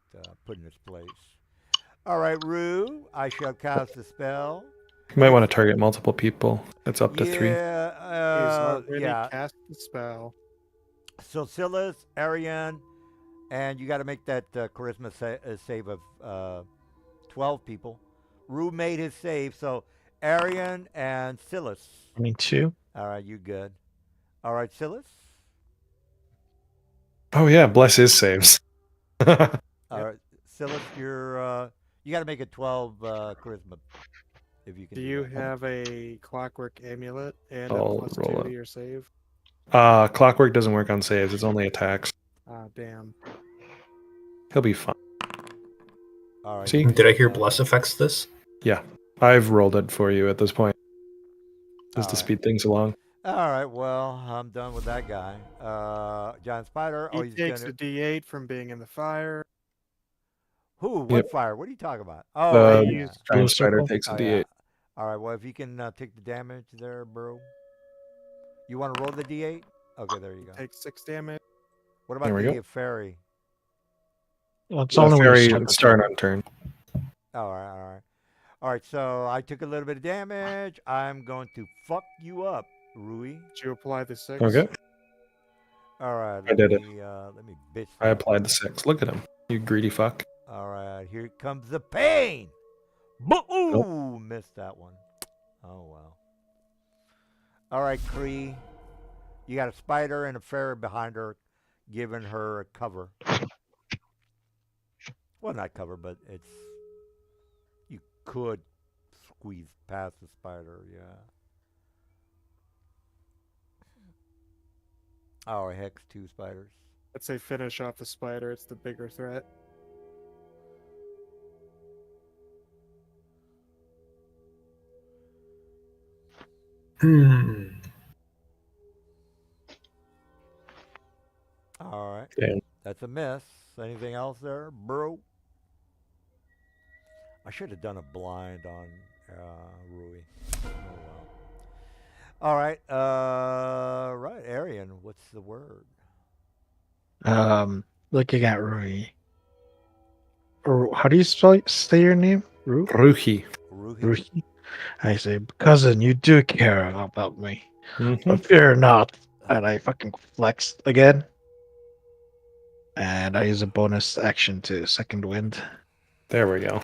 put in his place. All right, Rue. I shall cast a spell. You might want to target multiple people. It's up to 3. He's already Yeah. cast the spell. So Silas, Arian, and you got to make that charisma save of 12 people. Rue made his save, so Arian and Silas. I mean, 2. All right, you good. All right, Silas. Oh yeah, bless his saves. All right, Silas, you got to make a 12 charisma if you can. Do you have a clockwork amulet and I'll a plus roll 2 it. to your save? Clockwork doesn't work on saves. It's only attacks. Ah, damn. He'll be fine. All right. See? Did I hear bless affects this? Yeah, I've rolled it for you at this point, just to All right. speed things along. All right. Well, I'm done with that guy. Giant spider. He He's takes gonna. a D8 from being in the fire. Who? What Yep. fire? What are you talking about? Oh, The yeah. used giant Blue spider circle. takes a Oh, D8. yeah. All right. Well, if you can take the damage there, bro. You want to roll the D8? Okay, there you go. Takes 6 damage. What about There we the go. fairy? Well, it's The only when you fairy start would the start turn. on turn. All right, all right. All right, so I took a little bit of damage. I'm going to fuck you up, Rui. Did you apply the 6? Okay, All right, I did it. let me bitch. I that. applied the 6. Look at him, you greedy fuck. All right, here comes the pain. Ooh, missed that one. Oh, well. All right, Cree. You got a spider and a fairy behind her, giving her a cover. Well, not cover, but you could squeeze past the spider, yeah. Oh, hex 2 spiders. I'd say finish off the spider. It's the bigger threat. All right. Damn. That's a miss. Anything else there, bro? I should have done a blind on Rui. Oh, well. All right. Right. Arian, what's the word? Looking at Rui. Or how do you say your name? Rui? Ruhi. Rui. Rui. I say, cousin, you do care about me. Mhm. But fear not. And I fucking flex again. And I use a bonus action to second wind. There we go.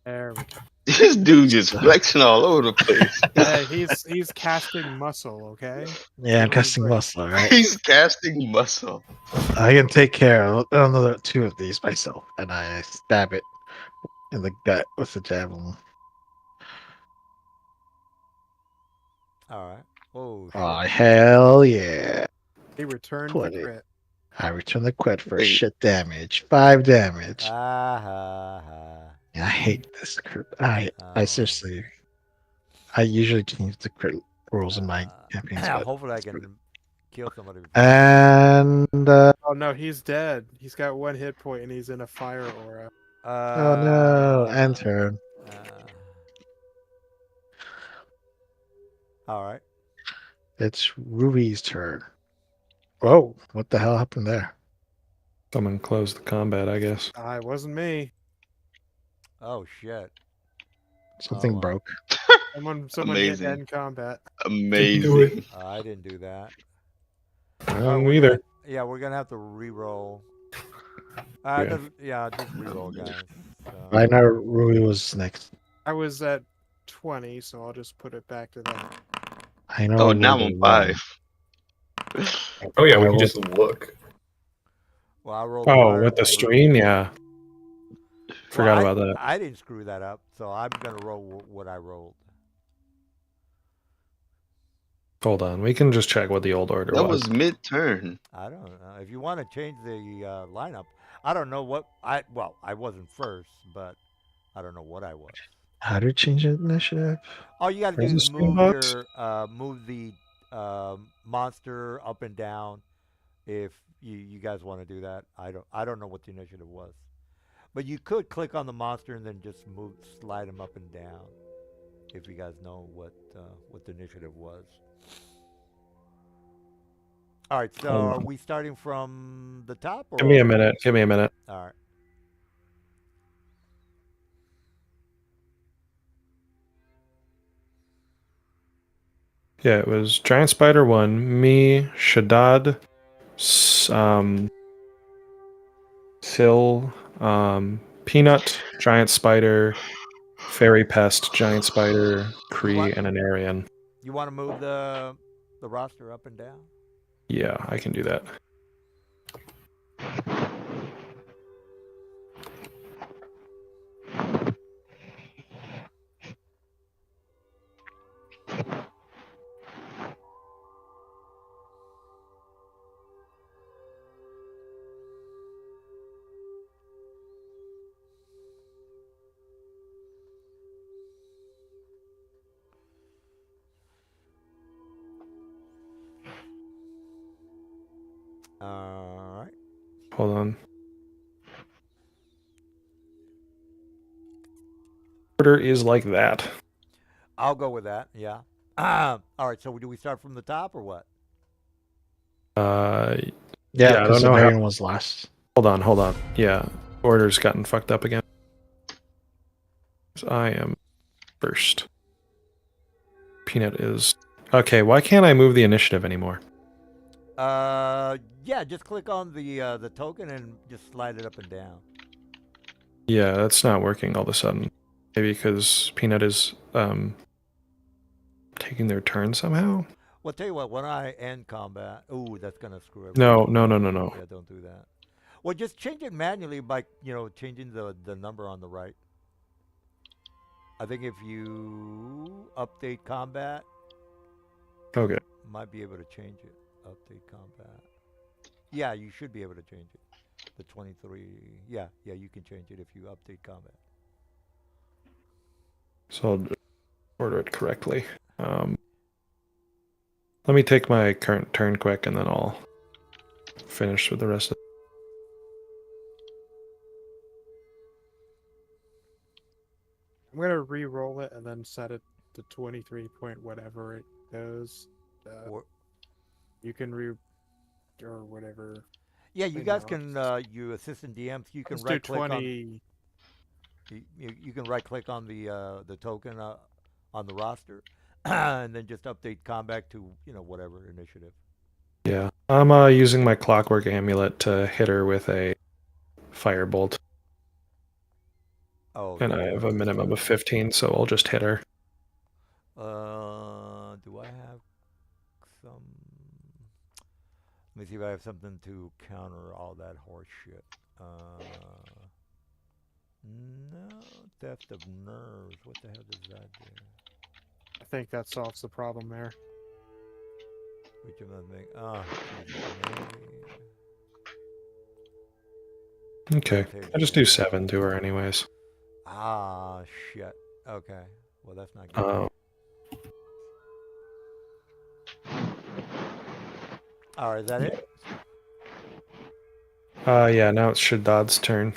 There we go. This dude just flexing all over the place. He's casting muscle, okay? Yeah, I'm He's casting like- muscle, right? He's casting muscle. I can take care of another 2 of these myself. And I stab it in the gut with the javelin. All right. Oh, shit. Oh, hell yeah. He returned 20. the crit. I return the crit for Wait. shit damage. 5 damage. Ah, ha, ha. I hate this crit. I Oh. seriously. I usually change the crit rules in my campaigns. But... Hopefully I can kill somebody. And Oh no, he's dead. He's got 1 hit point and he's in a fire aura. oh no, end turn. All right. It's Ruby's turn. Whoa, what the hell happened there? Someone closed the combat, I guess. It wasn't me. Oh shit. Something well. broke. Someone hit Amazing. end combat. Amazing. I didn't do that. I Oh, don't we're either. gonna- yeah, we're gonna have to re-roll. Yeah. Just re-roll, guys. So, I know Ruby was next. I was at 20, so I'll just put it back to that. I know. Oh, now Ruby I'm won. 5. Oh yeah, we I can will- just look. well, I rolled. Oh, higher with the than stream, yeah. Forgot Well, about that. I didn't screw that up, so I'm gonna roll what I rolled. Hold on, we can just check what the old order That was. was mid-turn. I don't know if you want to change the lineup. I don't know what I. Well, I wasn't first, but I don't know what I was. How to change initiative? All you got to do Where's the is stream move box? your move the monster up and down if you guys want to do that. I don't know what the initiative was, but you could click on the monster and then just move slide him up and down if you guys know what the initiative was. All right, so Hold are on. we starting from the top or Give me a minute. Give me a minute. All right. Yeah, it was Giant Spider 1, me, Shaddad, Sil, Peanut, Giant Spider, Fairy Pest, Giant Spider, You Kree, want and an Aryan. you want to move the roster up and down? Yeah, I can do that. All right. Hold on. Order is like that. I'll go with that. Yeah. All right. So do we start from the top or what? Uh, Yeah, Yeah, I because don't know how. Valerian was last. Hold on. Yeah, order's gotten fucked up again. I am first. Peanut is okay. Why can't I move the initiative anymore? Yeah. Just click on the token and just slide it up and down. Yeah, that's not working all of a sudden. Maybe because Peanut is taking their turn somehow. Well, tell you what. When I end combat, ooh, that's gonna screw No, everything. no. Yeah, don't do that. Well, just change it manually by changing the number on the right. I think if you update combat, Okay. might be able to change it. Update combat. Yeah, you should be able to change it. The 23. Yeah, you can change it if you update combat. So I'll order it correctly. Let me take my current turn quick, and then I'll finish with the rest of. I'm gonna re-roll it and then set it to 23 point whatever it goes. Or You can or whatever. yeah, you I guys know, can just- you assistant DMs. You can Let's do right click on 20. you can right click on the token on the roster, and then just update combat to whatever initiative. Yeah, I'm using my clockwork amulet to hit her with a firebolt, Oh, and yeah, I you have want a to minimum start. of 15, so I'll just hit her. Do I have some? Let me see if I have something to counter all that horse shit. No, theft of nerves. What the hell does that do? I think that solves the problem there. Which of them make? Oh, Jesus, Okay, Irritation I just do nerve. 7 to her anyways. Ah, shit. Okay. Well, that's not good. Uh, All right, is that it? yeah, now it's Shaddad's turn.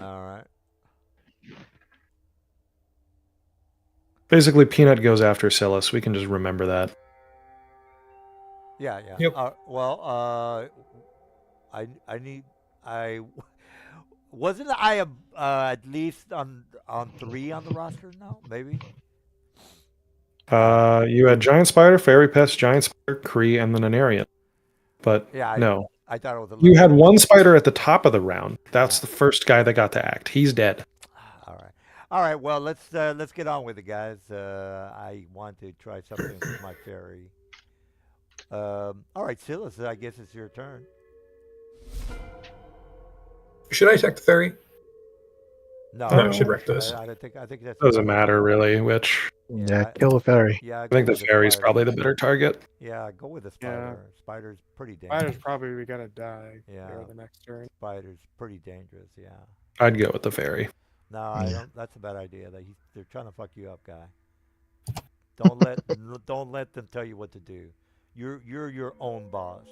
All right. Basically, Peanut goes after Silas. We can just remember that. Yeah. Yep. I need I wasn't I at least on 3 on the roster now? Maybe. You had Giant Spider, Fairy Pest, Giant Spider, Kree, and then an Aryan. But Yeah. no. I thought it was a You little. had one spider at the top of the round. That's Yeah. the first guy that got to act. He's dead. All right. Well, let's get on with it, guys. I want to try something with my fairy. All right, Silas. I guess it's your turn. Should I attack the fairy? No, No, I should wreck this. I don't think. I think that's. Doesn't matter really which. Yeah, kill the fairy. Yeah, I go think the with fairy's spider. probably the better target. Yeah, go with the Yeah. spider. Spider's pretty Spider's dangerous. probably gonna die. Yeah. The next turn. Spider's pretty dangerous. Yeah. I'd go with the fairy. No, I Yeah. don't. That's a bad idea. They're trying to fuck you up, guy. Don't let them tell you what to do. You're your own boss.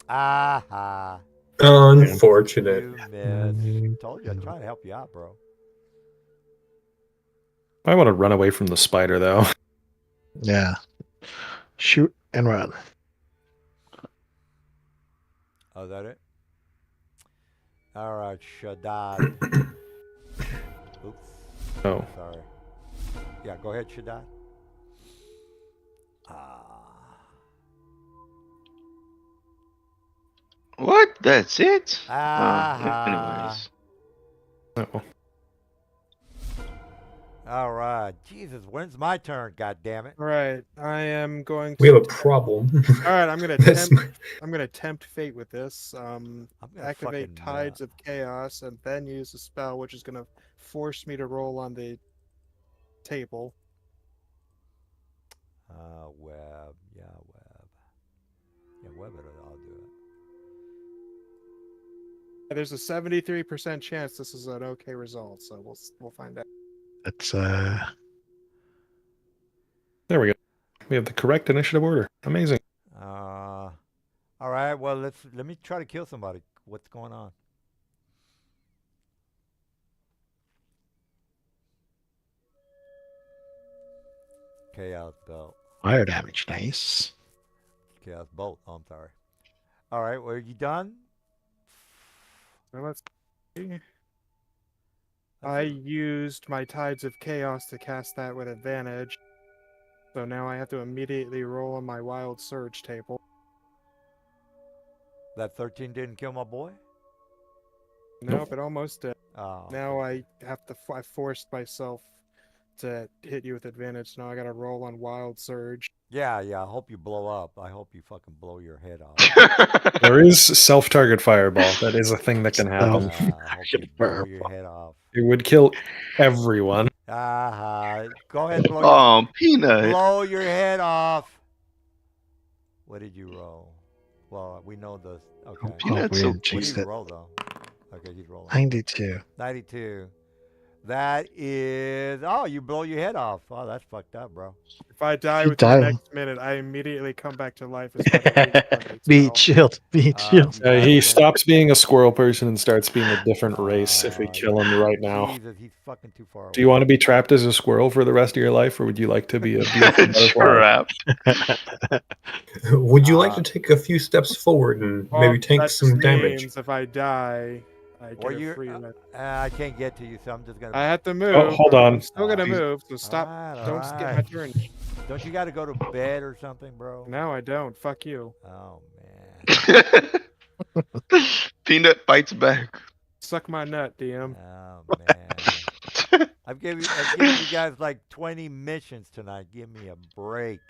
Aha! Unfortunate. You missed. Told you, I'm trying to help you out, bro. I want to run away from the spider, though. Yeah. Shoot and run. Oh, is that it? All right, Shaddad. Oops. Oh. Sorry. Yeah, go ahead, Shaddad. Ah. What? That's it? Ah. Anyways. Oh. All right. Jesus, when's my turn? God damn it. All right, I am going to. We have a problem. All right, I'm gonna That's tempt. I'm gonna tempt fate with this. I'm gonna Activate fucking, Tides of Chaos, and then use a spell, which is gonna force me to roll on the table. Web. Yeah, web. Yeah, web it. I'll do it. There's a 73% chance this is an okay result, so we'll find out. It's There we go. We have the correct initiative order. Amazing. All right. Well, let me try to kill somebody. What's going on? Chaos belt. fire damage. Nice. Chaos bolt. Oh, I'm sorry. All right. Well, are you done? So let's see. That's I it. used my Tides of Chaos to cast that with advantage. So now I have to immediately roll on my Wild Surge table. That 13 didn't kill my boy? Nope, it almost did. Oh. Now I have to. I forced myself to hit you with advantage. Now I gotta roll on Wild Surge. Yeah. I hope you blow up. I hope you fucking blow your head off. There is self-target fireball. That is a thing that can happen. I hope you blow your head off. It would kill everyone. Go ahead, Oh, Peanut. blow your head off. What did you roll? Well, we know the. Okay. Peanut's so weird. What cute. did Jeez, you that- roll though? Okay, he's rolling. 92. 92. That is. Oh, you blow your head off. Oh, that's fucked up, bro. If I die You within die. the next minute, I immediately come back to life as fucking Beat shield. Beat shield. He stops being a squirrel person and starts being a different race if we kill him right now. Jesus, he's fucking too far away. Do you want to be trapped as a squirrel for the rest of your life, or would you like to be a beautiful butterfly? Trapped. Would you like to take a few steps forward and maybe take that some just damage? means if I die, I Or get a you? free run. I can't get to you, so I'm just gonna. I have to move. Oh, hold on. I'm still gonna He's- move, so stop. Alright, Don't skip my alright. turn. Don't you got to go to bed or something, bro? No, I don't. Fuck you. Oh man. Peanut fights back. Suck my nut, DM. Oh man. I've given you guys like 20 missions tonight. Give me a break.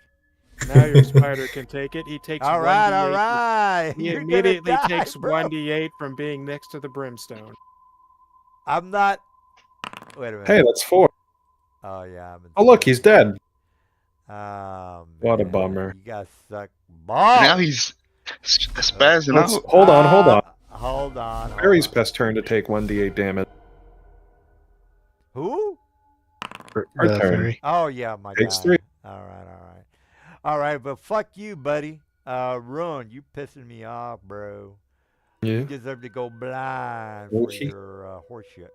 Now your spider can take it. He takes All right, 1d8. all right. He You're gonna immediately die, takes bro. 1d8 from being next to the brimstone. I'm not. Wait a minute. Hey, that's 4. Oh yeah. Oh, look, he's dead. Oh, What a man, bummer. You guys suck balls. Now he's spazzing Let's- out. hold on. Hold on. Fairy's best turn to take 1d8 damage. Who? Her The turn. fairy. Oh yeah, my Takes guy. 3. All right. All right, but fuck you, buddy. Rune, you pissing me off, bro. Yeah. You deserve to go blind for Okay. your horse shit.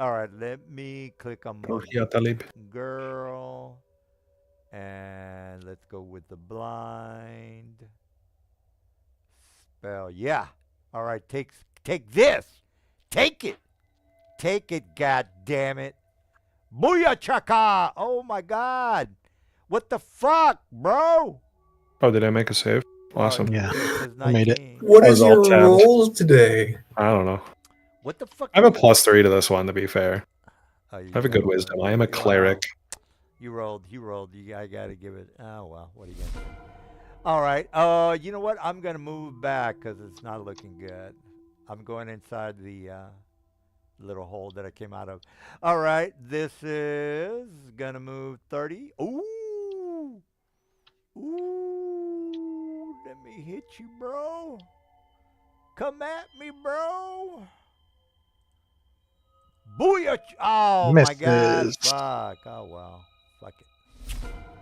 All right, let me click on my Yeah, Talib. girl, and let's go with the blind spell. Yeah. All right, take this. Take it. God damn it. Booyah chaka! Oh my God! What the fuck, bro? Oh, did I make a save? Awesome. Yeah, This is I made it. 19. What I is was all your tabbed. rolls today? I don't know. What the fuck? I have a +3 to this one, to be fair. Oh, you I have a got good one. wisdom. I am a Wow. cleric. You rolled. I gotta give it. Oh well. What are you gonna do? All right. You know what? I'm gonna move back because it's not looking good. I'm going inside the. little hole that I came out of. All right, this is gonna move 30. Ooh, ooh, let me hit you, bro. Come at me, bro. Booyah! Oh my God! Misses. Fuck! Oh well. Fuck it.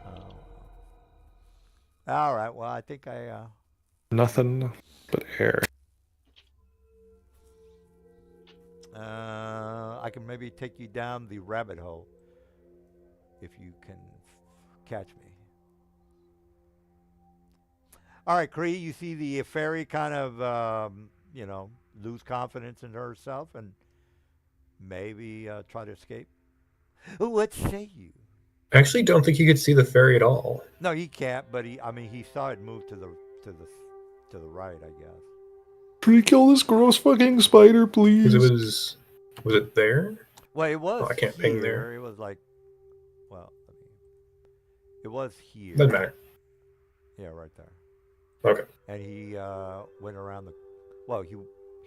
Oh. All right. Well, I think I. Nothing but air. I can maybe take you down the rabbit hole if you can catch me. All right, Cree. You see the fairy kind of, lose confidence in herself and maybe try to escape. What say you? I actually don't think you could see the fairy at all. No, he can't. But he saw it move to the right, I guess. Can we kill this gross fucking spider, please? Because was it there? Well, it was I can't here. ping there. It was like, well, it was here. Doesn't matter. Yeah, right there. Okay. And he went around the. Well,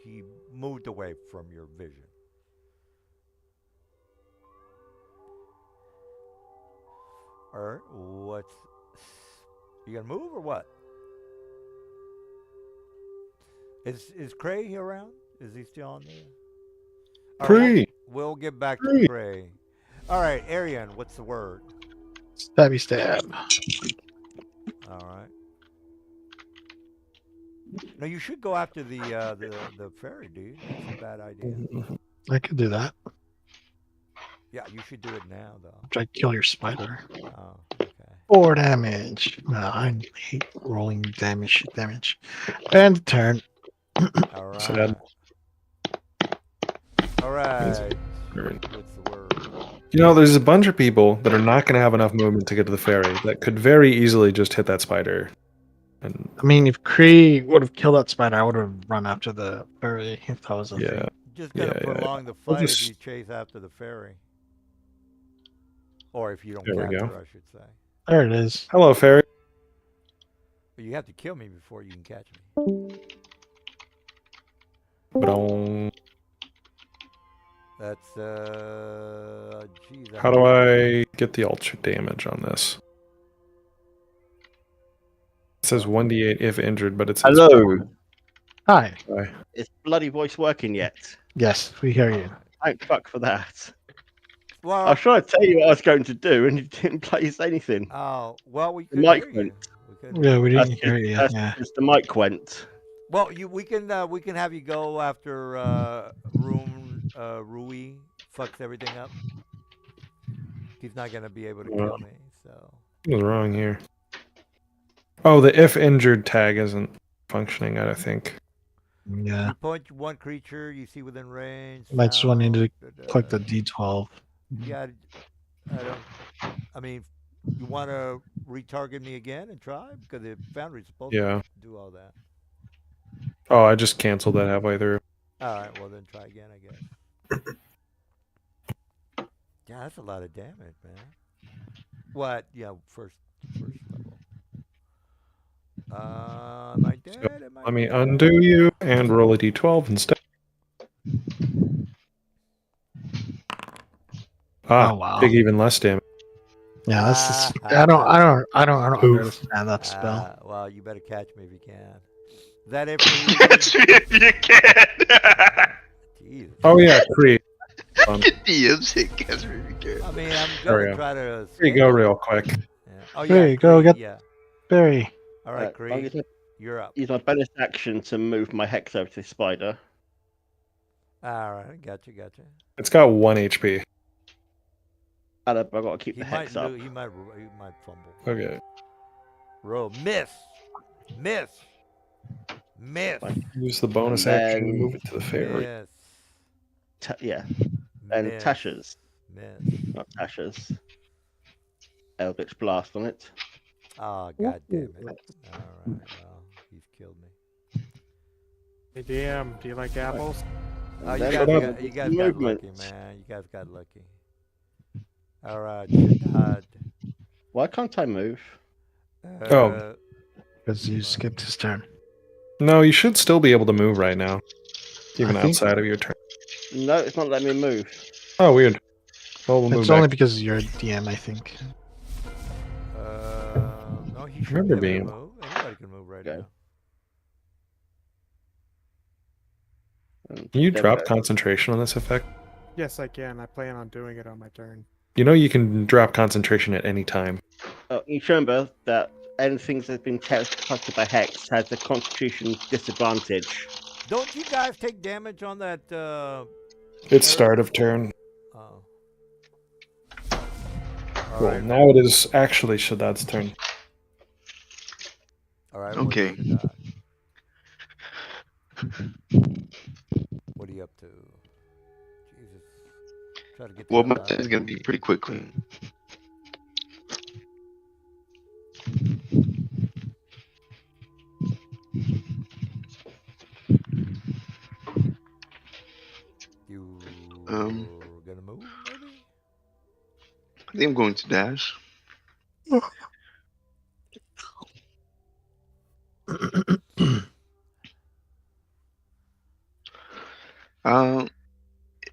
he moved away from your vision. All right, what's you gonna move or what? Is Cray around? Is he still on there? All right, Cree! we'll get back to Cree. Cray. All right, Arian, what's the word? Stabby stab. All right. No, you should go after the fairy, dude. That's a bad idea. I could do that. Yeah, you should do it now, though. Try to kill your spider. Oh, okay. 4 damage. No, I hate rolling damage. And turn. All right. Sad. All right. What's What's the word? You know, there's a bunch of people that are not going to have enough movement to get to the ferry that could very easily just hit that spider. And I mean, if Kree would have killed that spider, I would have run after the fairy if I was a yeah, Just gonna Yeah, prolong the I'll fight just- if you chase after the fairy, or if you don't There we catch go. her, I should say. There it is. hello, fairy. But you have to kill me before you can catch me. Ba-dong. That's geez. How do I get the ultra damage on this? It says 1d8 if injured, but it says Hello. Hi. Bye. Is bloody voice working yet? Yes, we hear you. Thank fuck for that. I Well, was trying to tell you what I was going to do, and you didn't place anything. oh, well, we The could mic hear you. went. We could. Yeah, we That's didn't hear you. That's Yeah. because the mic went. Well, we can have you go after Rui fucks everything up. He's not gonna be able to kill me. So What's wrong here? Oh, the if injured tag isn't functioning, I think. Yeah. you point one creature you see within range. Might just want to sound, click the D12. Yeah, I don't. I mean, you want to retarget me again and try because the Foundry's supposed Yeah. to do all that. Oh, I just canceled that halfway through. All right, well then try again, I guess. Yeah, that's a lot of damage, man. What? Yeah, first level. Am I dead? Am I Let me dead? undo you and roll a d12 instead. Ah, Oh, wow. big even less damage. Yeah, that's just, I don't understand that spell. Well, you better catch me if you can. Is that it for you? Catch me if you can. Jesus. Oh yeah, Cree. Get DMs hit. Catch me if you can. I mean, I'm There we gonna go. try to. Here you go, real quick. Yeah. Oh There yeah. you go, Cree, get- Yeah. Barry. All right, I'll Cree, you're up. use my bonus action to move my hex over to the spider. All right, gotcha. It's got 1 HP. And I've got to keep He the might hex up. he might fumble. Okay. Roll, miss. Use the bonus And action to then- move it to the fairy. Miss. Yeah. And Miss. Tasha's. Miss. Not Tasha's. Eldritch Blast on it. Oh, god damn it. All right, well, he's killed me. Hey, DM, do you like apples? Oh, And you then guys, up. you guys got movement. lucky, man. You guys got lucky. All right, Shadad. Why can't I move? Oh. Because you skipped his turn. No, you should still be able to move right now, even I think- outside of your turn. No, it's not letting me move. Oh, weird. Well, we'll move It's only back. because you're a DM, I think. No, he should Remember be able being- to move. Anybody can move right Okay. now. Can you There we drop go. concentration on this effect? Yes, I can. I plan on doing it on my turn. You know you can drop concentration at any time. You remember that anything that's been touched by Hex has the Constitution disadvantage. Don't you guys take damage on that? It's Eric? start of turn. Oh. Well, Alright. now it is actually Shaddad's turn. Alright. Okay. What are you up to? Jesus. Try to get to Well, the my left. turn is gonna be pretty quickly. You Um. gonna move, maybe? I think I'm going to dash.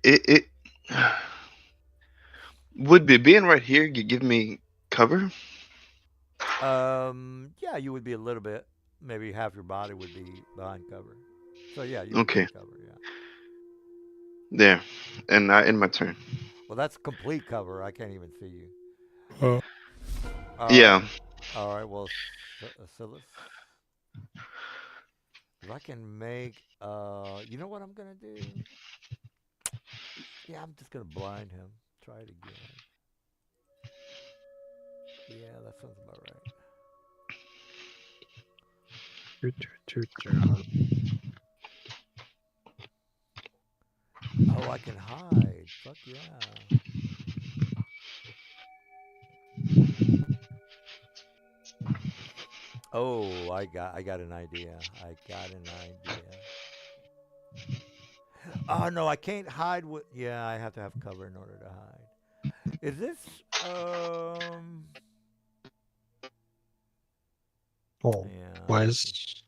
It would be being right here give me cover. Yeah, you would be a little bit. Maybe half your body would be behind cover. So yeah, you would Okay. get cover. Yeah. There, and I end my turn. Well, that's complete cover. I can't even see you. Oh. Yeah. All right. Well, Silas, if I can make, you know what I'm gonna do? Yeah, I'm just gonna blind him. Try it again. Yeah, that sounds about right. Oh, I can hide. Fuck yeah. Oh, I got an idea. I got an idea. Oh no, I can't hide with. Yeah, I have to have cover in order to hide. Is this Oh, Yeah. was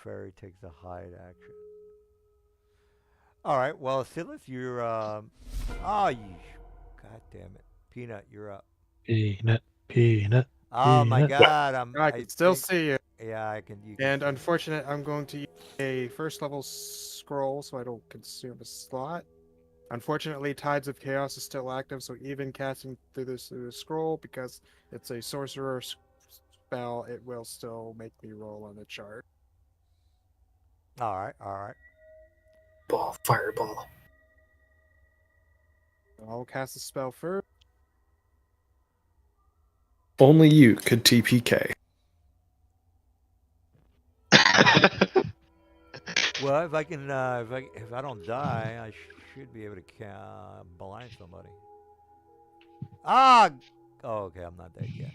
Fairy takes a hide action. All right. Well, Silas, you're oh, you. God damn it, Peanut, you're up. peanut. Oh my Peanut. God, I can still think- see you. Yeah, I can. You can And see it. unfortunate, I'm going to use a first level scroll so I don't consume a slot. Unfortunately, Tides of Chaos is still active, so even casting through this scroll, because it's a sorcerer spell, it will still make me roll on the chart. All right. All right. Ball, fireball. I'll cast the spell first. Only you could TPK. Well, if I can, if I don't die, I should be able to blind somebody. Ah! Oh, okay, I'm not dead yet.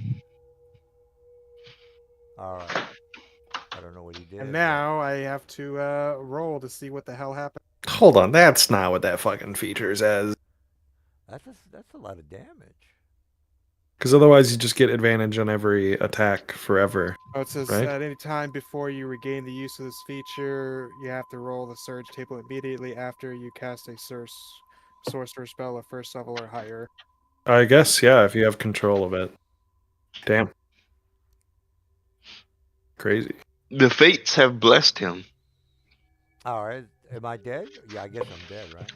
All right. I don't know what he did. And but- now I have to roll to see what the hell happened. Hold on, that's not what that fucking features as. That's a lot of damage. Because otherwise you just get advantage on every attack forever. Oh, it says Right. at any time before you regain the use of this feature, you have to roll the surge table immediately after you cast a sorcerer spell of first level or higher. I guess, yeah, if you have control of it. Damn. Crazy. The fates have blessed him. All right. Am I dead? Yeah, I guess I'm dead, right?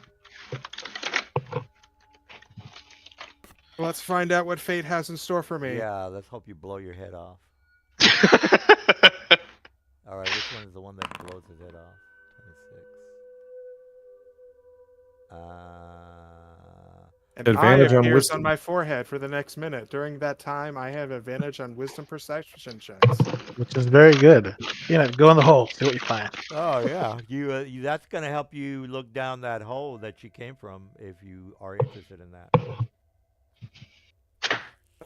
Let's find out what fate has in store for me. Yeah, let's hope you blow your head off. All right, which one is the one that blows his head off? 26. And Advantage eye on appears wisdom. on my forehead for the next minute. During that time, I have advantage on wisdom perception checks. Which is very good. Go in the hole. See what you find. Oh yeah, you that's gonna help you look down that hole that you came from if you are interested in that.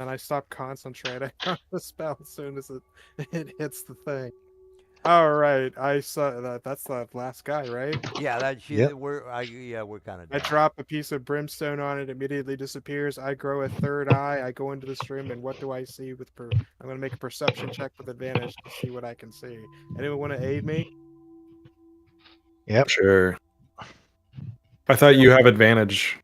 And I stop concentrating on the spell as soon as it hits the thing. All right, I saw that. That's the last guy, right? Yeah, Yep. we're kind of. I drop a piece of brimstone on it, immediately disappears. I grow a third eye. I go into this room, and what do I see? I'm going to make a perception check with advantage to see what I can see. Anyone want to aid me? Yep. Sure. I thought you have advantage.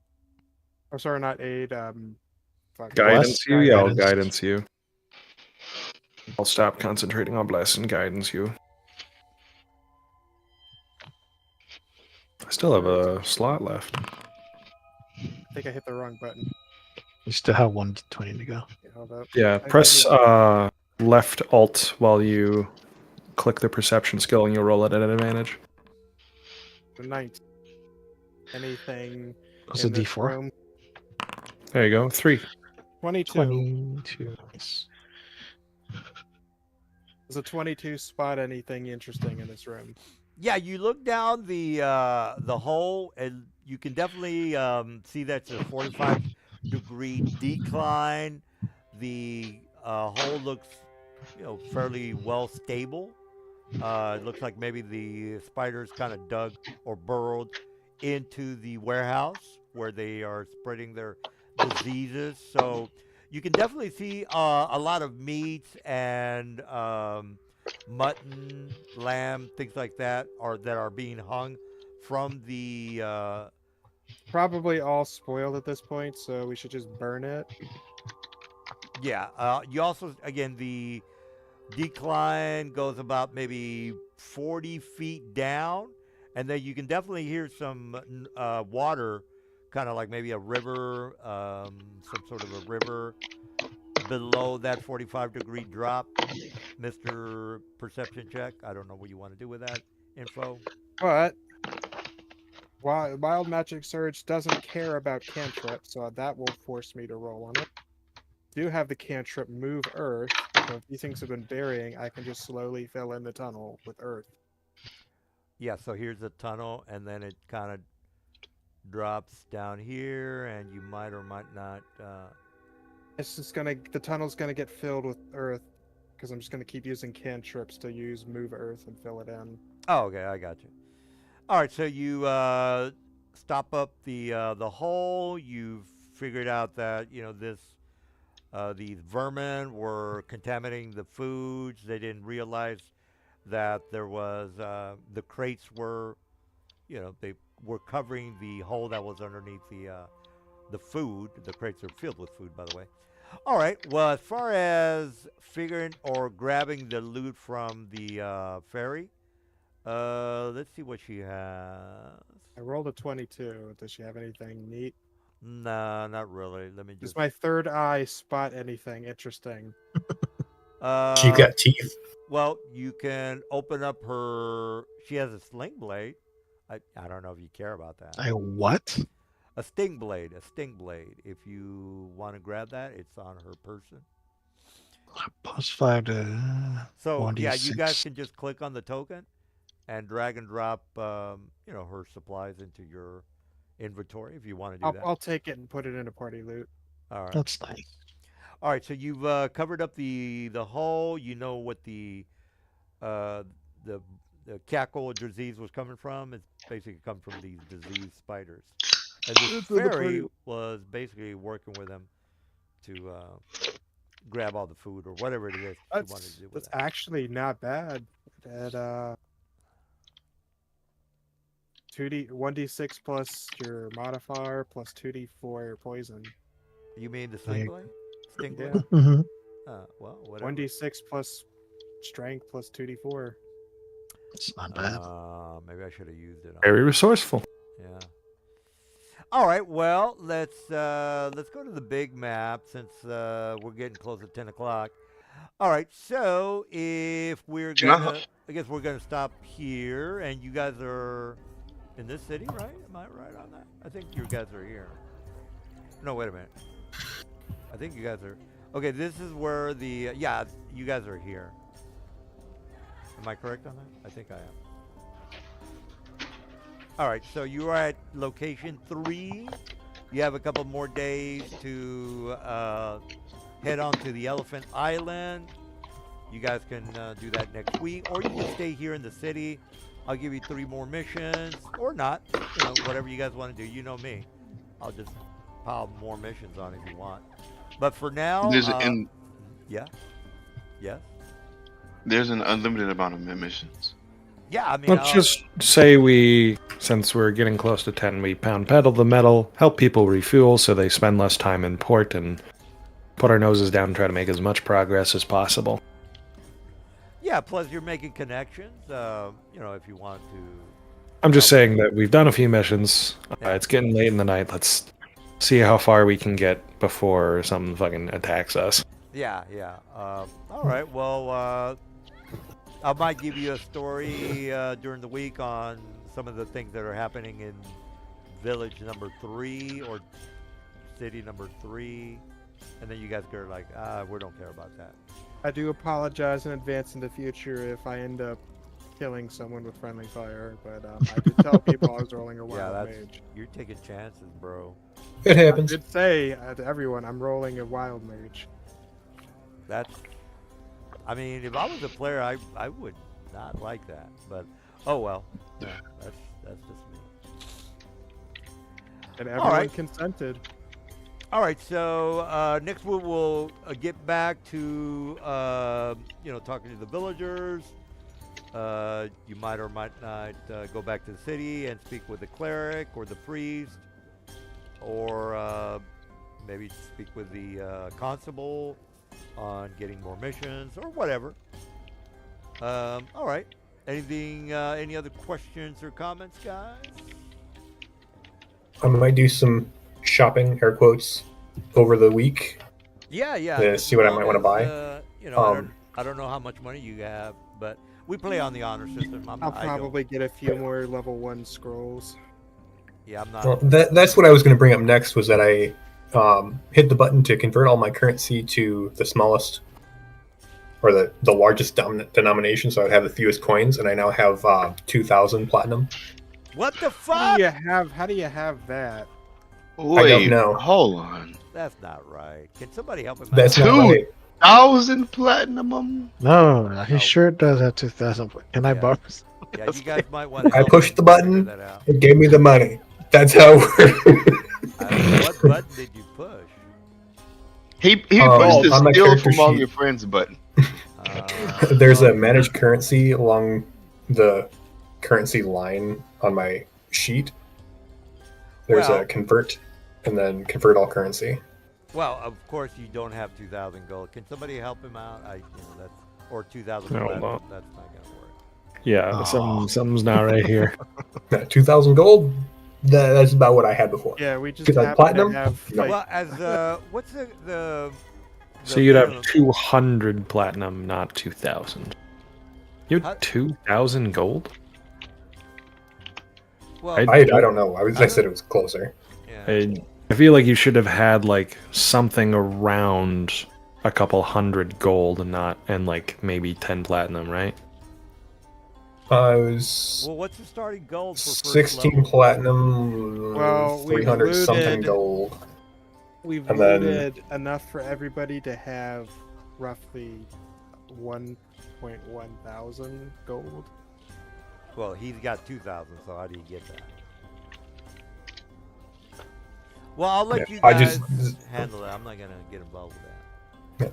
Oh, sorry, not aid. Fuck. Guidance you? Yeah, I'll guidance. guidance you. I'll stop concentrating on bless and guidance you. I still have a slot left. I think I hit the wrong button. You still have 1d20 to go. Okay, hold up. Yeah, press left alt while you click the perception skill and you'll roll it at an advantage. 19. Anything That's in a this d4. room? There you go. 3. 22. 22. Nice. Does a 22 spot anything interesting in this room? Yeah, you look down the hole, and you can definitely see that's a 45-degree decline. The hole looks, fairly well stable. It looks like maybe the spiders kind of dug or burrowed into the warehouse where they are spreading their diseases. So you can definitely see a lot of meats and mutton, lamb, things like that are being hung from the. Probably all spoiled at this point, so we should just burn it. Yeah. You also, again, the decline goes about maybe 40 feet down, and then you can definitely hear some water, kind of like maybe a river, some sort of a river below that 45-degree drop. Mr. Perception check. I don't know what you want to do with that info. But Wild Magic Surge doesn't care about cantrip, so that will force me to roll on it. Do have the cantrip Move Earth. So if these things have been burying, I can just slowly fill in the tunnel with earth. Yeah, so here's the tunnel, and then it kind of drops down here, and you might or might not. It's just the tunnel's gonna get filled with earth because I'm just gonna keep using cantrips to use Move Earth and fill it in. Oh, okay, I got you. All right, so you stop up the hole. You've figured out that these vermin were contaminating the foods. They didn't realize that there was the crates were, they were covering the hole that was underneath the food. The crates are filled with food, by the way. All right. Well, as far as figuring or grabbing the loot from the ferry, let's see what she has. I rolled a 22. Does she have anything neat? Nah, not really. Let me Does just. my third eye spot anything interesting? She got teeth. Well, you can open up her. She has a sling blade. I don't know if you care about that. I what? A sting blade. A sting blade. If you want to grab that, it's on her person. +5 to. So 1d6. yeah, you guys can just click on the token and drag and drop, her supplies into your inventory if you want to do that. I'll take it and put it in a party loot. All right. That's nice. All right. So you've covered up the hole. You know what the cackle disease was coming from. It's basically come from these diseased spiders. And this fairy was basically working with them to grab all the food or whatever it is you wanted to do with That's that. actually not bad. At 1d6 plus your modifier plus 2d4 your poison. You mean the sting blade? Sting blade? Yeah. Mm-hmm. Well, whatever. 1d6 plus strength plus 2d4. It's not bad. Maybe I should have used it. Very resourceful. Yeah. All right. Well, let's go to the big map since we're getting close to 10 o'clock. All right. So if we're gonna, I guess we're gonna stop here, and you guys are in this city, right? Am I right on that? I think you guys are here. No, wait a minute. I think you guys are. Okay, this is where the yeah, you guys are here. Am I correct on that? I think I am. All right, so you are at location 3. You have a couple more days to head on to the Elephant Island. You guys can do that next week, or you can stay here in the city. I'll give you 3 more missions, or not. Whatever you guys want to do. You know me. I'll just pile more missions on if you want. But for now, yeah, yes. There's an unlimited amount of missions. Yeah, I mean, Let's just say since we're getting close to 10, we pound pedal the metal, help people refuel so they spend less time in port, and put our noses down and try to make as much progress as possible. yeah. Plus, you're making connections. If you want to. I'm just saying that we've done a few missions. Yeah. It's getting late in the night. Let's see how far we can get before something fucking attacks us. Yeah, yeah. All right. Well, I might give you a story during the week on some of the things that are happening in village number 3 or city number 3, and then you guys are like, we don't care about that. I do apologize in advance in the future if I end up killing someone with friendly fire, but I did tell people I was rolling a wild mage. You're taking chances, bro. It happens. I did say to everyone, I'm rolling a wild mage. I mean, if I was a player, I would not like that. But oh well, yeah, that's just me. And everyone consented. All right, so next we'll get back to talking to the villagers. You might or might not go back to the city and speak with the cleric or the priest, or maybe speak with the constable on getting more missions or whatever. All right. Anything? Any other questions or comments, guys? I might do some shopping, air quotes, over the week. Yeah. To see what I might want to buy. I don't know how much money you have, but we play on the honor system. I'll probably get a few more level 1 scrolls. Yeah, I'm not. Well, that's what I was going to bring up next. Was that I hit the button to convert all my currency to the smallest or the largest denomination, so I would have the fewest coins, and I now have 2,000 platinum. What the fuck? How do you have that? Wait, I don't know. Hold on. That's not right. Can somebody help him That's out? not right. 2,000 platinum. No, he sure does have 2,000. Can I borrow? Yeah, you guys might want to. I pushed the button. That out. It gave me the money. That's how it works. I don't know, what button did you push? He pushed on my the steal character from all sheet. your friends button. There's a manage currency along the currency line on my sheet. There's Well- a convert, and then convert all currency. Well, of course you don't have 2,000 gold. Can somebody help him out? That's or 2,000 No, platinum. no. That's not gonna work. Yeah, something's not right here. 2,000 gold. That's about what I had before. Yeah, we just 2,000 happen platinum? to have No. like, Well, as what's the So you'd have minimum- 200 platinum, not 2,000. You How- had 2,000 gold? Well, I- I don't know. I said it was closer. yeah. I feel like you should have had like something around a couple hundred gold and like maybe 10 platinum, right? I was Well, what's the starting gold for first 16 level? platinum, Well, we 300 something looted- gold. we've and then- looted enough for everybody to have roughly 1.1 thousand gold. Well, he's got 2,000. So how do you get that? Well, I'll let Yeah, you I guys just- handle it. I'm not gonna get involved with that.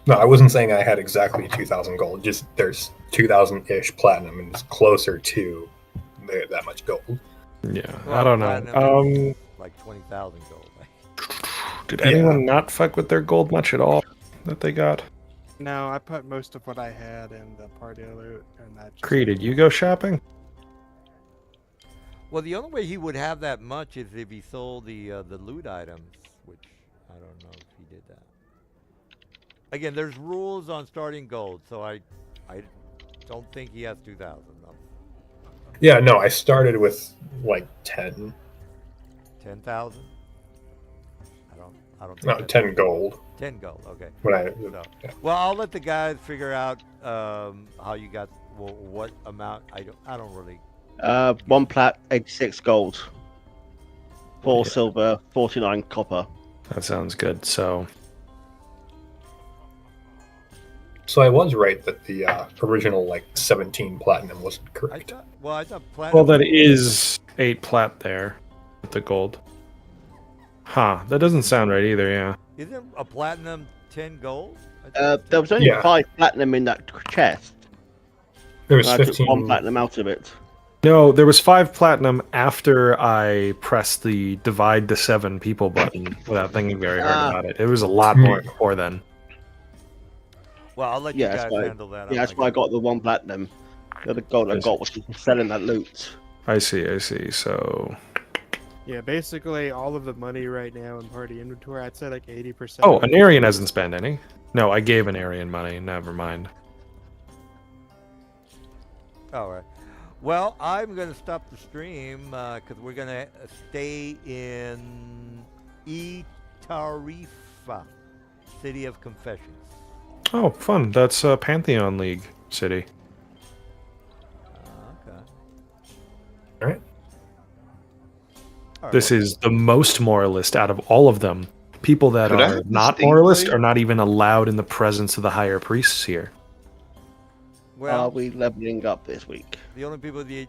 No, I wasn't saying I had exactly 2,000 gold. Just there's 2,000-ish platinum, and it's closer to that much gold. Yeah, Well, I don't know. platinum is like 20,000 gold. Did Yeah. anyone not fuck with their gold much at all that they got? No, I put most of what I had in the party loot, and that. Just Cree, did you go shopping? Well, the only way he would have that much is if he sold the loot items, which I don't know if he did that. Again, there's rules on starting gold, so I don't think he has 2,000 though. Yeah, no, I started with like 10. 10,000? I don't think No, that's- 10 gold. 10 gold. Okay. When I So, yeah. well, I'll let the guys figure out how you got what amount. I don't really. 1 plat, 86 gold. 4 Yeah. silver, 49 copper. That sounds good. So, So I was right that the original like 17 platinum wasn't I correct. thought platinum. well, that is 8 plat there with the gold. Huh, that doesn't sound right either, yeah. Isn't a platinum 10 gold? I thought it was There was only Yeah. 5 platinum in that chest. There was I took 15. 1 platinum out of it. No, there was 5 platinum after I pressed the divide the 7 people button without thinking very hard about it. It was a lot more before then. Well, I'll let Yeah, you that's guys why- handle that. Yeah, that's why I got the 1 platinum. The other gold I got was from selling that loot. I see. So, Yeah, basically all of the money right now in party inventory, I'd say like 80%. oh, of it Anarian is- hasn't spent any. No, I gave Anarian money. Never mind. All right. Well, I'm going to stop the stream because we're going to stay in Tarifa, City of Confessions. Oh, fun. That's Pantheon League city. Okay. All right. All right, This well, is the most moralist out of all of them. People that Could I are have not distinctly- moralist are not even allowed in the presence of the higher priests here. well, Are we leveling up this week? the only people that